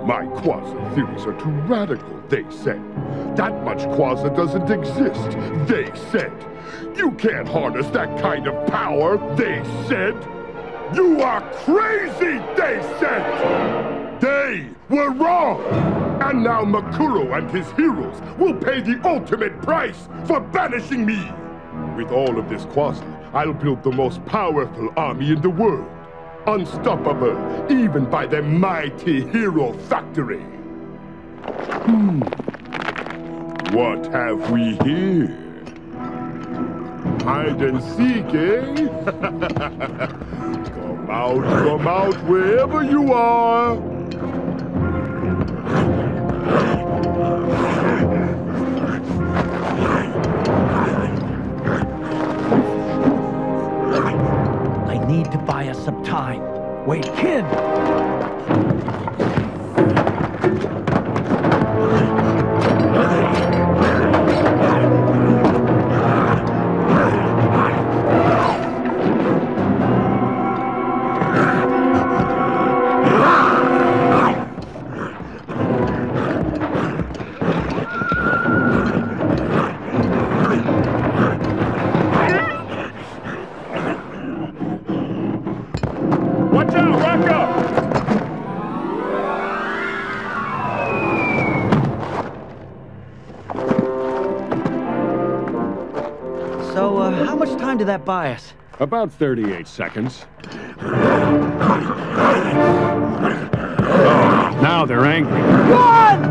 My Quaza theories are too radical, they said. That much Quaza doesn't exist, they said. You can't harness that kind of power, they said. You are crazy, they said. They were wrong. And now Makuro and his heroes will pay the ultimate price for banishing me. With all of this Quaza, I'll build the most powerful army in the world. Unstoppable, even by the mighty Hero Factory. What have we here? Hide and seek, eh? Come out, wherever you are. I need to buy us some time. Wait, kid! How much time did that buy us? About 38 seconds. Now they're angry. Run!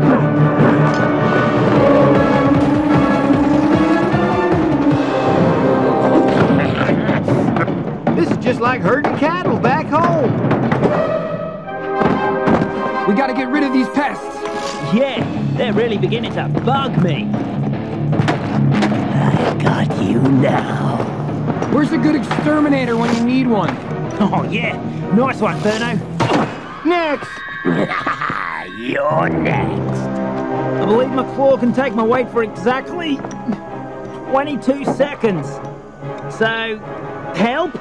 This is just like herding cattle back home. We gotta get rid of these pests. Yeah, they're really beginning to bug me. Got you now. Where's a good exterminator when you need one? Oh, yeah. Nice one, Ferno. Next! You're next. I believe my claw can take my weight for exactly 22 seconds. So, help?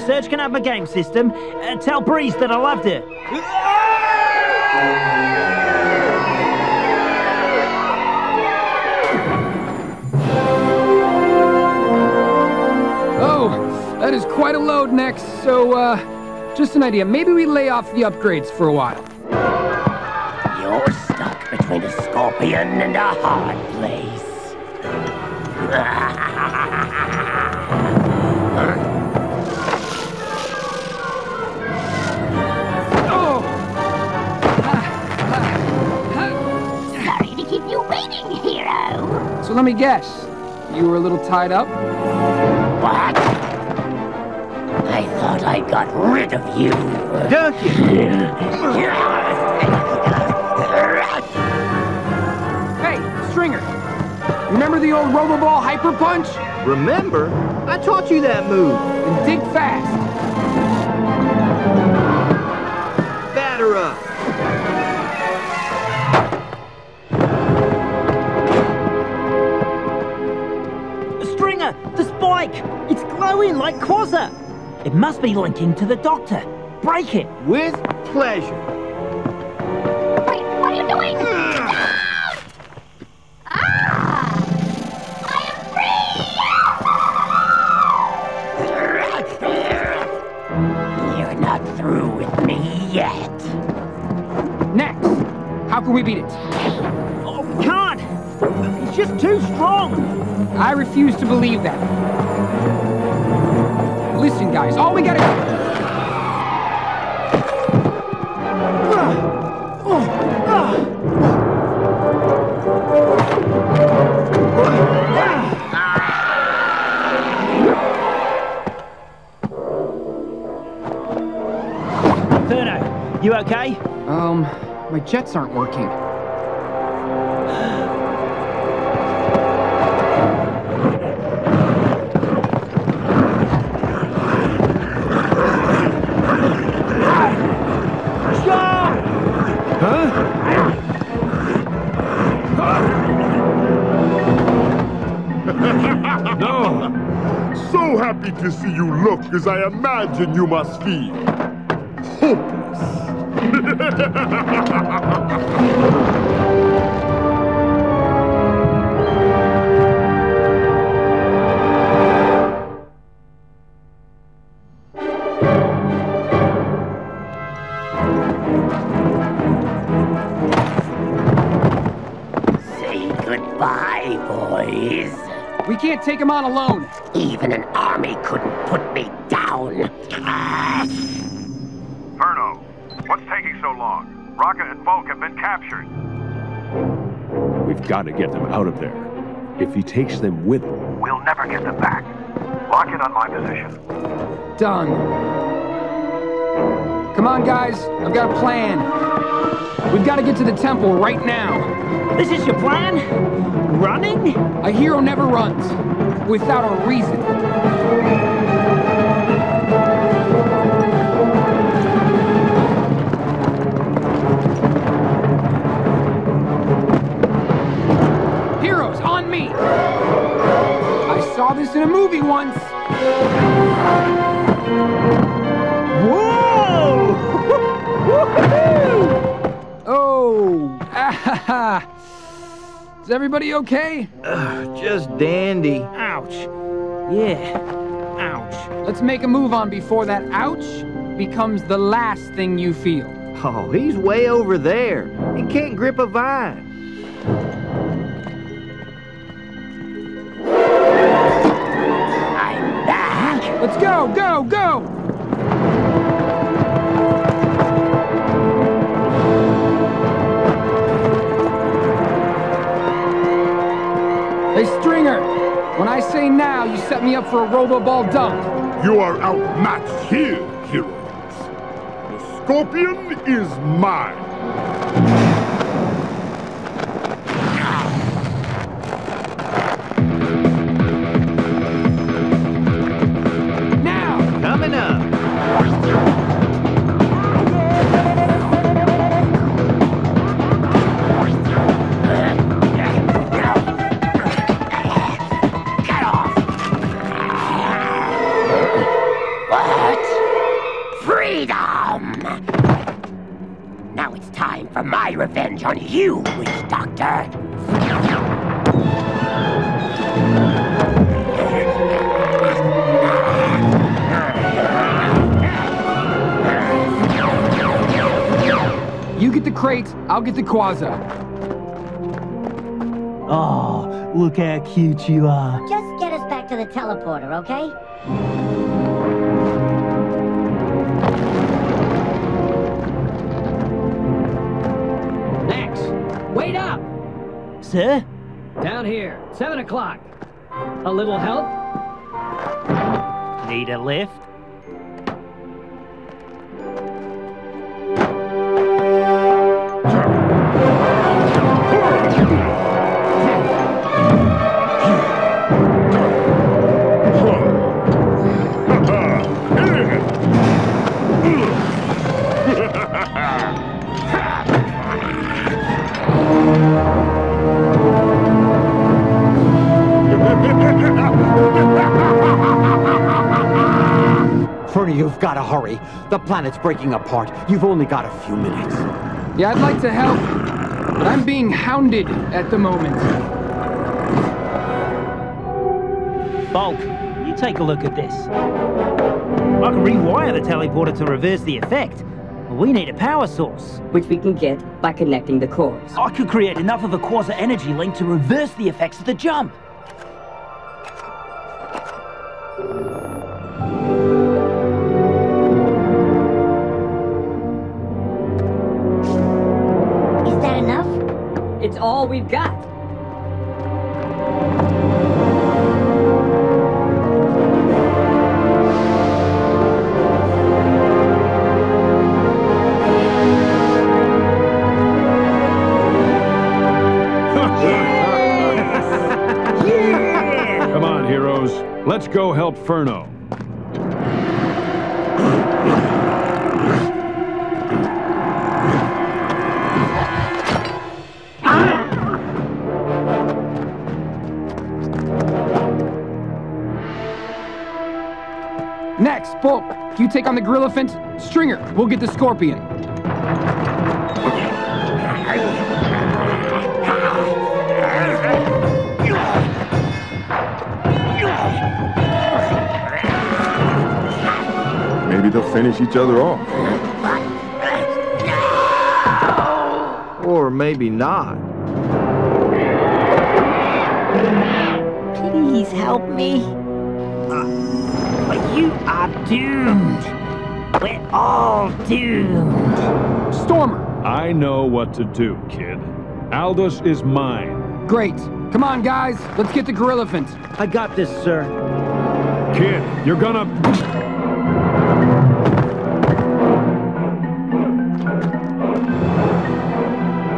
Serge can have my game system. Tell Breeze that I loved her. Oh, that is quite a load next. So, just an idea. Maybe we lay off the upgrades for a while. You're stuck between a scorpion and a hard place. Sorry to keep you waiting, hero. So let me guess. You were a little tied up? What? I thought I got rid of you. Hey, Stringer. Remember the old Roboball Hyper Punch? Remember? I taught you that move. Then dig fast. Batter up. Stringer, the spike! It's glowing like Quasar! It must be linking to the doctor. Break it! With pleasure. Wait, what are you doing? You're not through with me yet. Next. How can we beat it? Oh, we can't! It's just too strong! I refuse to believe that. Listen, guys, all we gotta do... Ferno, you okay? My jets aren't working. No! So happy to see you look as I imagine you must feel. Hopeless. Say goodbye, boys. We can't take him on alone. Even an army couldn't put me down. Furno, what's taking so long? Rocca and Volk have been captured. We've got to get them out of there. If he takes them with him... We'll never get them back. Lock in on my position. Done. Come on, guys. I've got a plan. We've got to get to the temple right now. This is your plan? Running? A hero never runs without a reason. Heroes, on me! I saw this in a movie once. Whoa! Oh, ah, is everybody okay? Just dandy. Ouch. Yeah, ouch. Let's make a move on before that ouch becomes the last thing you feel. Oh, he's way over there. He can't grip a vine. I'm back. Let's go, go, go! Hey, Stringer, when I say now, you set me up for a robo-ball dunk. You are outmatched here, heroes. The Scorpion is mine. Now! Coming up. Now it's time for my revenge on you, witch doctor. You get the crate, I'll get the Quaza. Oh, look how cute you are. Just get us back to the teleporter, okay? Wait up! Sir? Down here, 7 o'clock. A little help? Need a lift? Fernie, you've got to hurry. The planet's breaking apart. You've only got a few minutes. Yeah, I'd like to help, but I'm being hounded at the moment. Bulk, you take a look at this. I can rewire the teleporter to reverse the effect. We need a power source. Which we can get by connecting the cores. I could create enough of a quasi energy link to reverse the effects of the jump. Is that enough? It's all we've got. Come on, heroes. Let's go help Furno. Next, Bulk, you take on the Gorillafant. Stringer, we'll get the Scorpion. Maybe they'll finish each other off. Or maybe not. Please please help me? But you are doomed. We're all doomed. Stormer! I know what to do, kid. Aldous is mine. Great. Come on, guys. Let's get the Gorillafant. I got this, sir. Kid, you're gonna...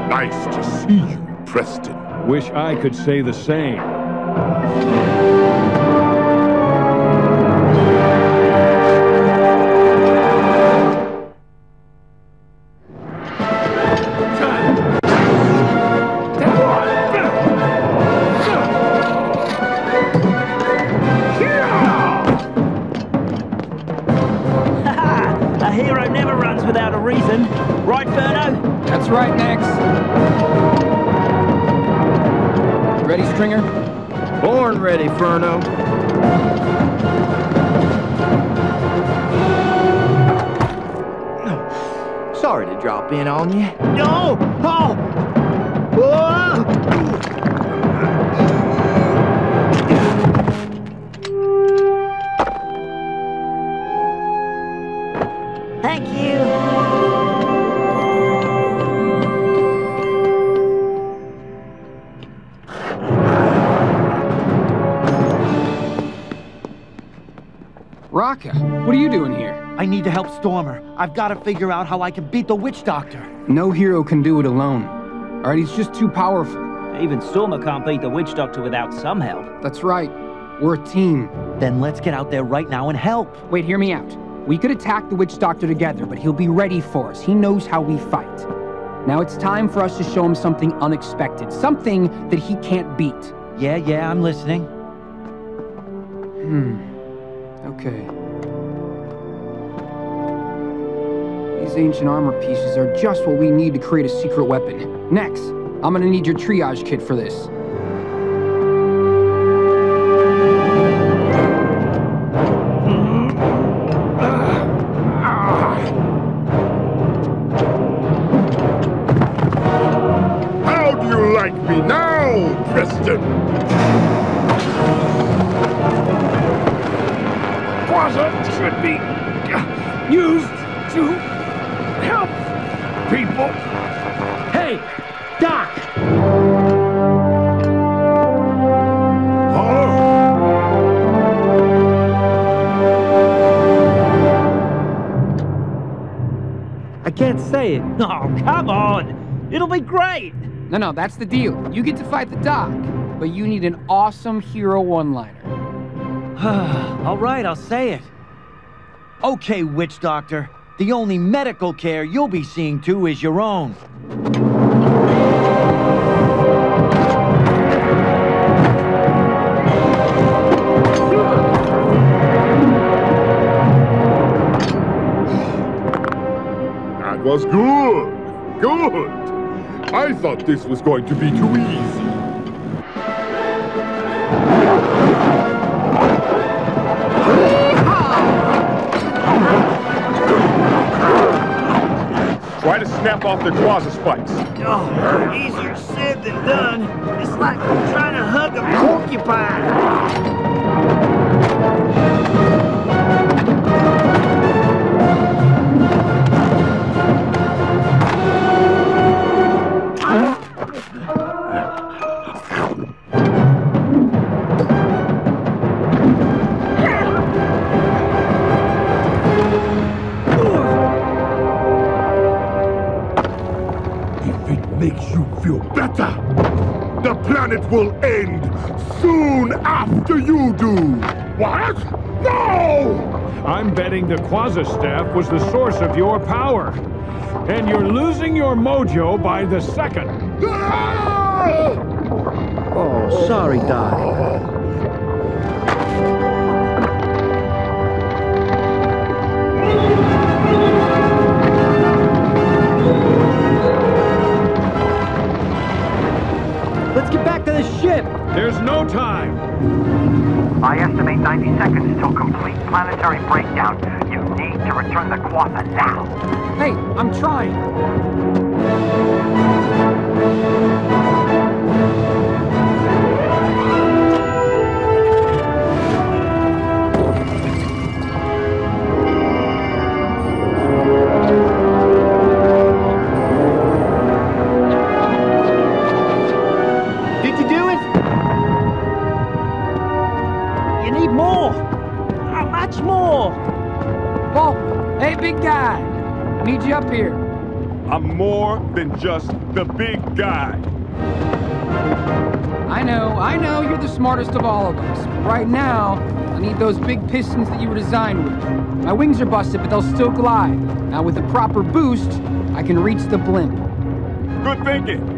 Nice to see you, Preston. Wish I could say the same. A hero never runs without a reason. Right, Ferno? That's right, Max. Ready, Stringer? Born ready, Ferno. Sorry to drop in on you. No! Oh! Whoa! Thank you. Raka, what are you doing here? I need to help Stormer. I've got to figure out how I can beat the Witch Doctor. No hero can do it alone. Alright, he's just too powerful. Even Stormer can't beat the Witch Doctor without some help. That's right. We're a team. Then let's get out there right now and help. Wait, hear me out. We could attack the Witch Doctor together, but he'll be ready for us. He knows how we fight. Now it's time for us to show him something unexpected. Something that he can't beat. Yeah, I'm listening. Okay. These ancient armor pieces are just what we need to create a secret weapon. Next, I'm gonna need your triage kit for this. How do you like me now, Preston? Quasar should be used to help people. Hey, Doc! I can't say it. Oh, come on. It'll be great. No, that's the deal. You get to fight the Doc, but you need an awesome hero one-liner. All right, I'll say it. Okay, Witch Doctor. The only medical care you'll be seeing to is your own. That was good. Good. I thought this was going to be too easy. Try to snap off the Quasar spikes. Oh, easier said than done. It's like trying to hug a porcupine. Makes you feel better. The planet will end soon after you do. What? No! I'm betting the Quasar staff was the source of your power. And you're losing your mojo by the second. Oh, sorry, Doc. Let's get back to the ship. There's no time. I estimate 90 seconds till complete planetary breakdown. You need to return the Quasar now. Hey, I'm trying. You need more. Much more. Paul, hey, big guy. I need you up here. I'm more than just the big guy. I know, you're the smartest of all of us. But right now, I need those big pistons that you were designed with. My wings are busted, but they'll still glide. Now, with a proper boost, I can reach the blimp. Good thinking.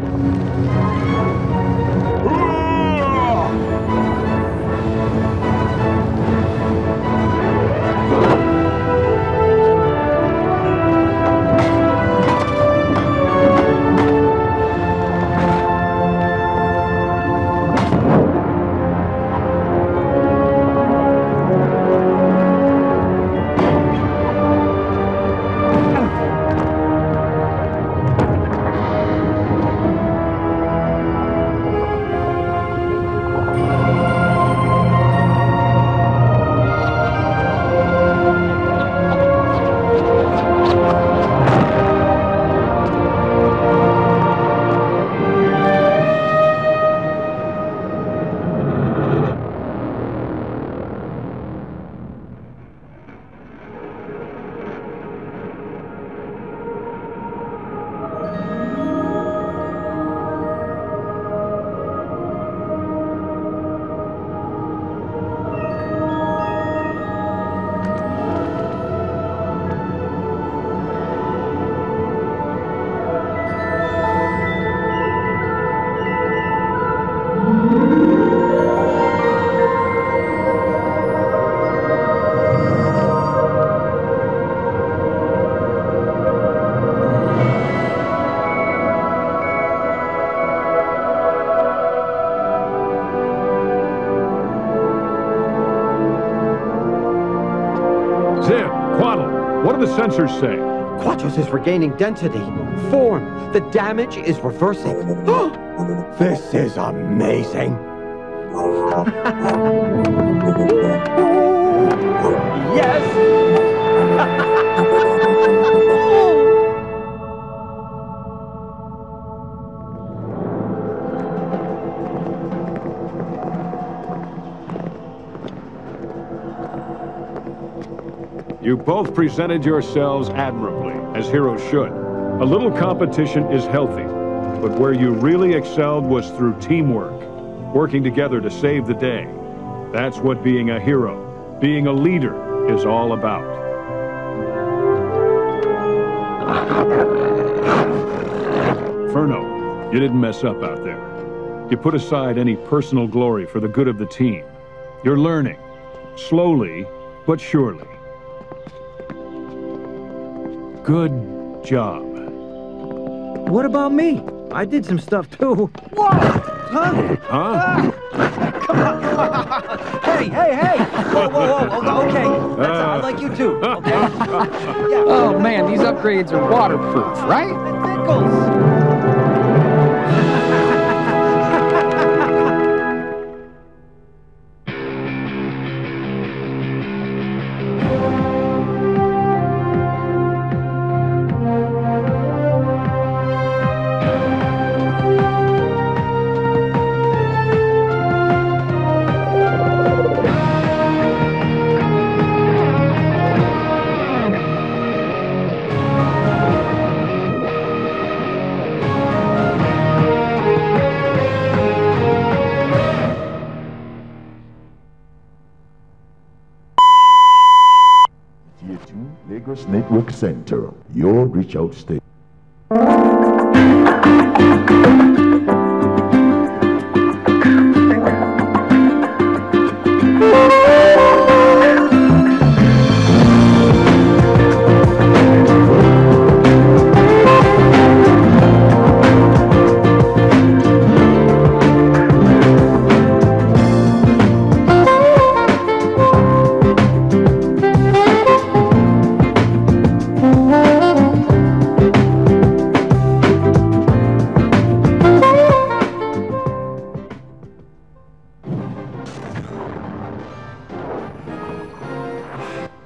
What do the sensors say? Quatros is regaining density. Form. The damage is reversing. This is amazing. Yes! You both presented yourselves admirably, as heroes should. A little competition is healthy, but where you really excelled was through teamwork, working together to save the day. That's what being a hero, being a leader, is all about. Furno, you didn't mess up out there. You put aside any personal glory for the good of the team. You're learning, slowly but surely. Good job. What about me? I did some stuff too. Whoa! Huh? Huh? Come on! Hey! Whoa! Okay, I like you too. Okay. Yeah. Oh man, these upgrades are waterproof, right? It tickles. Lagos Network Center, your reach out station.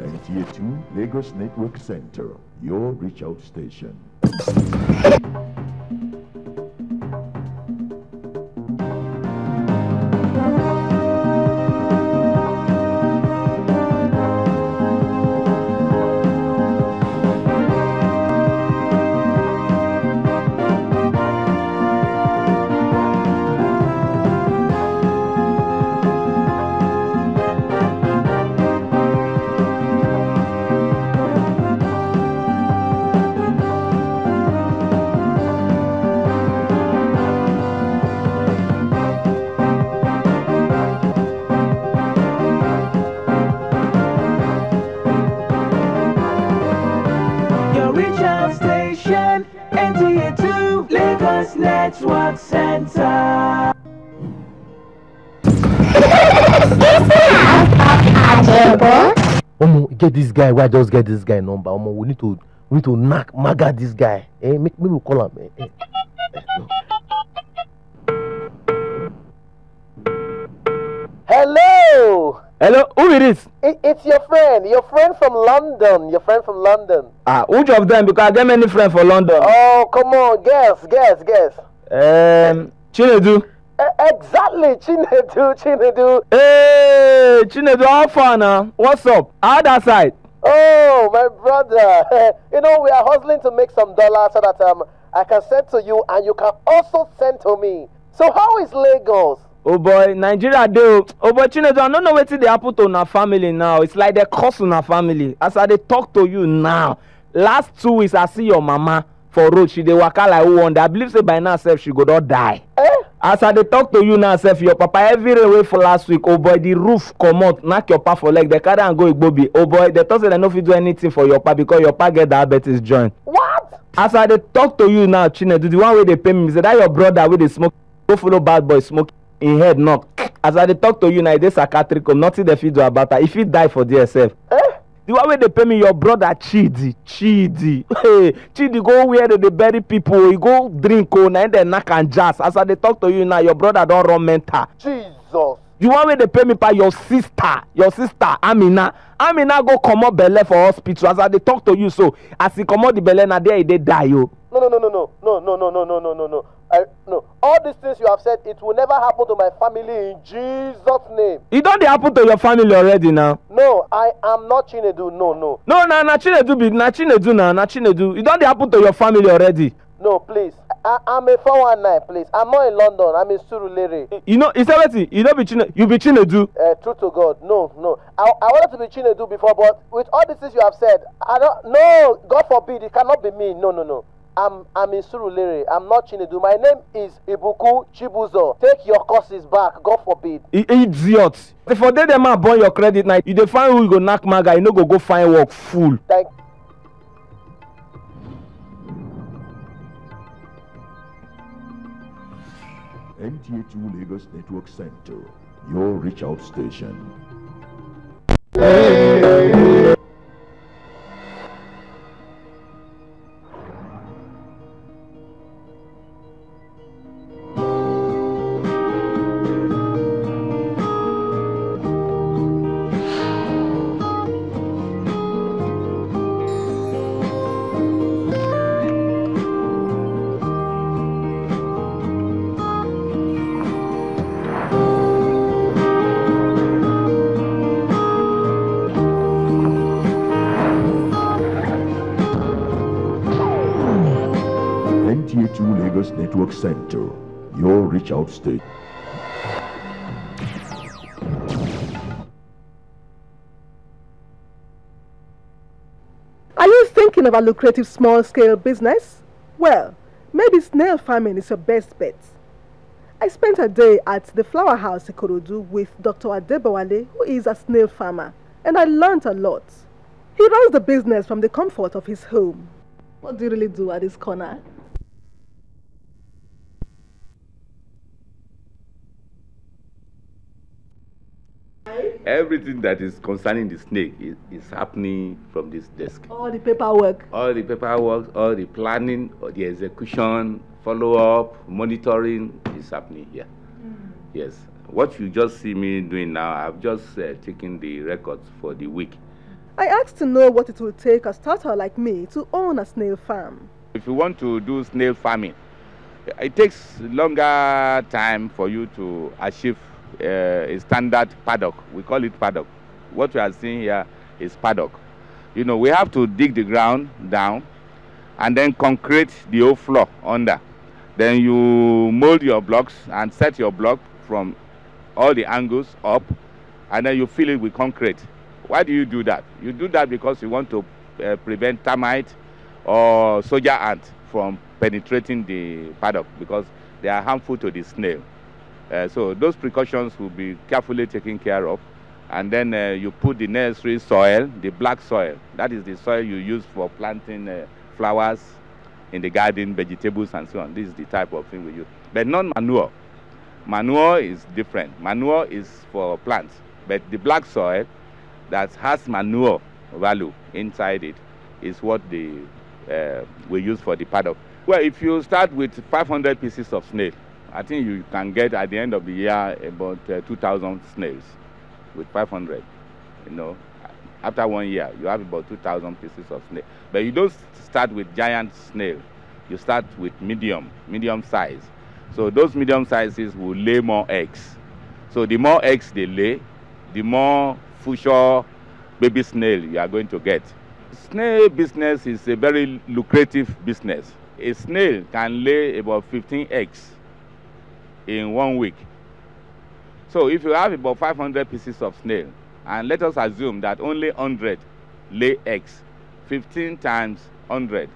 NTA2 Lagos Network Center, your reach out station. Network Center. Get this guy. Why just get this guy number? We need to knock maga this guy. Make me call him. Hello. Hello, who it is? It's your friend from London. Which of them? Because I get many friends for London. Oh, come on, guess. Chinedu. Exactly, Chinedu. Hey, Chinedu, how far now? What's up? How that side? Oh, my brother. We are hustling to make some dollars so that I can send to you and you can also send to me. So how is Lagos? Oh boy, Nigeria do. Oh boy, Chinedu, I don't know what they happen to our family now. It's like they curse on our family. As I talk to you now, last 2 weeks I see your mama for road. She dey waka like who wonder. I believe say by now self she go not die. As I talk to you now, self, your papa every away for last week. Oh boy, the roof come out, knock your papa for leg. They carry and go Igbobi. Oh boy, they thought say they no fit do anything for your papa because your papa get diabetes joint. What? As I talk to you now, Chinedu, the one way they pay me, say that your brother with the smoke, go follow bad boy smoke in head knock. As I talk to you now, they psychiatric, nothing they fit do about that. If he die for DSF. The one way they pay me, your brother Chidi. Hey, Chidi go where they bury people. He go drink, and then knock and jazz. As I talk to you now, your brother don't run mental. Jesus. The one way they pay me by your sister, Amina go come up belle for hospital. As I talk to you, so as he come out the belle, now there they die yo. No. No. All these things you have said, it will never happen to my family in Jesus' name. It don't happen to your family already now. No, I am not Chinedu. No. No, Chinedu be na Chinedu. It don't happen to your family already. No, please. I'm a 419, please. I'm not in London. I'm in Surulere. It's everything. You don't be Chinedu. You be Chinedu. True to God. No. I wanted to be Chinedu before, but with all the things you have said, no, God forbid, it cannot be me. No. I'm in Surulere. I'm not Chinedu. My name is Ibuku Chibuzo. Take your courses back. God forbid. Idiot. For them man burn your credit now, you define who you go knock maga, you no go find work full. Thank NTA2 Lagos Network Center, your reach out station. NTA2 Lagos Network Center, your reach out station. Are you thinking of a lucrative small-scale business? Well, maybe snail farming is your best bet. I spent a day at the flower house in Ikorodu with Dr. Adebowale, who is a snail farmer, and I learned a lot. He runs the business from the comfort of his home. What do you really do at this corner? Everything that is concerning the snake is happening from this desk. All the paperwork. All the planning, all the execution, follow-up, monitoring is happening here. Yes. What you just see me doing now, I've just taken the records for the week. I asked to know what it will take a starter like me to own a snail farm. If you want to do snail farming, it takes longer time for you to achieve a standard paddock. We call it paddock. What we are seeing here is paddock. You know, we have to dig the ground down and then concrete the whole floor under. Then you mold your blocks and set your block from all the angles up, and then you fill it with concrete. Why do you do that? You do that because you want to prevent termite or soldier ant from penetrating the paddock, because they are harmful to the snail. So those precautions will be carefully taken care of. And then you put the necessary soil, the black soil. That is the soil you use for planting flowers in the garden, vegetables and so on. This is the type of thing we use. But non-manure. Manure is different. Manure is for plants. But the black soil that has manure value inside it is what we use for the paddock. Well, if you start with 500 pieces of snail, I think you can get at the end of the year about 2,000 snails with 500. You know, after 1 year, you have about 2,000 pieces of snail. But you don't start with giant snail. You start with medium size. So those medium sizes will lay more eggs. So the more eggs they lay, the more future baby snail you are going to get. Snail business is a very lucrative business. A snail can lay about 15 eggs in 1 week. So if you have about 500 pieces of snail, and let us assume that only 100 lay eggs, 15 times 100,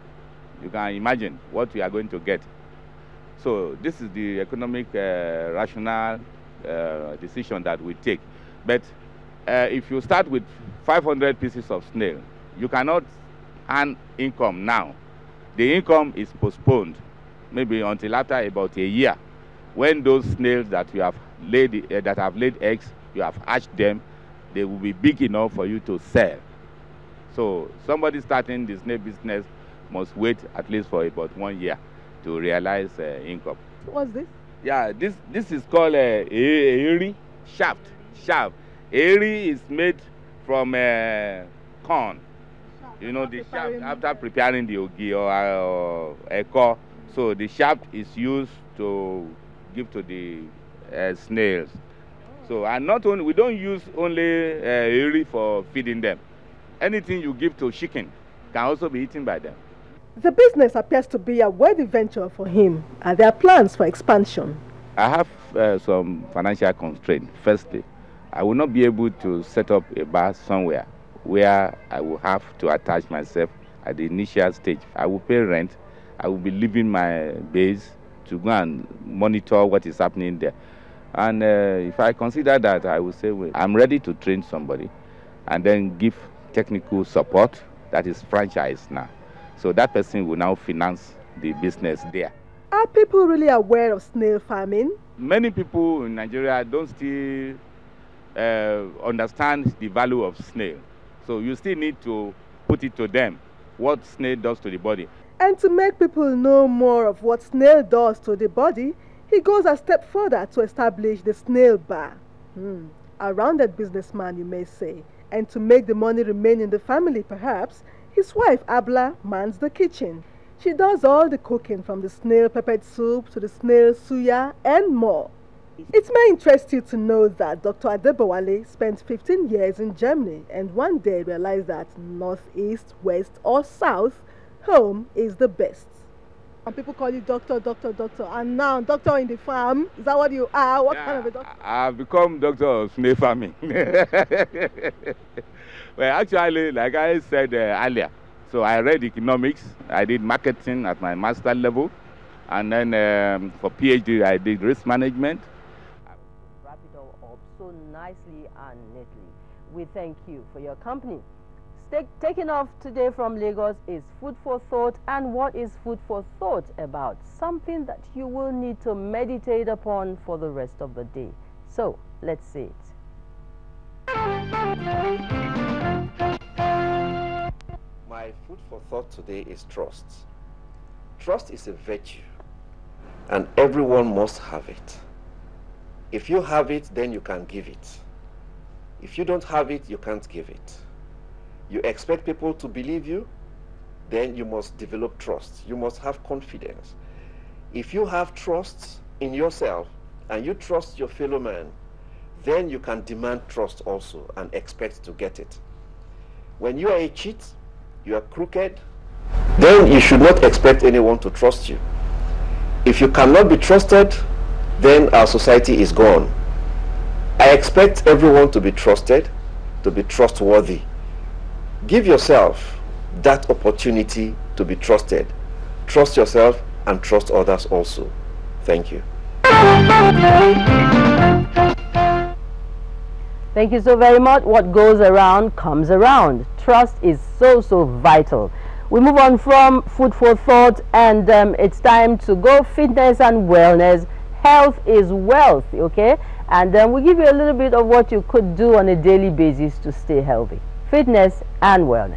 you can imagine what we are going to get. So this is the economic rational decision that we take. But if you start with 500 pieces of snail, you cannot earn income now. The income is postponed, maybe until after about a year, when those snails that you have laid eggs, you have hatched them, they will be big enough for you to sell. So somebody starting the snail business must wait at least for about 1 year to realize income. What's this? Yeah, this is called a shaft. Eri is made from corn. You know, the shaft after preparing the ogi or eko. So the shaft is used to give to the snails. So, and not only, we don't use only eri for feeding them. Anything you give to chicken can also be eaten by them. The business appears to be a worthy venture for him. Are there plans for expansion? I have some financial constraints. Firstly, I will not be able to set up a bar somewhere where I will have to attach myself at the initial stage. I will pay rent. I will be leaving my base to go and monitor what is happening there. And if I consider that, I will say, well, I'm ready to train somebody and then give technical support. That is franchise now. So that person will now finance the business there. Are people really aware of snail farming? Many people in Nigeria don't still understand the value of snail. So you still need to put it to them, what snail does to the body. And to make people know more of what snail does to the body, he goes a step further to establish the snail bar. A rounded businessman, you may say. And to make the money remain in the family, perhaps, his wife, Abla, mans the kitchen. She does all the cooking, from the snail peppered soup to the snail suya and more. It may interest you to know that Dr. Adebowale spent 15 years in Germany and one day realized that northeast, west or south, home is the best. And people call you doctor, and now doctor in the farm. Is that what you are? What kind of a doctor? I've become doctor of snail farming. Well, actually, like I said earlier, so I read economics, I did marketing at my master level, and then for PhD I did risk management. Wrap it all up so nicely and neatly. We thank you for your company. Taking off today from Lagos is food for thought. And what is food for thought about? Something that you will need to meditate upon for the rest of the day. So, let's see it. My food for thought today is trust. Trust is a virtue, and everyone must have it. If you have it, then you can give it. If you don't have it, you can't give it. You expect people to believe you, then you must develop trust. You must have confidence. If you have trust in yourself and you trust your fellow man, then you can demand trust also and expect to get it. When you are a cheat, you are crooked, then you should not expect anyone to trust you. If you cannot be trusted, then our society is gone. I expect everyone to be trusted, to be trustworthy. Give yourself that opportunity to be trusted. Trust yourself and trust others also. Thank you. Thank you so very much. What goes around comes around. Trust is so vital. We move on from food for thought, and it's time to go fitness and wellness. Health is wealth, okay? And we give you a little bit of what you could do on a daily basis to stay healthy. Fitness and wellness.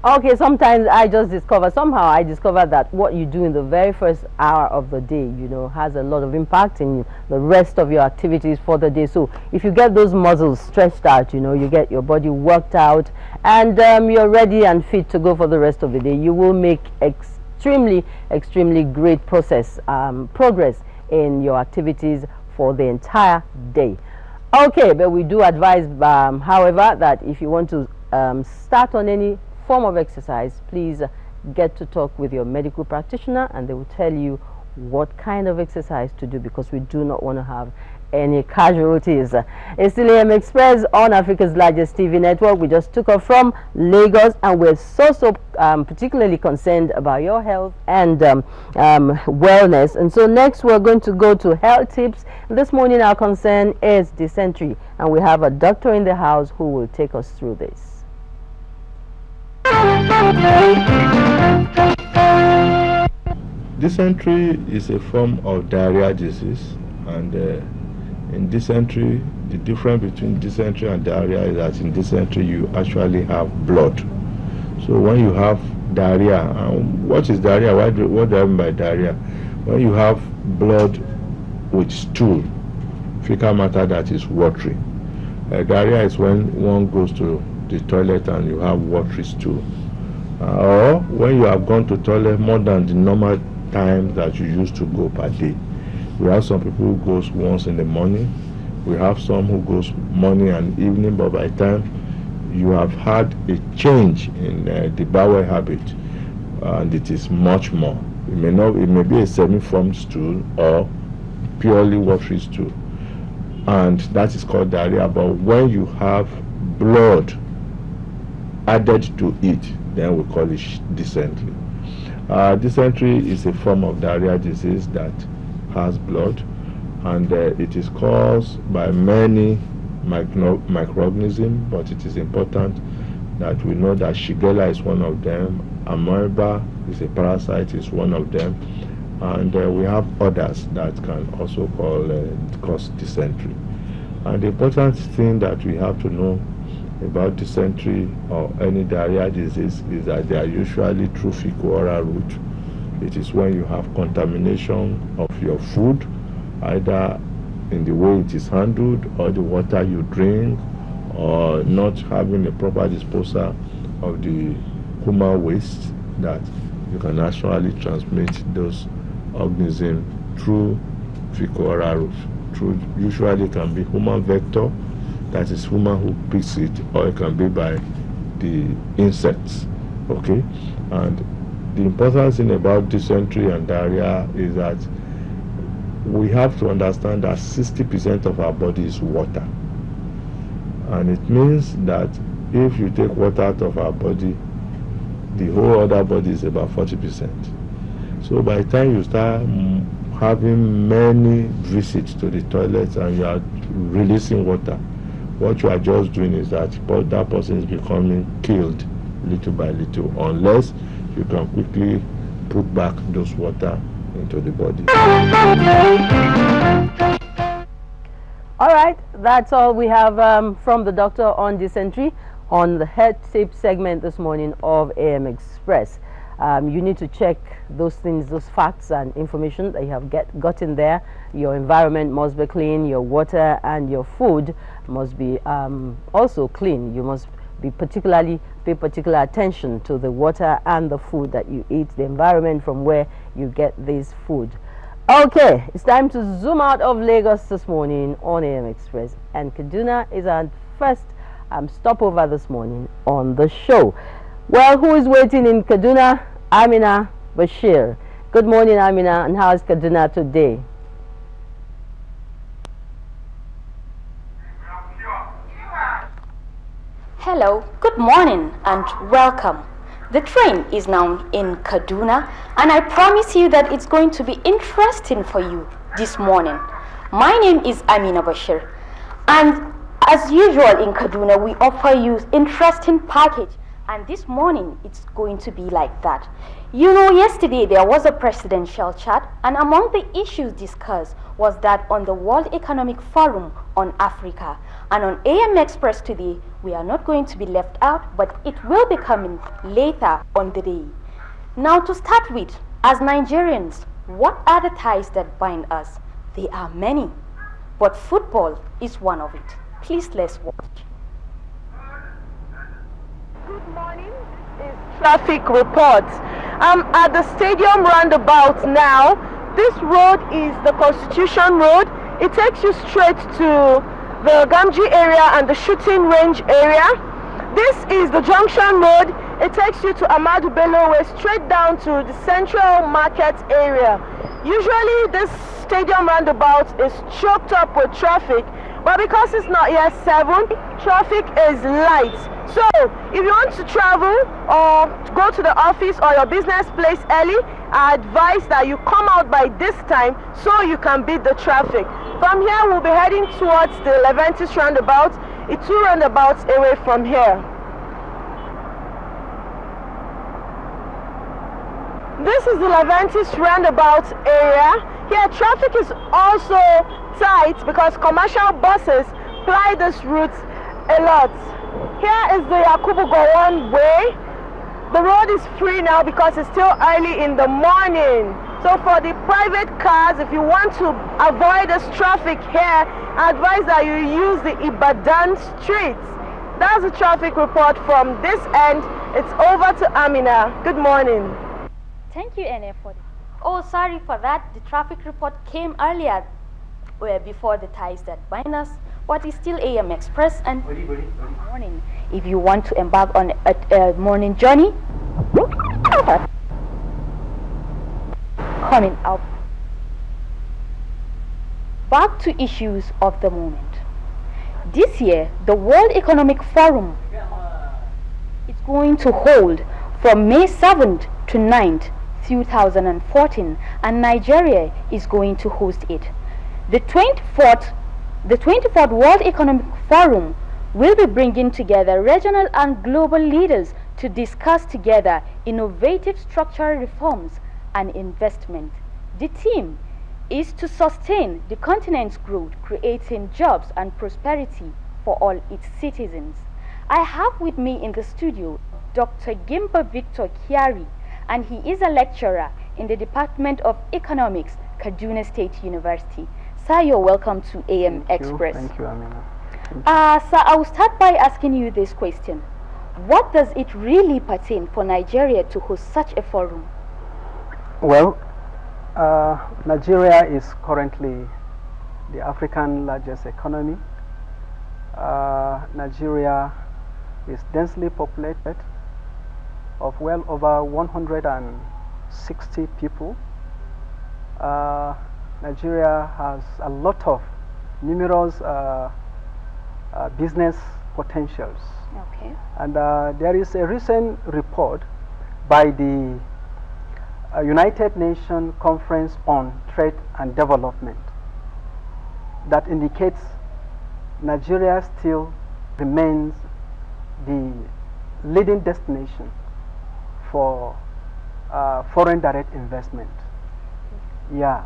Okay, sometimes I discover that what you do in the very first hour of the day, you know, has a lot of impact in the rest of your activities for the day. So if you get those muscles stretched out, you know, you get your body worked out, and you're ready and fit to go for the rest of the day, you will make extremely great progress in your activities for the entire day. Okay, but we do advise, however, that if you want to start on any form of exercise, please get to talk with your medical practitioner, and they will tell you what kind of exercise to do, because we do not want to have any casualties. It's still AM Express on Africa's largest TV network. We just took off from Lagos, and we're so particularly concerned about your health and wellness. And so next we're going to go to health tips. This morning our concern is dysentery, and we have a doctor in the house who will take us through this. Dysentery is a form of diarrhea disease, and in dysentery, the difference between dysentery and diarrhea is that in dysentery you actually have blood. So when you have diarrhea, what is diarrhea? What do I mean by diarrhea? When you have blood with stool, fecal matter that is watery. Diarrhea is when one goes to the toilet and you have watery stool, or when you have gone to toilet more than the normal time that you used to go per day. We have some people who goes once in the morning, we have some who goes morning and evening, but by the time you have had a change in the bowel habit, and it is much more. It may be a semi-formed stool or purely watery stool, and that is called diarrhea. But when you have blood added to it, then we call it dysentery. Dysentery is a form of diarrhea disease that has blood, and it is caused by many microorganisms, but it is important that we know that Shigella is one of them, amoeba is a parasite, is one of them, and we have others that can also cause dysentery. And the important thing that we have to know about dysentery or any diarrhea disease is that they are usually through fecal-oral route, It is when you have contamination of your food, either in the way it is handled or the water you drink, or not having a proper disposal of the human waste, that you can actually transmit those organisms through fecal-oral route. Through, usually can be human vector, that is human who picks it, or it can be by the insects. Okay, and the important thing about dysentery and diarrhea is that we have to understand that 60% of our body is water, and it means that if you take water out of our body, the whole other body is about 40%. So by the time you start having many visits to the toilet and you are releasing water, what you are just doing is that that person is becoming killed little by little, unless you can quickly put back those water into the body. All right, that's all we have from the doctor on dysentery on the head tip segment this morning of AM Express. You need to check those things, those facts and information that you have gotten there. Your environment must be clean, your water and your food must be also clean. You must be pay particular attention to the water and the food that you eat, the environment from where you get this food. Okay, it's time to zoom out of Lagos this morning on AM Express, and Kaduna is our first stopover this morning on the show. Well, who is waiting in Kaduna? Amina Bashir. Good morning, Amina, and how is Kaduna today? Hello, good morning and welcome. The train is now in Kaduna, and I promise you that it's going to be interesting for you this morning. My name is Amina Bashir, and as usual in Kaduna, we offer you interesting package, and this morning it's going to be like that. You know, yesterday there was a presidential chat, and among the issues discussed was that on the World Economic Forum on Africa. And on AM Express today, we are not going to be left out, but it will be coming later on the day. Now, to start with, as Nigerians, what are the ties that bind us? There are many, but football is one of it. Please, let's watch. Good morning. This is traffic report. I'm at the stadium roundabout now. This road is the Constitution Road. It takes you straight to the Gamji area and the shooting range area. This is the Junction Road. It takes you to Ahmadu Bello Way, straight down to the Central Market area. Usually this stadium roundabout is choked up with traffic, but because it's not yet 7, traffic is light. So if you want to travel or to go to the office or your business place early, I advise that you come out by this time so you can beat the traffic. From here, we'll be heading towards the Leventis roundabout. It's 2 roundabouts away from here. This is the Leventis roundabout area. Here, traffic is also tight because commercial buses ply this route a lot. Here is the Yakubu Gowon way. The road is free now because it's still early in the morning. So for the private cars, if you want to avoid this traffic here, I advise that you use the Ibadan streets. That's the traffic report from this end. It's over to Amina. Good morning. Thank you, NF, for that. Oh, sorry for that. The traffic report came earlier, before the ties that bind us. But it's still AM Express, and morning. If you want to embark on a morning journey, coming up. Back to issues of the moment. This year, the World Economic Forum is going to hold from May 7th to 9th, 2014, and Nigeria is going to host it. The 24th World Economic Forum will be bringing together regional and global leaders to discuss together innovative structural reforms and investment. The theme is to sustain the continent's growth, creating jobs and prosperity for all its citizens. I have with me in the studio Dr. Gimba Victor Kiari, and he is a lecturer in the Department of Economics, Kaduna State University. Sir, you're welcome to AM Express. Thank you, Amina. Sir, I will start by asking you this question. What does it really pertain for Nigeria to host such a forum? Well, Nigeria is currently the African largest economy. Nigeria is densely populated of well over 160 people. Nigeria has a lot of numerous business potentials. Okay. And there is a recent report by the United Nations Conference on Trade and Development that indicates Nigeria still remains the leading destination for foreign direct investment. Yeah.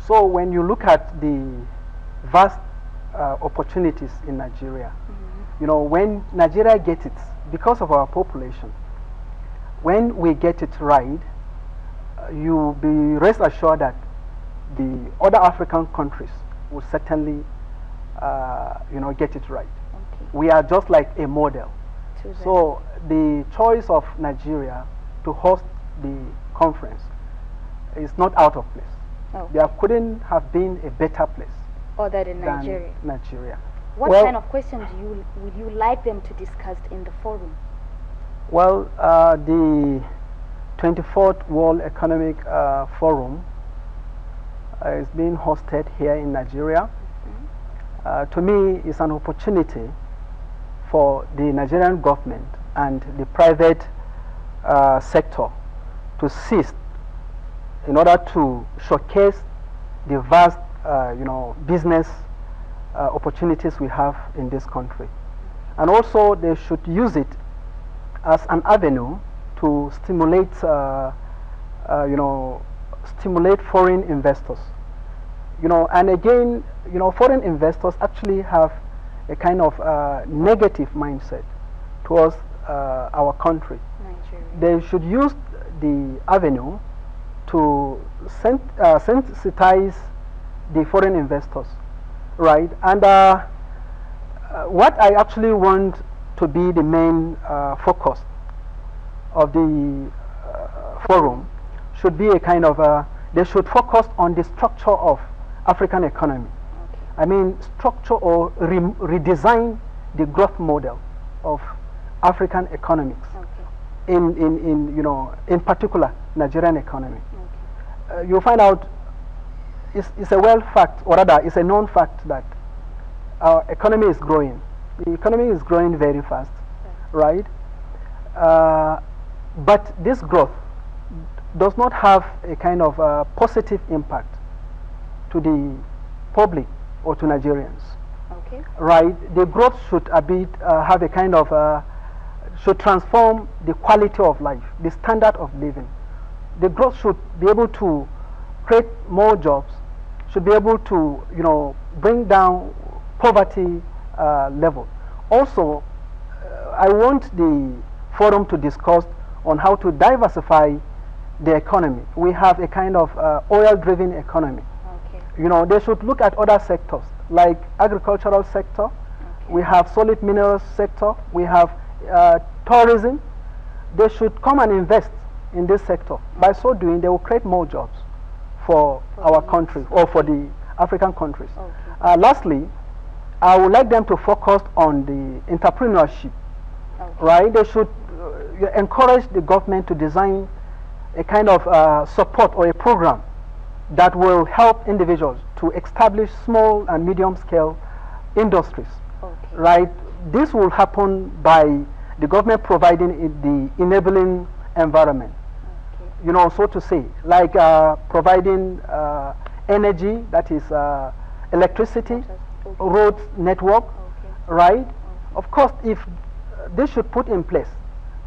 So when you look at the vast opportunities in Nigeria, you know, when Nigeria gets it, because of our population, when we get it right, you be rest assured that the other African countries will certainly, you know, get it right. Okay. We are just like a model. So the choice of Nigeria to host the conference is not out of place. Okay. There couldn't have been a better place Other than Nigeria. Nigeria. What Well, kind of questions would you like them to discuss in the forum? Well, the 24th World Economic Forum is being hosted here in Nigeria. To me, it's an opportunity for the Nigerian government and the private sector to seize in order to showcase the vast, you know, business opportunities we have in this country. And also, they should use it as an avenue to stimulate, you know, stimulate foreign investors. You know, and again, you know, foreign investors actually have a kind of negative mindset towards our country. They should use the avenue to sensitize the foreign investors, right? And what I actually want to be the main focus of the forum should be a kind of, they should focus on the structure of African economy. I mean, structure or redesign the growth model of African economics. In you know, in particular Nigerian economy. You'll find out it's a well fact, or rather it's a known fact that our economy is growing. The economy is growing very fast, right? But this growth does not have a kind of positive impact to the public or to Nigerians. Okay. Right? The growth should have a kind of should transform the quality of life, the standard of living. The growth should be able to create more jobs, should be able to, you know, bring down poverty level. Also, I want the forum to discuss on how to diversify the economy. We have a kind of oil-driven economy. Okay. You know, they should look at other sectors like agricultural sector. Okay. We have solid minerals sector. We have tourism. They should come and invest in this sector. By so doing, they will create more jobs for our country or for the African countries. Okay. Lastly, I would like them to focus on the entrepreneurship. Okay. Right? They should encourage the government to design a kind of support or a program that will help individuals to establish small and medium scale industries. Okay. Right? This will happen by the government providing the enabling environment. Okay. You know, so to say, like providing energy, that is electricity, road network, right? Of course, if this should put in place,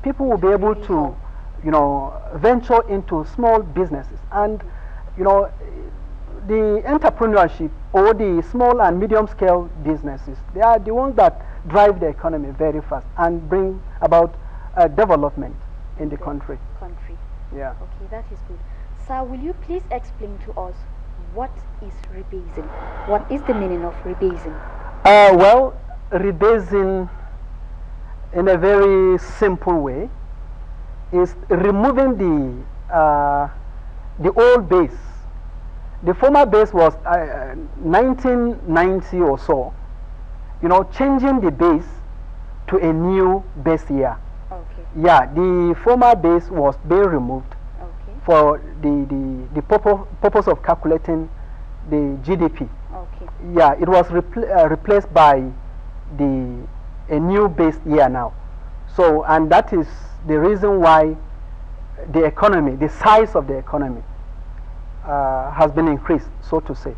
people will be able to, you know, venture into small businesses. And, you know, the entrepreneurship or the small and medium scale businesses, they are the ones that drive the economy very fast and bring about development in the country. Yeah. Yeah. Okay, that is good. Sir, will you please explain to us what is rebasing? What is the meaning of rebasing? Well, rebasing in a very simple way is removing the old base. The former base was 1990 or so, you know, changing the base to a new base year. Okay. Yeah, the former base was being removed for the purpose of calculating the GDP. Okay. Yeah, it was replaced by a new base year now. So, and that is the reason why the economy, the size of the economy has been increased, so to say.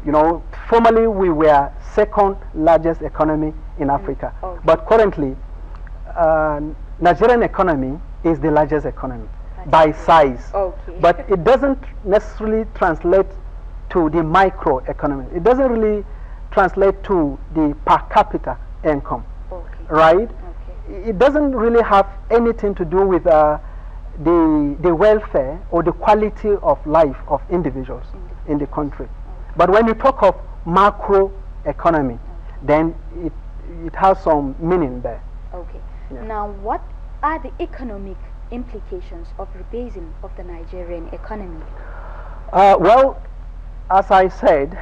You know, formerly we were second largest economy in Africa, but currently Nigerian economy is the largest economy by size. But it doesn't necessarily translate to the micro economy. It doesn't really translate to the per capita income, right? It doesn't really have anything to do with the welfare or the quality of life of individuals in the country. But when you talk of macro economy, then it has some meaning there. Okay. Yeah. Now, what are the economic implications of rebasing of the Nigerian economy? Well, as I said,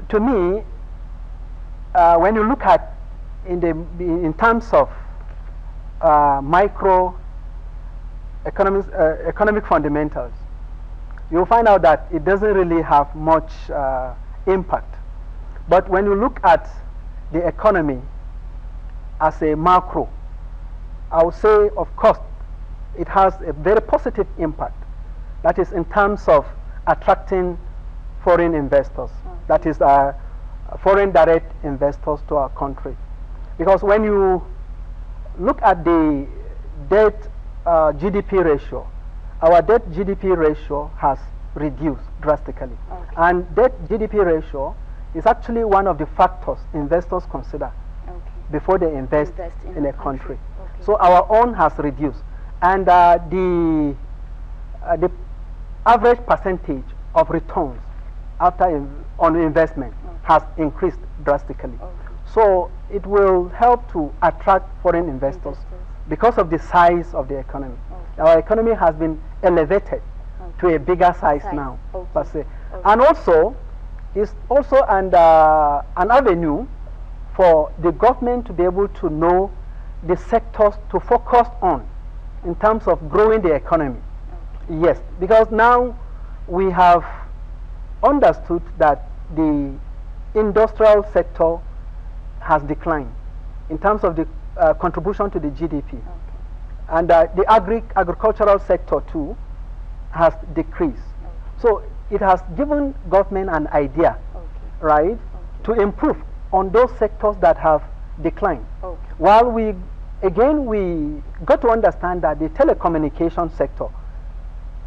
to me, when you look at in terms of micro economic fundamentals, you'll find out that it doesn't really have much impact. But when you look at the economy as a macro, I would say, of course, it has a very positive impact. That is in terms of attracting foreign investors. That is foreign direct investors to our country. Because when you look at the debt GDP ratio, our debt GDP ratio has reduced drastically. And debt GDP ratio is actually one of the factors investors consider before they invest in a country. So our own has reduced. And the average percentage of returns after on investment has increased drastically. So it will help to attract foreign investors because of the size of the economy. Our economy has been elevated to a bigger size now, per se. And also, it's also an avenue for the government to be able to know the sectors to focus on in terms of growing the economy. Yes, because now we have understood that the industrial sector has declined in terms of the contribution to the GDP. And the agricultural sector too has decreased. So it has given government an idea, right, to improve on those sectors that have declined. While we got to understand that the telecommunication sector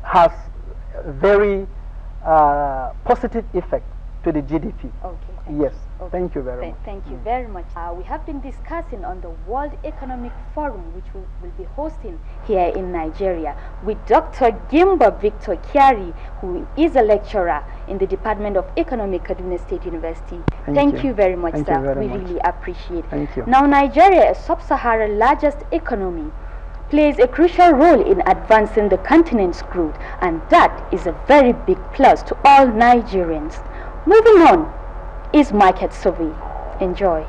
has very positive effect to the GDP. Yes, thank you very much. Thank you very much. We have been discussing on the World Economic Forum, which we will be hosting here in Nigeria, with Dr. Gimba Victor Kiari, who is a lecturer in the Department of Economics, Kaduna State University. Thank you very much, sir. We really appreciate it. Thank you. Now, Nigeria, a sub-Saharan largest economy, plays a crucial role in advancing the continent's growth, and that is a very big plus to all Nigerians. Moving on is market survey. Enjoy.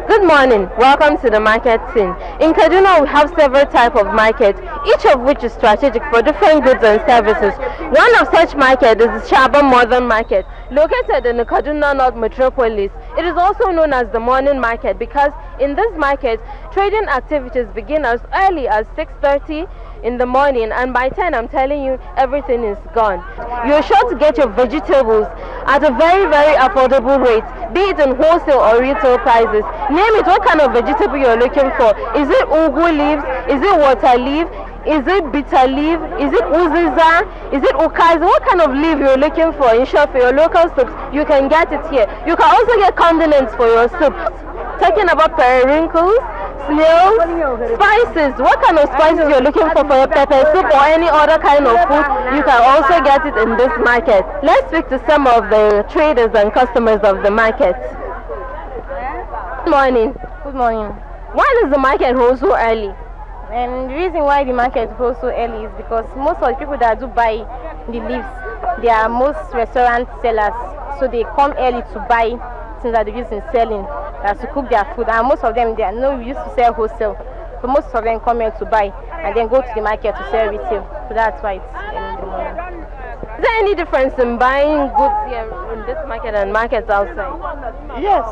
Good morning. Welcome to the market scene. In Kaduna, we have several types of markets, each of which is strategic for different goods and services. One of such markets is the Shaba Modern Market, located in the Kaduna North Metropolis. It is also known as the morning market because in this market, trading activities begin as early as 6:30 in the morning, and by 10 I'm telling you everything is gone. You're sure to get your vegetables at a very, very affordable rate, be it in wholesale or retail prices. Name it, what kind of vegetable you're looking for. Is it ugu leaves? Is it water leaf? Is it bitter leaf? Is it uziza? Is it ukazi? What kind of leaf you're looking for? In short, for your local soups, you can get it here. You can also get condiments for your soup. Talking about periwinkles, snails, spices. What kind of spices you're looking for your pepper soup or any other kind of food, you can also get it in this market. Let's speak to some of the traders and customers of the market. Good morning. Good morning. Why does the market hold so early? And the reason why the market holds so early is because most of the people that do buy the leaves, they are most restaurant sellers. So they come early to buy things that they use in selling, to cook their food. And most of them, we used to sell wholesale. So most of them come here to buy and then go to the market to sell retail. So that's why it's early in the morning. Is there any difference in buying goods here in this market and markets outside? Yes,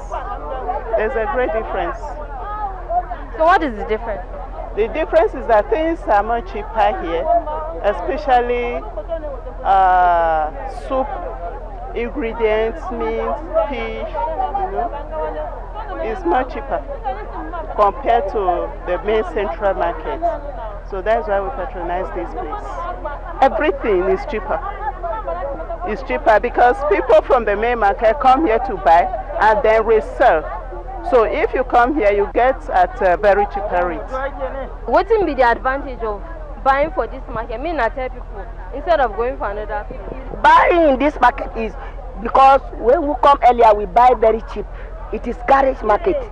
there's a great difference. So what is the difference? The difference is that things are much cheaper here, especially soup, ingredients, meat, fish, it's much cheaper compared to the main central market. So that's why we patronize this place. Everything is cheaper. It's cheaper because people from the main market come here to buy and then resell. So if you come here, you get at a very cheaper rate. What will be the advantage of buying for this market? I mean, I tell people, instead of going for another place. Buying in this market is because when we come earlier, we buy very cheap. It is garage market.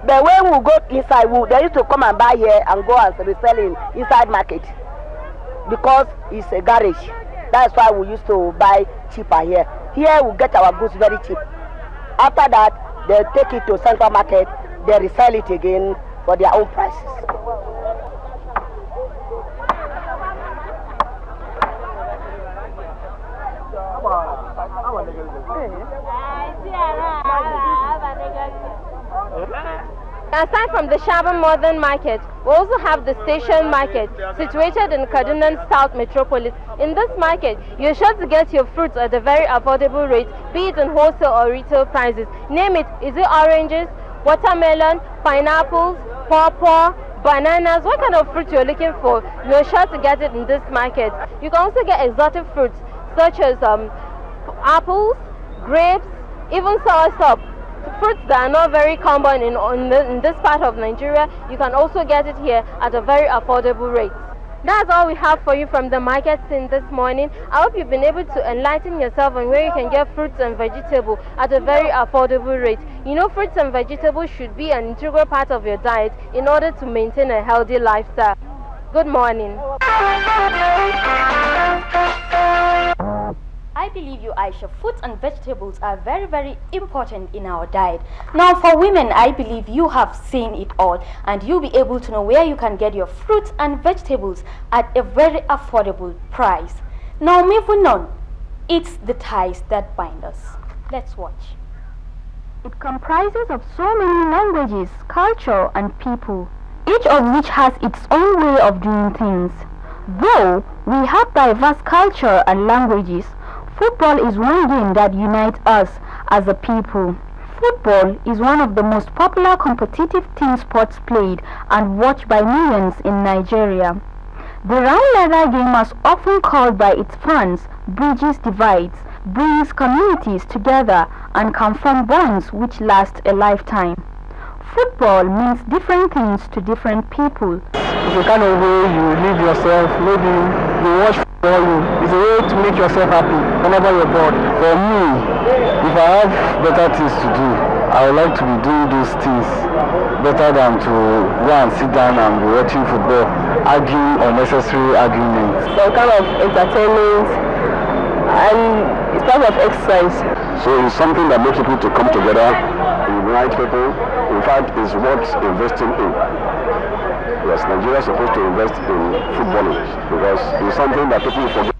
But when we go inside, they used to come and buy here and go and resell in inside market. Because it's a garage. That's why we used to buy cheaper here. Here we get our goods very cheap. After that, they take it to central market, they resell it again for their own prices. Aside from the Shaban Modern Market, we also have the Station Market, situated in Kaduna South Metropolis. In this market, you're sure to get your fruits at a very affordable rate, be it in wholesale or retail prices. Name it, is it oranges, watermelon, pineapples, pawpaw, bananas? What kind of fruit you're looking for, you're sure to get it in this market. You can also get exotic fruits, such as apples, grapes, even soursop. Fruits that are not very common in this part of Nigeria, you can also get it here at a very affordable rate. That's all we have for you from the market scene this morning. I hope you've been able to enlighten yourself on where you can get fruits and vegetables at a very affordable rate. You know, fruits and vegetables should be an integral part of your diet in order to maintain a healthy lifestyle. Good morning. I believe you, Aisha, fruits and vegetables are very, very important in our diet. Now, for women, I believe you have seen it all, and you'll be able to know where you can get your fruits and vegetables at a very affordable price. Now, moving on, it's the ties that bind us. Let's watch. It comprises of so many languages, culture, and people, each of which has its own way of doing things. Though we have diverse culture and languages, football is one game that unites us as a people. Football is one of the most popular competitive team sports played and watched by millions in Nigeria. The round leather game, as often called by its fans, bridges divides, brings communities together, and can form bonds which last a lifetime. Football means different things to different people. It's a kind of way you live yourself, maybe you watch football, it's a way to make yourself happy whenever you're bored. For me, if I have better things to do, I would like to be doing those things better than to go and sit down and be watching football, arguing unnecessary arguments. Some kind of entertainment, and it's part of exercise. So it's something that makes people to come together, unite people. In fact, it's worth investing in. Yes, Nigeria is supposed to invest in football because it's something that people forget.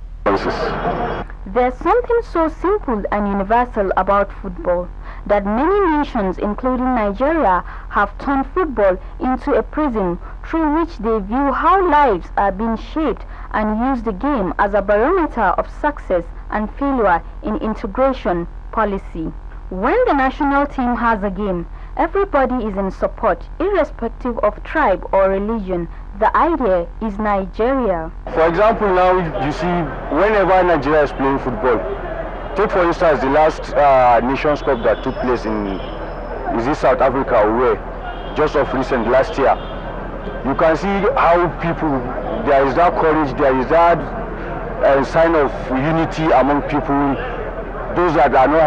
There's something so simple and universal about football that many nations, including Nigeria, have turned football into a prism through which they view how lives are being shaped and use the game as a barometer of success and failure in integration policy. When the national team has a game, everybody is in support, irrespective of tribe or religion. The idea is Nigeria. For example, now you see, whenever Nigeria is playing football, take for instance the last Nations Cup that took place in, is it South Africa or where? just of recent, last year. You can see how people, there is that courage, there is that sign of unity among people. Those that are not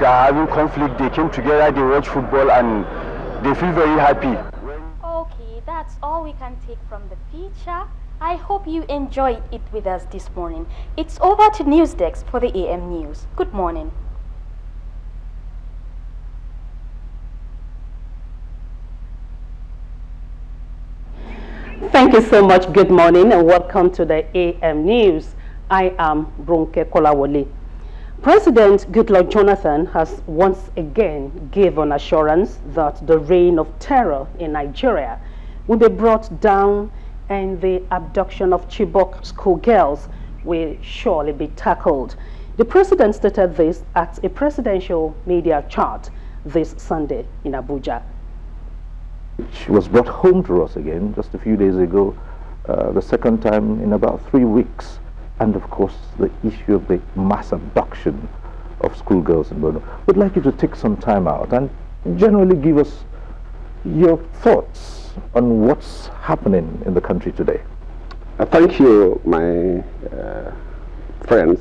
having conflict, they came together, they watch football, and they feel very happy. Okay, that's all we can take from the feature. I hope you enjoyed it with us this morning. It's over to News Desk for the AM News. Good morning. Thank you so much. Good morning and welcome to the AM News. I am Bronke Kolawole. President Goodluck Jonathan has once again given assurance that the reign of terror in Nigeria will be brought down and the abduction of Chibok schoolgirls will surely be tackled. The president stated this at a presidential media chat this Sunday in Abuja. She was brought home to us again just a few days ago, the second time in about 3 weeks. And of course, the issue of the mass abduction of schoolgirls in Borno. We'd like you to take some time out and generally give us your thoughts on what's happening in the country today. Thank you, my friends.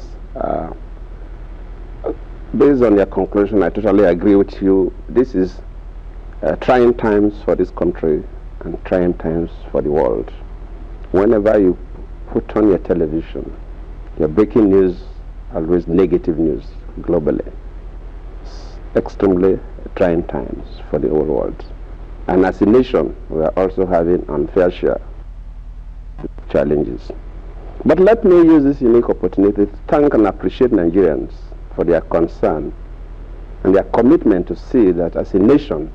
Based on your conclusion, I totally agree with you. This is trying times for this country and trying times for the world. Whenever you put on your television, your breaking news, always negative news globally. It's extremely trying times for the whole world. And as a nation, we are also having unfair share challenges. But let me use this unique opportunity to thank and appreciate Nigerians for their concern and their commitment to see that as a nation,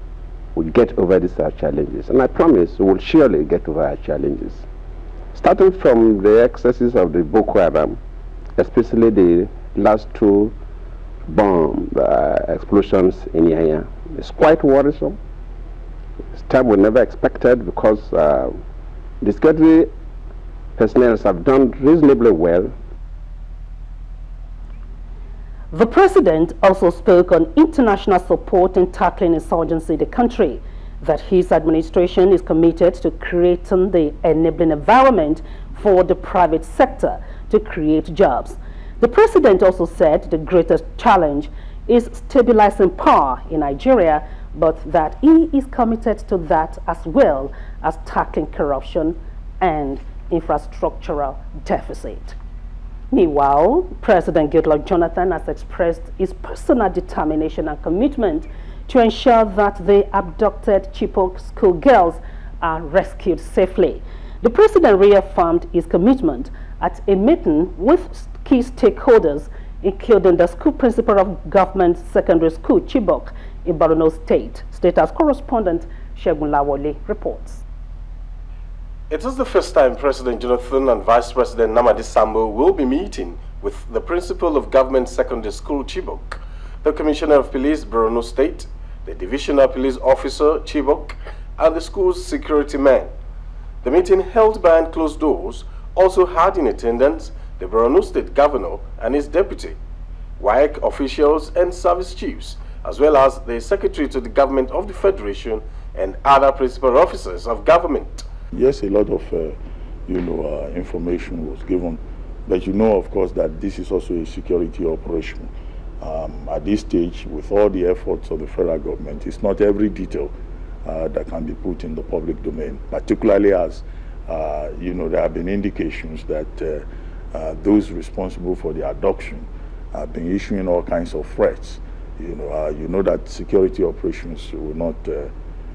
we get over these challenges. And I promise we will surely get over our challenges. Starting from the excesses of the Boko Haram, especially the last two bomb explosions in Yanya, it's quite worrisome. It's time we never expected because the security personnel have done reasonably well. The president also spoke on international support in tackling insurgency in the country, that his administration is committed to creating the enabling environment for the private sector to create jobs. The president also said the greatest challenge is stabilizing power in Nigeria, but that he is committed to that as well as tackling corruption and infrastructural deficit. Meanwhile, President Goodluck Jonathan has expressed his personal determination and commitment to ensure that the abducted Chibok schoolgirls are rescued safely. The president reaffirmed his commitment at a meeting with key stakeholders, including the school principal of Government Secondary School, Chibok, in Borno State. State House correspondent Shegun Lawole reports. It is the first time President Jonathan and Vice President Namadi Sambo will be meeting with the principal of Government Secondary School, Chibok, the Commissioner of Police, Borno State, the Divisional Police Officer, Chibok, and the school's security men. The meeting, held behind closed doors, also had in attendance the Borno State Governor and his deputy, WAEC officials and service chiefs, as well as the Secretary to the Government of the Federation and other principal officers of government. Yes, a lot of information was given, but you know, of course, that this is also a security operation. At this stage, with all the efforts of the federal government, it's not every detail that can be put in the public domain, particularly as there have been indications that those responsible for the abduction have been issuing all kinds of threats. You know that security operations will not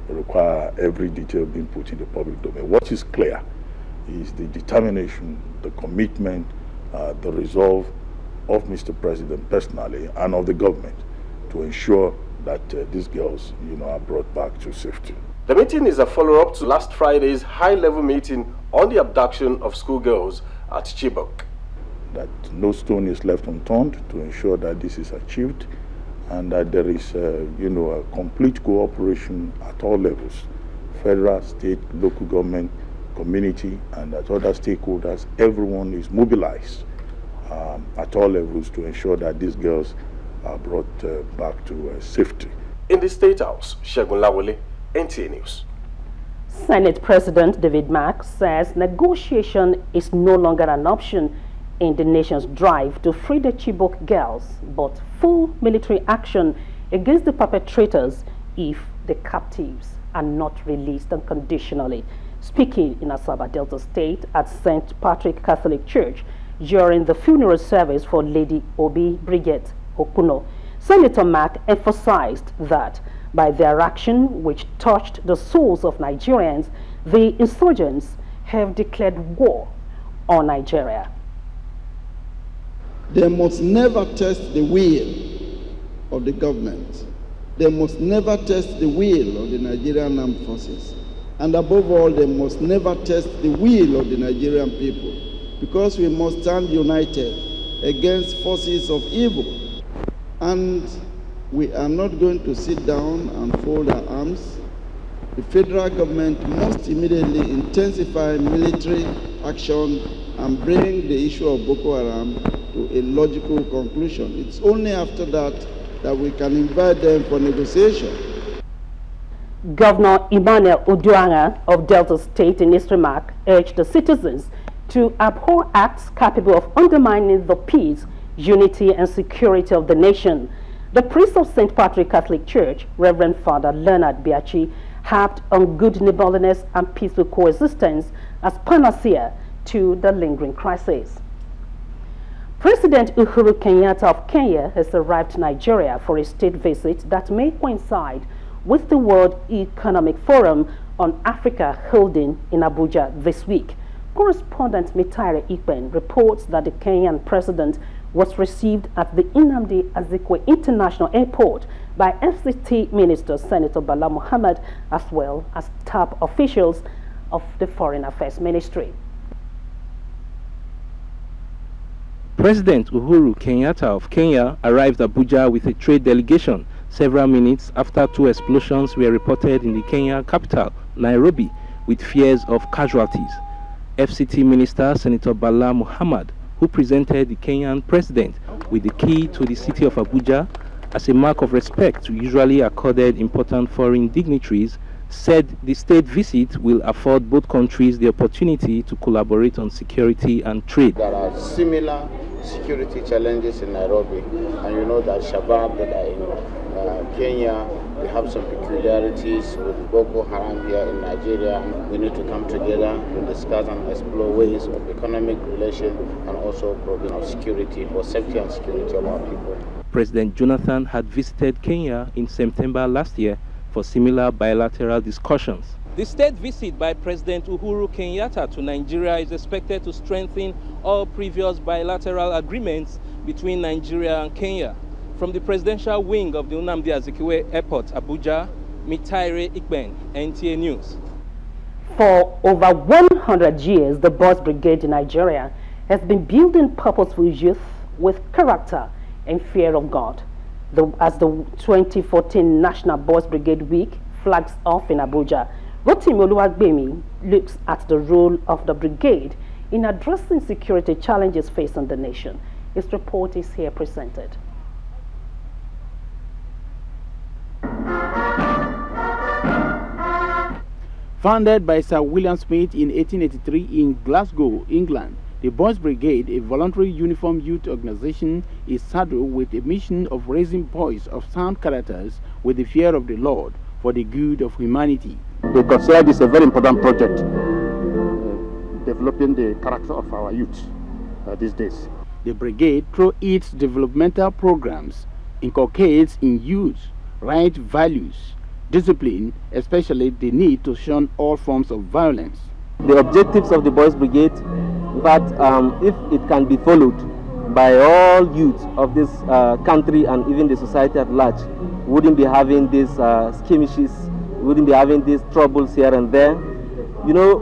require every detail being put in the public domain. What is clear is the determination, the commitment, the resolve of Mr. President personally and of the government to ensure that these girls, are brought back to safety. The meeting is a follow-up to last Friday's high-level meeting on the abduction of schoolgirls at Chibok. That no stone is left unturned to ensure that this is achieved, and that there is, a complete cooperation at all levels, federal, state, local government, community, and that other stakeholders. Everyone is mobilized at all levels to ensure that these girls are brought back to safety. In the State House, Shegun Lawole, NTA News. Senate President David Mark says negotiation is no longer an option in the nation's drive to free the Chibok girls, but full military action against the perpetrators if the captives are not released unconditionally. Speaking in Asaba Delta State at St. Patrick Catholic Church during the funeral service for Lady Obi Bridget Okuno, Senator Mark emphasized that by their action, which touched the souls of Nigerians, the insurgents have declared war on Nigeria. They must never test the will of the government. They must never test the will of the Nigerian armed forces. And above all, they must never test the will of the Nigerian people, because we must stand united against forces of evil. And we are not going to sit down and fold our arms. The federal government must immediately intensify military action and bring the issue of Boko Haram to a logical conclusion. It's only after that that we can invite them for negotiation. Governor Emmanuel Uduanga of Delta State in his remark urged the citizens to abhor acts capable of undermining the peace, unity and security of the nation. The priest of St. Patrick Catholic Church, Reverend Father Leonard Biachi, harped on good neighborliness and peaceful coexistence as panacea to the lingering crisis. President Uhuru Kenyatta of Kenya has arrived to Nigeria for a state visit that may coincide with the World Economic Forum on Africa holding in Abuja this week. Correspondent Mitaire Ikpen reports that the Kenyan president was received at the Nnamdi Azikiwe International Airport by FCT Minister Senator Bala Mohammed, as well as top officials of the Foreign Affairs Ministry. President Uhuru Kenyatta of Kenya arrived Abuja with a trade delegation several minutes after two explosions were reported in the Kenya capital, Nairobi, with fears of casualties. FCT Minister Senator Bala Mohammed, who presented the Kenyan president with the key to the city of Abuja as a mark of respect usually accorded important foreign dignitaries, said the state visit will afford both countries the opportunity to collaborate on security and trade. There are similar security challenges in Nairobi, and you know that Shabab that are in Kenya, we have some peculiarities with Boko Haram here in Nigeria. We need to come together to discuss and explore ways of economic relation and also provision of security for safety and security of our people. President Jonathan had visited Kenya in September last year for similar bilateral discussions. The state visit by President Uhuru Kenyatta to Nigeria is expected to strengthen all previous bilateral agreements between Nigeria and Kenya. From the presidential wing of the Nnamdi Azikiwe Airport, Abuja, Mitaire Ikpen, NTA News. For over 100 years, the Boys Brigade in Nigeria has been building purposeful youth with character and fear of God. As the 2014 National Boys Brigade Week flags off in Abuja, Rotimi Oluwagbemi looks at the role of the brigade in addressing security challenges facing the nation. His report is here presented. Founded by Sir William Smith in 1883 in Glasgow, England, the Boys Brigade, a voluntary uniform youth organization, is saddled with a mission of raising boys of sound characters with the fear of the Lord for the good of humanity. We consider this a very important project, developing the character of our youth these days. The brigade, through its developmental programs, inculcates in youth right values, discipline, especially the need to shun all forms of violence. The objectives of the Boys Brigade, in fact, if it can be followed by all youth of this country and even the society at large, wouldn't be having these skirmishes, wouldn't be having these troubles here and there. You know,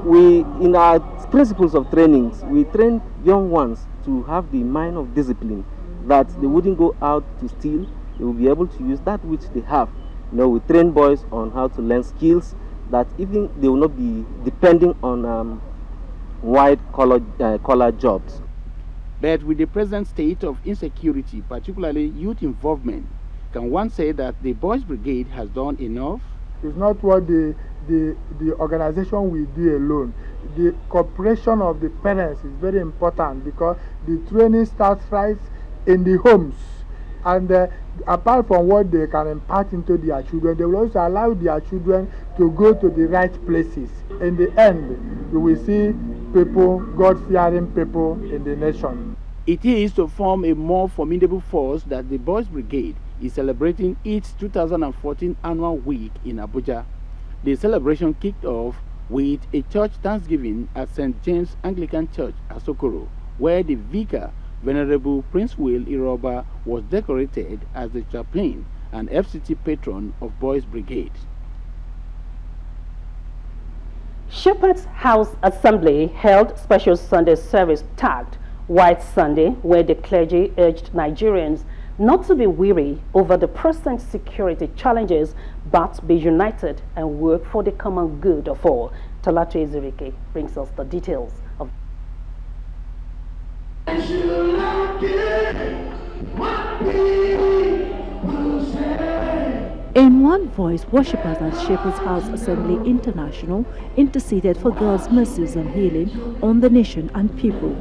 in our principles of trainings, we train young ones to have the mind of discipline, that they wouldn't go out to steal, they will be able to use that which they have. You know, we train boys on how to learn skills that even they will not be depending on white-collar jobs. But with the present state of insecurity, particularly youth involvement, can one say that the Boys Brigade has done enough? It's not what the organization will do alone. The cooperation of the parents is very important because the training starts right in the homes. And apart from what they can impart into their children, they will also allow their children to go to the right places. In the end, you will see people, God-fearing people in the nation. It is to form a more formidable force that the Boys Brigade is celebrating its 2014 annual week in Abuja. The celebration kicked off with a church thanksgiving at St. James Anglican Church, Asokoro, where the vicar, Venerable Prince Will Iroba, was decorated as the chaplain and FCT patron of Boys Brigade. Shepherd's House Assembly held special Sunday service tagged White Sunday, where the clergy urged Nigerians not to be weary over the present security challenges, but be united and work for the common good of all. Talatu Ezirike brings us the details of. In one voice, worshippers at Shepherd's House Assembly International interceded for God's mercies and healing on the nation and people.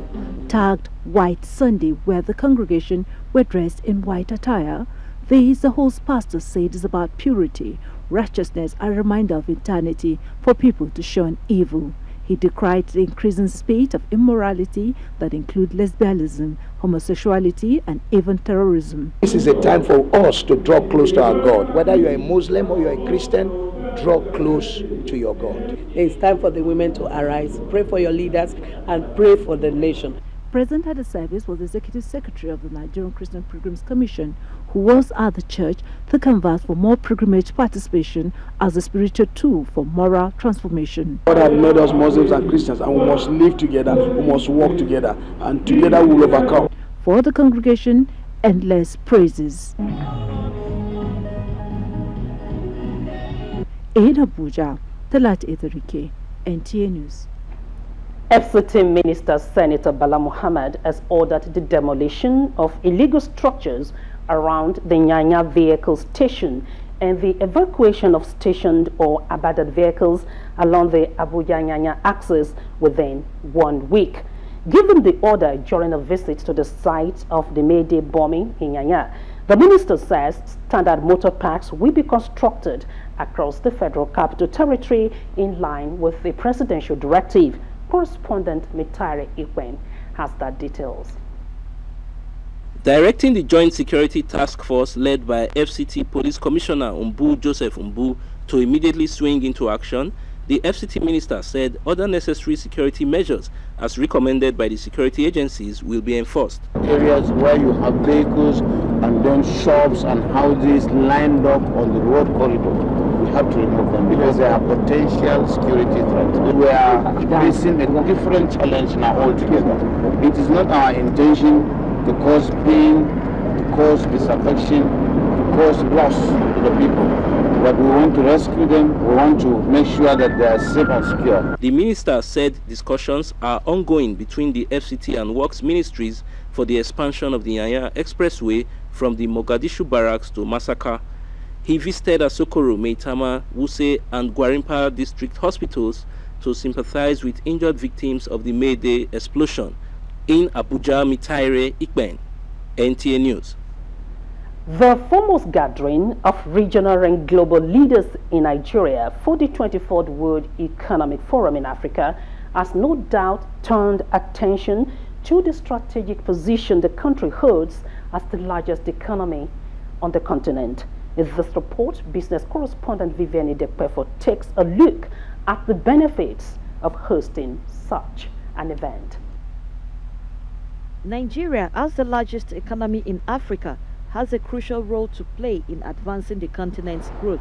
Tagged White Sunday, where the congregation were dressed in white attire, the host pastor said is about purity, righteousness, and a reminder of eternity for people to shun evil. He decried the increasing spate of immorality that include lesbianism, homosexuality, and even terrorism. This is a time for us to draw close to our God. Whether you're a Muslim or you're a Christian, draw close to your God. It's time for the women to arise, pray for your leaders, and pray for the nation. Present at the service was the Executive Secretary of the Nigerian Christian Pilgrims Commission, who was at the church to canvass for more pilgrimage participation as a spiritual tool for moral transformation. God has made us Muslims and Christians, and we must live together, we must work together, and together we will overcome. For the congregation, endless praises. In Abuja, Talat Etherike, NTA News. FCT Minister Senator Bala Muhammad has ordered the demolition of illegal structures around the Nyanya vehicle station and the evacuation of stationed or abandoned vehicles along the Abuja-Nyanya axis within 1 week. Given the order during a visit to the site of the May Day bombing in Nyanya, the minister says standard motor parks will be constructed across the Federal Capital Territory in line with the presidential directive. Correspondent Mitare Ikwen has that details. Directing the Joint Security Task Force led by FCT Police Commissioner Umbu Joseph Umbu to immediately swing into action, the FCT minister said other necessary security measures as recommended by the security agencies will be enforced. Areas where you have vehicles and then shops and houses lined up on the road corridor, we have to remove them because they are potential security threats. We are facing a different challenge now altogether. It is not our intention to cause pain, to cause disaffection, to cause loss to the people. But we want to rescue them, we want to make sure that they are safe and secure. The minister said discussions are ongoing between the FCT and Works Ministries for the expansion of the Nyanya Expressway from the Mogadishu Barracks to Masaka. He visited Asokoro, Maitama, Wuse and Gwarimpa district hospitals to sympathize with injured victims of the May Day explosion. In Abuja, Mitare Ikben, NTA News. The foremost gathering of regional and global leaders in Nigeria for the 24th World Economic Forum in Africa has no doubt turned attention to the strategic position the country holds as the largest economy on the continent. In this report, business correspondent Vivian Idekpefo takes a look at the benefits of hosting such an event. Nigeria, as the largest economy in Africa, has a crucial role to play in advancing the continent's growth.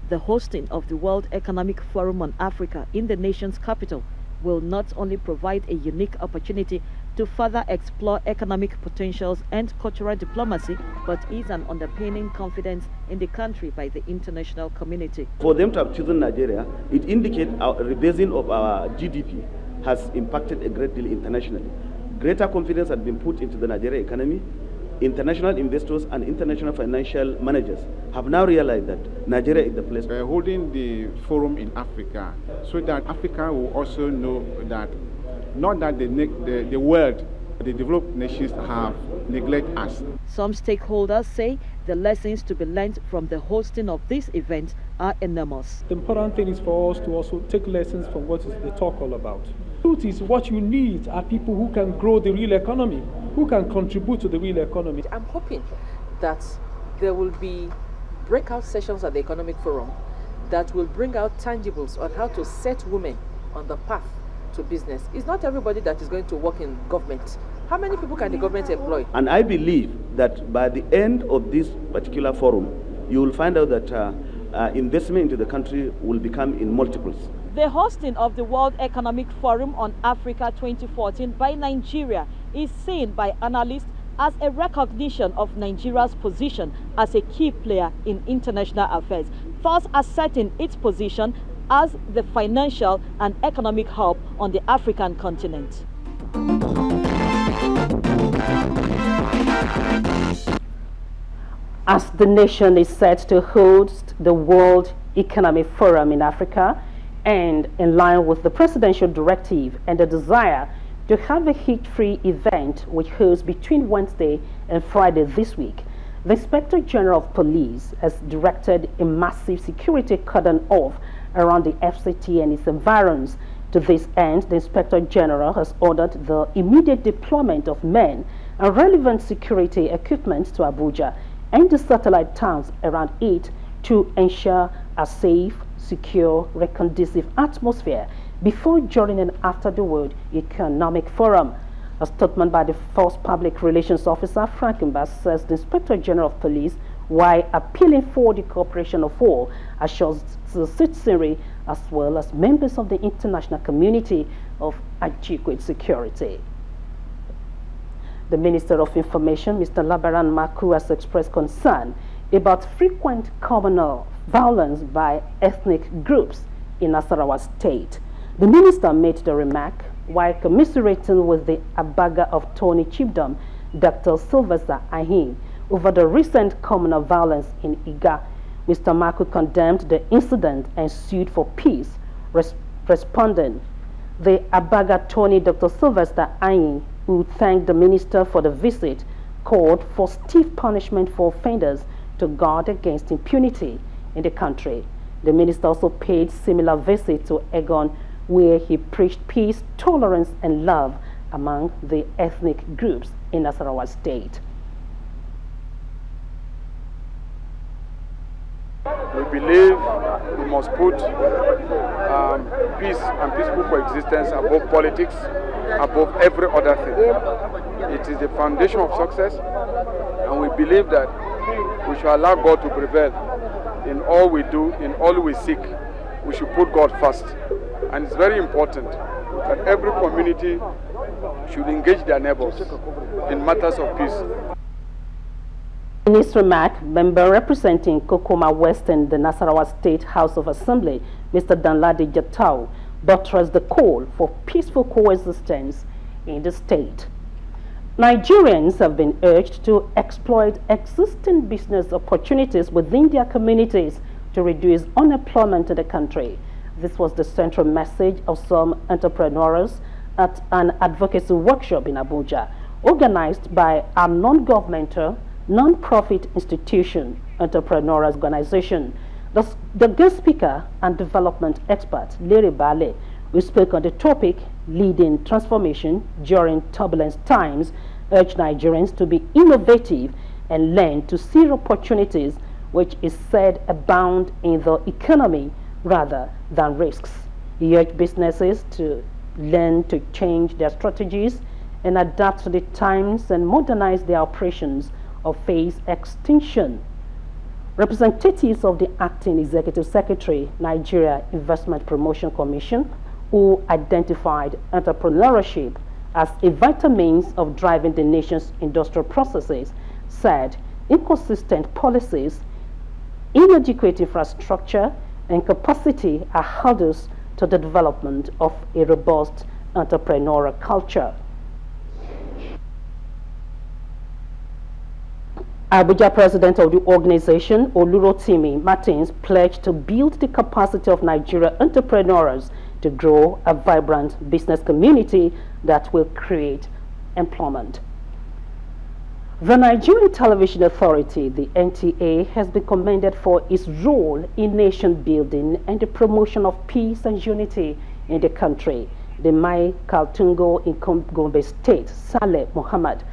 The hosting of the World Economic Forum on Africa in the nation's capital will not only provide a unique opportunity to further explore economic potentials and cultural diplomacy, but is an underpinning confidence in the country by the international community. For them to have chosen Nigeria, it indicates our rebasing of our GDP has impacted a great deal internationally. Greater confidence has been put into the Nigerian economy. international investors and international financial managers have now realized that Nigeria is the place. We're holding the forum in Africa so that Africa will also know that not that the world, the developed nations have neglected us. Some stakeholders say the lessons to be learned from the hosting of this event are enormous. The important thing is for us to also take lessons from what is the talk all about. Truth is, what you need are people who can grow the real economy, who can contribute to the real economy. I'm hoping that there will be breakout sessions at the Economic Forum that will bring out tangibles on how to set women on the path to business. It's not everybody that is going to work in government. How many people can the government employ? And I believe that by the end of this particular forum, you will find out that investment into the country will become in multiples. The hosting of the World Economic Forum on Africa 2014 by Nigeria is seen by analysts as a recognition of Nigeria's position as a key player in international affairs, thus asserting its position as the financial and economic hub on the African continent. As the nation is set to host the World Economic Forum in Africa, and in line with the presidential directive and the desire to have a hitch-free event which holds between Wednesday and Friday this week, the Inspector General of Police has directed a massive security cordon off around the FCT and its environs. To this end, the Inspector General has ordered the immediate deployment of men and relevant security equipment to Abuja and the satellite towns around it to ensure a safe, secure, conducive atmosphere before, during, and after the World Economic Forum. A statement by the First Public Relations Officer, Frank Mbas, says the Inspector General of Police, while appealing for the cooperation of all, assures the citizenry as well as members of the international community of adequate security. The Minister of Information, Mr. Labaran Maku, has expressed concern about frequent communal violence by ethnic groups in Nasarawa State. The minister made the remark while commiserating with the Abaga of Tony Chiefdom, Dr. Sylvester Ahin, over the recent communal violence in Iga. Mr. Maku condemned the incident and sued for peace. Responding, the Abaga Tony, Dr. Sylvester Ahin, who thanked the minister for the visit, called for stiff punishment for offenders to guard against impunity in the country. The minister also paid similar visit to Egon, where he preached peace, tolerance, and love among the ethnic groups in Nasarawa State. We believe we must put peace and peaceful coexistence above politics, above every other thing. It is the foundation of success, and we believe that we should allow God to prevail in all we do, in all we seek. We should put God first. And it's very important that every community should engage their neighbors in matters of peace. In his remark, member representing Kokoma West and the Nasarawa State House of Assembly, Mr. Danladi Jatau, buttressed the call for peaceful coexistence in the state. Nigerians have been urged to exploit existing business opportunities within their communities to reduce unemployment in the country. This was the central message of some entrepreneurs at an advocacy workshop in Abuja, organized by a non-governmental, non-profit institution, entrepreneurs organization. The guest speaker and development expert, Larry Bale, who spoke on the topic, leading transformation during turbulent times, urged Nigerians to be innovative and learn to see opportunities which is said abound in the economy rather than risks. He urged businesses to learn to change their strategies and adapt to the times and modernize their operations or face extinction. Representatives of the Acting Executive Secretary, Nigeria Investment Promotion Commission, who identified entrepreneurship as a vital means of driving the nation's industrial processes, said inconsistent policies, inadequate infrastructure, and capacity are hurdles to the development of a robust entrepreneurial culture. Abuja president of the organization, Olurotimi Martins, pledged to build the capacity of Nigeria entrepreneurs to grow a vibrant business community that will create employment. The Nigerian Television Authority, the NTA, has been commended for its role in nation building and the promotion of peace and unity in the country. The Mai Kaltungo in Gombe State, Saleh Muhammad,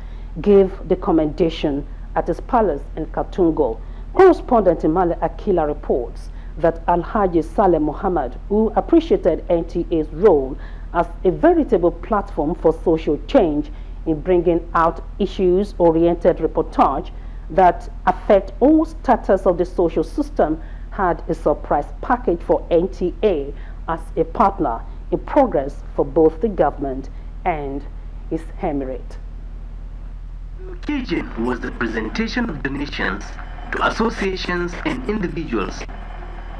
gave the commendation at his palace in Kaltungo. Correspondent Imale Akila reports that Alhaji Saleh Muhammad, who appreciated NTA's role as a veritable platform for social change in bringing out issues-oriented reportage that affect all status of the social system, had a surprise package for NTA as a partner in progress for both the government and its emirate. The occasion was the presentation of donations to associations and individuals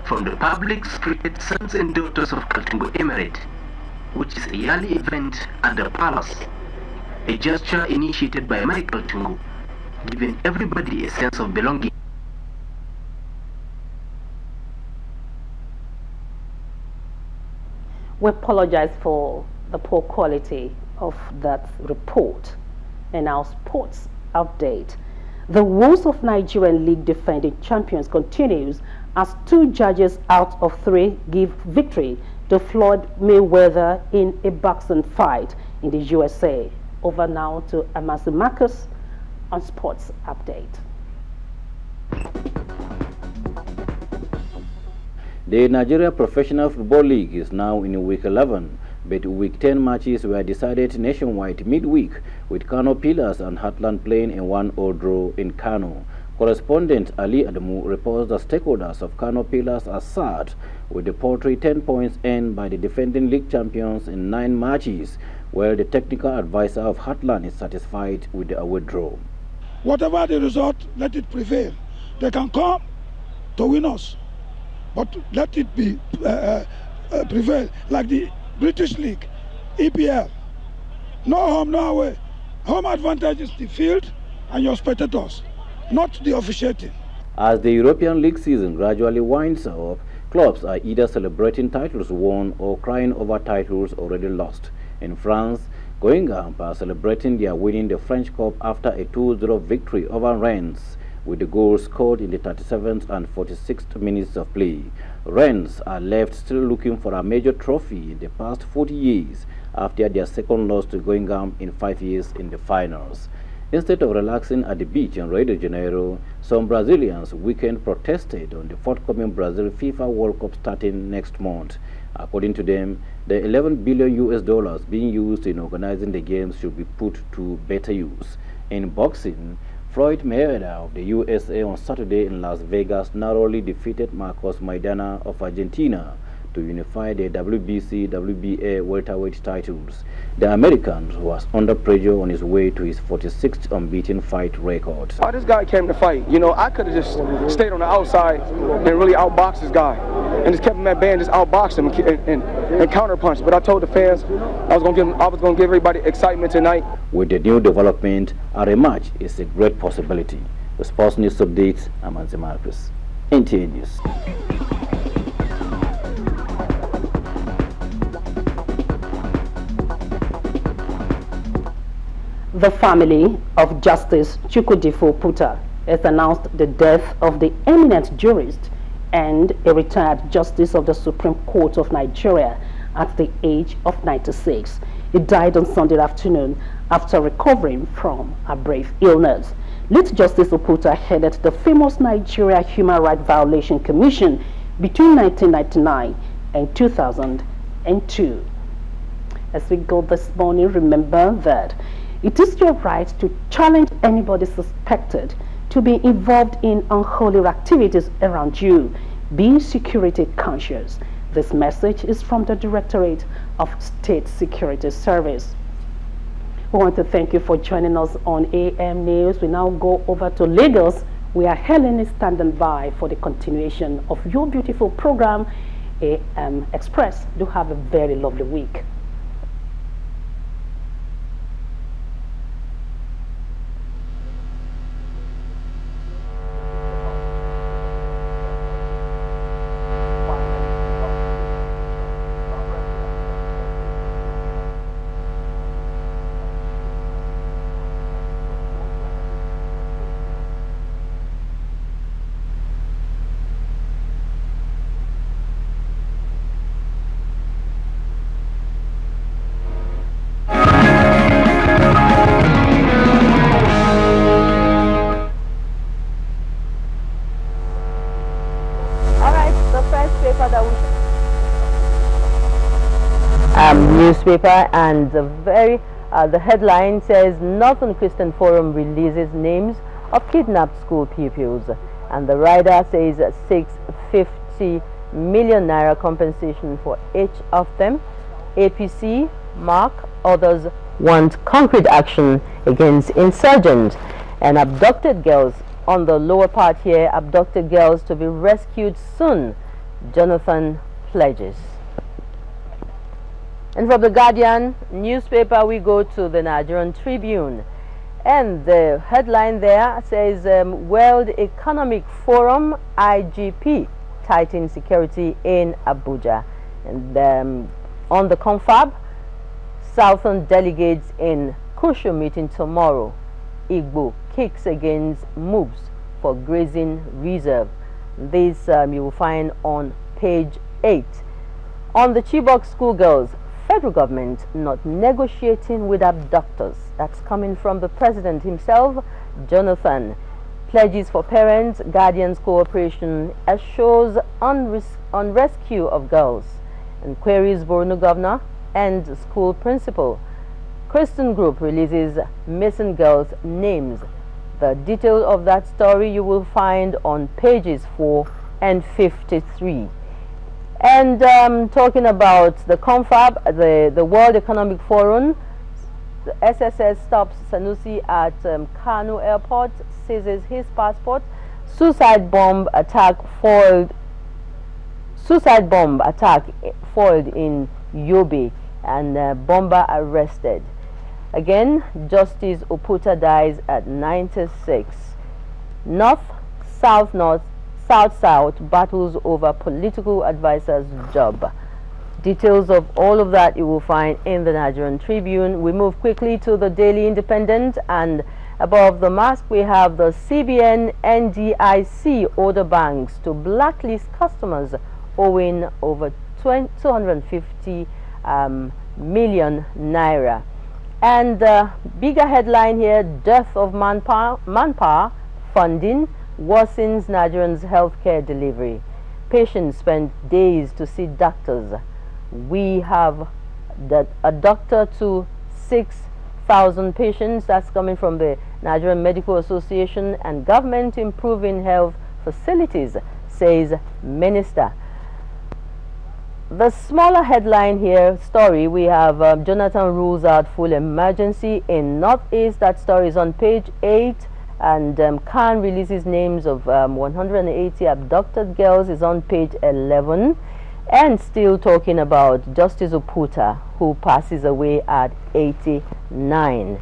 from the public spirited sons and daughters of Kaltungo Emirate, which is a yearly event at the palace, a gesture initiated by Michael Tungu, giving everybody a sense of belonging. We apologize for the poor quality of that report. And our sports update. The woes of Nigerian League defending champions continues as 2 judges out of 3 give victory to Floyd Mayweather in a boxing fight in the USA. Over now to Amasi Marcus on sports update. The Nigeria Professional Football League is now in week 11, but week 10 matches were decided nationwide midweek, with Kano Pillars and Heartland playing a 1-0 draw in Kano. Correspondent Ali Adamu reports the stakeholders of Kano Pillars are sad with the paltry 10 points earned by the defending league champions in 9 matches, where the technical advisor of Heartland is satisfied with the away draw. Whatever the result, let it prevail. They can come to win us, but let it be prevail like the British League, EPL. No home, no away. Home advantage is the field and your spectators, not the officiating. As the European League season gradually winds up, clubs are either celebrating titles won or crying over titles already lost. In France, Guingamp are celebrating their winning the French Cup after a 2-0 victory over Rennes, with the goals scored in the 37th and 46th minutes of play. Rennes are left still looking for a major trophy in the past 40 years after their second loss to Guingamp in 5 years in the finals. Instead of relaxing at the beach in Rio de Janeiro, some Brazilians weekend protested on the forthcoming Brazil FIFA World Cup starting next month. According to them, the $11 billion being used in organizing the games should be put to better use. In boxing, Floyd Mayweather of the USA on Saturday in Las Vegas narrowly defeated Marcos Maidana of Argentina to unify the WBC, WBA welterweight titles. The American was under pressure on his way to his 46th unbeaten fight record. Oh, this guy came to fight. You know, I could have just stayed on the outside and really outboxed this guy and just kept him at bay and just outboxed him and counterpunch. But I told the fans I was going to give everybody excitement tonight. With the new development, a rematch is a great possibility. The Sports News Updates, I'm Anzi Marcus, NTA News. The family of Justice Chukwudifo Puta has announced the death of the eminent jurist and a retired justice of the Supreme Court of Nigeria at the age of 96. He died on Sunday afternoon after recovering from a brief illness. Late Justice Oputa headed the famous Nigeria Human Rights Violation Commission between 1999 and 2002. As we go this morning, remember that it is your right to challenge anybody suspected to be involved in unholy activities around you. Be security conscious. This message is from the Directorate of State Security Service. We want to thank you for joining us on AM News. We now go over to Lagos, where Helen is standing by for the continuation of your beautiful program, AM Express. Do have a very lovely week. newspaper, and the headline says Northern Christian Forum releases names of kidnapped school pupils, and the rider says 650 million naira compensation for each of them. APC mark, others want concrete action against insurgents. And abducted girls, on the lower part here, abducted girls to be rescued soon, Jonathan pledges. And from the Guardian newspaper, we go to the Nigerian Tribune. And the headline there says, World Economic Forum IGP tightens security in Abuja. And on the confab, Southern delegates in crucial meeting tomorrow. Igbo kicks against moves for grazing reserve. This you will find on page 8. On the Chibok schoolgirls, federal government not negotiating with abductors. That's coming from the president himself, Jonathan. Pledges for parents, guardians cooperation assures on rescue of girls, and queries Borno governor and school principal. Christian group releases missing girls' names. The detail of that story you will find on pages 4 and 53. And talking about the confab, the World Economic Forum, the SSS stops Sanusi at Kano Airport, seizes his passport. Suicide bomb attack foiled in Yobe, and bomber arrested. Again, Justice Oputa dies at 96. North, South, battles over political advisor's job. Details of all of that you will find in the Nigerian Tribune. We move quickly to the Daily Independent, and above the mask we have the CBN NDIC order banks to blacklist customers owing over 250 million naira. And bigger headline here, dearth of manpower funding worsens Nigerians' healthcare delivery. Patients spend days to see doctors. We have a doctor to 6,000 patients. That's coming from the Nigerian Medical Association. And government improving health facilities, says minister. The smaller headline here story, we have Jonathan rules out full emergency in Northeast. That story is on page 8. And Khan releases names of 180 abducted girls is on page 11. And still talking about Justice Oputa, who passes away at 89.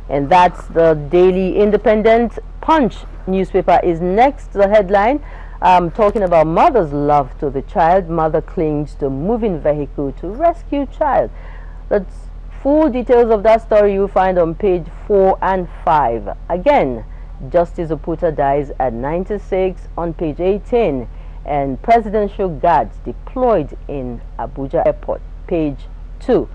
And that's the Daily Independent. Punch newspaper is next. The headline talking about mother's love to the child. Mother clings to moving vehicle to rescue child. The full details of that story you find on page 4 and 5. Again, Justice Oputa dies at 96 on page 18. And presidential guards deployed in Abuja airport, page 2.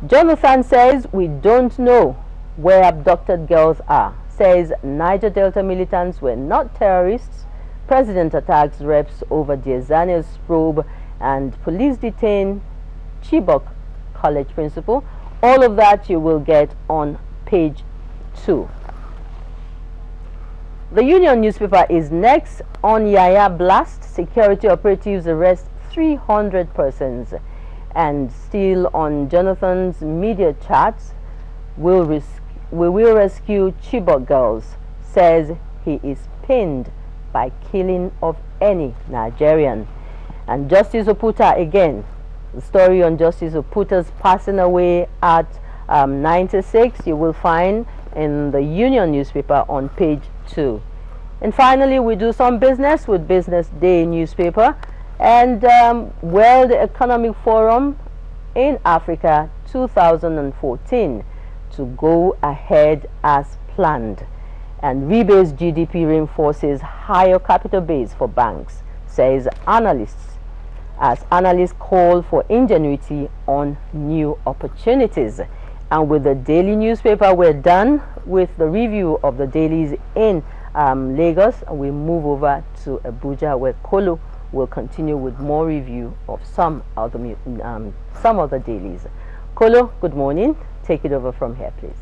Jonathan says we don't know where abducted girls are. Says Niger Delta militants were not terrorists. President attacks reps over Diazania's probe, and police detain Chibok college principal. All of that you will get on page 2. The Union newspaper is next. On Yaya blast, security operatives arrest 300 persons. And still on Jonathan's media chats, we will rescue Chibok girls. Says he is pained by killing of any Nigerian. And Justice Oputa again. The story on Justice Oputa's passing away at 96 you will find in the Union newspaper on page 2. And finally, we do some business with Business Day newspaper. And World Economic Forum in Africa 2014 to go ahead as planned. And rebased GDP reinforces higher capital base for banks, says analysts, as analysts call for ingenuity on new opportunities. And with the daily newspaper, we're done with the review of the dailies in Lagos. We move over to Abuja, where Kolo will continue with more review of some of the dailies. Kolo, good morning. Take it over from here, please.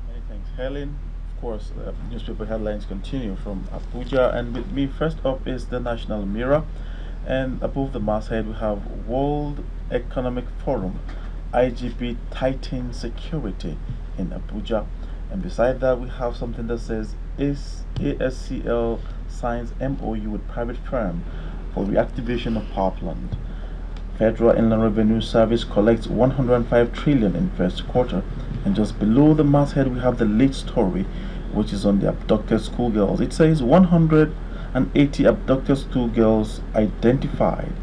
Many thanks, Helen. Of course, newspaper headlines continue from Abuja, and with me first up is the National Mirror, and above the masthead we have World Economic Forum, IGP tightens security in Abuja, and beside that we have something that says ASCL signs MOU with private firm for reactivation of power plant. Federal Inland Revenue Service collects 105 trillion in first quarter, and just below the masthead we have the lead story, which is on the abducted schoolgirls. It says 180 abducted schoolgirls identified.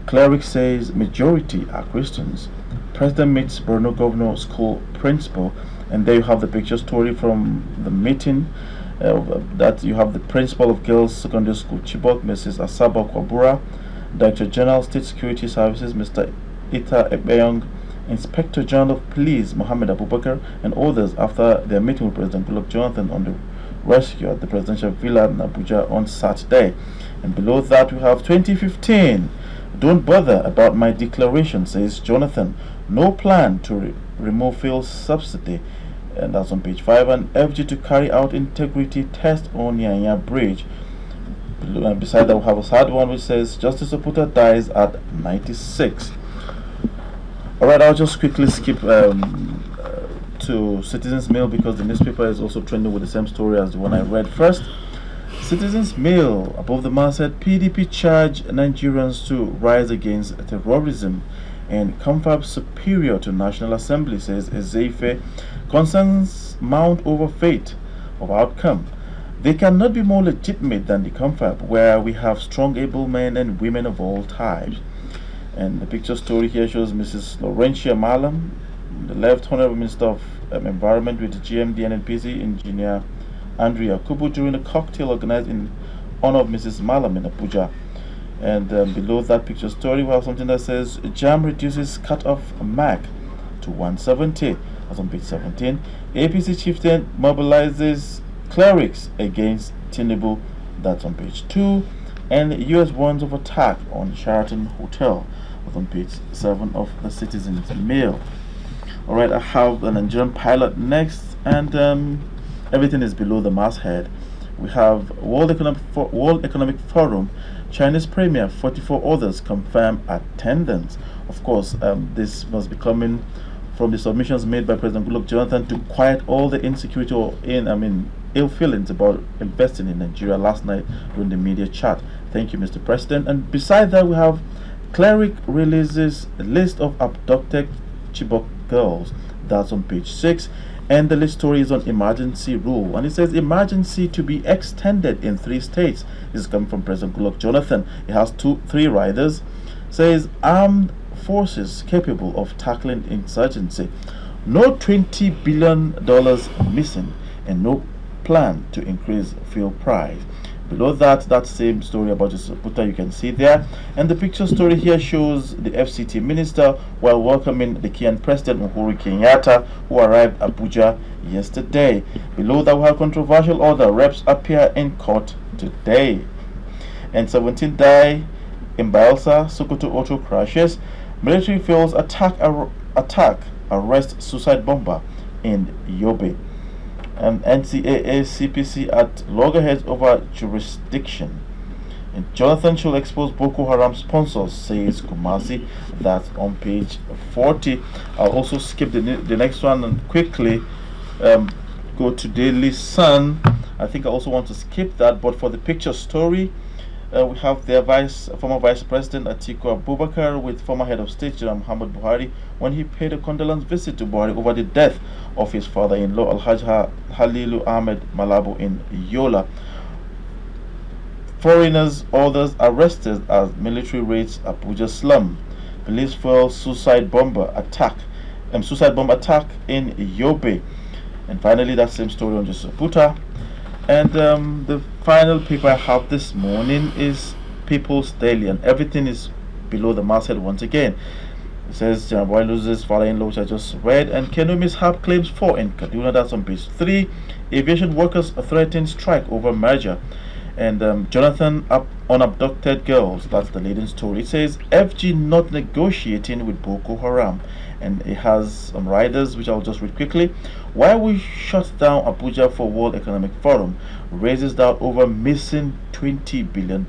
Cleric says majority are Christians. President meets Borno Governor school principal, and there you have the picture story from the meeting. That you have the principal of Girls Secondary School Chibok, Mrs. Asaba Kwabura, Director General State Security Services, Mr. Ita Ebeyong, Inspector General of Police, Mohammed Abubakar, and others after their meeting with President Goodluck Jonathan on the rescue at the presidential villa in Abuja on Saturday. And below that we have 2015. Don't bother about my declaration, says Jonathan. No plan to remove fuel subsidy. And that's on page 5. And FG to carry out integrity test on Nyanya Bridge. And beside that we have a sad one which says Justice Oputa dies at 96. Alright, I'll just quickly skip to Citizens Mail because the newspaper is also trending with the same story as the one I read first. Citizens Mail, above the masthead, PDP charge Nigerians to rise against terrorism, and confab superior to National Assembly, says Ezeife. Concerns mount over fate of outcome. They cannot be more legitimate than the confab, where we have strong able men and women of all types. And the picture story here shows Mrs. Laurentia Malam, the Left Honorable Minister of Environment, with the GMD and NPC Engineer Andrea Kubu during a cocktail organized in honor of Mrs. Malam in Abuja. And below that picture story we have something that says JAM reduces cut-off MAC to 170. That's on page 17. APC chieftain mobilizes clerics against Tinubu. That's on page 2. And US warns of attack on Sheraton Hotel. That's on page 7 of the Citizens Mail. Alright, I have a Nigerian pilot next, and everything is below the masthead. We have World Economic Forum, Chinese Premier, 44 others confirm attendance. Of course, this must be coming from the submissions made by President Goodluck Jonathan to quiet all the insecurity or ill feelings about investing in Nigeria last night during the media chat. Thank you, Mr. President. And beside that, we have Cleric releases a list of abducted Chibok girls. That's on page 6. And the list story is on emergency rule, and it says emergency to be extended in 3 states. This is coming from President Goodluck Jonathan. It has 3 riders. Says armed forces capable of tackling insurgency. No $20 billion missing, and no plan to increase fuel price. Below that same story about Oputa you can see there, and the picture story here shows the FCT minister while welcoming the Kenyan President Uhuru Kenyatta, who arrived Abuja yesterday. Below that we have controversial order, reps appear in court today. And 17 die in Bayelsa, Sokoto auto crashes. Military fails attack, arrest suicide bomber in Yobe. And NCAA CPC at loggerheads over jurisdiction. And Jonathan should expose Boko Haram sponsors, says Kumasi. That's on page 40. I'll also skip the next one and quickly go to Daily Sun. I think I also want to skip that, but for the picture story, we have their former Vice President Atiku Abubakar with former Head of State General Muhammad Buhari when he paid a condolence visit to Buhari over the death of his father-in-law Alhaj Halilu Ahmed Malabo in Yola. Foreigners, others arrested as military raids Abuja slum. Police foil suicide bomb attack in Yobe. And finally, that same story on Justice Oputa. And the final paper I have this morning is People's Daily, and everything is below the masthead once again. It says General Boy loses father-in-law, which I just read, and Kano mishap claims 4 in Kaduna. That's on page 3. Aviation workers threaten strike over merger. And Jonathan on abducted girls, that's the leading story. It says FG not negotiating with Boko Haram. And it has some riders, which I'll just read quickly. Why we shut down Abuja for World Economic Forum raises doubt over missing $20 billion.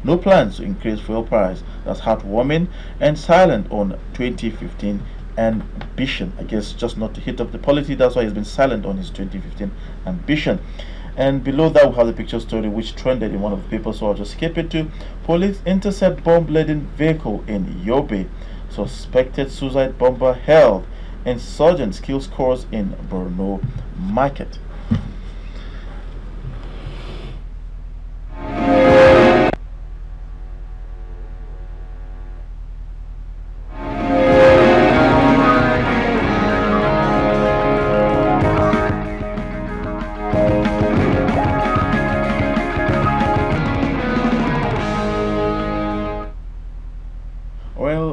No plans to increase fuel price. That's heartwarming. And silent on 2015 ambition. I guess just not to hit up the polity. That's why he's been silent on his 2015 ambition. And below that we have the picture story which trended in one of the papers, so I'll just skip it to police intercept bomb-laden vehicle in Yobe. Suspected suicide bomber held. Insurgents kill scores in Borno market.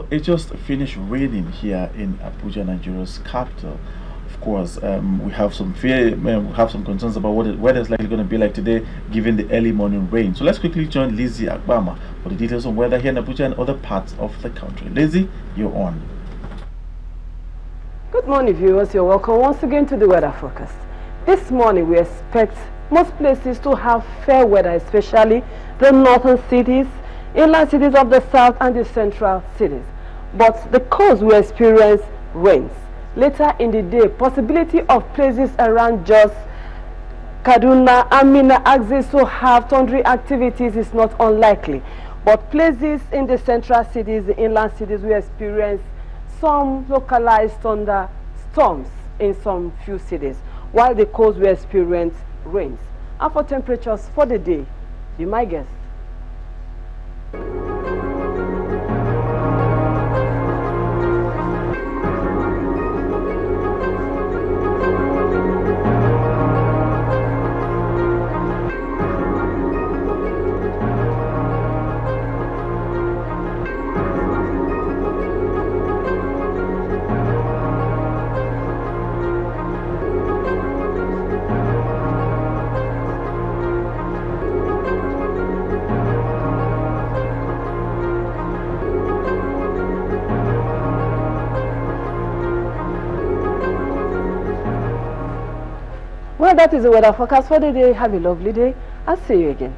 It just finished raining here in Abuja, Nigeria's capital. Of course, we have some fear, we have some concerns about what the weather is likely going to be like today, given the early morning rain. So let's quickly join Lizzie Agbama for the details on weather here in Abuja and other parts of the country. Lizzie, you're on. Good morning, viewers. You're welcome once again to the weather forecast. This morning, we expect most places to have fair weather, especially the northern cities, inland cities of the south, and the central cities. But the coast will experience rains. Later in the day, possibility of places around Jos, Kaduna, and Minna axis to have thundery activities is not unlikely. But places in the central cities, the inland cities, will experience some localized thunderstorms in some few cities, while the coast will experience rains. And for temperatures for the day, be my guest. Well, that is the weather forecast for the day. Have a lovely day. I'll see you again.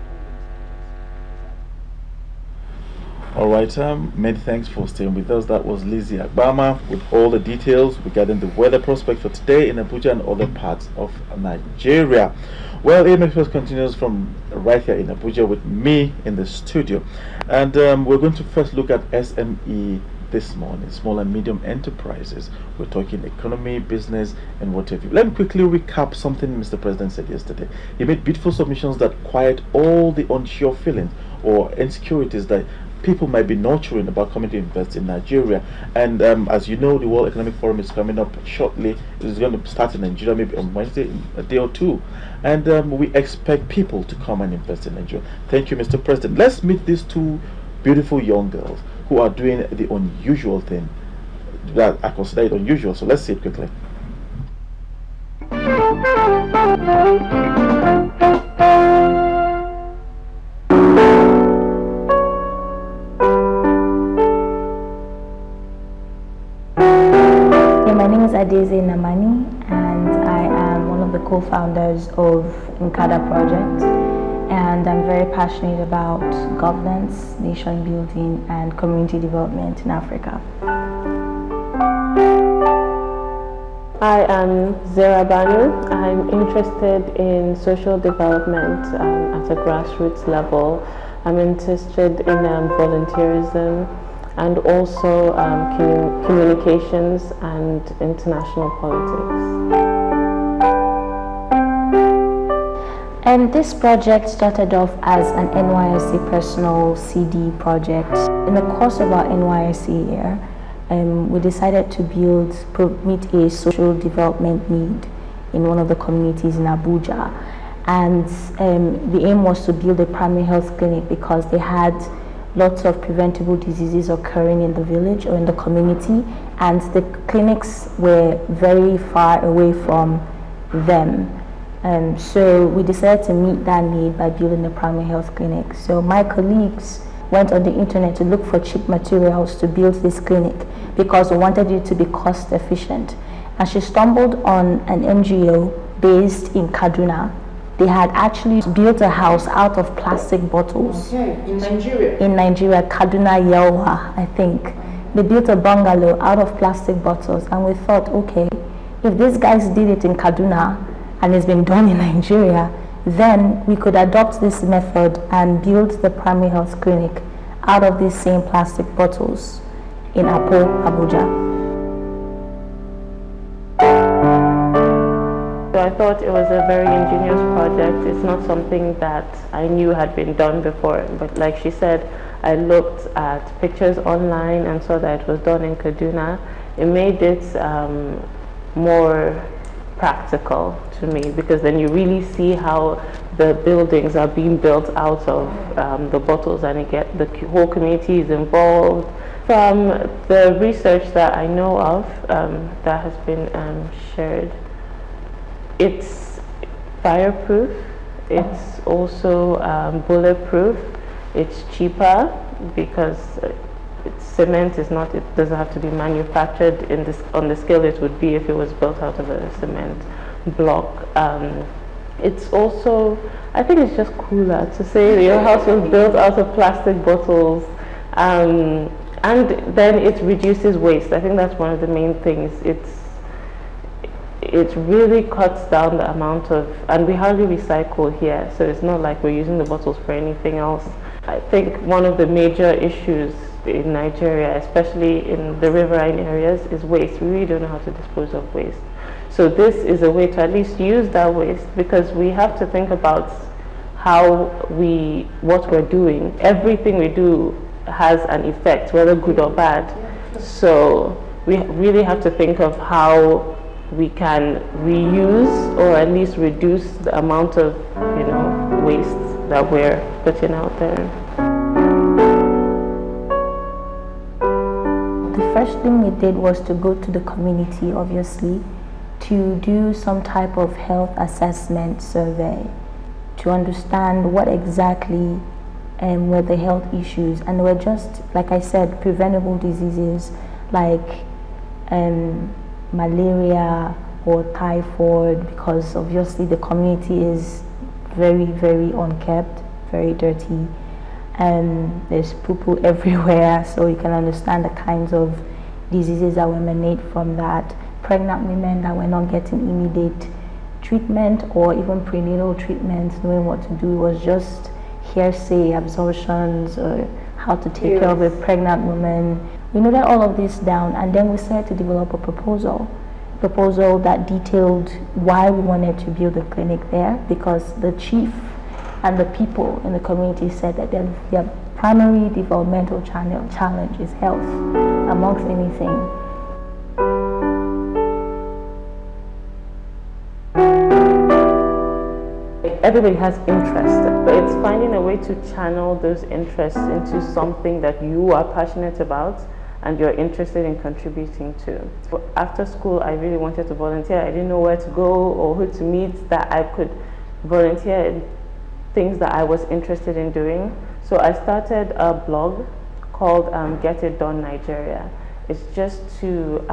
All right, many thanks for staying with us. That was Lizzie Agbama with all the details regarding the weather prospect for today in Abuja and other parts of Nigeria. Well, AMX continues from right here in Abuja with me in the studio. And we're going to first look at SME this morning, small and medium enterprises. We're talking economy, business, and what have you. Let me quickly recap something Mr. President said yesterday. He made beautiful submissions that quiet all the unsure feelings or insecurities that people might be nurturing about coming to invest in Nigeria. And as you know, the World Economic Forum is coming up shortly. It is going to start in Nigeria maybe on Wednesday, in a day or two. And we expect people to come and invest in Nigeria. Thank you, Mr. President. Let's meet these two beautiful young girls who are doing the unusual thing that I consider it unusual. So let's see it quickly. My name is Adeze Namani, and I am one of the co-founders of Nkada Project. And I'm very passionate about governance, nation building, and community development in Africa. I am Zera Banu. I'm interested in social development at a grassroots level. I'm interested in volunteerism and also communications and international politics. And this project started off as an NYSC personal CD project. In the course of our NYSC year, we decided to meet a social development need in one of the communities in Abuja. And the aim was to build a primary health clinic because they had lots of preventable diseases occurring in the village or in the community, and the clinics were very far away from them. So we decided to meet that need by building a primary health clinic. So my colleagues went on the internet to look for cheap materials to build this clinic because we wanted it to be cost efficient. And she stumbled on an NGO based in Kaduna. They had actually built a house out of plastic bottles. Okay, in Nigeria? In Nigeria, Kaduna, Yawa, I think. They built a bungalow out of plastic bottles, and we thought, okay, if these guys did it in Kaduna and it's been done in Nigeria, then we could adopt this method and build the primary health clinic out of these same plastic bottles in Abuja. So I thought it was a very ingenious project. It's not something that I knew had been done before, but like she said, I looked at pictures online and saw that it was done in Kaduna. It made it more practical to me, because then you really see how the buildings are being built out of the bottles, and the whole community is involved. From the research that I know of that has been shared, it's fireproof, it's also bulletproof, it's cheaper because cement is not, it doesn't have to be manufactured in this, on the scale it would be if it was built out of a cement block. It's also, I think it's just cooler to say your house was built out of plastic bottles, and then it reduces waste. I think that's one of the main things. It really cuts down the amount of, and we hardly recycle here, so it's not like we're using the bottles for anything else. I think one of the major issues in Nigeria, especially in the riverine areas, is waste. We really don't know how to dispose of waste. So this is a way to at least use that waste, because we have to think about what we're doing. Everything we do has an effect, whether good or bad. So we really have to think of how we can reuse or at least reduce the amount of, waste that we're putting out there. The first thing we did was to go to the community, obviously, to do some type of health assessment survey to understand what exactly were the health issues, and were just, like I said, preventable diseases like malaria or typhoid, because obviously the community is very, very unkept, very dirty, and there's poo-poo everywhere, so you can understand the kinds of diseases that will emanate from that. Pregnant women that were not getting immediate treatment or even prenatal treatment, knowing what to do was just hearsay, absorptions, or how to take care of a pregnant woman. We noted all of this down, and then we started to develop a proposal that detailed why we wanted to build a clinic there, because the chief and the people in the community said that their primary developmental challenge is health, amongst anything. Everybody has interest, but it's finding a way to channel those interests into something that you are passionate about and you're interested in contributing to. After school, I really wanted to volunteer. I didn't know where to go or who to meet that I could volunteer in things that I was interested in doing. So I started a blog called Get It Done Nigeria. It's just to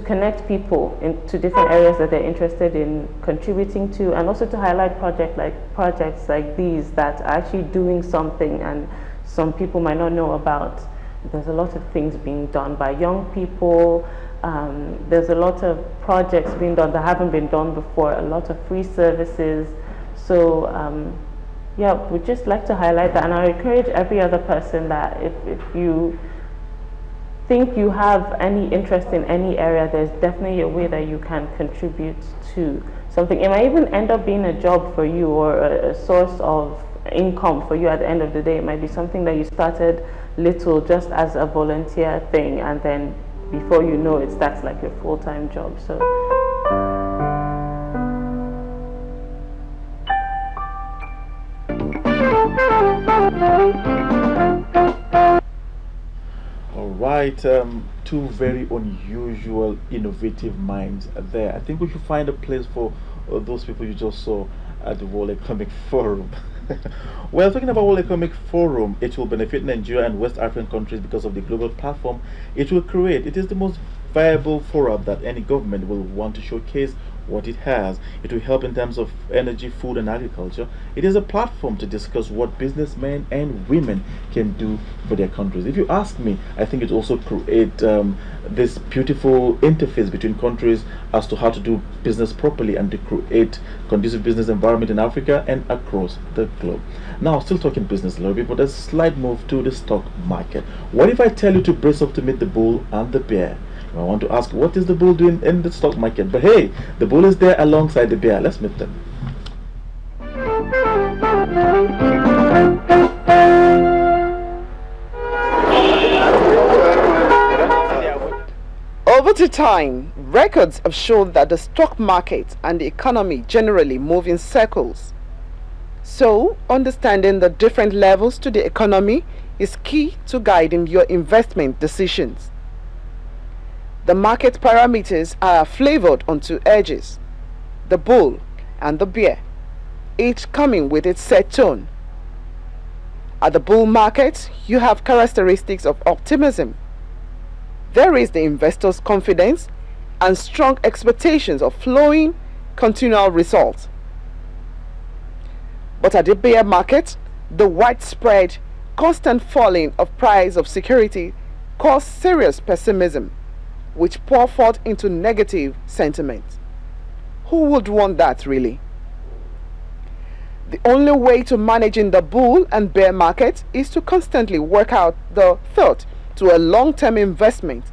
connect people into different areas that they're interested in contributing to, and also to highlight projects like these that are actually doing something and some people might not know about. There's a lot of things being done by young people. There's a lot of projects being done that haven't been done before, a lot of free services. So yeah, we'd just like to highlight that, and I encourage every other person that if you think you have any interest in any area, there's definitely a way that you can contribute to something. It might even end up being a job for you or a source of income for you at the end of the day. It might be something that you started little just as a volunteer thing, and then before you know it, that's like your full-time job. So. Right, two very unusual, innovative minds there. I think we should find a place for those people you just saw at the World Economic Forum. Well, talking about World Economic Forum, it will benefit Nigeria and West African countries because of the global platform it will create. It is the most viable forum that any government will want to showcase what it has. It will help in terms of energy, food and agriculture. It is a platform to discuss what businessmen and women can do for their countries. If you ask me, I think it also create this beautiful interface between countries as to how to do business properly and to create conducive business environment in Africa and across the globe. Now, still talking business a little bit, but a slight move to the stock market. What if I tell you to brace up to meet the bull and the bear? I want to ask, what is the bull doing in the stock market? But hey, the bull is there alongside the bear. Let's meet them. Over the time, records have shown that the stock market and the economy generally move in circles. So, understanding the different levels to the economy is key to guiding your investment decisions. The market parameters are flavored on two edges, the bull and the bear, each coming with its set tone. At the bull market, you have characteristics of optimism. There is the investor's confidence and strong expectations of flowing continual results. But at the bear market, the widespread, constant falling of price of security cause serious pessimism, which pour forth into negative sentiment. Who would want that, really? The only way to managing the bull and bear market is to constantly work out the thought to a long-term investment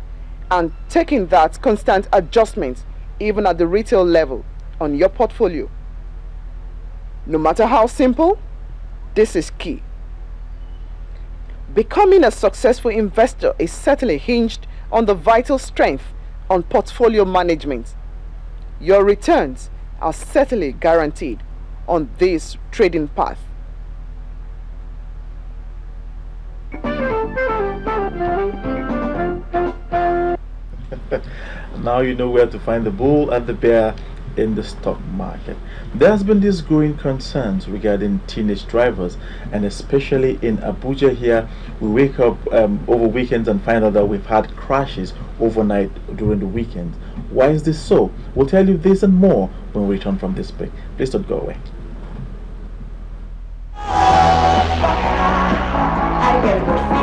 and taking that constant adjustment even at the retail level on your portfolio. No matter how simple, this is key. Becoming a successful investor is certainly hinged on the vital strength on portfolio management. Your returns are certainly guaranteed on this trading path. Now you know where to find the bull and the bear in the stock market. There has been this growing concerns regarding teenage drivers, and especially in Abuja here, we wake up over weekends and find out that we've had crashes overnight during the weekends. Why is this so? We'll tell you this and more when we return from this break. Please don't go away. I get a good feeling.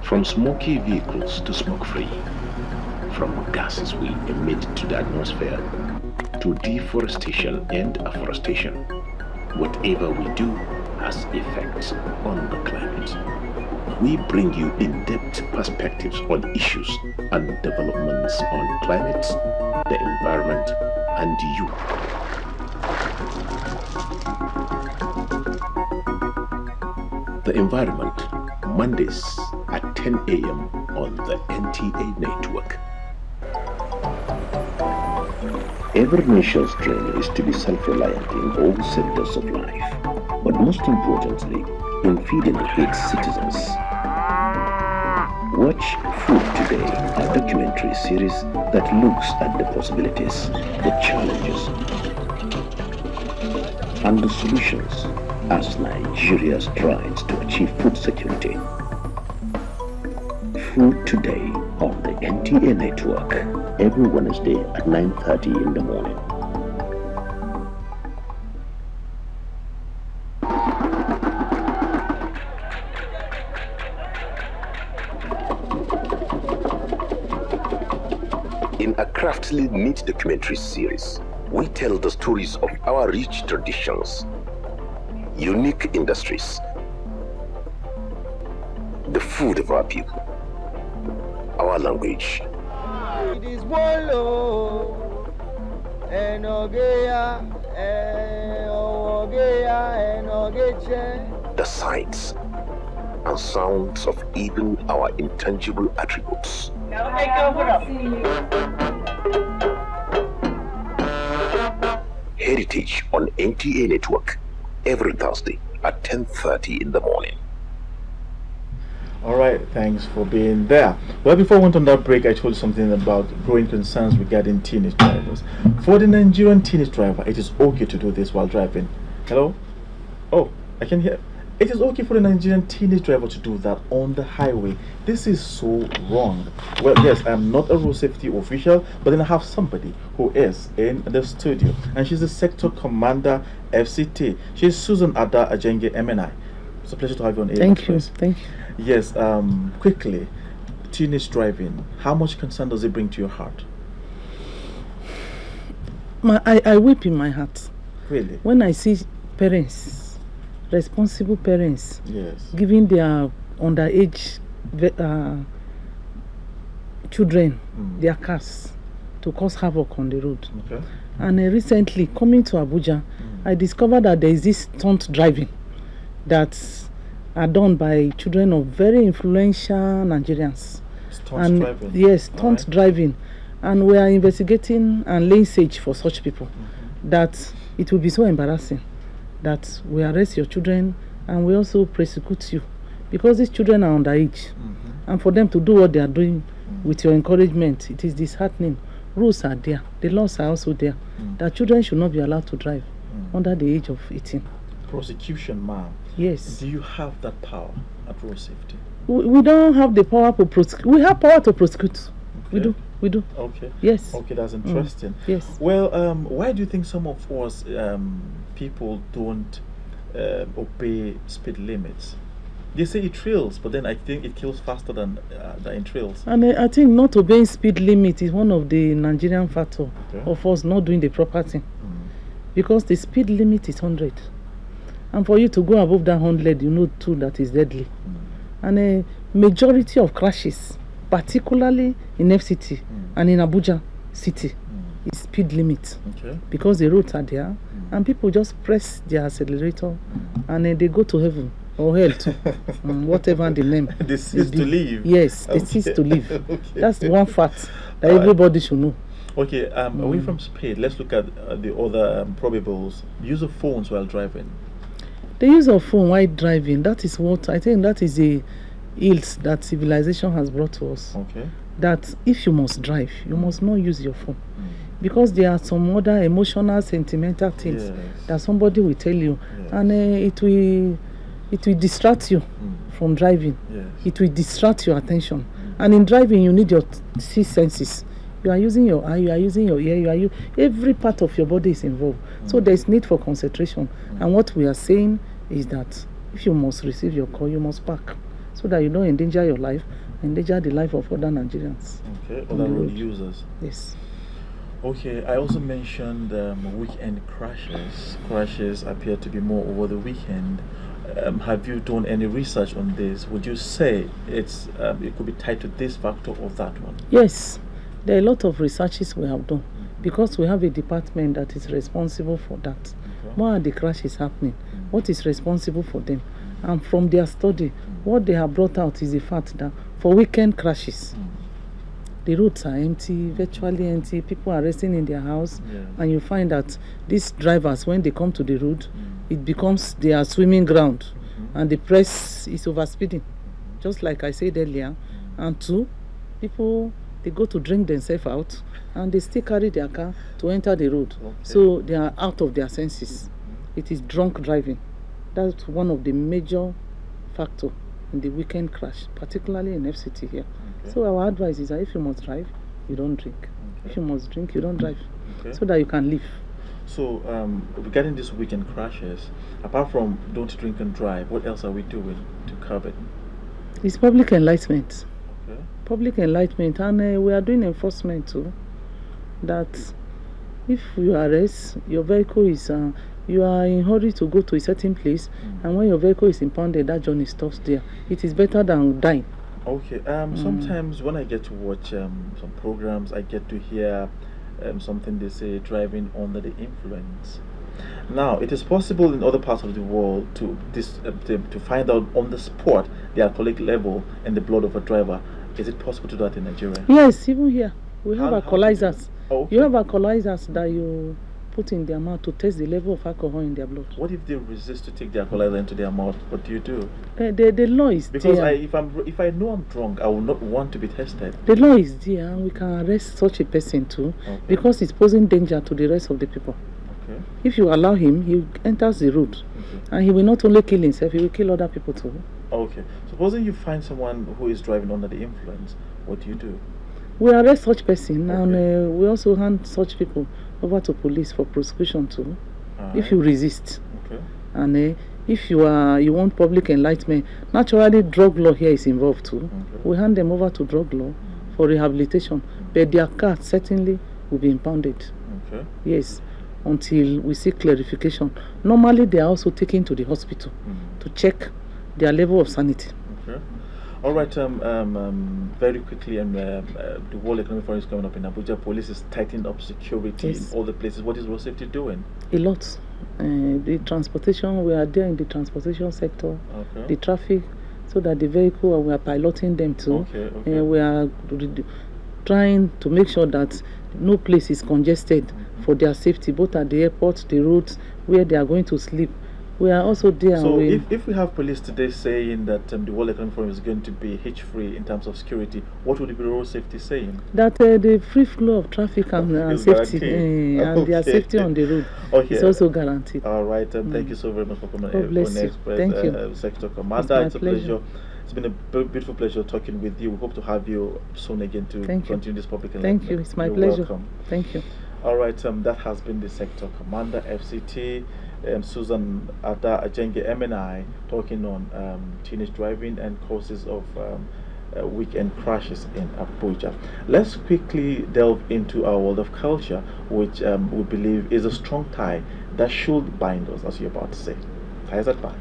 From smoky vehicles to smoke-free, from gases we emit to the atmosphere, to deforestation and afforestation, whatever we do has effects on the climate. We bring you in-depth perspectives on issues and developments on climate, the environment, and you. The Environment, Mondays at 10 a.m. on the NTA network. Every nation's dream is to be self-reliant in all sectors of life, but most importantly, in feeding its citizens. Watch Food Today, a documentary series that looks at the possibilities, the challenges, and the solutions as Nigeria strives to achieve food security. Food Today on the NTA network every Wednesday at 9:30 in the morning. In a craftily neat documentary series, we tell the stories of our rich traditions, unique industries, the food of our people, our language. It is Wolo and The sights, and sounds of even our intangible attributes. Heritage on NTA Network, every Thursday at 10:30 in the morning. All right, thanks for being there. Well, before I went on that break, I told you something about growing concerns regarding teenage drivers. For the Nigerian teenage driver, it is okay to do this while driving. Hello? Oh, I can hear. It is okay for the Nigerian teenage driver to do that on the highway. This is so wrong. Well, yes, I'm not a road safety official, but then I have somebody who is in the studio, and she's the sector commander, FCT. She's Susan Ada Ajenge MNI. It's a pleasure to have you on air. Thank you. Thank you. Yes, quickly, teenage driving, how much concern does it bring to your heart? I weep in my heart. Really? When I see parents, responsible parents, yes, giving their underage children their cars to cause havoc on the road. Okay. And recently, coming to Abuja, I discovered that there is this stunt driving that are done by children of very influential Nigerians. Stunt driving? Yes, stunt driving. And we are investigating and laying siege for such people. That it will be so embarrassing that we arrest your children and we also prosecute you. Because these children are underage. And for them to do what they are doing with your encouragement, it is disheartening. Rules are there. The laws are also there. That children should not be allowed to drive under the age of 18. Prosecution, ma'am. Yes. Do you have that power at road safety? We don't have the power to prosecute. We have power to prosecute. Okay. We do. Okay. Yes. Okay, that's interesting. Yes. Well, why do you think some of us people don't obey speed limits? They say it trails, but then I think it kills faster than it trails. And I think not obeying speed limit is one of the Nigerian factors of us not doing the proper thing. Because the speed limit is 100. And for you to go above that 100, you know too that is deadly. And a majority of crashes, particularly in FCT and in Abuja city, is speed limit. Okay. Because the roads are there, and people just press their accelerator, and they go to heaven or hell too, whatever the name. They cease to live. Yes, they cease to live. That's one fact that everybody should know. Okay, away from speed, let's look at the other probables. Use of phones while driving. The use of phone while driving, that is what I think that is a ills that civilization has brought to us. Okay. That if you must drive, you must not use your phone. Because there are some other emotional, sentimental things that somebody will tell you, and it will distract you from driving. It will distract your attention. And in driving, you need your six senses. You are using your eye, you are using your ear, every part of your body is involved. So there is need for concentration. And what we are saying is that if you must receive your call, you must park, so that you don't endanger your life, endanger the life of other Nigerians. Okay, other road users. Yes. Okay, I also mentioned weekend crashes. Crashes appear to be more over the weekend. Have you done any research on this? Would you say it could be tied to this factor or that one? Yes. There are a lot of researches we have done because we have a department that is responsible for that. Okay. Why are the crashes happening? What is responsible for them? And from their study, what they have brought out is the fact that for weekend crashes, the roads are empty, virtually empty, people are resting in their house, and you find that these drivers, when they come to the road, it becomes their swimming ground, and the press is overspeeding, just like I said earlier. And two, people, they go to drink themselves out and they still carry their car to enter the road. So they are out of their senses. It is drunk driving. That's one of the major factors in the weekend crash, particularly in FCT here. So our advice is that if you must drive, you don't drink. If you must drink, you don't drive. So that you can live. So regarding these weekend crashes, apart from don't drink and drive, what else are we doing to curb it? It's public enlightenment. Public enlightenment, and we are doing enforcement too. That if you arrest, your vehicle is, you are in a hurry to go to a certain place, and when your vehicle is impounded, that journey stops there. It is better than dying. Okay. Sometimes when I get to watch some programs, I get to hear something they say, driving under the influence. Now, it is possible in other parts of the world to find out on the spot the alcoholic level in the blood of a driver. Is it possible to do that in Nigeria? Yes, even here. We have alcoholizers. Oh, okay. You have alcoholizers that you put in their mouth to test the level of alcohol in their blood. What if they resist to take the alcoholizer into their mouth? What do you do? The law is because there. If I know I'm drunk, I will not want to be tested. The law is there, and we can arrest such a person too, because it's posing danger to the rest of the people. Okay. If you allow him, he enters the road, and he will not only kill himself, he will kill other people too. Okay. Supposing you find someone who is driving under the influence, what do you do? We arrest such person, and we also hand such people over to police for prosecution too, if you resist. Okay. And if you want public enlightenment, naturally drug law here is involved too. We hand them over to drug law for rehabilitation, but their car certainly will be impounded. Okay. Yes, until we see clarification. Normally they are also taken to the hospital to check their level of sanity. Okay. All right, very quickly, the World Economic Forum is coming up in Abuja. Police is tightening up security in all the places. What is road safety doing? A lot. The transportation, we are there in the transportation sector, the traffic, so that the vehicle, we are piloting them too. We are trying to make sure that no place is congested for their safety, both at the airport, the roads, where they are going to sleep. We are also there. So if we have police today saying that the World Economic Forum is going to be hitch-free in terms of security, what would the Bureau of Safety saying? That the free flow of traffic and safety and their safety on the road is also guaranteed. All right, thank you so very much for coming. God bless you. Thank you. Sector Commander, it's a pleasure. It's been a beautiful pleasure talking with you. We hope to have you soon again to continue this public enlightenment. Thank you. It's my pleasure. Welcome. Thank you. All right, that has been the Sector Commander, FCT. Susan Ada Ajenge MNI talking on teenage driving and causes of weekend crashes in Abuja. Let's quickly delve into our world of culture, which we believe is a strong tie that should bind us, as you're about to say. Ties that bind.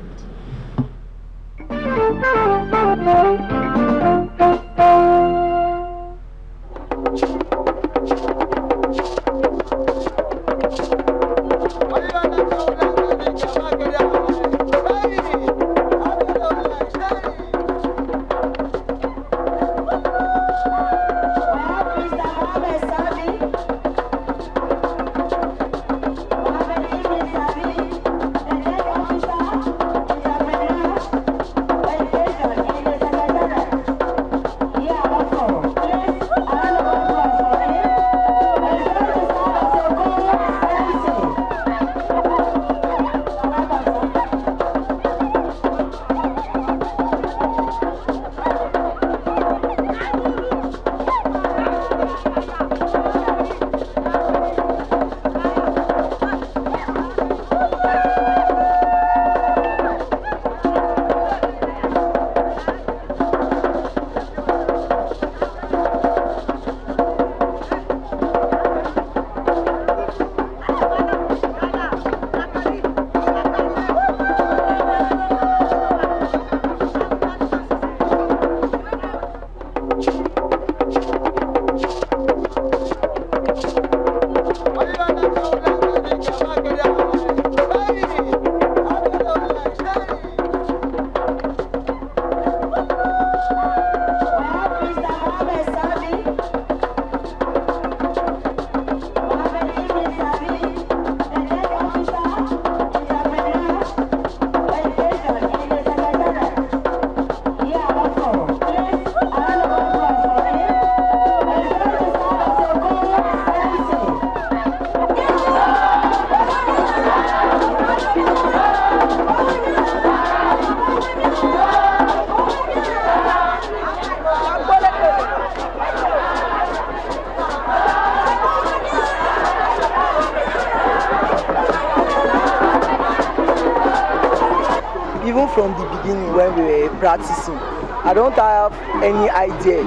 Even from the beginning when we were practicing, I don't have any idea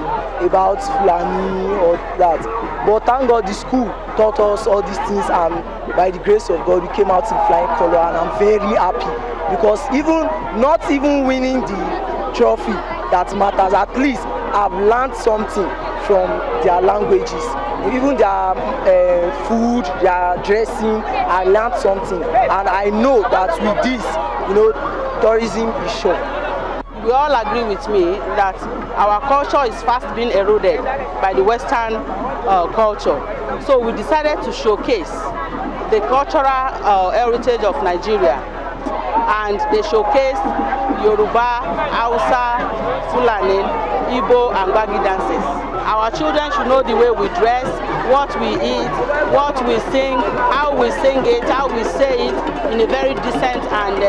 about Fulani or that. But thank God the school taught us all these things, and by the grace of God we came out in flying color, and I'm very happy because not even winning the trophy that matters, at least I've learned something from their languages, even their food, their dressing. I learned something, and I know that with this, tourism is sure. We all agree with me that our culture is fast being eroded by the Western culture. So we decided to showcase the cultural heritage of Nigeria, and they showcased Yoruba, Hausa, Fulani, Igbo and Gbagi dances. Our children should know the way we dress, what we eat, what we sing, how we sing it, how we say it in a very decent and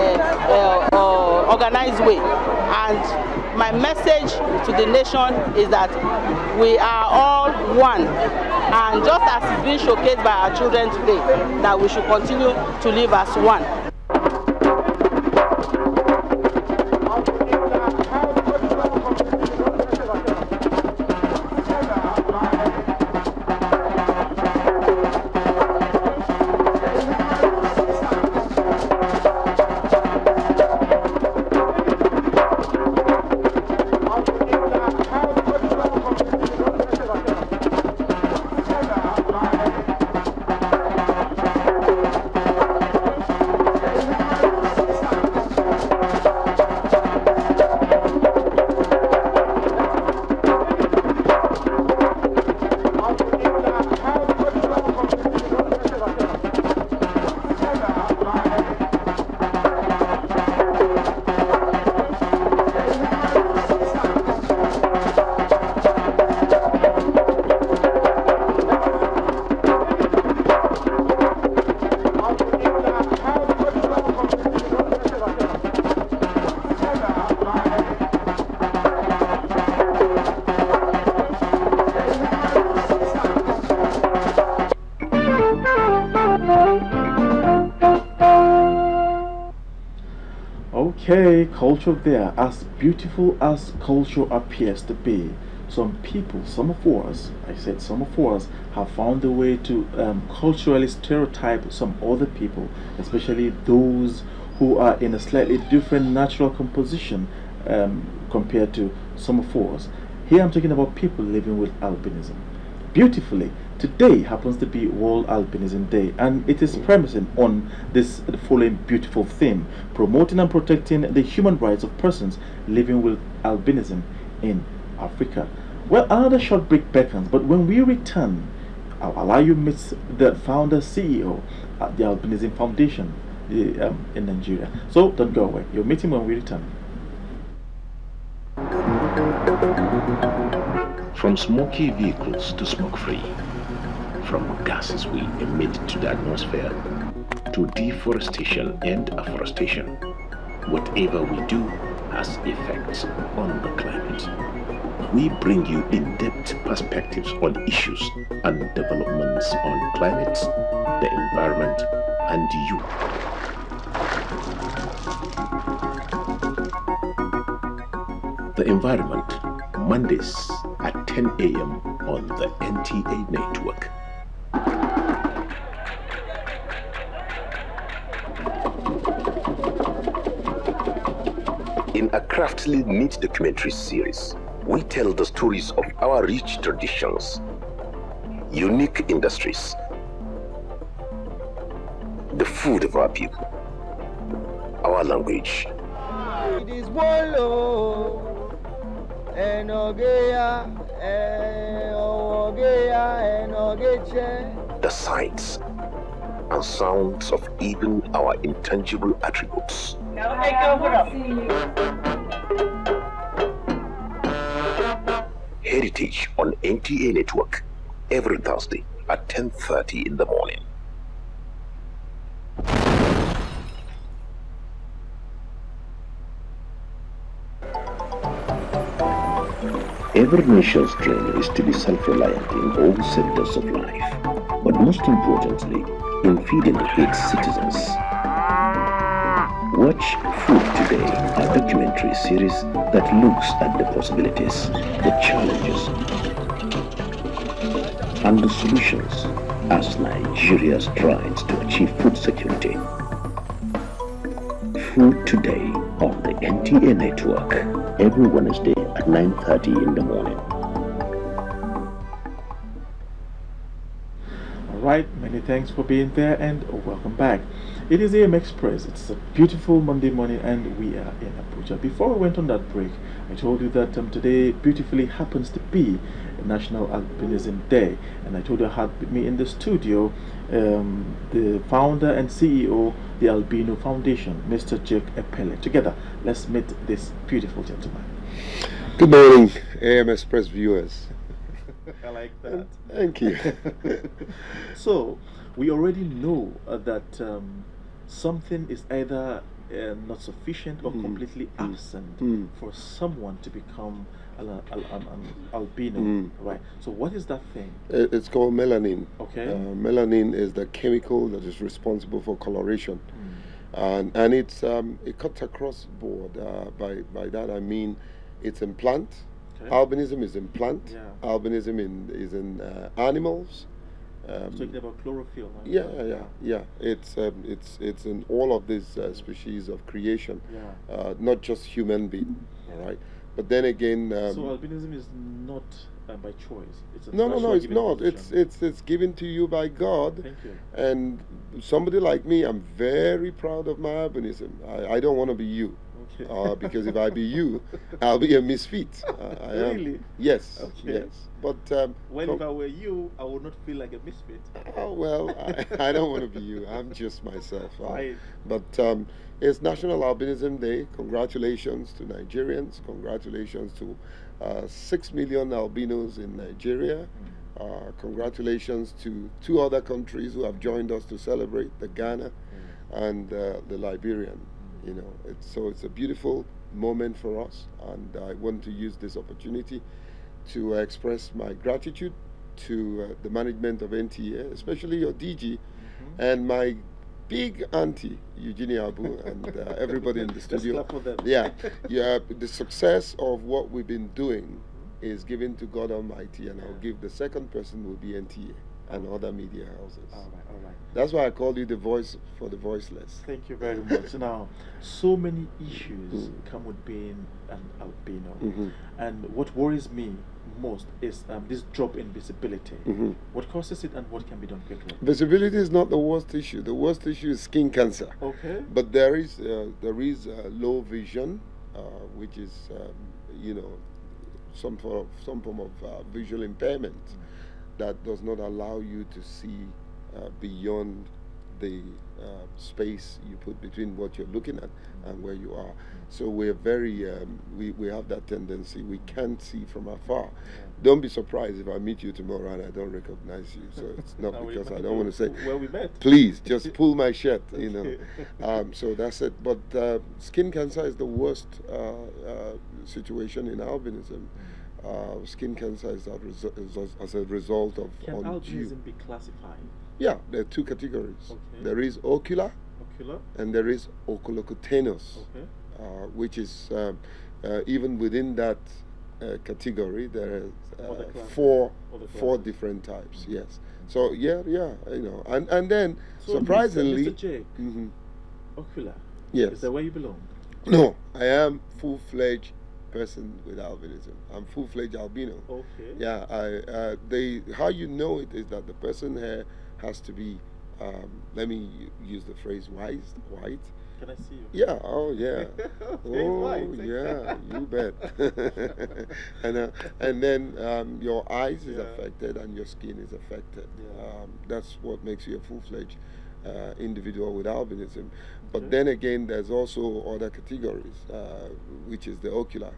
organized way. And my message to the nation is that we are all one. And just as it's been showcased by our children today, that we should continue to live as one. Okay, culture there, as beautiful as culture appears to be, some people, some of us, have found a way to culturally stereotype some other people, especially those who are in a slightly different natural composition compared to some of us. Here I'm talking about people living with albinism. Beautifully, today happens to be World Albinism Day, and it is premising on the following beautiful theme: promoting and protecting the human rights of persons living with albinism in Africa. Well, another short break beckons, but when we return, I'll allow you to meet the founder, CEO at the Albinism Foundation in Nigeria. So don't go away. You'll meet him when we return. From smoky vehicles to smoke-free, from gases we emit to the atmosphere, to deforestation and afforestation, whatever we do has effects on the climate. We bring you in-depth perspectives on issues and developments on climate, the environment, and you. The environment, Mondays at 10 a.m. on the NTA network. In a craftily neat documentary series, we tell the stories of our rich traditions, unique industries, the food of our people, our language. It is Wolo. The sights and sounds of even our intangible attributes. Heritage on NTA Network, every Thursday at 10:30 in the morning. Every nation's dream is to be self-reliant in all sectors of life, but most importantly, in feeding its citizens. Watch Food Today, a documentary series that looks at the possibilities, the challenges, and the solutions as Nigeria strives to achieve food security. Food Today on the NTA network, every Wednesday at 9:30 in the morning. Many thanks for being there and welcome back. It is AM Express. It's a beautiful Monday morning and we are in Abuja. Before we went on that break, I told you that today beautifully happens to be National Albinism Day, and I told you I had with me in the studio the founder and CEO, the Albino Foundation, Mr. Jake Epele. Together, let's meet this beautiful gentleman. Good morning, AM Express viewers. I like that. Thank you. So, we already know that something is either not sufficient or completely absent for someone to become an albino, right? So what is that thing? It's called melanin. Okay. Melanin is the chemical that is responsible for coloration, and it's it cuts across the board. By that I mean it's in plant. Okay. Albinism is in plant. Yeah. Albinism is in animals. Talking about chlorophyll. Right? Yeah. It's in all of these species of creation, not just human being. All right, but then again. So albinism is not by choice. It's a no, it's not. It's given to you by God. Thank you. And somebody like me, I'm very proud of my albinism. I don't want to be you. Because if I be you, I'll be a misfit. Really? Yes. Okay. Yes. But well, if I were you, I would not feel like a misfit. Oh well, I don't want to be you. I'm just myself. Right. But it's National Albinism Day. Congratulations to Nigerians. Congratulations to 6 million albinos in Nigeria. Congratulations to 2 other countries who have joined us to celebrate, the Ghana and the Liberian. You know, it's a beautiful moment for us, and I want to use this opportunity to express my gratitude to the management of NTA, especially your DG, and my big auntie Eugenia Abu, and everybody in the studio. Let's clap for them. Yeah. The success of what we've been doing is given to God Almighty, and I'll give the second person will be NTA and other media houses. All right. That's why I call you the voice for the voiceless. Thank you very much. Now, so many issues come with being an albino, and what worries me most is this drop in visibility. What causes it and what can be done quickly? Visibility is not the worst issue. The worst issue is skin cancer. Okay. But there is low vision, which is some form of visual impairment that does not allow you to see beyond the space you put between what you're looking at and where you are. So we're very, we have that tendency. We can't see from afar. Don't be surprised if I meet you tomorrow and I don't recognize you. So it's not because I don't want to say, well, we met. Please, just pull my shirt, you know. So that's it. But skin cancer is the worst situation in albinism. Skin cancer is as a result of Can albinism be classified? Yeah, there are 2 categories. Okay. There is ocular, and there is oculocutaneous, which is even within that category there are 4 different types. Yes. So you know, and then so surprisingly, Mr. Jake, ocular. Yes. Is that where you belong? No, I am full-fledged person with albinism. I'm full-fledged albino. Okay. Yeah, how you know it is that the person here has to be, let me use the phrase white. Can I see you? Yeah, oh yeah. Oh yeah, you bet. And then your eyes is affected and your skin is affected. That's what makes you a full-fledged individual with albinism. But then again, there's also other categories, which is the ocular.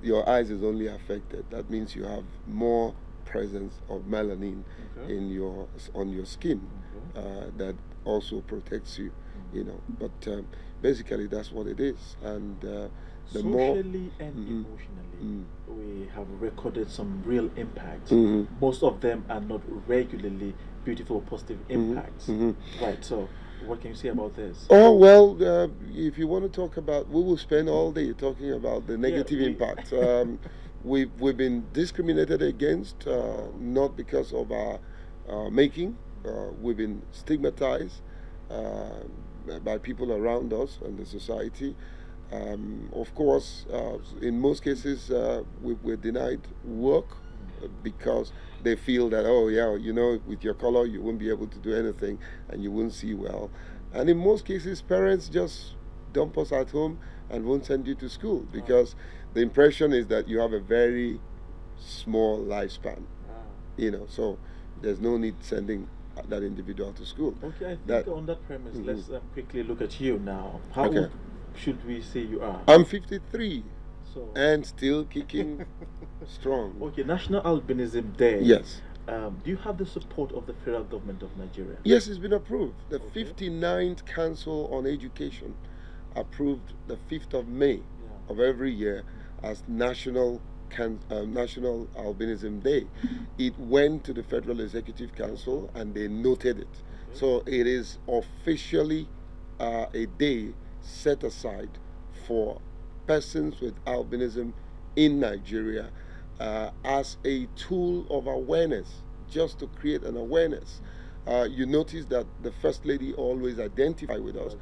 Your eyes is only affected. That means you have more presence of melanin on your skin that also protects you, you know. But basically, that's what it is. And the socially and emotionally, we have recorded some real impacts. Most of them are not regularly beautiful, positive impacts. Right. So, what can you say about this? Oh well, if you want to talk about, we will spend all day talking about the negative impact. We've been discriminated against, not because of our making. We've been stigmatized by people around us and the society. Of course, in most cases, we're denied work because they feel that, oh yeah, you know, with your color you won't be able to do anything and you won't see well. And in most cases, parents just dump us at home and won't send you to school because the impression is that you have a very small lifespan. You know, so there's no need sending that individual to school. Okay, I think on that premise, let's quickly look at you now. How old should we say you are? I'm 53 and still kicking strong. Okay, National Albinism Day. Yes. Do you have the support of the federal government of Nigeria? Yes, it's been approved. The 59th Council on Education approved the 5th of May of every year as National Albinism Day. It went to the Federal Executive Council and they noted it. So it is officially a day set aside for persons with albinism in Nigeria as a tool of awareness, just to create an awareness. You notice that the First Lady always identifies with us.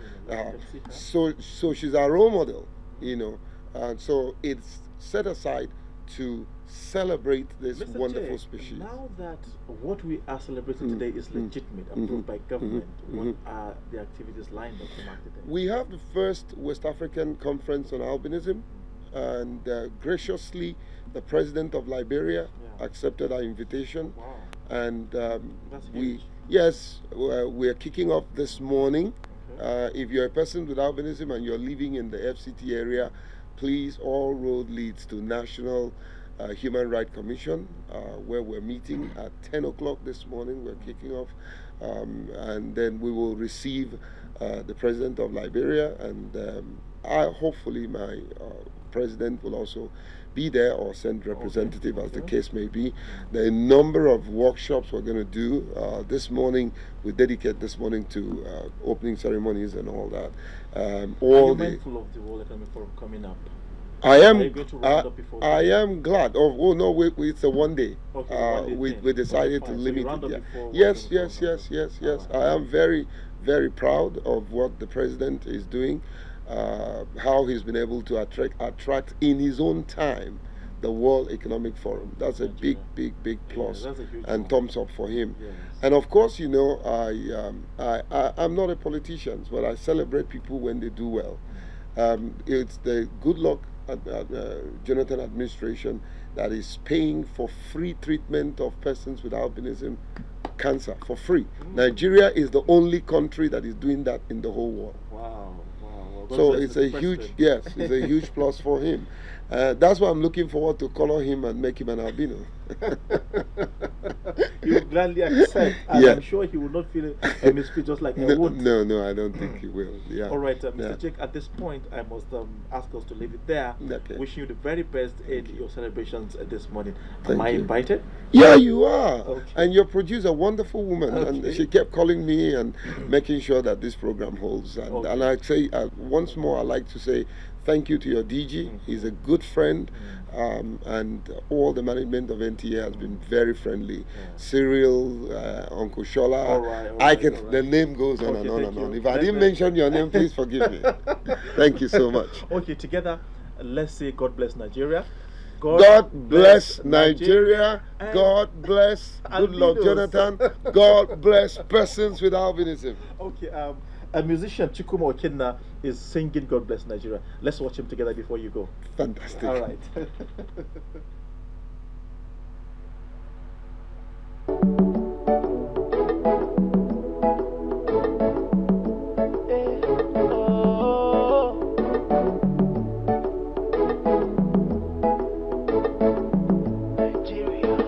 So she's our role model, you know. And so it's set aside to celebrate this Mr. wonderful J, species. Now that what we are celebrating today is legitimate, approved by government, what are the activities lined up to mark the day? We have the first West African Conference on Albinism, and graciously the President of Liberia accepted our invitation. Wow. And we are kicking off this morning. If you're a person with albinism and you're living in the FCT area, please, all road leads to National Human Rights Commission, where we're meeting at 10 o'clock this morning. We're kicking off, and then we will receive the President of Liberia, and hopefully my President will also be there or send representative as the case may be. There are a number of workshops we're going to do this morning. We dedicate this morning to opening ceremonies and all that. Are you mindful of the World Economic Forum coming up? I am. Are you going to round up before I am glad. Oh no, it's a one day. Okay, we decided to limit it. Yes. I am very, very proud of what the President is doing. How he's been able to attract in his own time the World Economic Forum. That's a big plus, and thumbs up for him. Yes. And of course, you know, I'm not a politician, but I celebrate people when they do well. It's the good luck Jonathan administration that is paying for free treatment of persons with albinism cancer for free. Nigeria is the only country that is doing that in the whole world. Wow. So it's a huge, it's a huge plus for him. That's why I'm looking forward to color him and make him an albino. He will gladly accept, and I'm sure he will not feel a mistreat just like I would. No, I don't think he will. Yeah. All right, Mr. Jake, at this point, I must ask us to leave it there. Okay. Wishing you the very best in your celebrations this morning. Am I invited? Yeah, you are. Okay. And your producer, wonderful woman, and she kept calling me and making sure that this program holds. And I say, once more, I'd like to say thank you to your DG. He's a good friend, and all the management of NTA has been very friendly. Cyril, Uncle Shola, the name goes on and on and on. If I didn't mention your name, please forgive me. Thank you so much. Okay, together, let's say God bless Nigeria. God bless Nigeria. God bless Goodluck Jonathan. God bless persons with albinism. Okay, a musician, Chukwuma Okenna, is singing God Bless Nigeria. Let's watch him together before you go. Fantastic. All right.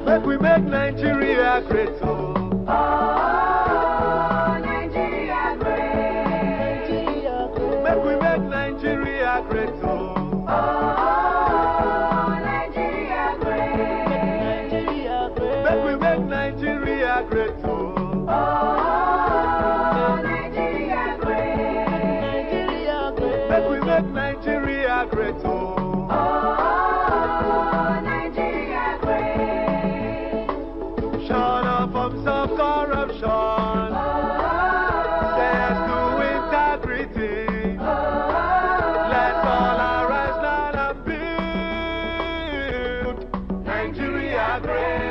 Make we make Nigeria great. Nigeria great. Make we make Nigeria great. Nigeria great. Make we make Nigeria great. Nigeria great. Make we make Nigeria great. Of corruption, says to integrity. Let's all arise now and build Nigeria great.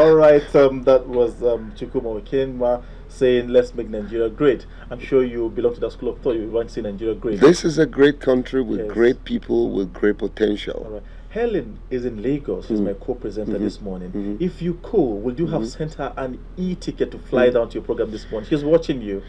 All right, that was Chukwuma Okenwa saying, let's make Nigeria great. I'm sure you belong to that school of thought. You want to see Nigeria great. This is a great country with great people, with great potential. All right. Helen is in Lagos. She's my co-presenter this morning. If you could, would you have sent her an e-ticket to fly down to your program this morning? She's watching you.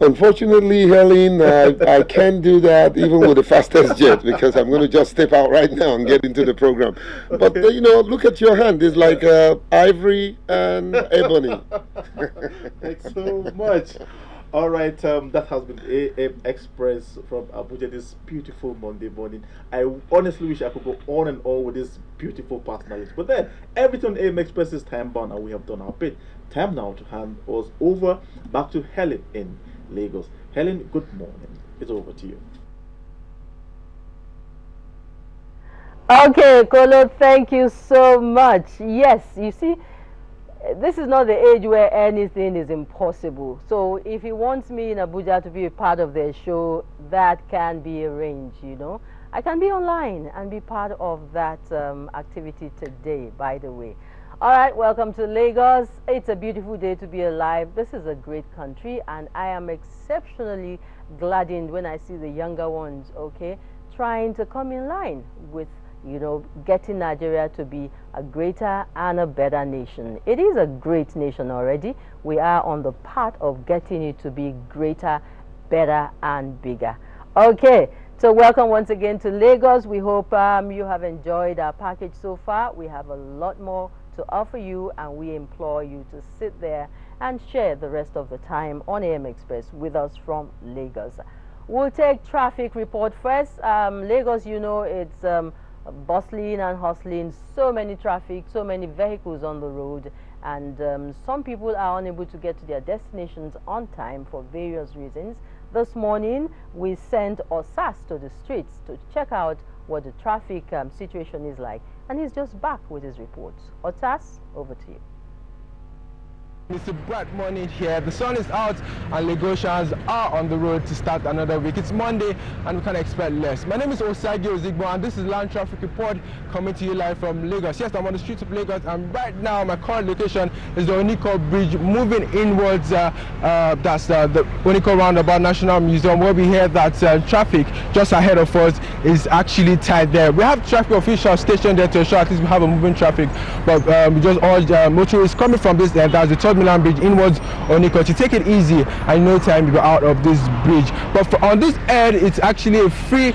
Unfortunately, Helen, I can't do that even with the fastest jet, because I'm going to just step out right now and get into the program. But, you know, look at your hand. It's like ivory and ebony. Thanks so much. All right, that has been AM Express from Abuja this beautiful Monday morning. I honestly wish I could go on and on with this beautiful personality. But then, everything on AM Express is time-bound, and we have done our bit. Time now to hand us over back to Helen in Lagos. Helen, good morning. It's over to you. Okay, Kolo, thank you so much. Yes, you see, this is not the age where anything is impossible. So if he wants me in Abuja to be a part of their show, that can be arranged, you know. I can be online and be part of that activity today, by the way. All right, welcome to Lagos. It's a beautiful day to be alive. This is a great country, and I am exceptionally gladdened when I see the younger ones, okay, trying to come in line with, you know, getting Nigeria to be a greater and a better nation. It is a great nation already. We are on the path of getting it to be greater, better, and bigger. Okay, so welcome once again to Lagos. We hope you have enjoyed our package so far. We have a lot more to offer you, and we implore you to sit there and share the rest of the time on AM Express with us from Lagos. We'll take traffic report first. Lagos, you know, it's bustling and hustling, so many traffic, so many vehicles on the road, and some people are unable to get to their destinations on time for various reasons. This morning we sent Osas to the streets to check out what the traffic situation is like, and he's just back with his reports. Osas, over to you. It's a bright morning here. The sun is out and Lagosians are on the road to start another week. It's Monday and we can't expect less. My name is Osagi Ozigbo and this is Land Traffic Report coming to you live from Lagos. Yes, I'm on the streets of Lagos, and right now my current location is the Oniko Bridge, moving inwards. That's the Oniko Roundabout National Museum, where we hear that traffic just ahead of us is actually tight there. We have traffic officials stationed there to ensure at least we have a moving traffic, but we just urge motorists coming from this end, that's the Third Milan Bridge inwards Oniko, to take it easy, and no time you go out of this bridge. But on this end, it's actually a free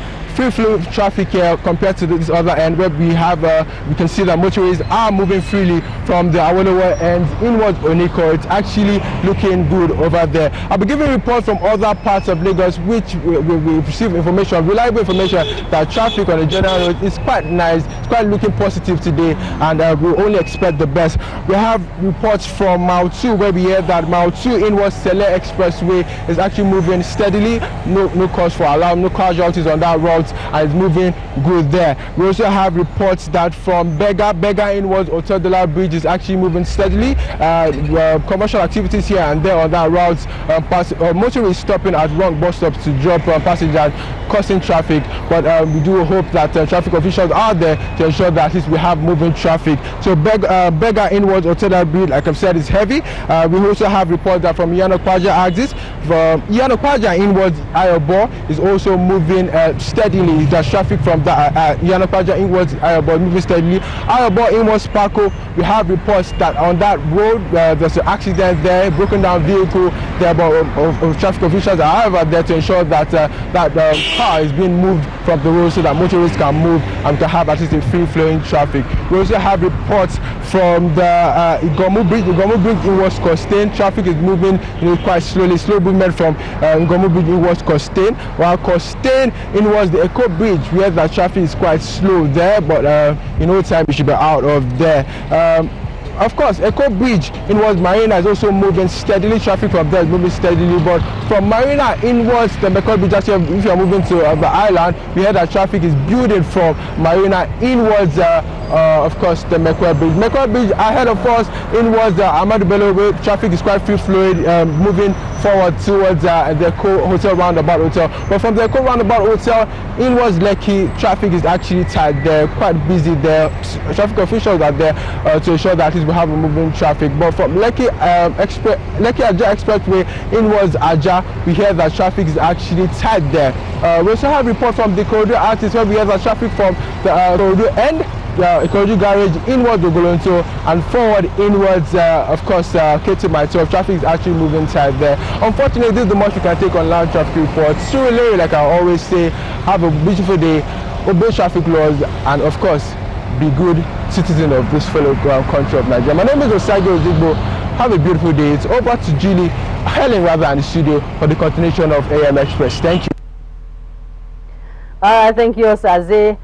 flow of traffic here compared to this other end, where we have we can see that motorists are moving freely from the Awolowo end inwards Oniko. It's actually looking good over there. I'll be giving reports from other parts of Lagos, which we receive information, reliable information, that traffic on the general road is quite nice. It's quite looking positive today, and we only expect the best. We have reports from Mile 2, where we hear that Mile 2 inwards Sele Expressway is actually moving steadily. No cause for alarm, no casualties on that route, and it's moving good there. We also have reports that from Bega inwards Otodola Bridge is actually moving steadily. Commercial activities here and there on that route. Motorists stopping at wrong bus stops to drop passengers, causing traffic. But we do hope that traffic officials are there to ensure that at least we have moving traffic. So Bega inwards Otodola Bridge, like I've said, is heavy. We also have reports that from Iyanokwaja axis, from Iyanokwaja inwards Ayobo is also moving steadily. There's traffic from Iyanokwaja inwards Ayobo moving steadily. Ayobo inwards Paco, we have reports that on that road there's an accident there, broken down vehicle there, but traffic officials are however there to ensure that that car is being moved from the road so that motorists can move and can have at least a free-flowing traffic. We also have reports from the Igomu Bridge inwards Costain. Traffic is moving quite slowly, slow movement from Igomu Bridge inwards Costain, while Costain inwards the Eco Bridge, where the traffic is quite slow there, but in no time you should be out of there. Of course, Eco Bridge inwards Marina is also moving steadily. Traffic from there is moving steadily, but from Marina inwards the Eco Bridge, actually, if you are moving to the island, we hear that traffic is building from Marina inwards of course, the Mekwa Bridge. Mekwa Bridge ahead of us inwards the Ahmadu Bello Way. Traffic is quite free flowing, moving forward towards the Eko Hotel Roundabout Hotel. But from the Eko Roundabout Hotel inwards Lekki, traffic is actually tight. They're quite busy there. Traffic officials are there to ensure that at least we have a moving traffic. But from Lekki Aja Expressway inwards Aja, we hear that traffic is actually tight there. We also have a report from the Ikorodu artist where we hear that traffic from the Ikorodu end, Ikorodu garage inwards Ogolonto and forward inwards, of course, K2 myself. Traffic is actually moving tight there. Unfortunately, this is the most we can take on land traffic reports. So, like I always say, have a beautiful day, obey traffic laws, and of course, be good citizen of this fellow country of Nigeria. My name is Osagio Zigbo. Have a beautiful day. It's over to Helen rather, in the studio for the continuation of AM Express. Thank you. Thank you, Osaze.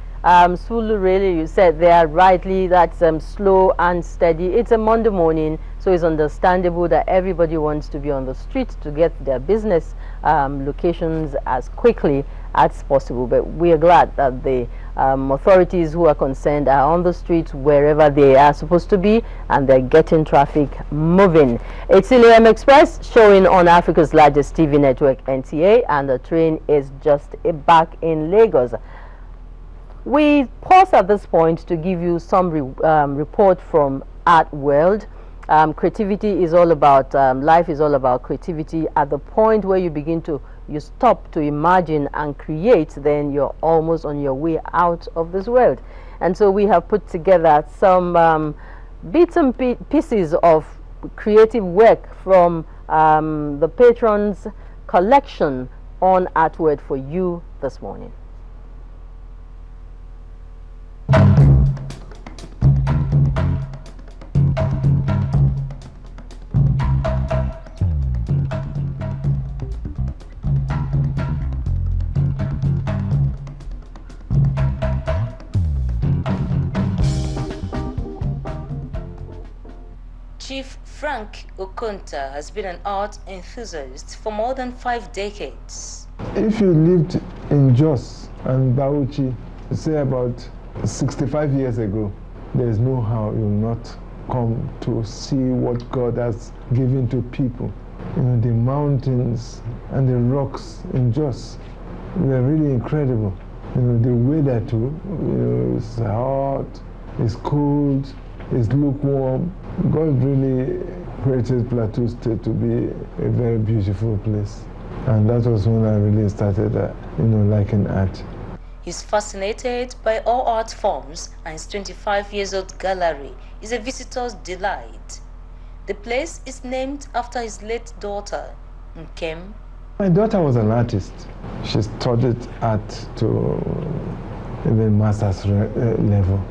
Sulu, really, you said there rightly, that's slow and steady. It's a Monday morning, so it's understandable that everybody wants to be on the street to get their business locations as quickly as possible. But we are glad that the authorities who are concerned are on the streets wherever they are supposed to be, and they're getting traffic moving. It's AM Express showing on Africa's largest TV network, NTA, and the train is just back in Lagos. We pause at this point to give you some report from Art World. Creativity is all about, life is all about creativity. At the point where you stop to imagine and create, then you're almost on your way out of this world. And so we have put together some bits and pieces of creative work from the patrons' collection on Art World for you this morning. Chief Frank Okonta has been an art enthusiast for more than 5 decades. If you lived in Jos and Bauchi, say about 65 years ago, there's no how you'll not come to see what God has given to people. You know, the mountains and the rocks in Jos, they're really incredible. You know, the weather too, you know, it's hot, it's cold, it's lukewarm. God really created Plateau State to be a very beautiful place. And that was when I really started, you know, liking art. He's fascinated by all art forms, and his 25-year-old gallery is a visitor's delight. The place is named after his late daughter, Nkem. My daughter was an artist. She studied art to even master's level.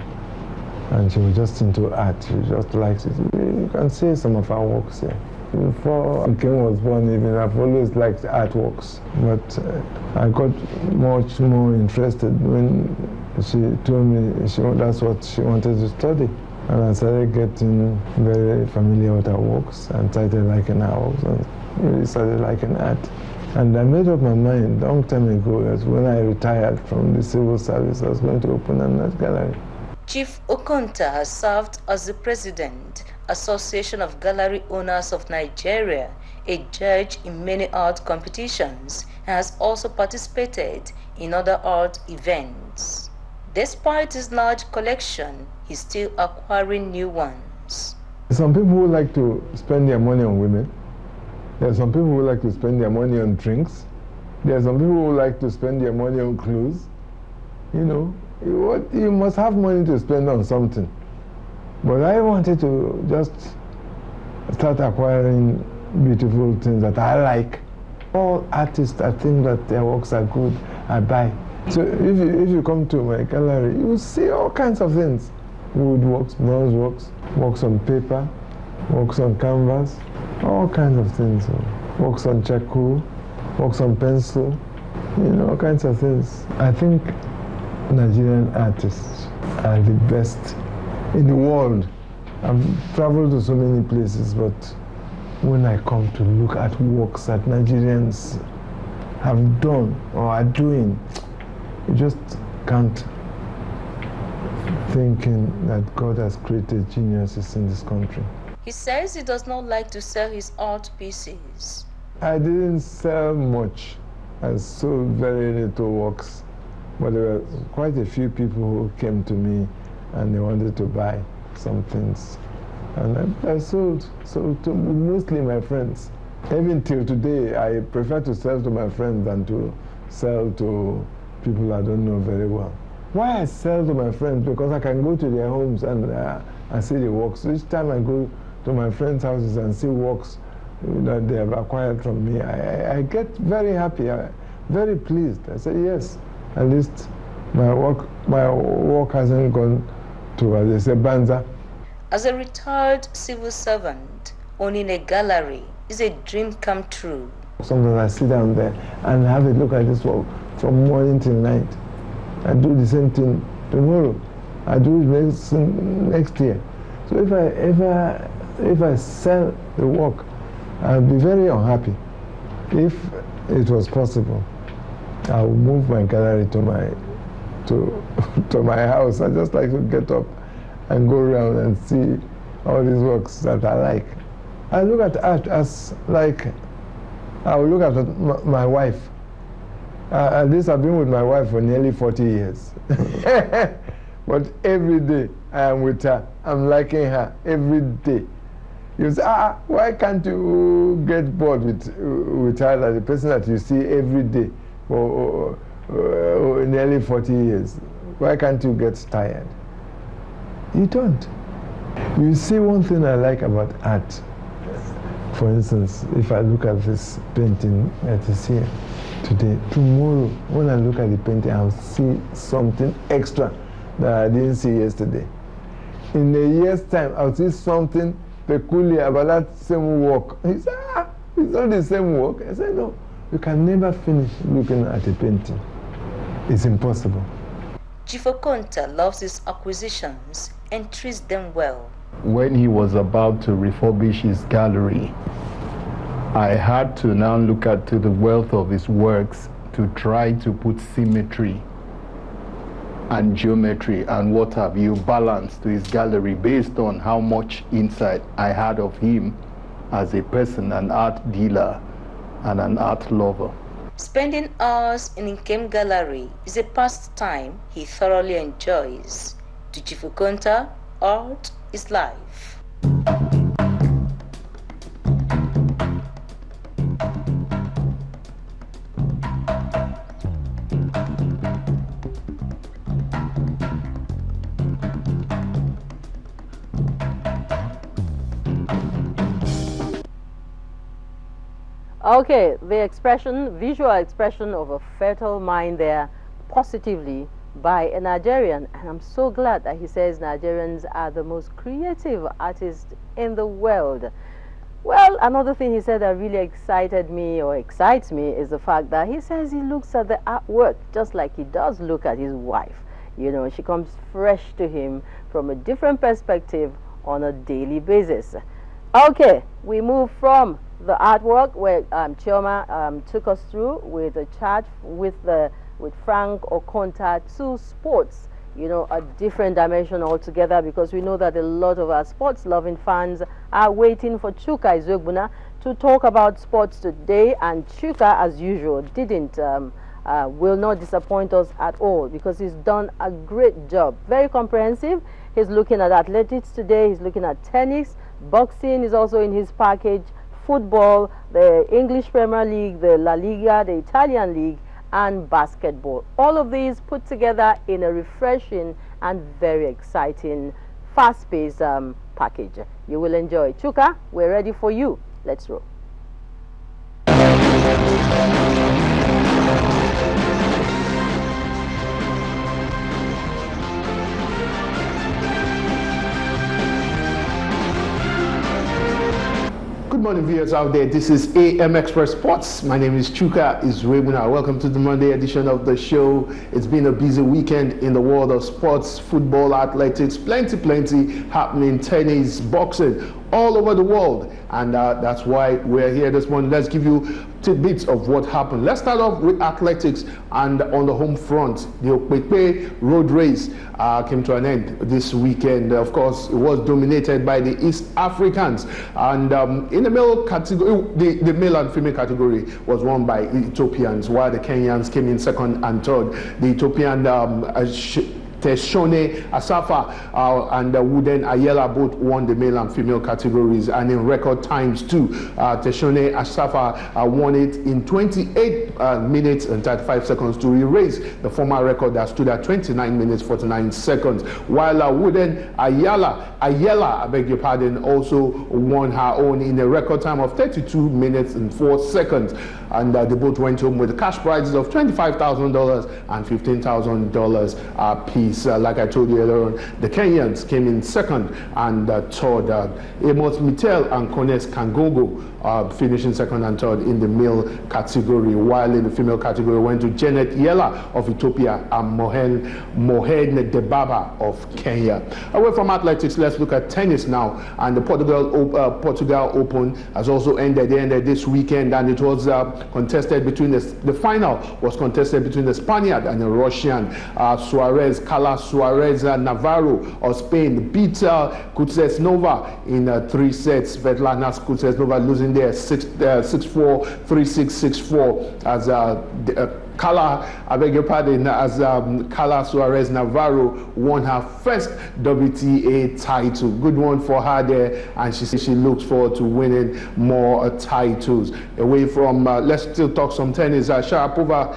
And she was just into art. She just liked it. You can see some of her works here. Before Nkem was born, even I've always liked artworks. But I got much more interested when she told me that's what she wanted to study. And I started getting very familiar with her works and started liking her works and really started liking art. And I made up my mind a long time ago that when I retired from the civil service, I was going to open an art gallery. Chief Okonta has served as the president, Association of Gallery Owners of Nigeria, a judge in many art competitions, and has also participated in other art events. Despite his large collection, he's still acquiring new ones. Some people who like to spend their money on women. There are some people who like to spend their money on drinks. There are some people who like to spend their money on clothes. You know, you must have money to spend on something. But I wanted to just start acquiring beautiful things that I like. All artists, I think that their works are good, I buy. So if you come to my gallery, you will see all kinds of things. Woodworks, bronze works, works on paper, works on canvas, all kinds of things. Works on charcoal, works on pencil, you know, all kinds of things. I think Nigerian artists are the best in the world. I've traveled to so many places, but when I come to look at works that Nigerians have done or are doing, you just can't thinking that God has created geniuses in this country. He says he does not like to sell his art pieces. I didn't sell much. I sold very little works, but there were quite a few people who came to me and they wanted to buy some things. And I sold to mostly my friends. Even till today, I prefer to sell to my friends than to sell to people I don't know very well. Why I sell to my friends? Because I can go to their homes and see the works. Each time I go to my friends' houses and see works that they have acquired from me, I get very happy, very pleased. I say, yes, at least my work hasn't gone to, as they say, Banza. As a retired civil servant, owning a gallery is a dream come true. Sometimes I sit down there and have a look at this work from morning till night. I do the same thing tomorrow. I do it next year. So if I sell the work, I'll be very unhappy. If it was possible, I would move my gallery to my house. I just like to get up and go around and see all these works that I like. I look at art as like I will look at my wife. At least I've been with my wife for nearly 40 years. But every day I am with her. I'm liking her every day. You say, why can't you get bored with her, like the person that you see every day for nearly 40 years? Why can't you get tired? You don't. You see, one thing I like about art, for instance, if I look at this painting that is here today, tomorrow, when I look at the painting, I'll see something extra that I didn't see yesterday. In a year's time, I'll see something peculiar about that same work. He said, it's not the same work. I said, no, you can never finish looking at a painting. It's impossible. Chief Okonta loves his acquisitions and treats them well. When he was about to refurbish his gallery, I had to now look at the wealth of his works to try to put symmetry and geometry and what have you balance to his gallery based on how much insight I had of him as a person, an art dealer and an art lover. Spending hours in Nkem Gallery is a pastime he thoroughly enjoys. To Chief Okonta, art is life. Okay, the visual expression of a fertile mind there positively by a Nigerian, and I'm so glad that he says Nigerians are the most creative artists in the world. Well, another thing he said that really excited me or excites me is the fact that he says he looks at the artwork just like he does look at his wife. You know, she comes fresh to him from a different perspective on a daily basis. Okay, we move from the artwork where Chioma took us through with a chat with Frank Okonta to sports, you know, a different dimension altogether, because we know that a lot of our sports-loving fans are waiting for Chuka Izuegbuna to talk about sports today, and Chuka, as usual, will not disappoint us at all, because he's done a great job, very comprehensive. He's looking at athletics today, he's looking at tennis, boxing is also in his package, football, the English Premier League, the La Liga, the Italian League, and basketball. All of these put together in a refreshing and very exciting, fast-paced package. You will enjoy. Chuka, we're ready for you. Let's roll. Good morning, viewers out there. This is AM Express Sports. My name is Chuka Izuegbuna. Welcome to the Monday edition of the show. It's been a busy weekend in the world of sports, football, athletics, plenty happening, tennis, boxing, all over the world. and that's why we're here this morning. Let's give you tidbits of what happened. Let's start off with athletics, and on the home front, the Okpekpe road race came to an end this weekend. Of course, it was dominated by the East Africans, and in the male category, the male and female category was won by Ethiopians, while the Kenyans came in second and third. The Ethiopian Teshone Asafa and Wooden Ayela both won the male and female categories, and in record times too. Teshone Asafa won it in 28 minutes and 35 seconds to erase the former record that stood at 29 minutes 49 seconds, while Wooden Ayela, I beg your pardon, also won her own in a record time of 32 minutes and 4 seconds, and they both went home with cash prizes of $25,000 and $15,000 apiece. Like I told you earlier on, the Kenyans came in second and third. Amos Mittel and Kones Kangogo finishing second and third in the male category, while in the female category went to Janet Yela of Ethiopia and Mohen Debaba of Kenya. Away from athletics, let's look at tennis now. And the Portugal Open has also ended. They ended this weekend, and it was contested between the final was contested between the Spaniard and the Russian. Carla Suarez Navarro of Spain beat Kuznetsova in 3 sets. Svetlana Kuznetsova losing there 6-4, 3-6, 6-4 as Carla, I beg your pardon, as Carla Suarez Navarro won her first WTA title. Good one for her there, and she looks forward to winning more titles. Away from, let's still talk some tennis. Sharapova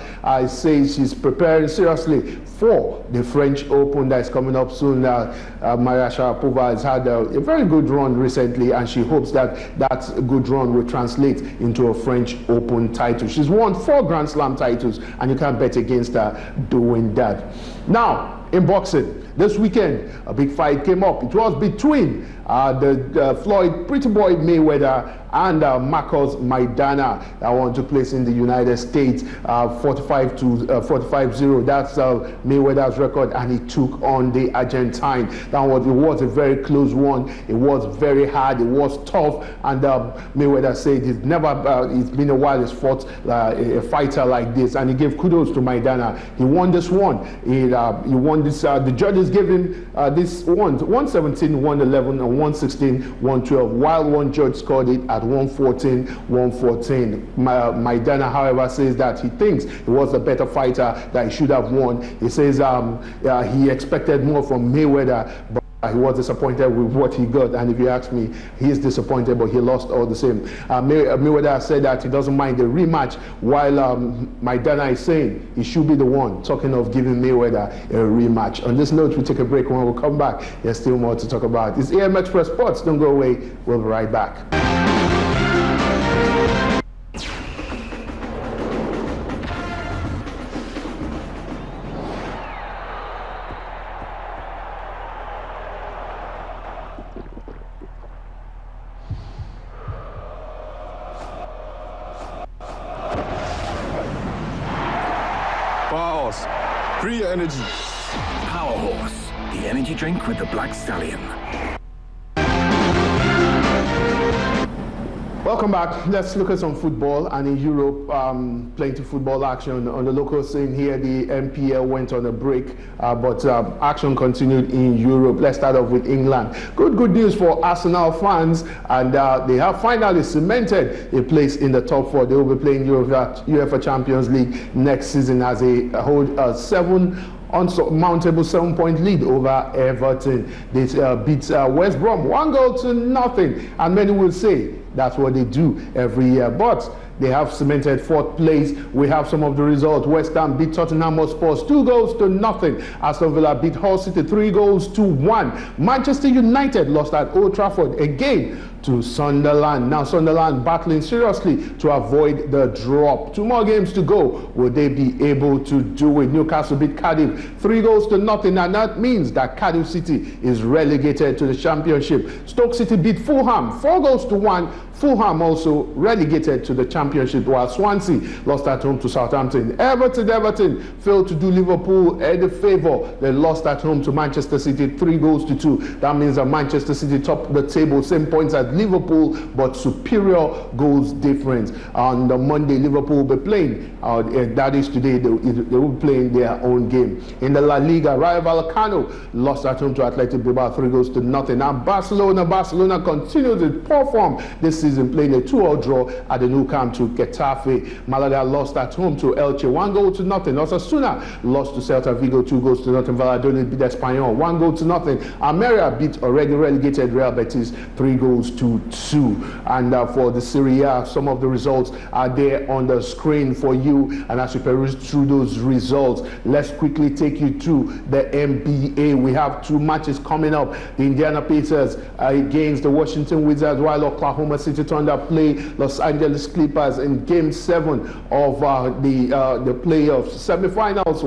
says she's preparing seriously for the French Open that is coming up soon. Maria Sharapova has had a very good run recently, and she hopes that that good run will translate into a French Open title. She's won 4 Grand Slam titles, and you can't bet against her doing that. Now, in boxing, this weekend, a big fight came up. It was between the Floyd Pretty Boy Mayweather and Marcos Maidana. That one took place in the United States, 45-0. That's Mayweather's record, and he took on the Argentine. It was a very close one. It was very hard. It was tough, and Mayweather said it's been a while he's fought a fighter like this, and he gave kudos to Maidana. He won this one. He won this. The judges gave him this one, 117, 111, and 116, 112, while one judge scored it at 114, 114. Maidana, however, says that he thinks he was a better fighter, that he should have won. He says he expected more from Mayweather, but he was disappointed with what he got, and if you ask me, he is disappointed, but he lost all the same. Mayweather said that he doesn't mind the rematch, while Maidana is saying he should be the one, talking of giving Mayweather a rematch. On this note, we take a break. When we come back, there's still more to talk about. It's AM Express Sports. Don't go away. We'll be right back. Free energy. Power Horse, the energy drink with the Black Stallion. Welcome back. Let's look at some football. And in Europe, plenty of football action. On the local scene here, the MPL went on a break, but action continued in Europe. Let's start off with England. Good news for Arsenal fans, and they have finally cemented a place in the top 4. They will be playing UEFA Champions League next season as they hold a unsurmountable 7-point lead over Everton. They beat West Brom 1-0, and many will say that's what they do every year, but they have cemented 4th place. We have some of the results. West Ham beat Tottenham Hotspur 2-0. Aston Villa beat Hull City 3-1. Manchester United lost at Old Trafford again to Sunderland. Now Sunderland battling seriously to avoid the drop. 2 more games to go. Will they be able to do it? Newcastle beat Cardiff 3-0, and that means that Cardiff City is relegated to the Championship. Stoke City beat Fulham 4-1. Fulham also relegated to the Championship, while Swansea lost at home to Southampton. Everton failed to do Liverpool any favour. They lost at home to Manchester City 3-2. That means that Manchester City top the table, same points as Liverpool, but superior goals difference. On the Monday, Liverpool will be playing. That is today. They will be playing their own game. In the La Liga, Rayo Vallecano lost at home to Athletic Bilbao 3-0. And Barcelona continues its poor form this season, playing a 2-2 draw at the Nou Camp to Getafe. Malaga lost at home to Elche 1-0. Osasuna lost to Celta Vigo 2-0. Valladolid beat Espanyol 1-0. Almeria beat already relegated Real Betis 3-2. And for the Serie A, some of the results are there on the screen for you. And as we peruse through those results, let's quickly take you through the NBA. We have 2 matches coming up. The Indiana Pacers against the Washington Wizards, while Oklahoma City Thunder play Los Angeles Clippers in Game 7 of the playoffs semifinals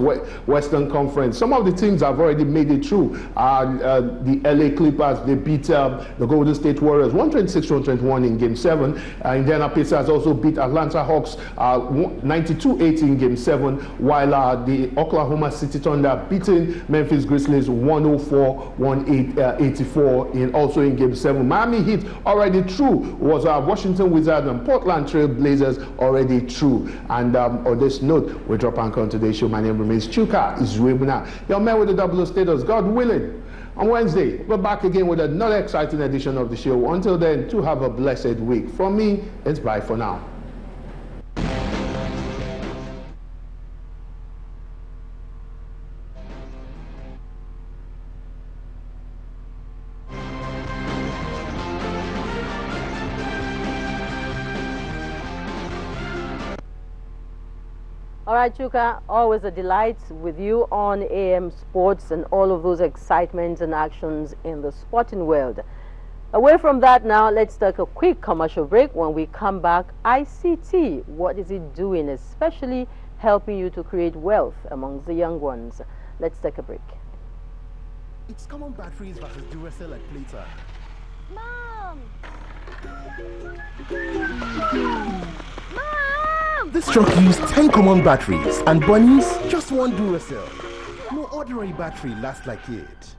Western Conference. Some of the teams have already made it through. The LA Clippers, they beat the Golden State Warriors 126-121 in Game 7. Indiana Pacers also beat Atlanta Hawks 92-80 in Game 7, while the Oklahoma City Thunder beating Memphis Grizzlies 104-184 also in Game 7. Miami Heat already through, was Washington Wizards and Portland Trail Blazers already through. And on this note, we drop anchor on today's show. My name remains Chuka Izwebuna, your man with the double status, God willing. On Wednesday, we're back again with another exciting edition of the show. Until then, to have a blessed week. From me, it's bye for now. All right, Chuka, always a delight with you on AM Sports and all of those excitements and actions in the sporting world. Away from that now, let's take a quick commercial break. When we come back, ICT, what is it doing, especially helping you to create wealth amongst the young ones? Let's take a break. It's common batteries versus Duracell at playtime. Mom! Mom! This truck used 10 common batteries and bunnies just one Duracell. No ordinary battery lasts like it.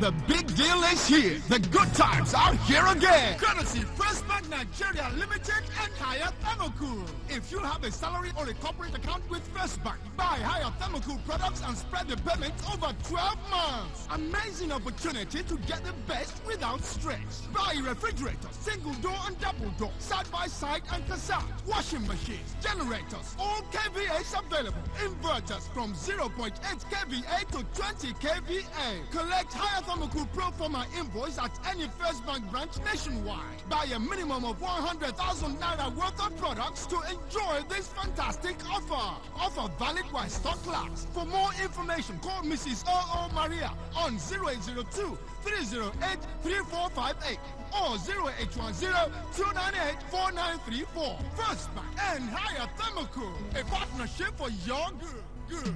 The big deal is here. The good times are here again. Courtesy First Bank Nigeria Limited and Higher Thermocool. If you have a salary or a corporate account with First Bank, buy Higher Thermocool products and spread the payment over 12 months. Amazing opportunity to get the best without stress. Buy refrigerators, single door and double door, side by side and cassette, washing machines, generators, all KVAs available. Inverters from 0.8 kVA to 20 kVA. Collect Higher Thermocool Pro Forma invoice at any First Bank branch nationwide. Buy a minimum of 100,000 Naira worth of products to enjoy this fantastic offer. Offer valid while stock lasts. For more information, call Mrs. O.O. Maria on 0802 308 3458 or 0810 298 4934. First Bank and Higher Thermocool, a partnership for your good.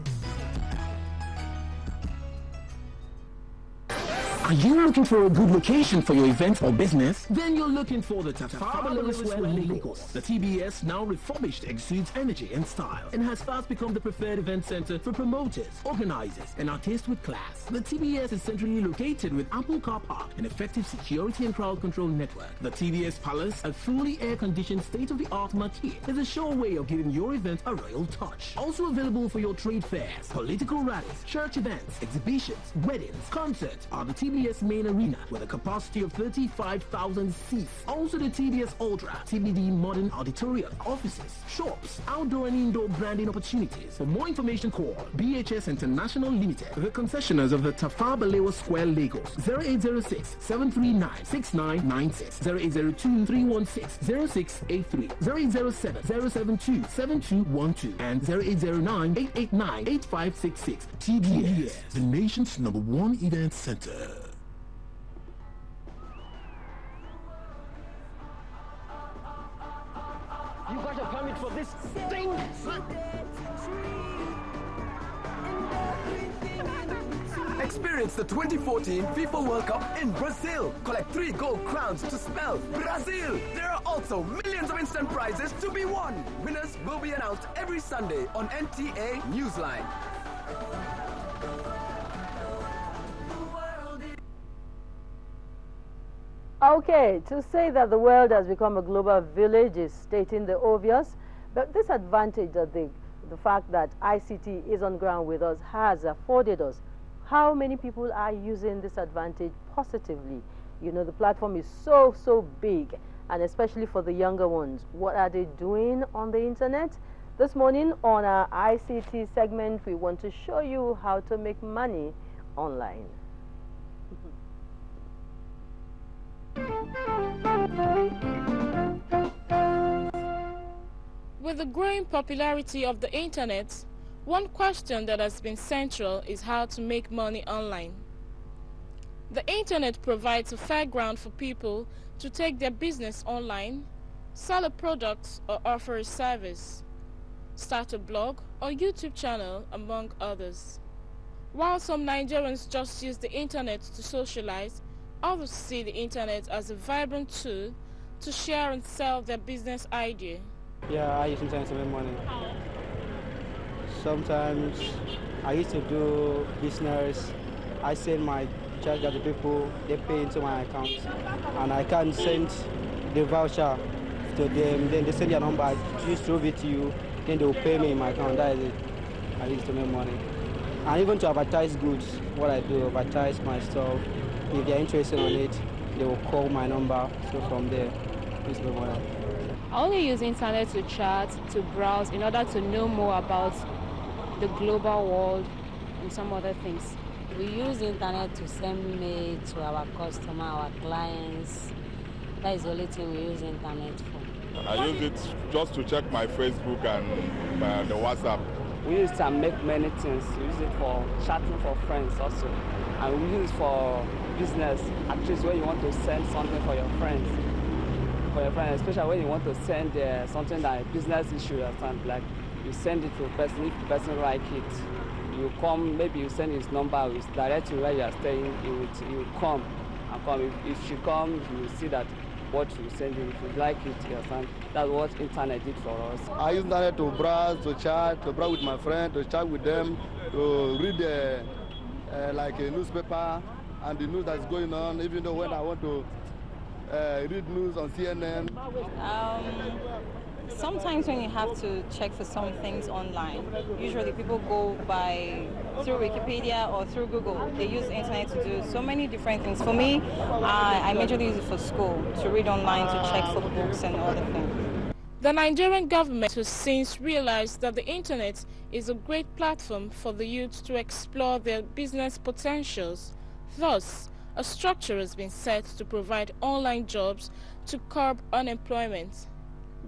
Are you looking for a good location for your event or business? Then you're looking for the Tafawa Square Lagos. The TBS, now refurbished, exudes energy and style and has fast become the preferred event center for promoters, organizers, and artists with class. The TBS is centrally located with ample car park and effective security and crowd control network. The TBS Palace, a fully air-conditioned state-of-the-art marquee, is a sure way of giving your event a royal touch. Also available for your trade fairs, political rallies, church events, exhibitions, weddings, concerts are the TBS main arena with a capacity of 35,000 seats. Also the TBS Ultra, TBD Modern Auditorium, offices, shops, outdoor and indoor branding opportunities. For more information, call BHS International Limited, the concessionaires of the Tafawa Balewa Square Lagos, 0806 739 6996, 0802 316 0683, 0807 072 7212, and 0809 889 8566. TBS, the nation's #1 event center. You got a permit for this thing? Experience the 2014 FIFA World Cup in Brazil. Collect 3 gold crowns to spell Brazil. There are also millions of instant prizes to be won. Winners will be announced every Sunday on NTA Newsline. Okay, to say that the world has become a global village is stating the obvious, but this advantage that the fact that ICT is on ground with us has afforded us. How many people are using this advantage positively? You know, the platform is so big, and especially for the younger ones. What are they doing on the internet? This morning on our ICT segment, we want to show you how to make money online. With the growing popularity of the internet, one question that has been central is how to make money online. The internet provides a fair ground for people to take their business online, sell a product or offer a service, start a blog or YouTube channel, among others. While some Nigerians just use the internet to socialize, others see the internet as a vibrant tool to share and sell their business idea. Yeah, I use internet to make money. Sometimes I used to do business. I send my charge to the people, they pay into my account, and I can send the voucher to them. Then they send their number, I just throw it to you, then they will pay me in my account. That is it. I use it to make money. And even to advertise goods, what I do, advertise my stuff. If they're interested in it, they will call my number. So from there, it's the money. I only use internet to chat, to browse, in order to know more about the global world and some other things. We use the internet to send mail to our customer, our clients. That is the only thing we use the internet for. I use it just to check my Facebook and the WhatsApp. We use it to make many things. We use it for chatting for friends also. And we use it for business, at least when you want to send something for your friends. Especially when you want to send something like a business issue or something, like you send it to a person, if the person like it, you come, maybe you send his number, it's direct to where you are staying, you come and come. If she comes, you will see that what you send him, if you like it, you understand? That's what internet did for us. I use internet to browse, to chat, to browse with my friends, to chat with them, to read like a newspaper and the news that's going on, even though when I want to read news on CNN. Sometimes when you have to check for some things online, usually people go through Wikipedia or through Google. They use the internet to do so many different things. For me, I majorly use it for school, to read online, to check for books and other things. The Nigerian government has since realized that the internet is a great platform for the youth to explore their business potentials. Thus, a structure has been set to provide online jobs to curb unemployment.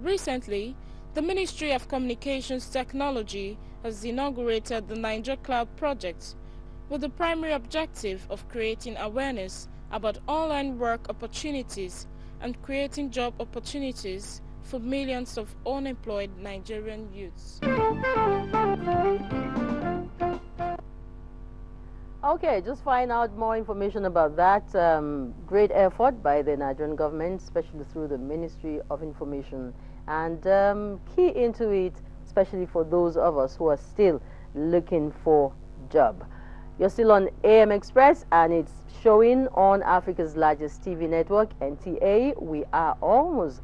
Recently, the Ministry of Communications Technology has inaugurated the Niger Cloud project with the primary objective of creating awareness about online work opportunities and creating job opportunities for millions of unemployed Nigerian youths. Okay, just find out more information about that great effort by the Nigerian government, especially through the Ministry of Information, and key into it, especially for those of us who are still looking for job. You're still on AM Express, and it's showing on Africa's largest TV network, NTA. We are almost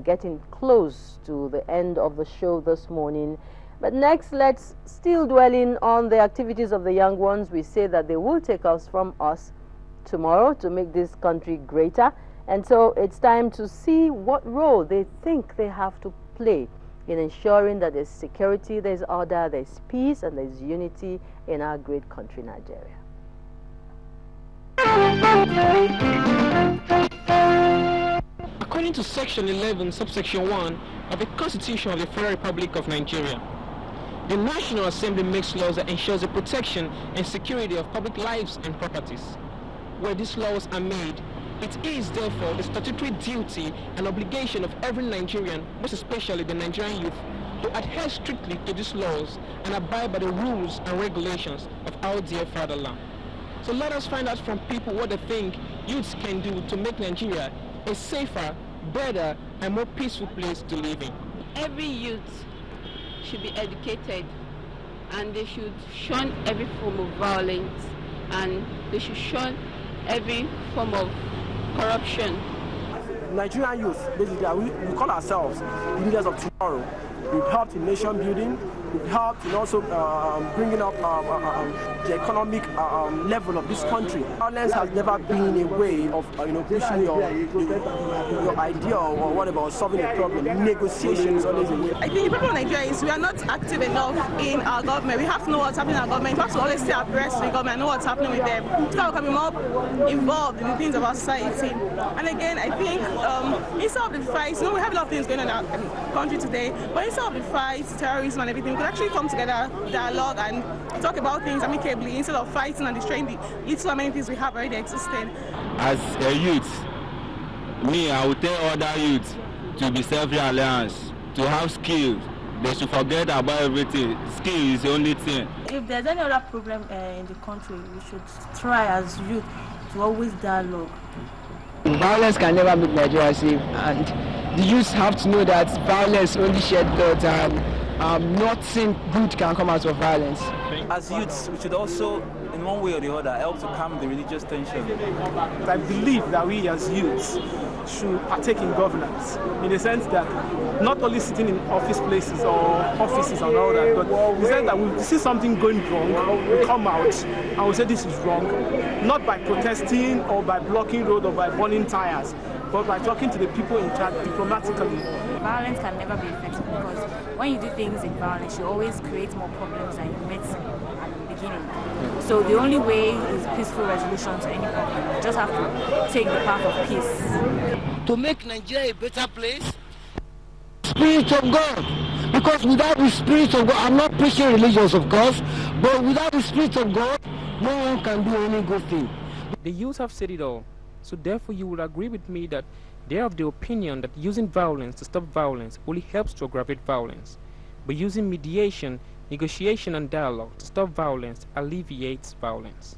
getting close to the end of the show this morning. But next, let's still dwelling on the activities of the young ones. We say that they will take us from us tomorrow to make this country greater. And so it's time to see what role they think they have to play in ensuring that there's security, there's order, there's peace, and there's unity in our great country, Nigeria. According to Section 11, subsection 1 of the Constitution of the Federal Republic of Nigeria, the National Assembly makes laws that ensures the protection and security of public lives and properties. Where these laws are made, it is therefore the statutory duty and obligation of every Nigerian, most especially the Nigerian youth, to adhere strictly to these laws and abide by the rules and regulations of our dear fatherland. So let us find out from people what they think youths can do to make Nigeria a safer, better, and more peaceful place to live in. Every youth should be educated, and they should shun every form of violence, and they should shun every form of corruption. Nigerian youth, basically, we call ourselves the leaders of tomorrow. We've helped in nation building. We've helped in also bringing up the economic level of this country. Violence has never been a way of pushing your idea or whatever, or solving a problem. Negotiation is always a way. I think the problem in Nigeria is we are not active enough in our government. We have to know what's happening in our government. We have to always stay abreast of the government and know what's happening with them. So we can be more involved in the things of our society. And again, I think instead of the fight, we have a lot of things going on in our country today, but instead of the fight, terrorism and everything, we could actually come together, dialogue, and talk about things amicably instead of fighting and destroying the little and many things we have already existing. As a youth, I would tell other youths to be self-reliant, to have skills. They should forget about everything. Skill is the only thing. If there's any other problem in the country, we should try as youth to always dialogue. Violence can never make Nigeria safe, and the youth have to know that violence only shed blood, and nothing good can come out of violence. As youths, we should also, in one way or the other, help to calm the religious tension. I believe that we as youths should partake in governance, in the sense that not only sitting in office places or offices and all that, but in the sense that we see something going wrong, we come out and we say this is wrong, not by protesting or by blocking road or by burning tires, but by talking to the people in charge diplomatically. Violence can never be effective because when you do things in violence, you always create more problems than you met at the beginning. So the only way is peaceful resolution to any problem. You just have to take the path of peace. To make Nigeria a better place, Spirit of God. Because without the Spirit of God, I'm not preaching religions of course, but without the Spirit of God, no one can do any good thing. The youth have said it all. So therefore you will agree with me that they are of the opinion that using violence to stop violence only helps to aggravate violence. But using mediation, negotiation and dialogue to stop violence alleviates violence.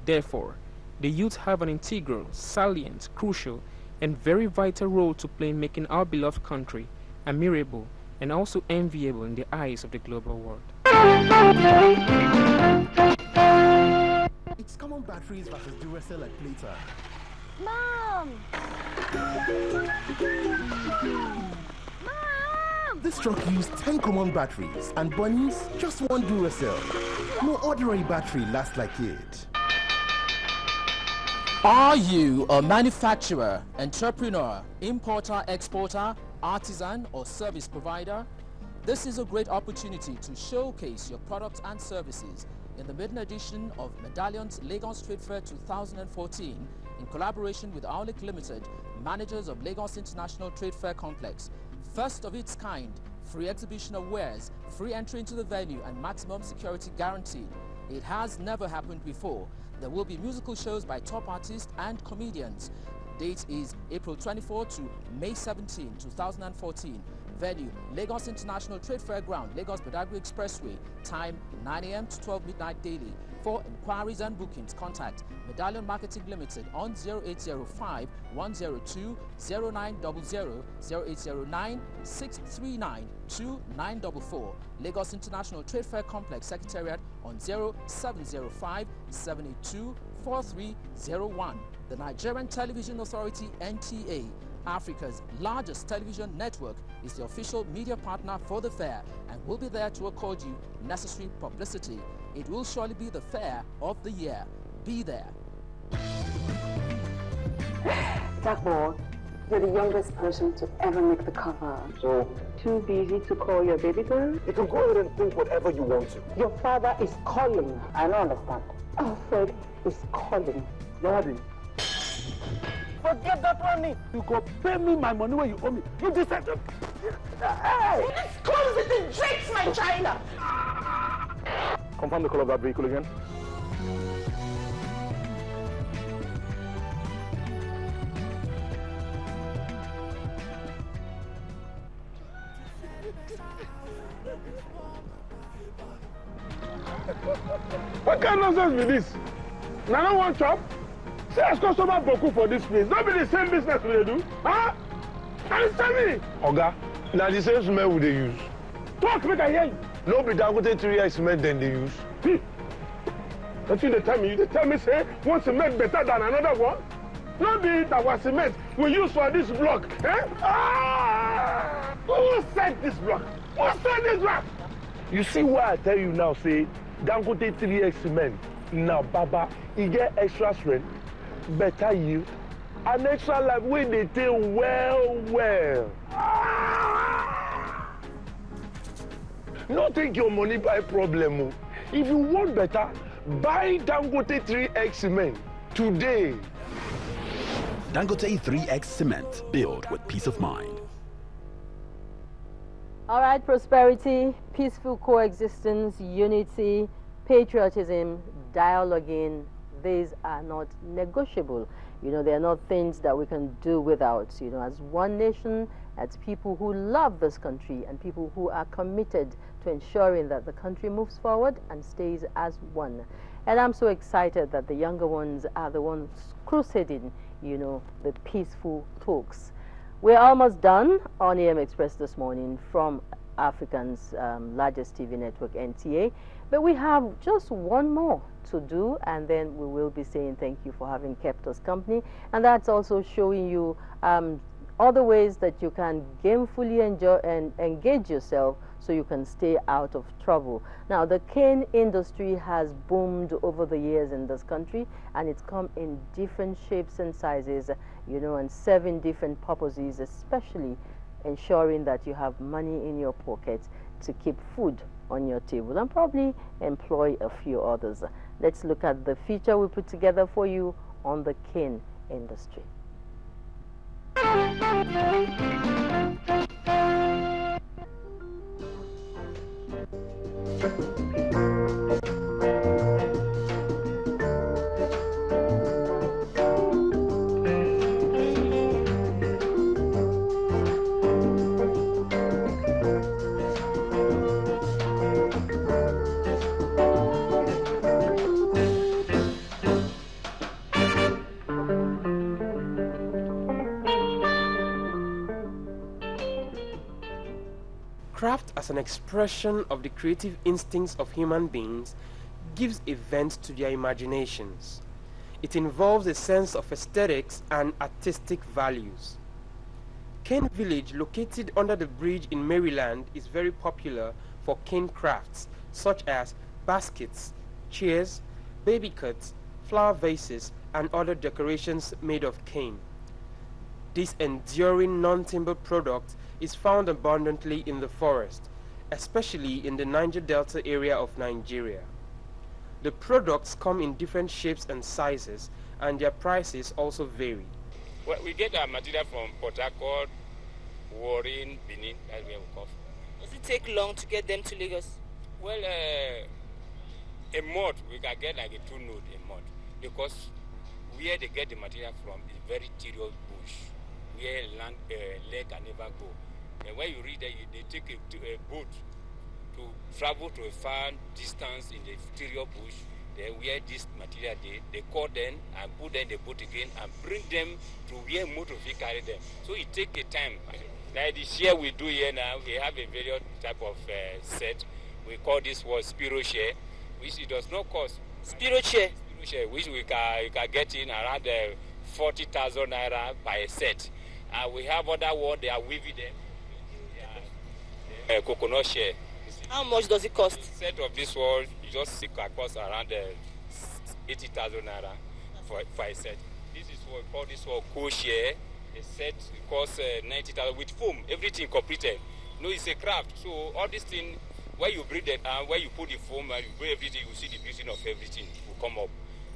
Therefore, the youth have an integral, salient, crucial, and very vital role to play in making our beloved country admirable and also enviable in the eyes of the global world. It's common batteries versus Duracell at Playtime. Mom! Mom! This truck used 10 common batteries, and bunnies just one Duracell. No ordinary battery lasts like it. Are you a manufacturer, entrepreneur, importer, exporter, artisan, or service provider? This is a great opportunity to showcase your products and services in the maiden edition of Medallion's Lagos Trade Fair 2014 in collaboration with Aulic Limited, managers of Lagos International Trade Fair Complex. First of its kind, free exhibition of wares, free entry into the venue, and maximum security guaranteed. It has never happened before. There will be musical shows by top artists and comedians. Date is April 24 to May 17, 2014. Venue, Lagos International Trade Fair Ground, Lagos Badagry Expressway. Time, 9 a.m. to 12 midnight daily. For inquiries and bookings, contact Medallion Marketing Limited on 0805 102 0900 0809 639 2944. Lagos International Trade Fair Complex Secretariat on 0705 782 4301. The Nigerian Television Authority, NTA, Africa's largest television network, is the official media partner for the fair and will be there to accord you necessary publicity. It will surely be the fair of the year. Be there. Jackboard, you're the youngest person to ever make the cover. So? Too busy to call your baby girl? You can go ahead and think whatever you want to. Your father is calling. I don't understand. Alfred is calling. Daddy. Forget that money. You go pay me my money when you owe me. You decide to... Hey! Let's close it and drinks my China! Confirm the color of that vehicle again. What kind of nonsense is this? Now I don't want chop. See, as customer boku for this place. Not be the same business we do. Huh? Can you tell me? Oga, now the same cement we they use. Talk, make I hear you. No be Dangote 3X cement then they use. That's what they tell me. You tell me, say, one cement better than another one? Not be that was cement we use for this block. Eh? Ah! Who said this block? Who said this block? You see why I tell you now, say, Dangote 3X cement. Now, Baba, you get extra strength, better yield, and extra life when they tell well. Not take your money by problem. If you want better, buy Dangote 3X cement today. Dangote 3X cement, built with peace of mind. All right, prosperity, peaceful coexistence, unity, patriotism, dialoguing, these are not negotiable. You know, they are not things that we can do without. You know, as one nation, as people who love this country and people who are committed to ensuring that the country moves forward and stays as one. And I'm so excited that the younger ones are the ones crusading, you know, the peaceful talks. We're almost done on AM Express this morning from Africa's largest TV network, NTA. But we have just one more to do, and then we will be saying thank you for having kept us company. And that's also showing you other ways that you can gamefully enjoy and engage yourself so you can stay out of trouble. Now, the cane industry has boomed over the years in this country, and it's come in different shapes and sizes, you know, and serving different purposes, especially ensuring that you have money in your pocket to keep food on your table and probably employ a few others. Let's look at the feature we put together for you on the cane industry. Craft as an expression of the creative instincts of human beings gives a vent to their imaginations. It involves a sense of aesthetics and artistic values. Cane Village, located under the bridge in Maryland, is very popular for cane crafts such as baskets, chairs, baby cuts, flower vases, and other decorations made of cane. This enduring non-timber product is found abundantly in the forest, especially in the Niger Delta area of Nigeria. The products come in different shapes and sizes, and their prices also vary. Well, we get our material from Port Harcourt, Warren, Benin, that's where we come from. Does it take long to get them to Lagos? Well, a month, we can get like a 2 node a month, because where they get the material from is very tedious bush, where land, leg can never go. And when you read that, they take a boat to travel to a far distance in the interior bush. Then where this material they call them and put them in the boat again and bring them to where motor vehicle carry them. So it takes a time. Like this year we do here now, we have a various type of set. We call this one Spiro share, which it does not cost. Spiro share? Spiro share, which you can get in around 40,000 naira by a set. And we have other one, they are weaving them. Coconut share. How much does it cost? The set of this one, you just cost around 80,000 naira for a set. This is what we call this one co-share. A set costs 90,000 with foam, everything completed. No, it's a craft. So all these things, where you breathe it and where you put the foam and you breathe everything, you see the beauty of everything will come up.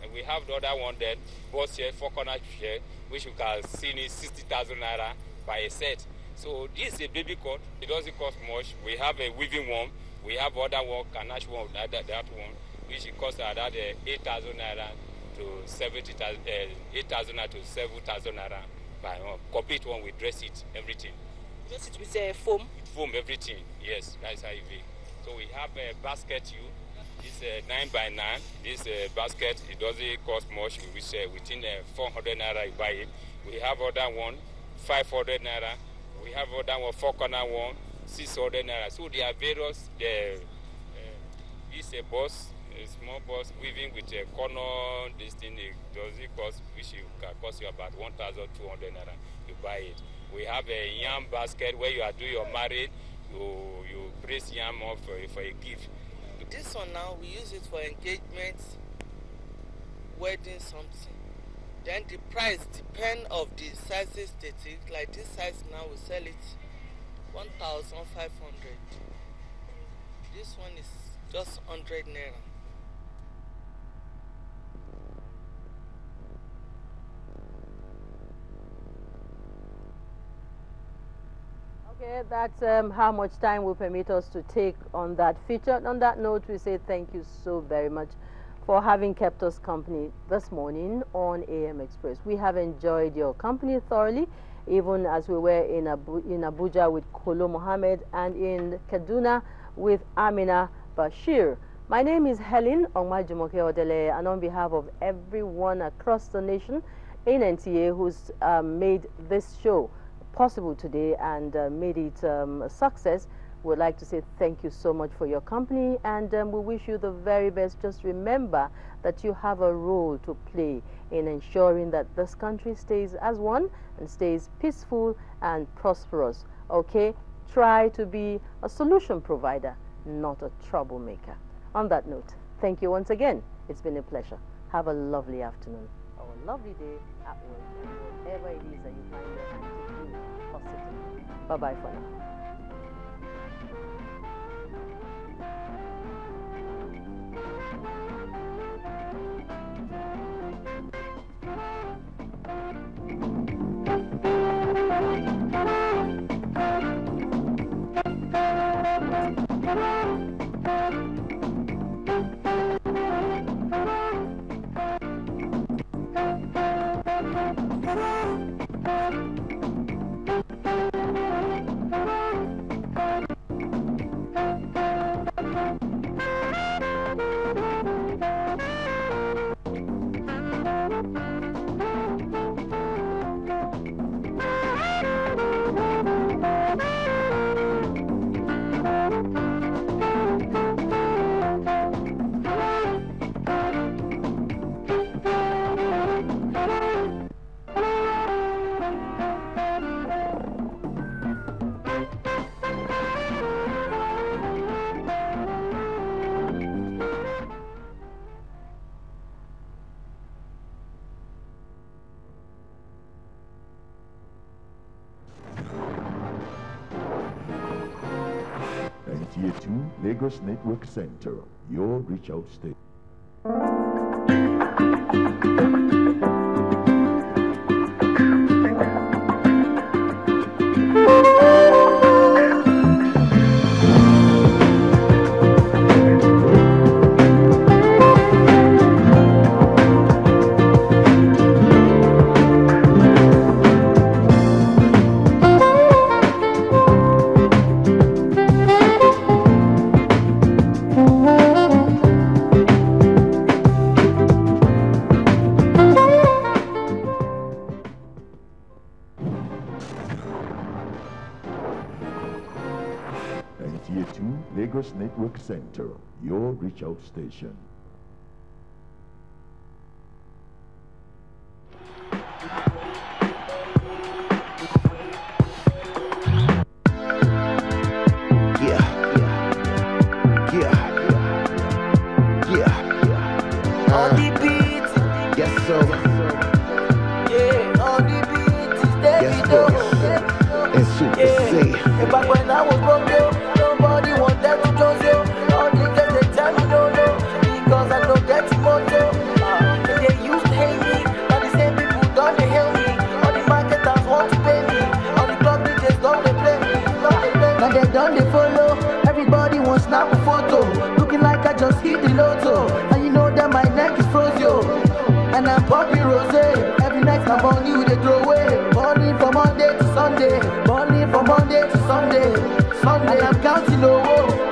And we have the other one then, boss share, 4 corner share, which you can see is 60,000 naira by a set. So this is a baby cut. It doesn't cost much. We have a weaving one. We have other one, Kanash one, that one, which it costs around 8,000 naira to 70,000, 8,000 naira to 7,000 naira by one. Complete one, we dress it, everything. Dress it with foam? With foam, everything. Yes, that's how it is. So we have a basket. This 9x9, this basket, it doesn't cost much. We say within 400 naira you buy it. We have other one, 500 naira. We have other one, 4-corner one, 600 naira. So there are various. This bus, a small bus, weaving with a corner. This thing doesn't cost, which can cost you about 1,200 naira. You buy it. We have a yam basket where you are doing your marriage. You brace yam off for a gift. This one now, we use it for engagements, wedding, something. Then the price depends of the sizes they take. Like this size now, we sell it 1,500. This one is just 100 naira. Okay, that's how much time will permit us to take on that feature. On that note, we say thank you so very much for having kept us company this morning on AM Express. We have enjoyed your company thoroughly, even as we were in Abuja with Kolo Mohammed and in Kaduna with Amina Bashir. My name is Helen Ongmajumoke Odele, and on behalf of everyone across the nation in NTA who's made this show possible today and made it a success, would like to say thank you so much for your company, and we wish you the very best. Just remember that you have a role to play in ensuring that this country stays as one and stays peaceful and prosperous. Okay, try to be a solution provider, not a troublemaker. On that note, thank you once again. It's been a pleasure. Have a lovely afternoon or a lovely day at work, whatever it is that you find your hand to do positively. Bye-bye for now. NTA2 Lagos Network Center, your reach out station. NTA2 Lagos Network Center, your reach out station. On the beat, yes sir. Yeah, on the beat is Davido. And Super say, back when I was broke, yo, nobody wanted to trust you. All the girls they tell me no, no, because I don't get moto. They used to hate me, now the same people don't they help me. All the marketers want to pay me, all the club DJs don't they play me. Now they don't they follow, everybody wants snap a photo, looking like I just hit the lotto. And you know that my neck is froze, yo. And I'm popping rosé. Every night I'm on you, they throw away. Morning from Monday to Sunday. Morning from Monday to Sunday. Sunday, I'm counting no.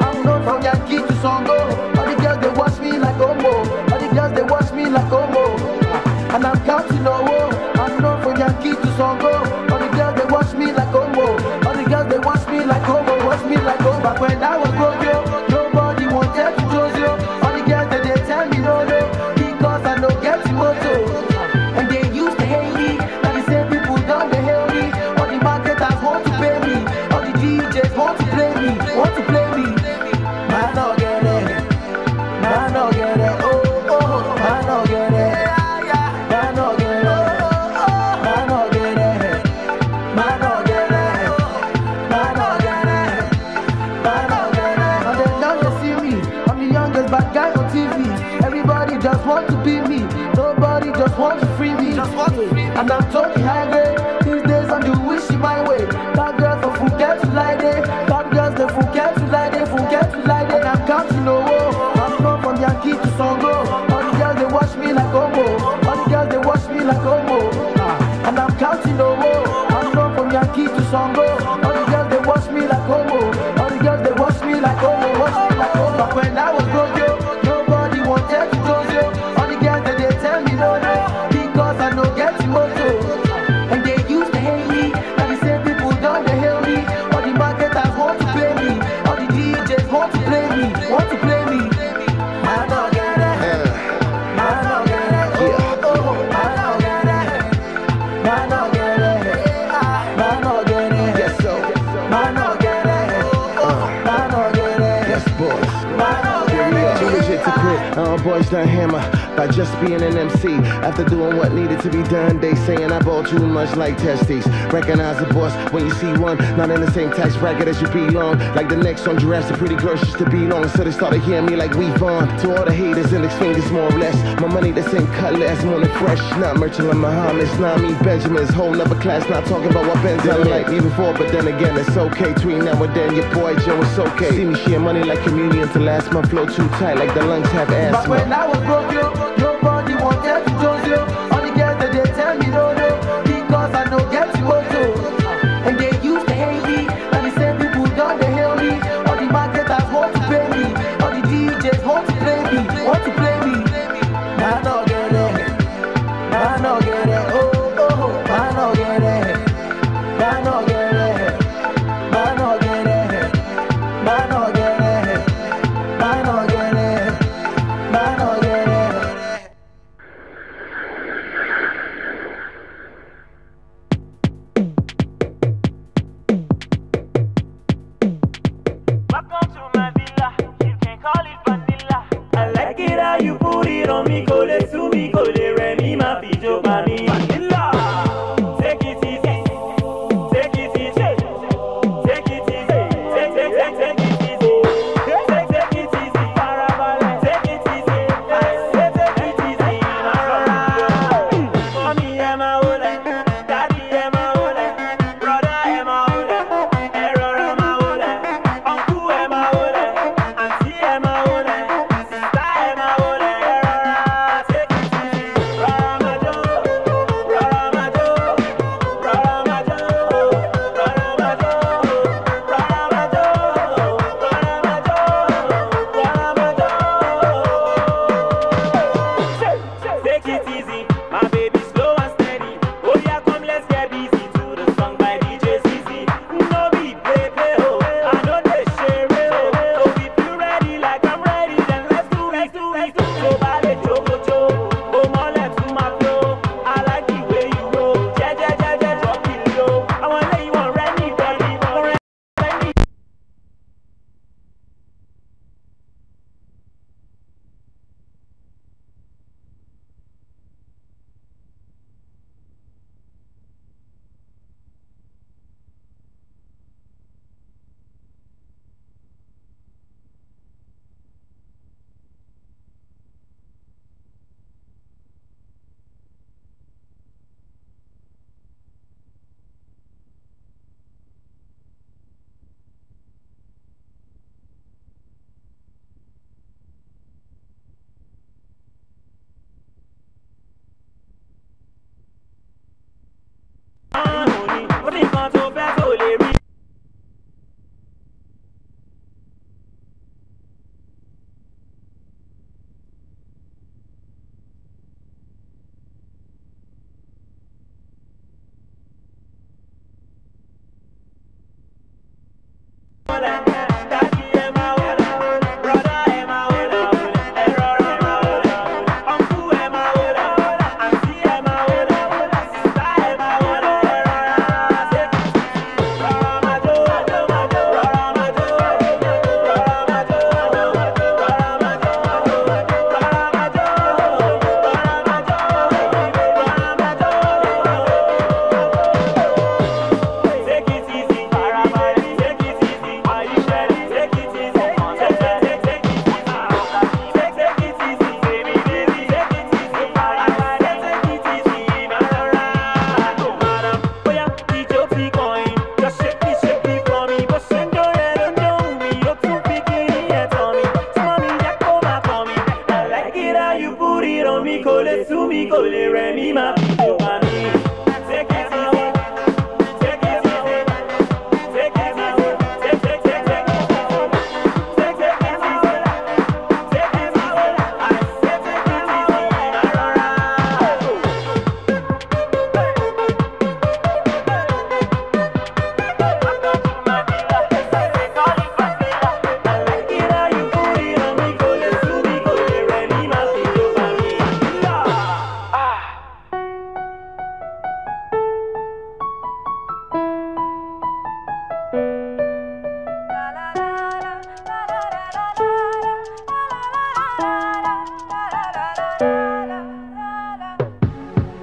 I'm known from Yankee to Songo. All the girls they watch TV. Everybody just want to be me. Nobody just want to free me. And I'm talking high grade. These days I'm the wishy my way. That girls the forget to lie there. That girls they forget to lie there, forget to lie there. And I'm counting no woe. I'm come from Yankee to Songo. All the girls they watch me like homo. All the girls they watch me like homo. And I'm counting no woe. I'm come from Yankee to Songo. All the girls they watch me like homo. All the girls they watch me like homo. Watch me like homo. But when I was broke, yo, nobody wanted to close yo. All the girls that they tell me no, no, because I know get moto. And they used to hate me. Now the same people don't they hail me. All the marketers want to play me. All the DJs want to play me. Want to play me. I don't get it. I don't get it. Oh, oh, I don't get it. I don't get it. I don't get it. Yes, so. I don't get it. I don't get it. Yes, boys. I don't get it. Too legit to quit. Boys done hammer by just being an MC. After doing what needed to be done, they saying I ball too much like testes. Recognize the boss when you see one, not in the same tax bracket as you belong. Like the next on Jurassic, pretty girls used to belong. So they started hearing me like we on. To all the haters, index fingers more or less. My money the same color as morning fresh. Not Merchant of Muhammad's, not me Benjamin's. Whole nother class, not talking about what Ben's done like me before. But then again, it's okay. Between now and then, your boy Joe is okay. See me share money like communion to last month. Flow too tight like the lungs have asthma. But when I was broke, yo, nobody wanted to close yo. All the girls that they tell me no, no, because I know get you also. And they used to hate me, and the same people don't they hail me. All the marketers want to pay me, all the DJs want to play me, want to play me. I don't get it, I don't get it, oh, oh, I don't get it, I don't get it, I don't get it, I don't get it, I don't get it, I don't get it. Welcome to my villa, you can call it vanilla. I like it how you put it on me, go let to me, go let Remy, my video, mommy. Vanilla, take it easy, take it easy, take it easy, take it easy, take it easy, Parabale, take it easy, I say take it easy, mommy, Emma, daddy, Emma, brother, Emma, error, Emma, uncle, Emma, auntie, Emma, sister, Emma, take it easy, Ramado, Ramado, Ramado, Ramado, Ramado, Ramado. Take it easy, my baby, slow and steady. Oh yeah, come let's get busy to the song by DJ CC. No be play, oh, I know they share it, oh. So if you ready like I'm ready, then let's do it. So bad it, Joe, oh more left to my flow. I like the way you roll, ja, drop it low. I wanna let you on ready, ready. how you put it on me, cole su mi, cole re mi ma pido pa mi. Take it easy, take it easy, take it easy, take it easy, take it easy, I say take it easy, Marora.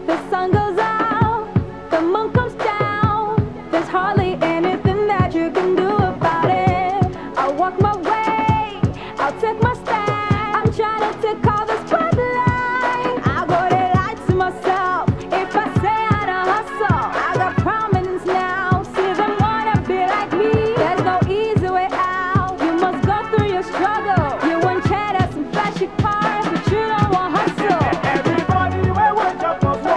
The sun goes out, the moon comes down. There's hardly anything that you can do about it. I'll walk my way, I'll take my stand. I'm trying to take all the spotlight. I got it right to myself. If I say I don't hustle, I got prominence now. See them wanna be like me. There's no easy way out. You must go through your struggle. You want cheddar and flashy cars, but you don't want hustle. Everybody will watch up for so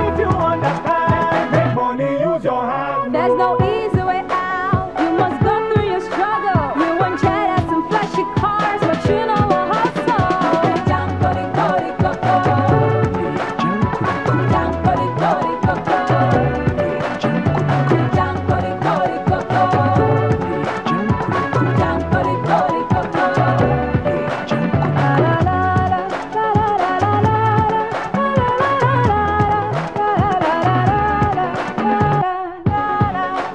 if you understand, make money, use your hand. There's no easy way out. You must go through your struggle. You want cheddar and flashy cars, but you don't want hustle. Jump, body, body, go, go. Jump, body, body, go, go. Jump, body, body, go, go. Jump, body, body, go, go.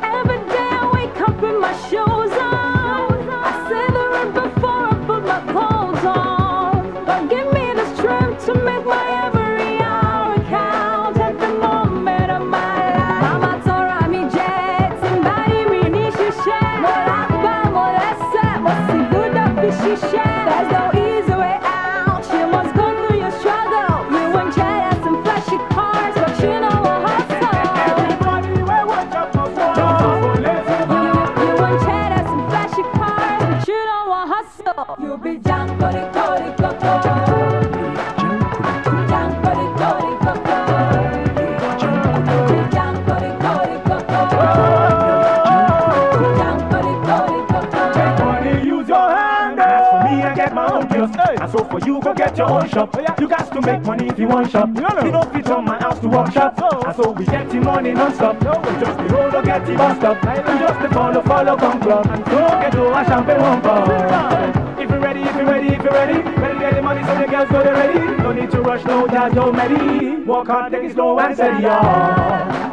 Every day I wake up with my shoes on. I say the word before I put my clothes on. But give me the strength to make my every hour count. Every moment of my life. Mama Torah mi jet, somebody me ni shishe. Molakba, molese, what's the good of the shishe? There's no easy way out. You must go through your struggle. You want cheddar and flashy cars, but you know what hustle. Everybody will watch up for so You want cheddar and flashy cars, but you don't want hustle. You be jump, body, body, go, go. Jump, body, body, go, go. Jump, body, body, go, go. Jump, body, body, go, go. make money, use your hand. As for me, I get my own kiosk. And so for you, go get your own shop. You got to make money if you want shop. You don't fit on my house to walk shop. And so we get the money non-stop. We just the road or get the bus stop. We just the follow, come club. And so get to a champagne one bar. If you're ready, if you're ready, if you're ready. Ready to get the money so the girls know they're ready. No need to rush, no jazz, no ready. Walk hard, take it slow and steady, y'all.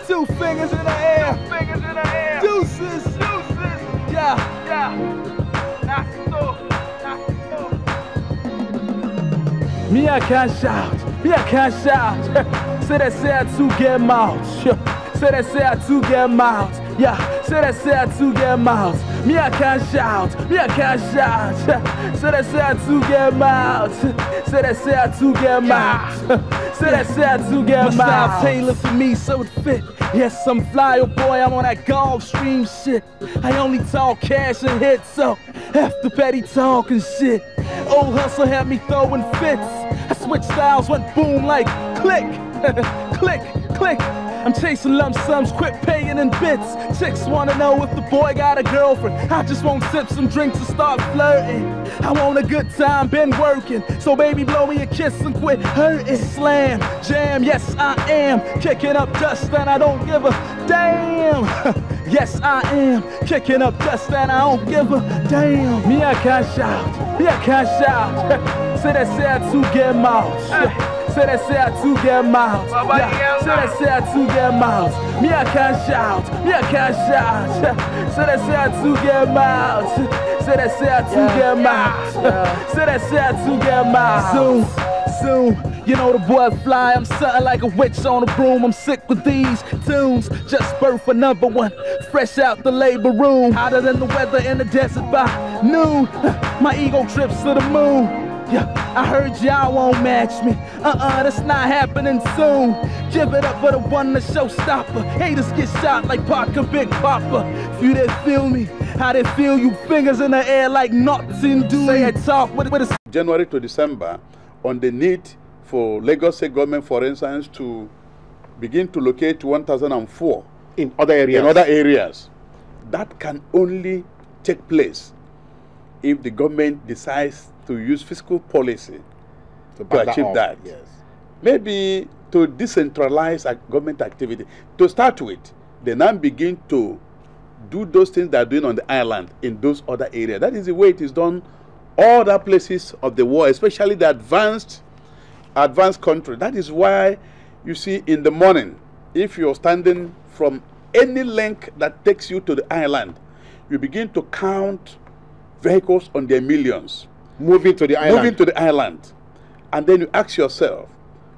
Two fingers in the air. Deuces. Yeah. Me, I can't shout. Say that say I too get mouth. Say that say I too get mouth. Yeah. Say that say I too get mouth. Me, I can't shout. Say that say I too get mouth. Say that say I too get mouth. Say that say I too get mouth. My style tailored for me, so it fit. Yes, I'm fly, oh boy, I'm on that Gulfstream shit. I only talk cash and hits, so F the petty talk and shit. Old hustle had me throwing fits. I switched styles, went boom like click, click. I'm chasing lump sums, quick paying in bits. Chicks wanna know if the boy got a girlfriend. I just won't sip some drinks and start flirting. I want a good time, been working. So baby, blow me a kiss and quit hurting. Slam, jam, yes I am. Kicking up dust and I don't give a damn. Yes, I am kicking up dust and I don't give a damn. Me, I can't shout. Me, I can't shout. Say that to get mouth. Say that to get mouth. Say that to get mouth. Me, I can't shout. Me, I can't shout. Say that to get mouth. Say that to get mouth. Say that to get mouth. Soon. You know the boy fly, I'm something like a witch on a broom. I'm sick with these tunes, just birth for #1. Fresh out the labor room, hotter than the weather in the desert by noon. My ego trips to the moon. Yeah, I heard y'all won't match me. That's not happening soon. Give it up for the one, the showstopper. Haters get shot like Parker Big Papa. If you didn't feel me, how they feel you? Fingers in the air like nothing do. Say I talk with a January to December on the need for Lagos State government, for instance, to begin to locate 1,004 in other areas. That can only take place if the government decides to use fiscal policy to achieve that. Yes. Maybe to decentralize government activity. To start with, they now begin to do those things they're doing on the island in those other areas. That is the way it is done all other places of the world, especially the advanced country. That is why you see in the morning, if you're standing from any link that takes you to the island, you begin to count vehicles on their millions moving to the island. And then you ask yourself,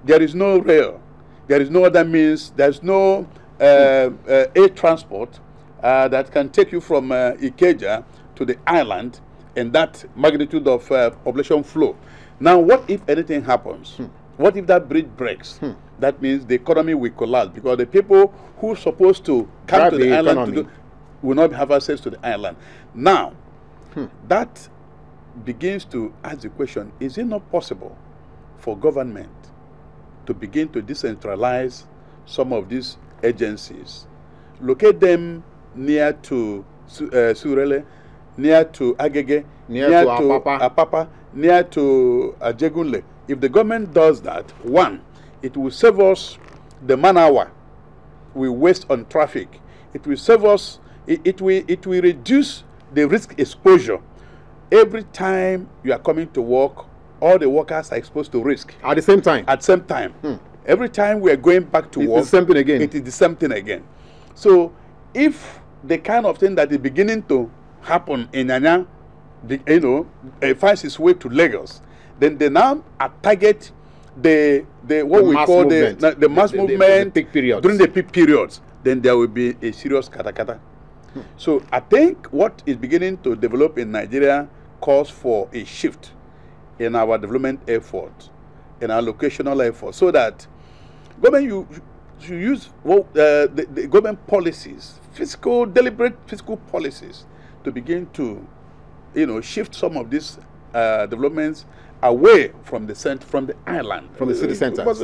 there is no rail, there is no other means, there's no air transport that can take you from Ikeja to the island in that magnitude of population flow. Now, what if anything happens? What if that bridge breaks? That means the economy will collapse, because the people who are supposed to come to the island will not have access to the island. Now, that begins to ask the question, is it not possible for government to begin to decentralize some of these agencies, locate them near to Surele, near to Agege, near to Apapa, near to Ajegunle? If the government does that, one, it will save us the man hour we waste on traffic. It will save us, it will reduce the risk exposure. Every time you are coming to work, all the workers are exposed to risk. At the same time? At the same time. Every time we are going back to work, it's the same thing again. It is the same thing again. So if the kind of thing that is beginning to happen in Nyanya, finds its way to Lagos, then they now target the mass movement during the peak periods. Then there will be a serious katakata. So I think what is beginning to develop in Nigeria calls for a shift in our development effort, in our locational effort, so that government should use the government policies, deliberate fiscal policies, to begin to, shift some of these developments away from the island, from the city centers.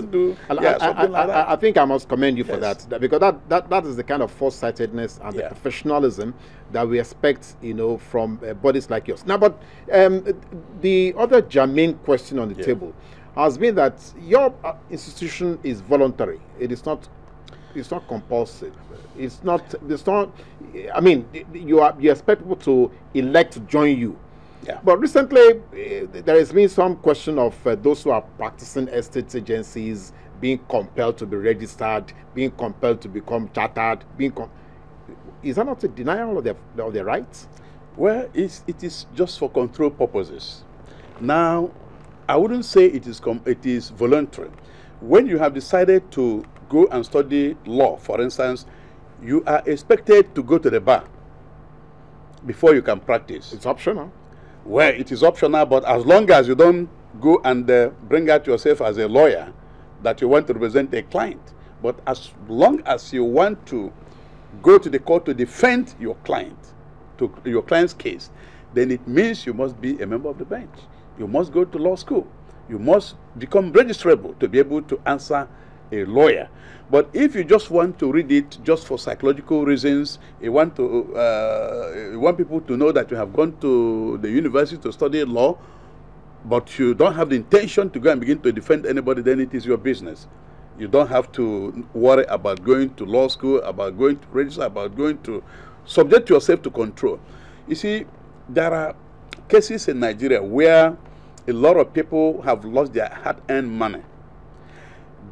I think I must commend you for that, because that is the kind of foresightedness and the professionalism that we expect, from bodies like yours. Now, but the other germane question on the table has been that your institution is voluntary. It's not compulsive. It's not. I mean, you expect people to elect to join you. Yeah. But recently, there has been some question of those who are practicing estate agencies being compelled to be registered, being compelled to become chartered. Is that not a denial of their rights? Well, it is just for control purposes. Now, I wouldn't say it is voluntary. When you have decided to go and study law, for instance, you are expected to go to the bar before you can practice. It's optional. Well, it is optional, but as long as you don't go and bring out yourself as a lawyer that you want to represent a client, but as long as you want to go to the court to defend your client, to your client's case, then it means you must be a member of the bench. You must go to law school. You must become registrable to be able to answer a lawyer. But if you just want to read it just for psychological reasons, you want people to know that you have gone to the university to study law, but you don't have the intention to go and begin to defend anybody, then it is your business. You don't have to worry about going to law school, about going to register, about going to subject yourself to control. You see, there are cases in Nigeria where a lot of people have lost their hard-earned money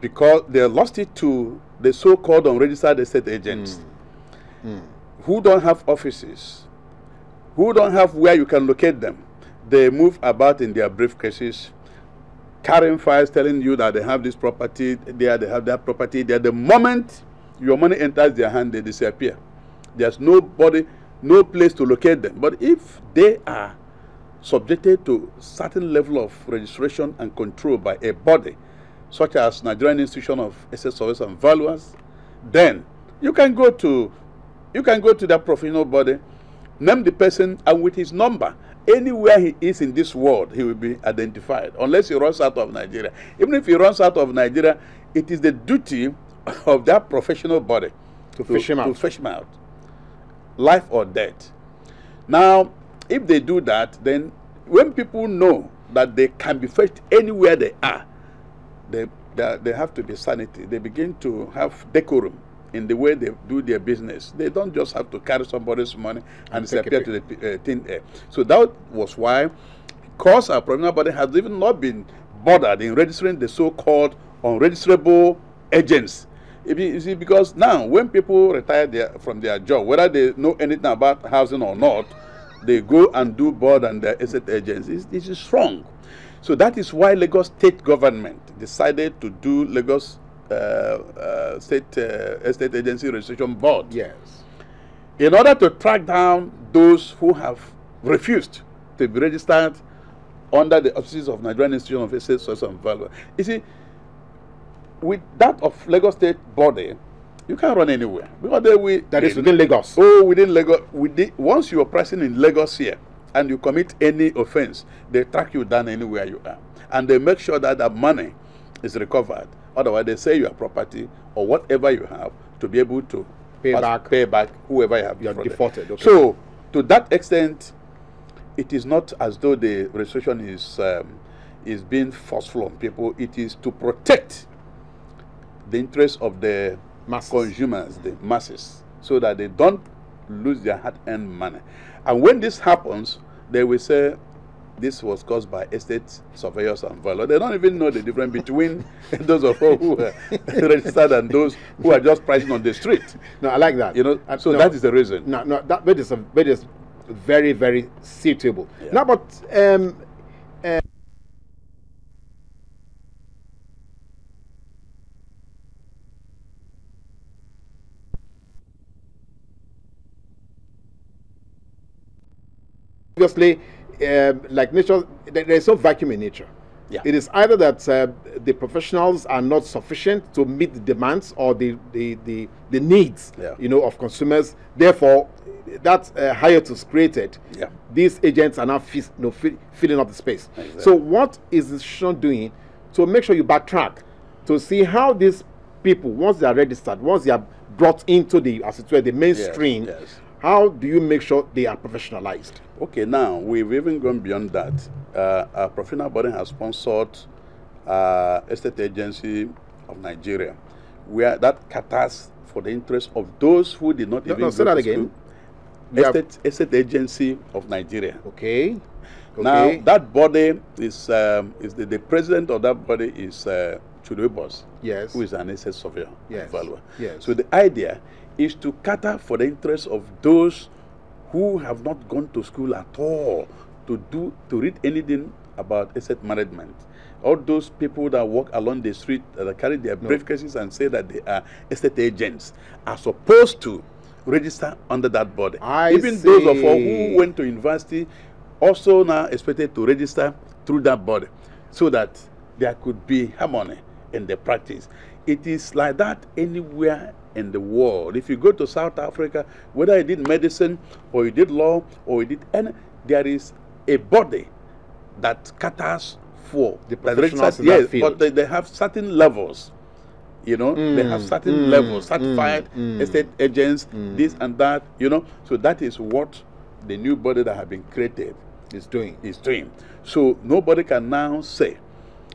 because they lost it to the so-called unregistered estate agents who don't have offices, who don't have where you can locate them. They move about in their briefcases, carrying files telling you that they have this property there, they have that property there. The moment your money enters their hand, they disappear. There's nobody, no place to locate them. But if they are subjected to certain level of registration and control by a body, such as Nigerian Institution of Asset Surveyors and Valuers, then you can go to that professional body, name the person, and with his number, anywhere he is in this world, he will be identified, unless he runs out of Nigeria. Even if he runs out of Nigeria, it is the duty of that professional body to fish him out, life or death. Now, if they do that, then when people know that they can be fetched anywhere they are, they have to be sanity. They begin to have decorum in the way they do their business. They don't just have to carry somebody's money and disappear to the thin air. So that was why, because our provincial body has even not been bothered in registering the so-called unregisterable agents. You see, because now when people retire from their job, whether they know anything about housing or not, they go and do board and their estate agents. It is strong. So that is why Lagos State government decided to do Lagos State Estate Agency Registration Board. Yes. In order to track down those who have refused to be registered under the auspices of Nigerian Institution of Asset Surveyors and Valuers. You see, with that of Lagos State body, you can't run anywhere because that is within Lagos. Oh, within Lagos. Once you are present in Lagos here and you commit any offense, they track you down anywhere you are, and they make sure that the money is recovered. Otherwise, they say your property or whatever you have to be able to pay back whoever you have defaulted. Okay. So, to that extent, it is not as though the registration is being forceful on people. It is to protect the interests of the consumers, the masses, so that they don't lose their hard-earned money. And when this happens, they will say this was caused by estate surveyors and valuers. They don't even know the difference between those of us who are registered and those who are just pricing on the street. No, I like that. You know, so that is the reason. No, that is very, very suitable. Yeah. Now, but obviously, like nature, there is no vacuum in nature. Yeah. It is either that the professionals are not sufficient to meet the demands or the needs, of consumers. Therefore, that hiatus created. Yeah. These agents are now filling up the space. Exactly. So, what is the institution doing to make sure you backtrack to see how these people, once they are registered, once they are brought into the mainstream? Yes. How do you make sure they are professionalized? Okay, now we've even gone beyond that. Our professional body has sponsored Estate Agency of Nigeria, where that caters for the interest of those who did not even say go that to again. school. Estate Agency of Nigeria. Okay. Now that body is the president of that body is Chudwebos, yes, who is an estate surveyor. Yes. Valuer. Yes. So the idea is to cater for the interests of those who have not gone to school at all to read anything about asset management. All those people that walk along the street that carry their briefcases and say that they are estate agents are supposed to register under that body. Even those of us who went to university also now expected to register through that body so that there could be harmony in the practice. It is like that anywhere in the world. If you go to South Africa, whether you did medicine or you did law or you did any, there is a body that caters for the professionals in that field. But they have certain levels. They have certain levels, certified estate agents, this and that, So that is what the new body that have been created is doing. So nobody can now say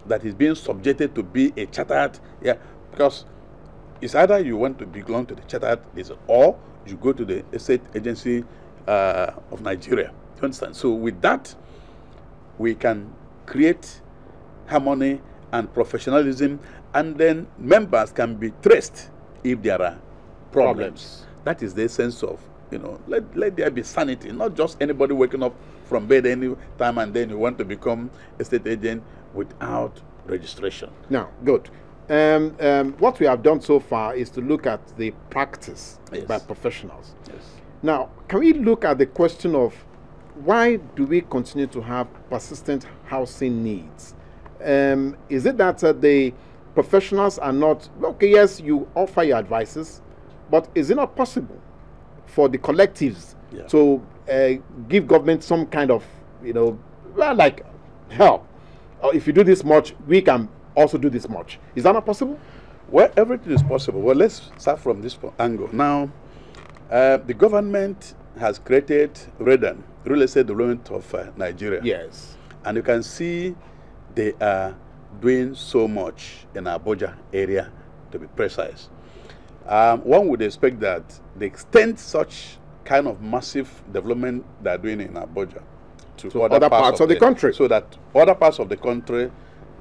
that he's being subjected to be a chartered Because it's either you want to belong to the chartered or you go to the Estate Agency of Nigeria. You understand? So with that, we can create harmony and professionalism, and then members can be traced if there are problems. That is the essence of, you know, let there be sanity, not just anybody waking up from bed any time and then you want to become a state agent without registration. Now, good. What we have done so far is to look at the practice by professionals. Yes. Now, can we look at the question of why do we continue to have persistent housing needs? Is it that the professionals are not, okay, yes, you offer your advices, but is it not possible for the collectives to give government some kind of, you know, well, like help? Or if you do this much, we can also do this much. Is that not possible? Well, everything is possible. Well, let's start from this angle. Now, the government has created REDAN, Real Estate Development of Nigeria. Yes. And you can see they are doing so much in Abuja area, to be precise. One would expect that they extend such kind of massive development they're doing in Abuja to other parts of the country, so that other parts of the country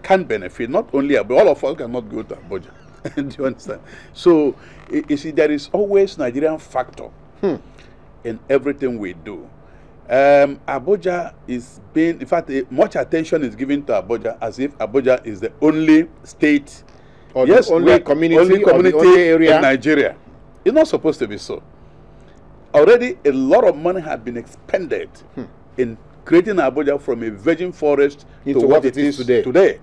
can benefit. Not only Abuja, all of us cannot go to Abuja. Do you understand? So you see, there is always Nigerian factor in everything we do. Abuja is being, in fact, much attention is given to Abuja as if Abuja is the only state or the only community or the only area in Nigeria. It's not supposed to be so. Already a lot of money has been expended in creating Abuja from a virgin forest into to what it is today.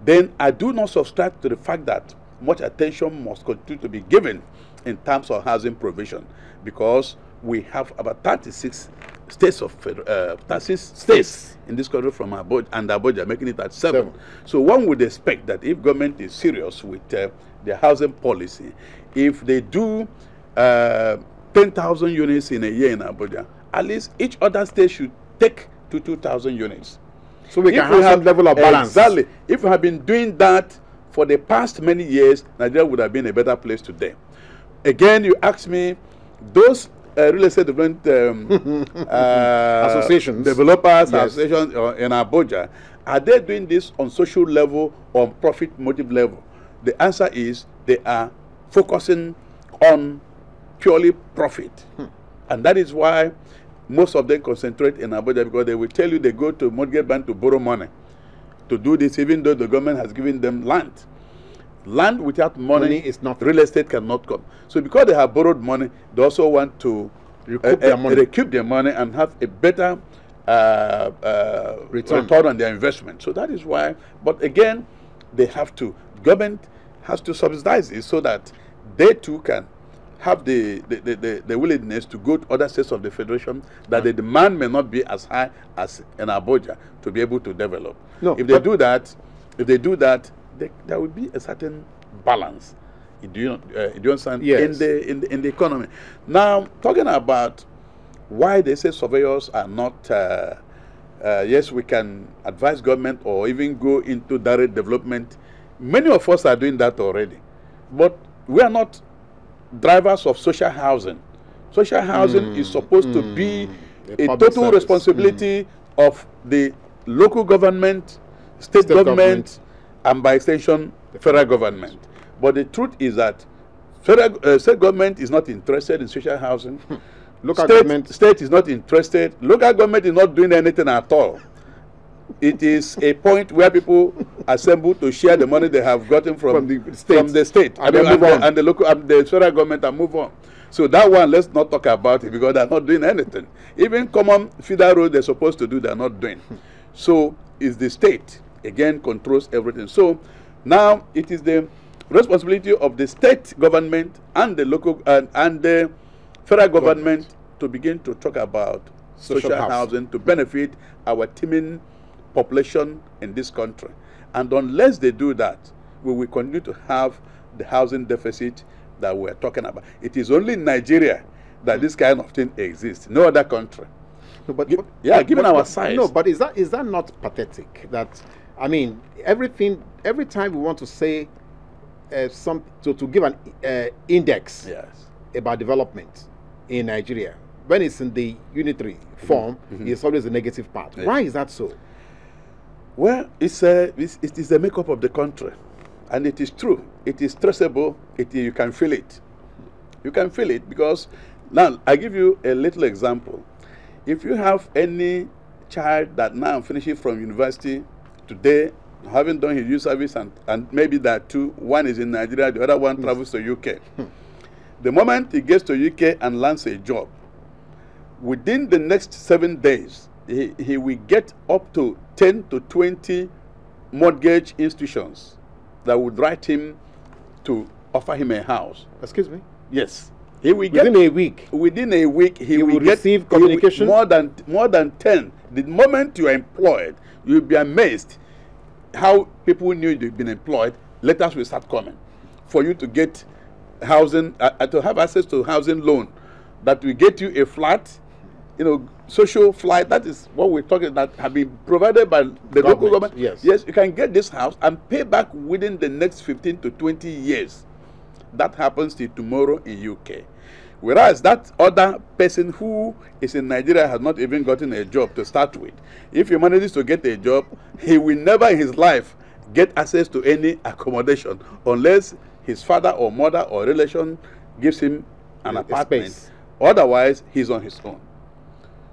Then I do not subscribe to the fact that much attention must continue to be given in terms of housing provision, because we have about 36 states of 36 states in this country from Abuja, and Abuja making it at 7. So one would expect that if government is serious with their housing policy, if they do 10,000 units in a year in Abuja, at least each other state should take to 2,000 units. So we can have some level of balance. Exactly. If we have been doing that for the past many years, Nigeria would have been a better place today. Again, you ask me, those real estate development associations, developers, associations in Abuja, are they doing this on social level or on profit motive level? The answer is they are focusing on purely profit. And that is why most of them concentrate in Abuja, because they will tell you they go to mortgage bank to borrow money to do this, even though the government has given them land. Land without money is not, real estate cannot come. So because they have borrowed money, they also want to recoup their money and have a better return on their investment. So that is why, but again, they have to, government has to subsidize it so that they too can have the willingness to go to other states of the federation, that the demand may not be as high as in Abuja to be able to develop. No, if they do that, there will be a certain balance. Do you understand? Yes. In the economy. Now, talking about why they say surveyors are not. Yes, we can advise government or even go into direct development. Many of us are doing that already, but we are not drivers of social housing. Social housing is supposed to be a total responsibility of the local government, state government, and by extension, the federal government. But the truth is that state government is not interested in social housing. State is not interested. Local government is not doing anything at all. It is a point where people assemble to share the money they have gotten from the state and the local and the federal government, and move on. So that one, let's not talk about it, because they're not doing anything. Even common feeder road they're supposed to do, they're not doing. So it's the state again controls everything. So now it is the responsibility of the state government and the local and the federal government to begin to talk about social housing to benefit our teeming population in this country. And unless they do that, we will continue to have the housing deficit that we're talking about. It is only in Nigeria that this kind of thing exists. No other country. No, but given our size. No, but is that not pathetic? That, I mean, every time we want to say to give an index yes. about development in Nigeria, when it's in the unitary form, it's always the negative part. Yeah. Why is that so? Well, it is the makeup of the country, and it is true. It is traceable. You can feel it. You can feel it because now I give you a little example. If you have any child that now finishing from university today, having done his youth service, and maybe there are two, one is in Nigeria, the other one travels to UK. The moment he gets to UK and lands a job, within the next 7 days, he will get up to 10 to 20 mortgage institutions that would write him to offer him a house. Excuse me? Yes. He will within a week. Within a week, he will receive communication. More than 10. The moment you are employed, you'll be amazed how people knew you've been employed. Letters will start coming for you to get housing, to have access to housing loan that will get you a flat, social flat. That is what we're talking about, have been provided by the local government. Yes. Yes, you can get this house and pay back within the next 15 to 20 years. That happens till tomorrow in UK. Whereas that other person who is in Nigeria has not even gotten a job to start with. If he manages to get a job, he will never in his life get access to any accommodation unless his father or mother or relation gives him an apartment. Space. Otherwise, he's on his own.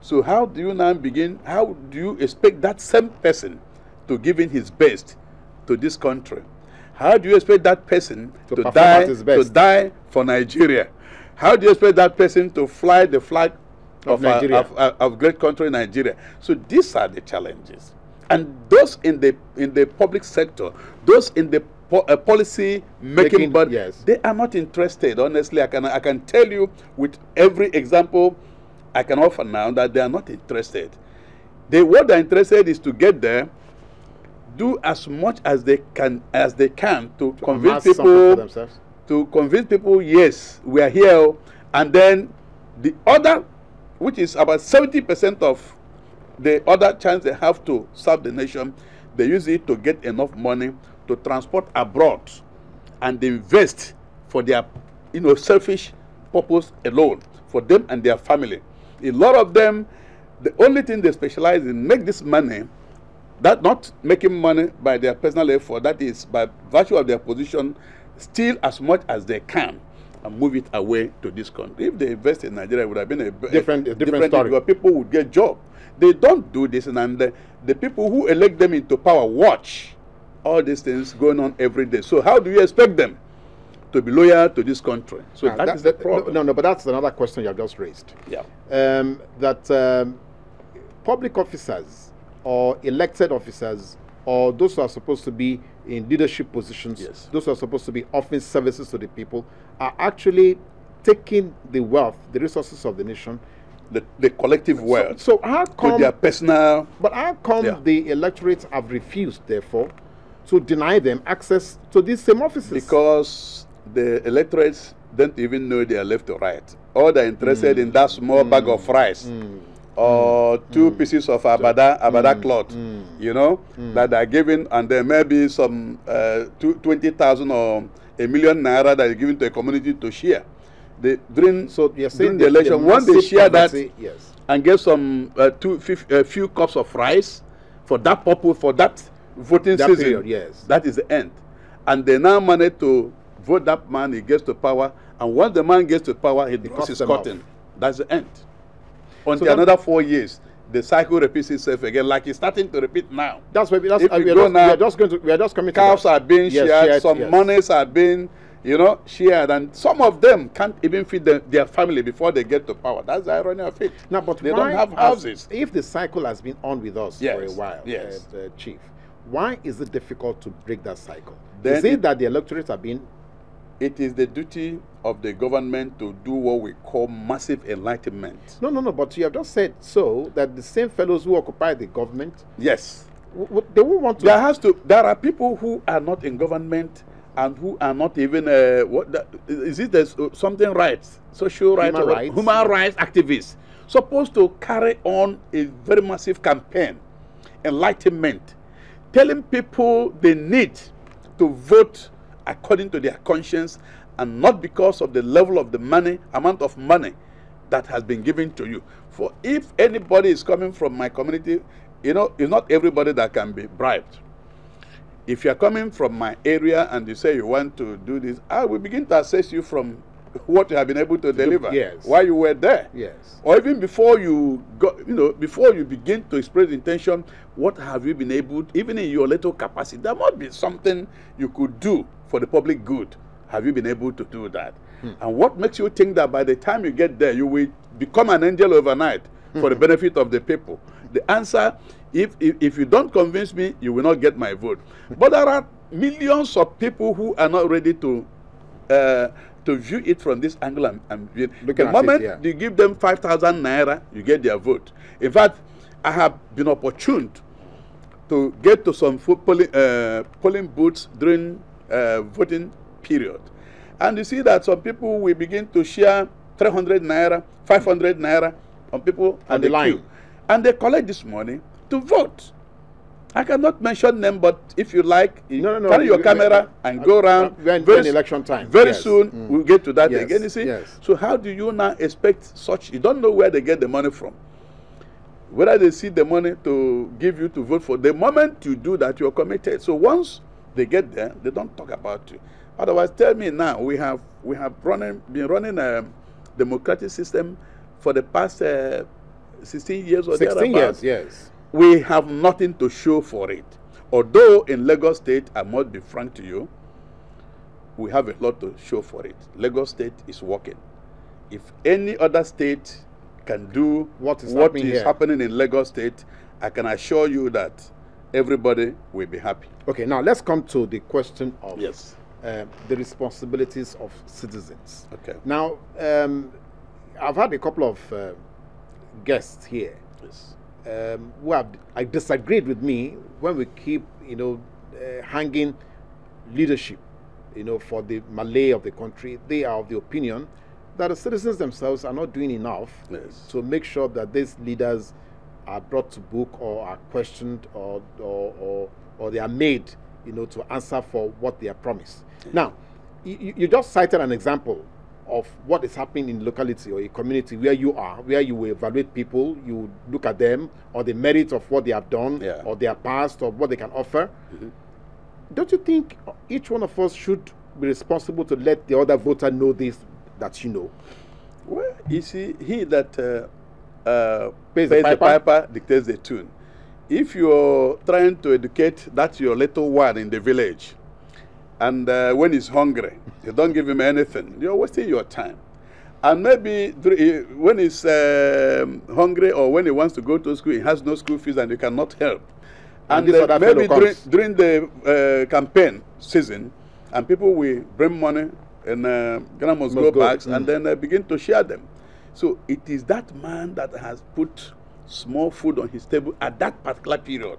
So how do you now begin? How do you expect that same person to give in his best to this country? How do you expect that person to die for Nigeria? How do you expect that person to fly the flag of Nigeria, of great country Nigeria? So these are the challenges, and those in the public sector, those in the policy making body, yes, they are not interested. Honestly, I can tell you with every example I can offer now that they are not interested. What they're interested is to get there, do as much as they can to convince people. To convince people, yes, we are here, and then the other, which is about 70% of the other chance they have to serve the nation, they use it to get enough money to transport abroad and invest for their, selfish purpose alone, for them and their family. A lot of them, the only thing they specialize in make this money, that not making money by their personal effort, that is by virtue of their position, steal as much as they can and move it away to this country. If they invest in Nigeria, it would have been a different story. Because people would get jobs. They don't do this, and the people who elect them into power watch all these things going on every day. So how do you expect them to be loyal to this country? So that is the problem. No, but that's another question you have just raised. Yeah. Public officers or elected officers or those who are supposed to be in leadership positions, yes, those who are supposed to be offering services to the people, are actually taking the wealth, the resources of the nation, the collective wealth, so how come, to their personal... But how come the electorates have refused, therefore, to deny them access to these same offices? Because the electorates don't even know they are left or right. Or they're interested in that small bag of rice. Or two pieces of abada cloth, that are given, and there may be some 20,000 or $1 million naira that is given to a community to share. During the election, once they share that and get some few cups of rice for that purpose, for that voting season, period, that is the end. And they now manage to vote that man, he gets to power, and once the man gets to power, he draws his curtain. That's the end. Until another 4 years, the cycle repeats itself again, like it's starting to repeat now. That's why we are just coming. Cows are being shared, some monies are being, shared, and some of them can't even feed their family before they get to power. That's the irony of it. Now, but they don't have houses. If the cycle has been on with us for a while, Chief, why is it difficult to break that cycle? Then is it that the electorates have been? It is the duty of the government to do what we call massive enlightenment. No, but you have just said so that the same fellows who occupy the government, yes, they won't want to. There are people who are not in government and who are not even something rights, social rights, human rights activists supposed to carry on a very massive campaign, enlightenment, telling people they need to vote according to their conscience and not because of the level of the money, amount of money that has been given to you. For if anybody is coming from my community, you know, it's not everybody that can be bribed. If you're coming from my area and you say you want to do this, I will begin to assess you from what you have been able to deliver. Yes. While you were there. Yes. Or even before you go, you know, before you begin to express intention, what have you been able, even in your little capacity, there must be something you could do for the public good. Have you been able to do that? And what makes you think that by the time you get there, you will become an angel overnight for the benefit of the people? The answer, if you don't convince me, you will not get my vote. But there are millions of people who are not ready to view it from this angle. The moment you give them 5,000 naira, you get their vote. In fact, I have been opportune to get to some polling booths during voting period. And you see that some people will begin to share 300 naira, 500 naira on people on the line. Queue. And they collect this money to vote. I cannot mention them, but if you like, carry your camera and go around. Very election time. Very soon, we'll get to that again, you see. So how do you now expect such? You don't know where they get the money from. Whether they see the money to give you to vote for. The moment you do that, you're committed. So once they get there, they don't talk about you. Otherwise, tell me now, we have been running a democratic system for the past 16 years or 16 years, yes. We have nothing to show for it. Although in Lagos State, I must be frank to you, we have a lot to show for it. Lagos State is working. If any other state can do what is happening in Lagos State, I can assure you that everybody will be happy. Okay, now let's come to the question of the responsibilities of citizens. Okay. Now, I've had a couple of guests here who have disagreed with me when we keep, hanging leadership, for the Malay of the country. They are of the opinion that the citizens themselves are not doing enough to make sure that these leaders are brought to book or are questioned or they are made, to answer for what they are promised. Now, you just cited an example of what is happening in locality or a community where you are, where you will evaluate people, you look at them or the merit of what they have done or their past or what they can offer. Don't you think each one of us should be responsible to let the other voter know this, that you know? Well, you see, he that pays the piper dictates the tune. If you're trying to educate that your little one in the village, and when he's hungry, you don't give him anything, you're wasting your time. And maybe when he's hungry or when he wants to go to school, he has no school fees and you cannot help. And maybe during the campaign season, and people will bring money in Ghana must go bags and then begin to share them. So it is that man that has put small food on his table at that particular period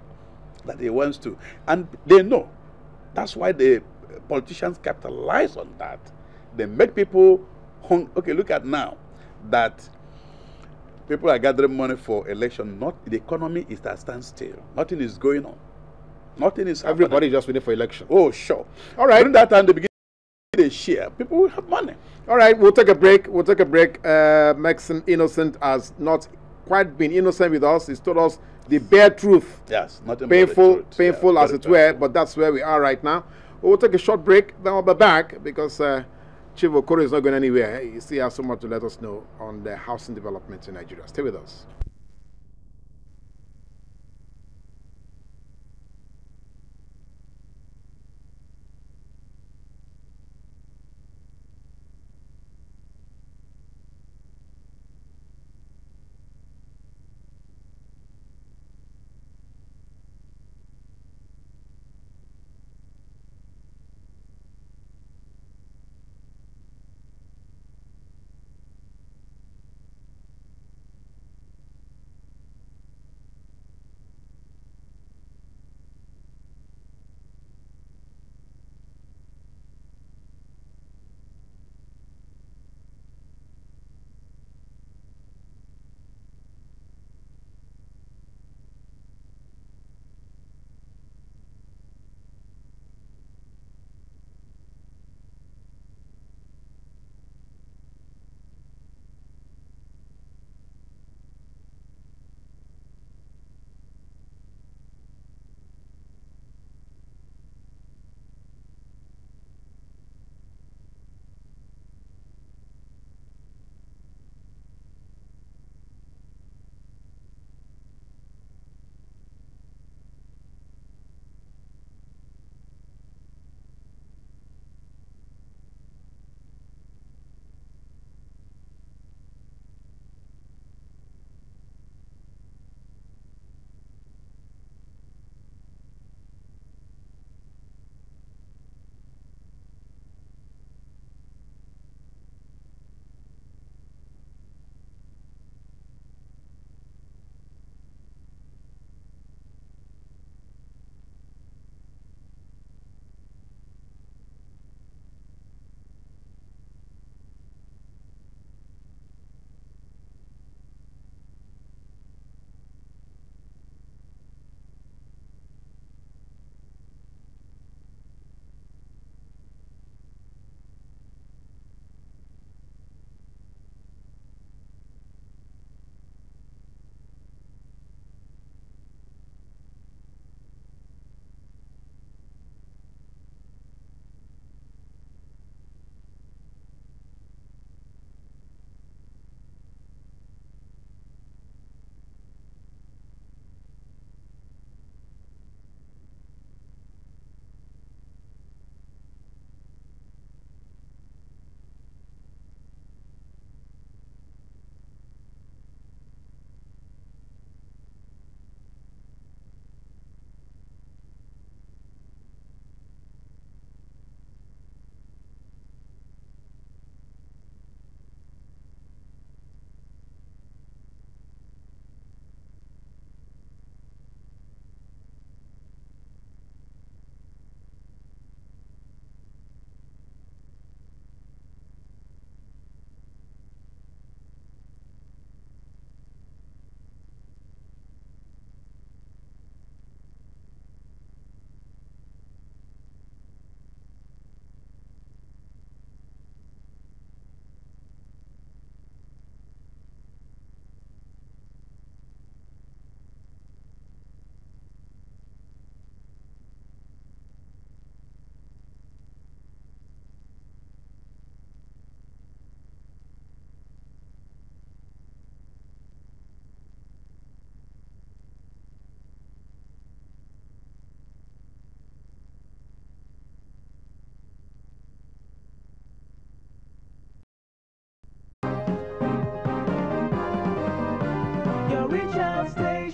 that he wants to. And they know. That's why the politicians capitalize on that. They make people okay, look at now that people are gathering money for election. Not the economy is at standstill. Nothing is going on. Nothing is happening. Everybody just waiting for election. Oh, sure. All right. During that time, they begin to share. People will have money. All right, we'll take a break. We'll take a break. Maxon Innocent has not quite been innocent with us. He's told us the bare truth. Yes, nothing painful, painful as it were, but that's where we are right now. We'll take a short break, then we'll be back because Chief Okoro is not going anywhere. He still has so much to let us know on the housing development in Nigeria. Stay with us.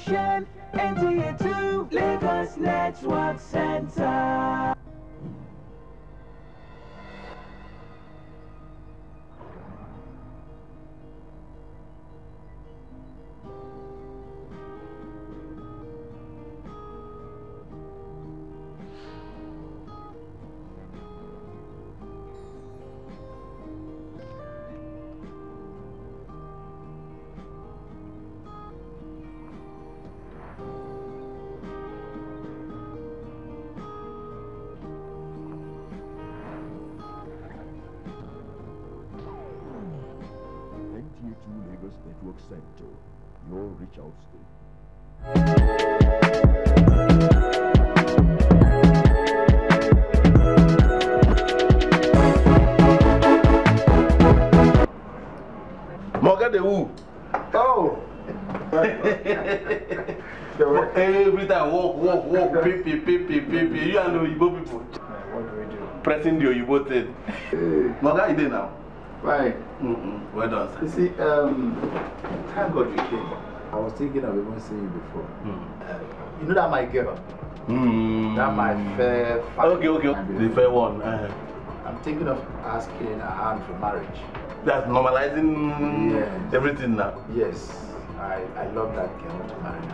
station, NTA2, Lagos Network Center. NTA2 Lagos Network Center, your reach out state. Morgan the who? Oh! Every time walk, pee. You and the Oyibo people. What do we do? Pressing the Oyibo thing. Morgan, you there now? Right. Well done, sir. You see, thank God you came. I was thinking of even seeing you before. You know that my girl? That my fair family. Okay. The fair one. I'm thinking of asking her hand for marriage. That's normalizing everything now. Yes. I love that girl to marry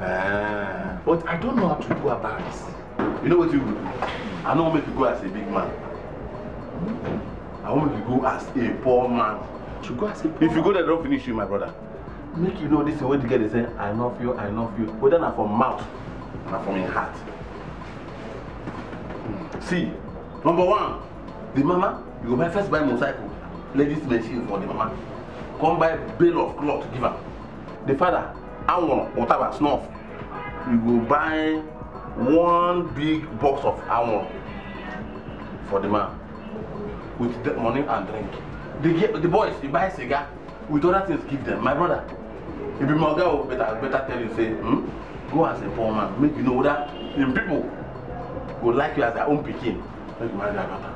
her. But I don't know how to go about this. You know what you do? I don't want you to go as a big man. I want you to go as a poor man. To go as a poor If you go there, don't finish you, my brother. Make you know this is the way to get it saying, I love you. Whether not from mouth, not from your heart. See, number one, the mama, you go first buy motorcycle, ladies machine for the mama. Come buy bale of cloth to give her. The father, I want whatever snuff. You go buy one big box of almond for the man with the money and drink. The boys, you buy cigar with other things, give them. My brother, if you go, better tell you, say, go as a poor man, make you know that people will like you as their own picking. Make you marry their daughter.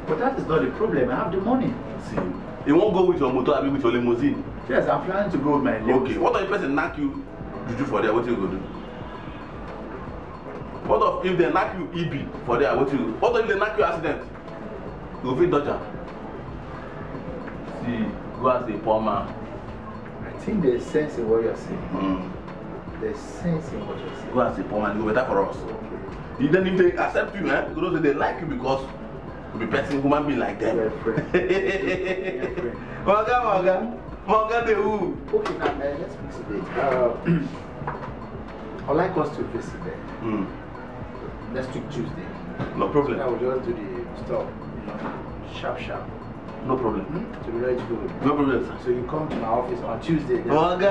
But that is not the problem. I have the money. See, you won't go with your motor, I mean with your limousine. Yes, I'm planning to go with my limousine. Okay, what if the person knock you juju for there? What you go do? What if they knock you EB for there? What if they knock you accident? You will feel dodger. See, go as a poor man. I think there's sense in what you're saying. There's sense in what you're saying. Go as a poor man, go better for us. Okay. Then if they accept you, because they like you because you be person human being like them. Morgan, the who? Okay, now let's fix it. I'd like us to visit there. Next week Tuesday. No problem. I will just do the stuff, sharp. No problem. To be ready to go. No problem, sir. So you come to my office on Tuesday. Morgan,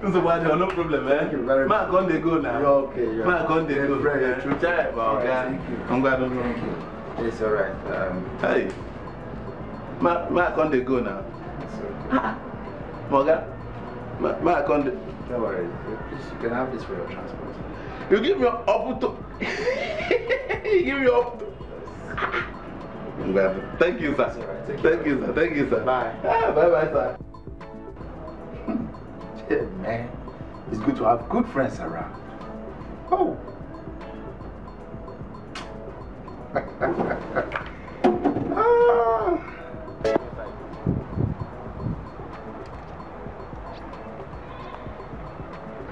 no problem, man. Thank you very much. Man, come they go now. You're okay. Man, come they go. You're true. Morgan, I'm glad to thank you. It's alright. Hey, man, come they go now. Morgan, man, come they. Don't worry. You can have this for your transport. You give me up to. You give me up to. Thank you, sir. Right. Thank you, sir. Bye. Bye, sir. Yeah, man. It's good to have good friends around. Oh.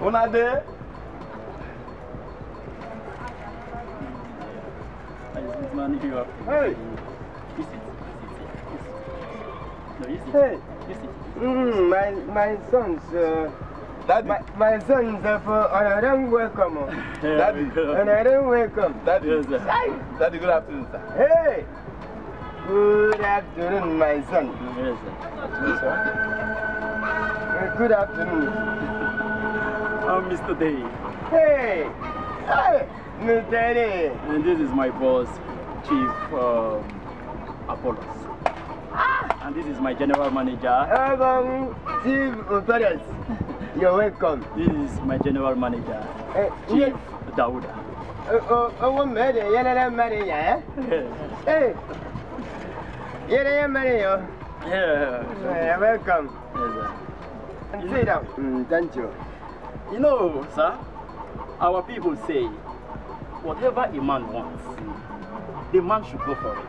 Una there? Hey! Hey! My sons, Daddy. My sons for another welcome. Daddy. Another welcome. Daddy. Yes, sir. Daddy, good afternoon, sir. Hey! Good afternoon, my son. Yes, sir. Good afternoon. I'm Mr. Day. Hey! Hey! Mr. Day. And this is my boss, Chief Apollos. And this is my general manager. Chief Apollos. You're welcome. This is my general manager, Chief Dauda. Oh, man, you're married, eh? Hey! You're married, yeah. Welcome. Yes, sir. Sit down. Thank you. You know, sir, our people say, whatever a man wants, the man should go for it.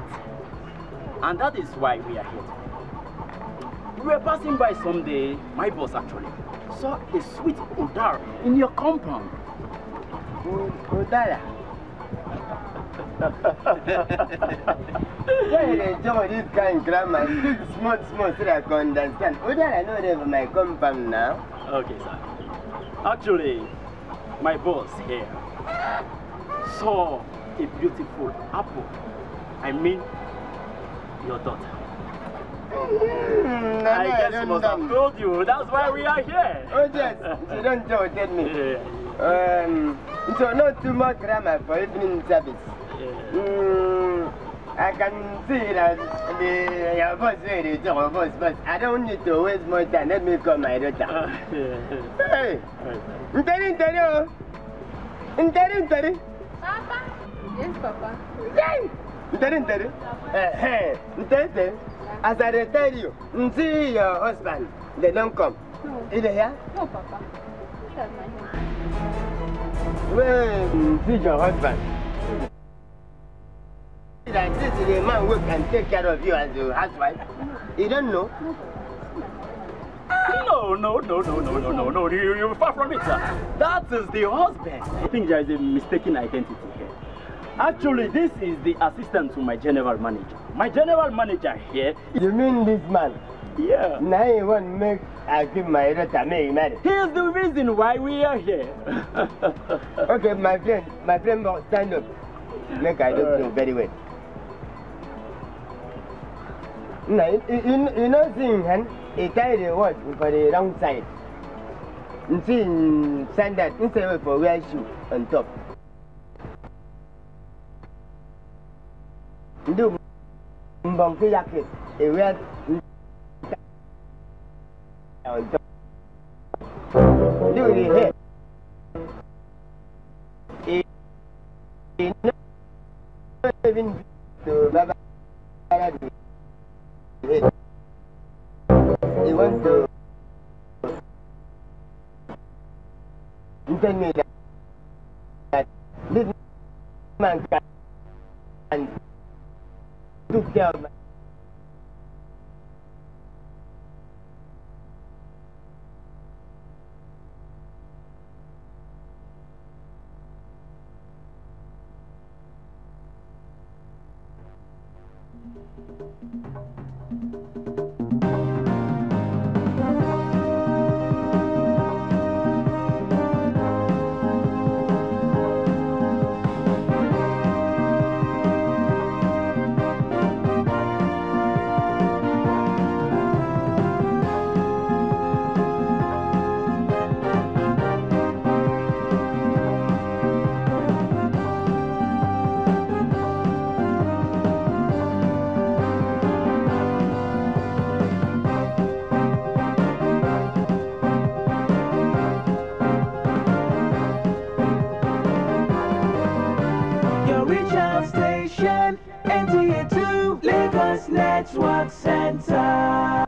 And that is why we are here today. We were passing by someday, my boss actually saw a sweet odor in your compound. Odara? Why you enjoy this kind of grammar? Speak small so that I can understand. Odara know never my compound now. Okay, sir. Actually, my boss here saw a beautiful apple. I mean, your daughter. I guess she must have told you. That's why we are here. Oh yes, she don't tell me. So not too much grammar for evening service. I can see that your boss is your boss, but I don't need to waste more time. Let me call my daughter. Hey, Interi. Papa? Yes, Papa. Interi. Hey, as I tell you, see your husband, they don't come. No. Is he here? No, Papa. That's my husband. Well, see your husband. That this is the man who can take care of you as your housewife. You don't know? No. You're far from it, sir. That is the husband. I think there is a mistaken identity here. Actually, this is the assistant to my general manager. My general manager here. You mean this man? Yeah. Now you want to make I give my daughter married. He is the reason why we are here. Okay, my friend will stand up. Make I look you very well. Now, you know, seeing he carry the watch for the wrong side. You see, send that instead for wear shoe on top. Do mbonki jacket, he wear on top. Do the hair. He not even to Baba. He wants to tell me that this man can take care of my Station, NTA2, Lagos Network Center.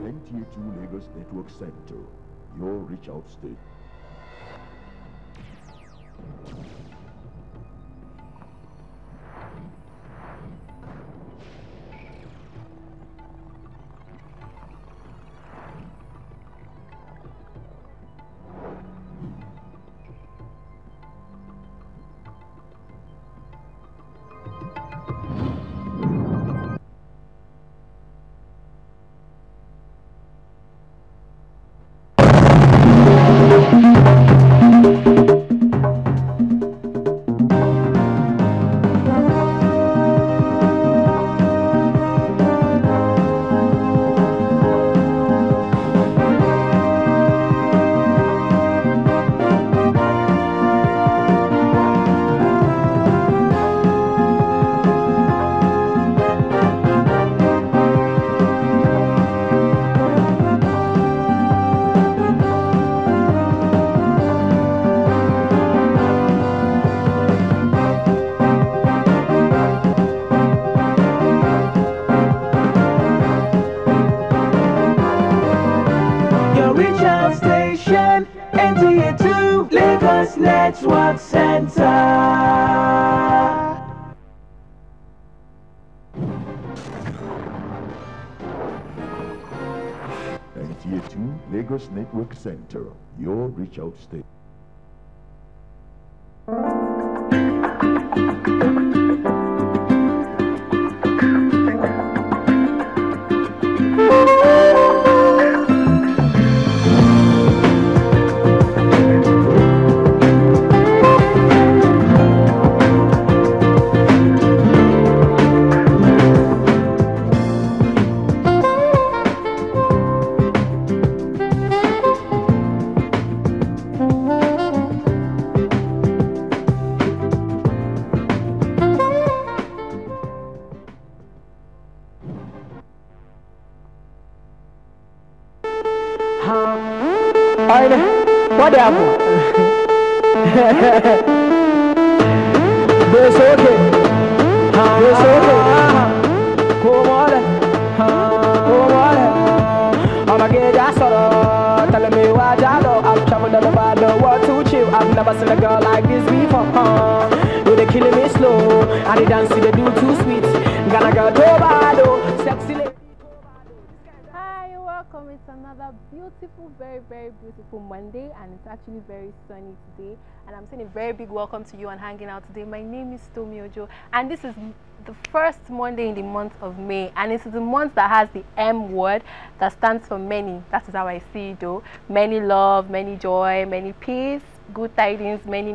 NTA2 Lagos Network Center, your reach out state. reach out station, NTA2, Lagos Network Center. NTA2, Lagos Network Center, your reach out station. What happened? It's okay. It's okay. Come on. Come on. I'm a gay solo. Telling me why I've traveled all over the world to chill. I've never seen a girl like this before. They're killing me slow. And they dance, they do too sweet. Gonna go to sexy lady. Welcome. It's another beautiful, very, very beautiful Monday, and it's actually very sunny today. And I'm saying a very big welcome to you and hanging out today. My name is Tomi Ojo, and this is the first Monday in the month of May, and it's the month that has the M word that stands for many. That is how I see it, though. Many love, many joy, many peace, good tidings, many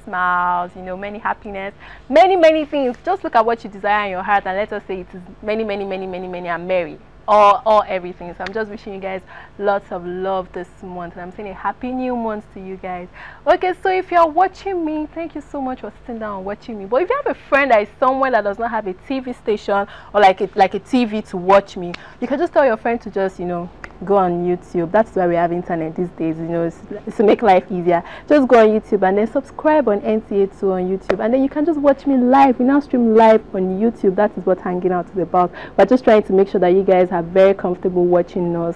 smiles, you know, many happiness, many things. Just look at what you desire in your heart, and let us say it is many, and merry. All everything. So I'm just wishing you guys lots of love this month, and I'm saying a happy new month to you guys. Okay, so if you're watching me, thank you so much for sitting down and watching me. But if you have a friend that is somewhere that does not have a TV station or like a TV to watch me, you can just tell your friend to just, you know, go on YouTube. That's why we have internet these days, you know, it's to make life easier. Just go on YouTube and then subscribe on NTA2 on YouTube, and then you can just watch me live. We now stream live on YouTube. That is what hanging out is about. We're just trying to make sure that you guys are very comfortable watching us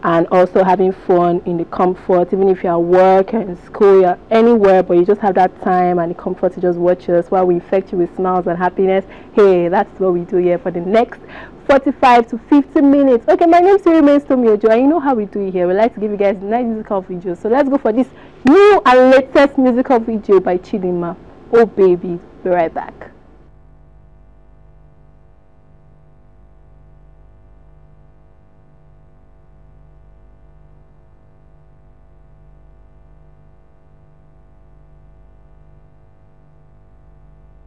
and also having fun in the comfort, even if you're at work or in school, you're anywhere, but you just have that time and the comfort to just watch us while we infect you with smiles and happiness. Hey, that's what we do here for the next 45 to 50 minutes. Okay, my name still remains Tomi Ojo, and you know how we do it here. We like to give you guys nice musical videos. So let's go for this new and latest musical video by Chidinma. Oh baby, be right back.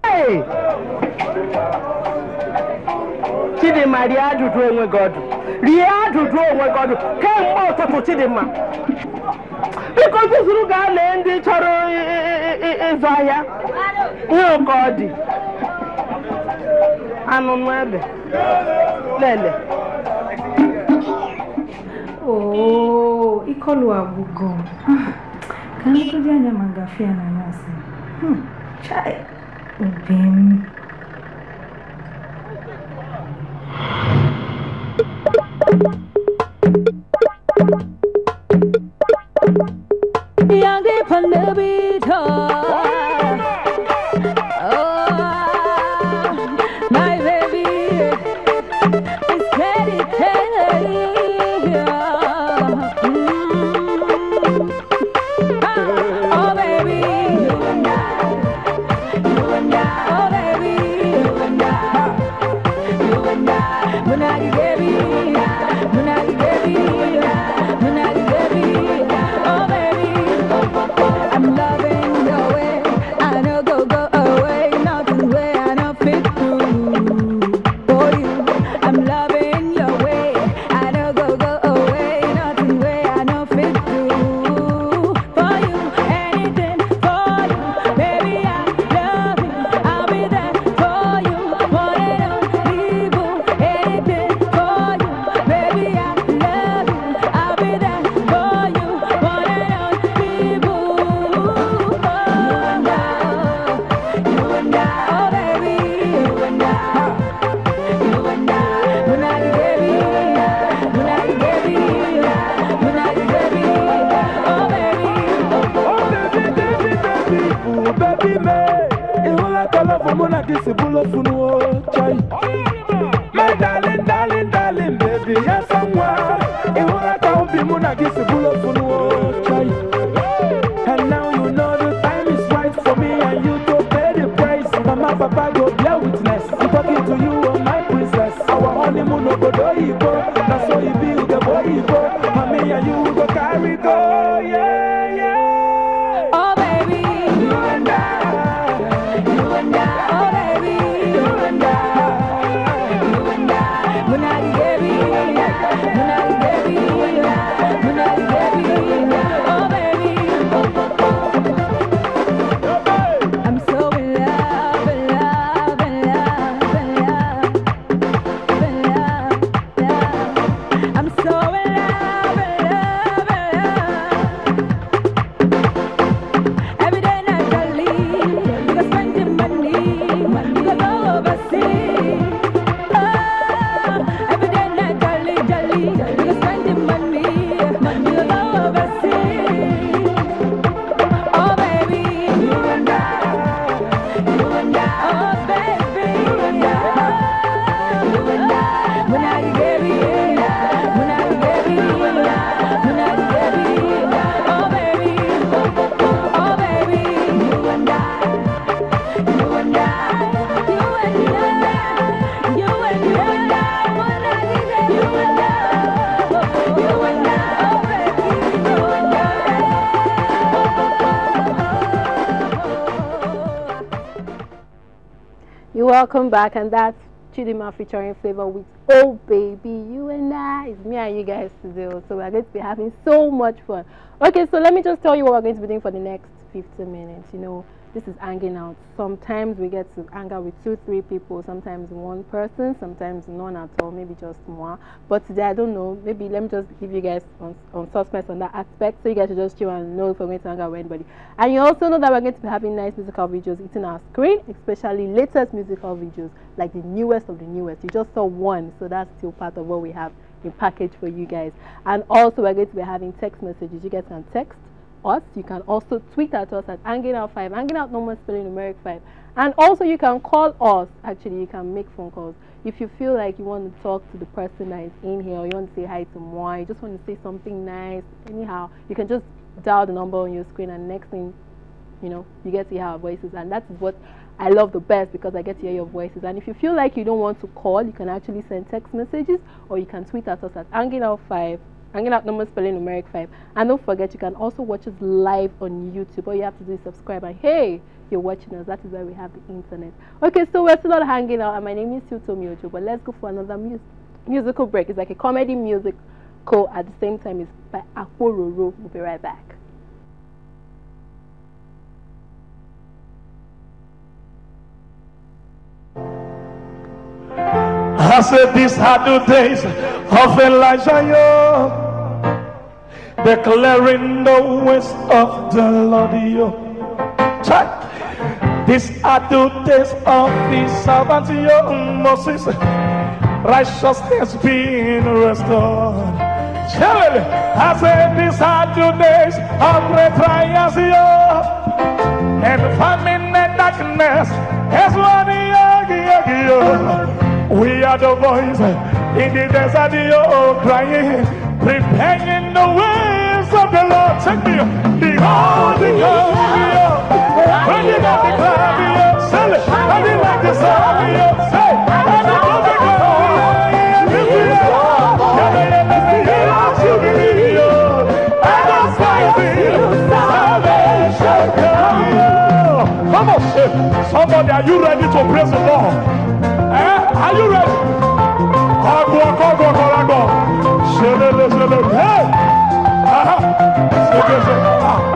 Hey! Chidinma, Riadu do onwe God. Riadu do onwe God. Came more to Chidinma. Because this little guy named the Choro Isaiah. Oh God. Anonwebe. Lele. Oh, ikolu abugo. Can you do any mangafia na nasi? Chai. Ubim. Young deep on the beat, my baby is steady. Oh baby, oh baby. gisi bulo funu chai. My darling, darling, darling, baby, yes someone. Iwara ka obi mu na gisi bulo funu chai. And now you know the time is right for me and you to pay the price. Mama, papa, go bear witness. I'm talking to you, oh my princess. Our honeymoon no go do go. That's so you be the boy go. Mommy and you go carry go, yeah, yeah. Oh baby, you and I, oh baby, you and I, Munagi baby, oh baby, I'm so in love, in love, in love, in love, in love, love. I'm so in love, in love, in love. Every day night I leave, because spending money, because all overseas. Oh, every day night I leave, because spending money, because all overseas. Oh baby, you and I, oh baby, you and I, when I gave you, oh baby, you and I, you and I, when I gave you and I, oh baby, you and I. You're welcome back, and that's Chidima featuring Flavor with Oh Baby, You and I. It's me and you guys today, so we're going to be having so much fun. Okay, so let me just tell you what we're going to be doing for the next 15 minutes. You know, this is hanging out. Sometimes we get to hang out with 2-3 people, sometimes one person, sometimes none at all, maybe just one. But today, I don't know, maybe let me just give you guys on suspense on that aspect, so you guys should just chill and know if we're going to hang out with anybody. And you also know that we're going to be having nice musical videos hitting our screen, especially latest musical videos, like the newest of the newest. You just saw one, so that's still part of what we have in package for you guys. And also, we're going to be having text messages. You guys can text us. You can also tweet at us at Hangingout5, Hangingout normal spelling numeric 5. And also you can call us. Actually, you can make phone calls. If you feel like you want to talk to the person that is in here, or you want to say hi to moi, you just want to say something nice, anyhow, you can just dial the number on your screen, and next thing you know, you get to hear our voices. And that is what I love the best, because I get to hear your voices. And if you feel like you don't want to call, you can actually send text messages, or you can tweet at us at Hangingout5, Hangingout number spelling numeric 5. And don't forget, you can also watch us live on YouTube. All you have to do is subscribe, and hey, you're watching us. That is why we have the internet. Okay, so we're still not hanging out, and my name is Tutomi Ojo, but let's go for another musical break. It's like a comedy musical at the same time. It's by Apororo. We'll be right back. I said these are the days of Elijah, yo, declaring the ways of the Lord, yo. These are the days of the servant, yo, Moses, righteousness being restored. I said these are the days of great trials, yo, and famine and darkness is what yo. We are the voice in the desert, you're crying, preparing the ways of the Lord. Take me, behold the glory, when you got the glory, sell it, and you like the sun, say, and you got the glory, and I'm fighting, salvation come. Come on, somebody, are you ready to praise the Lord? Are you ready? Hey!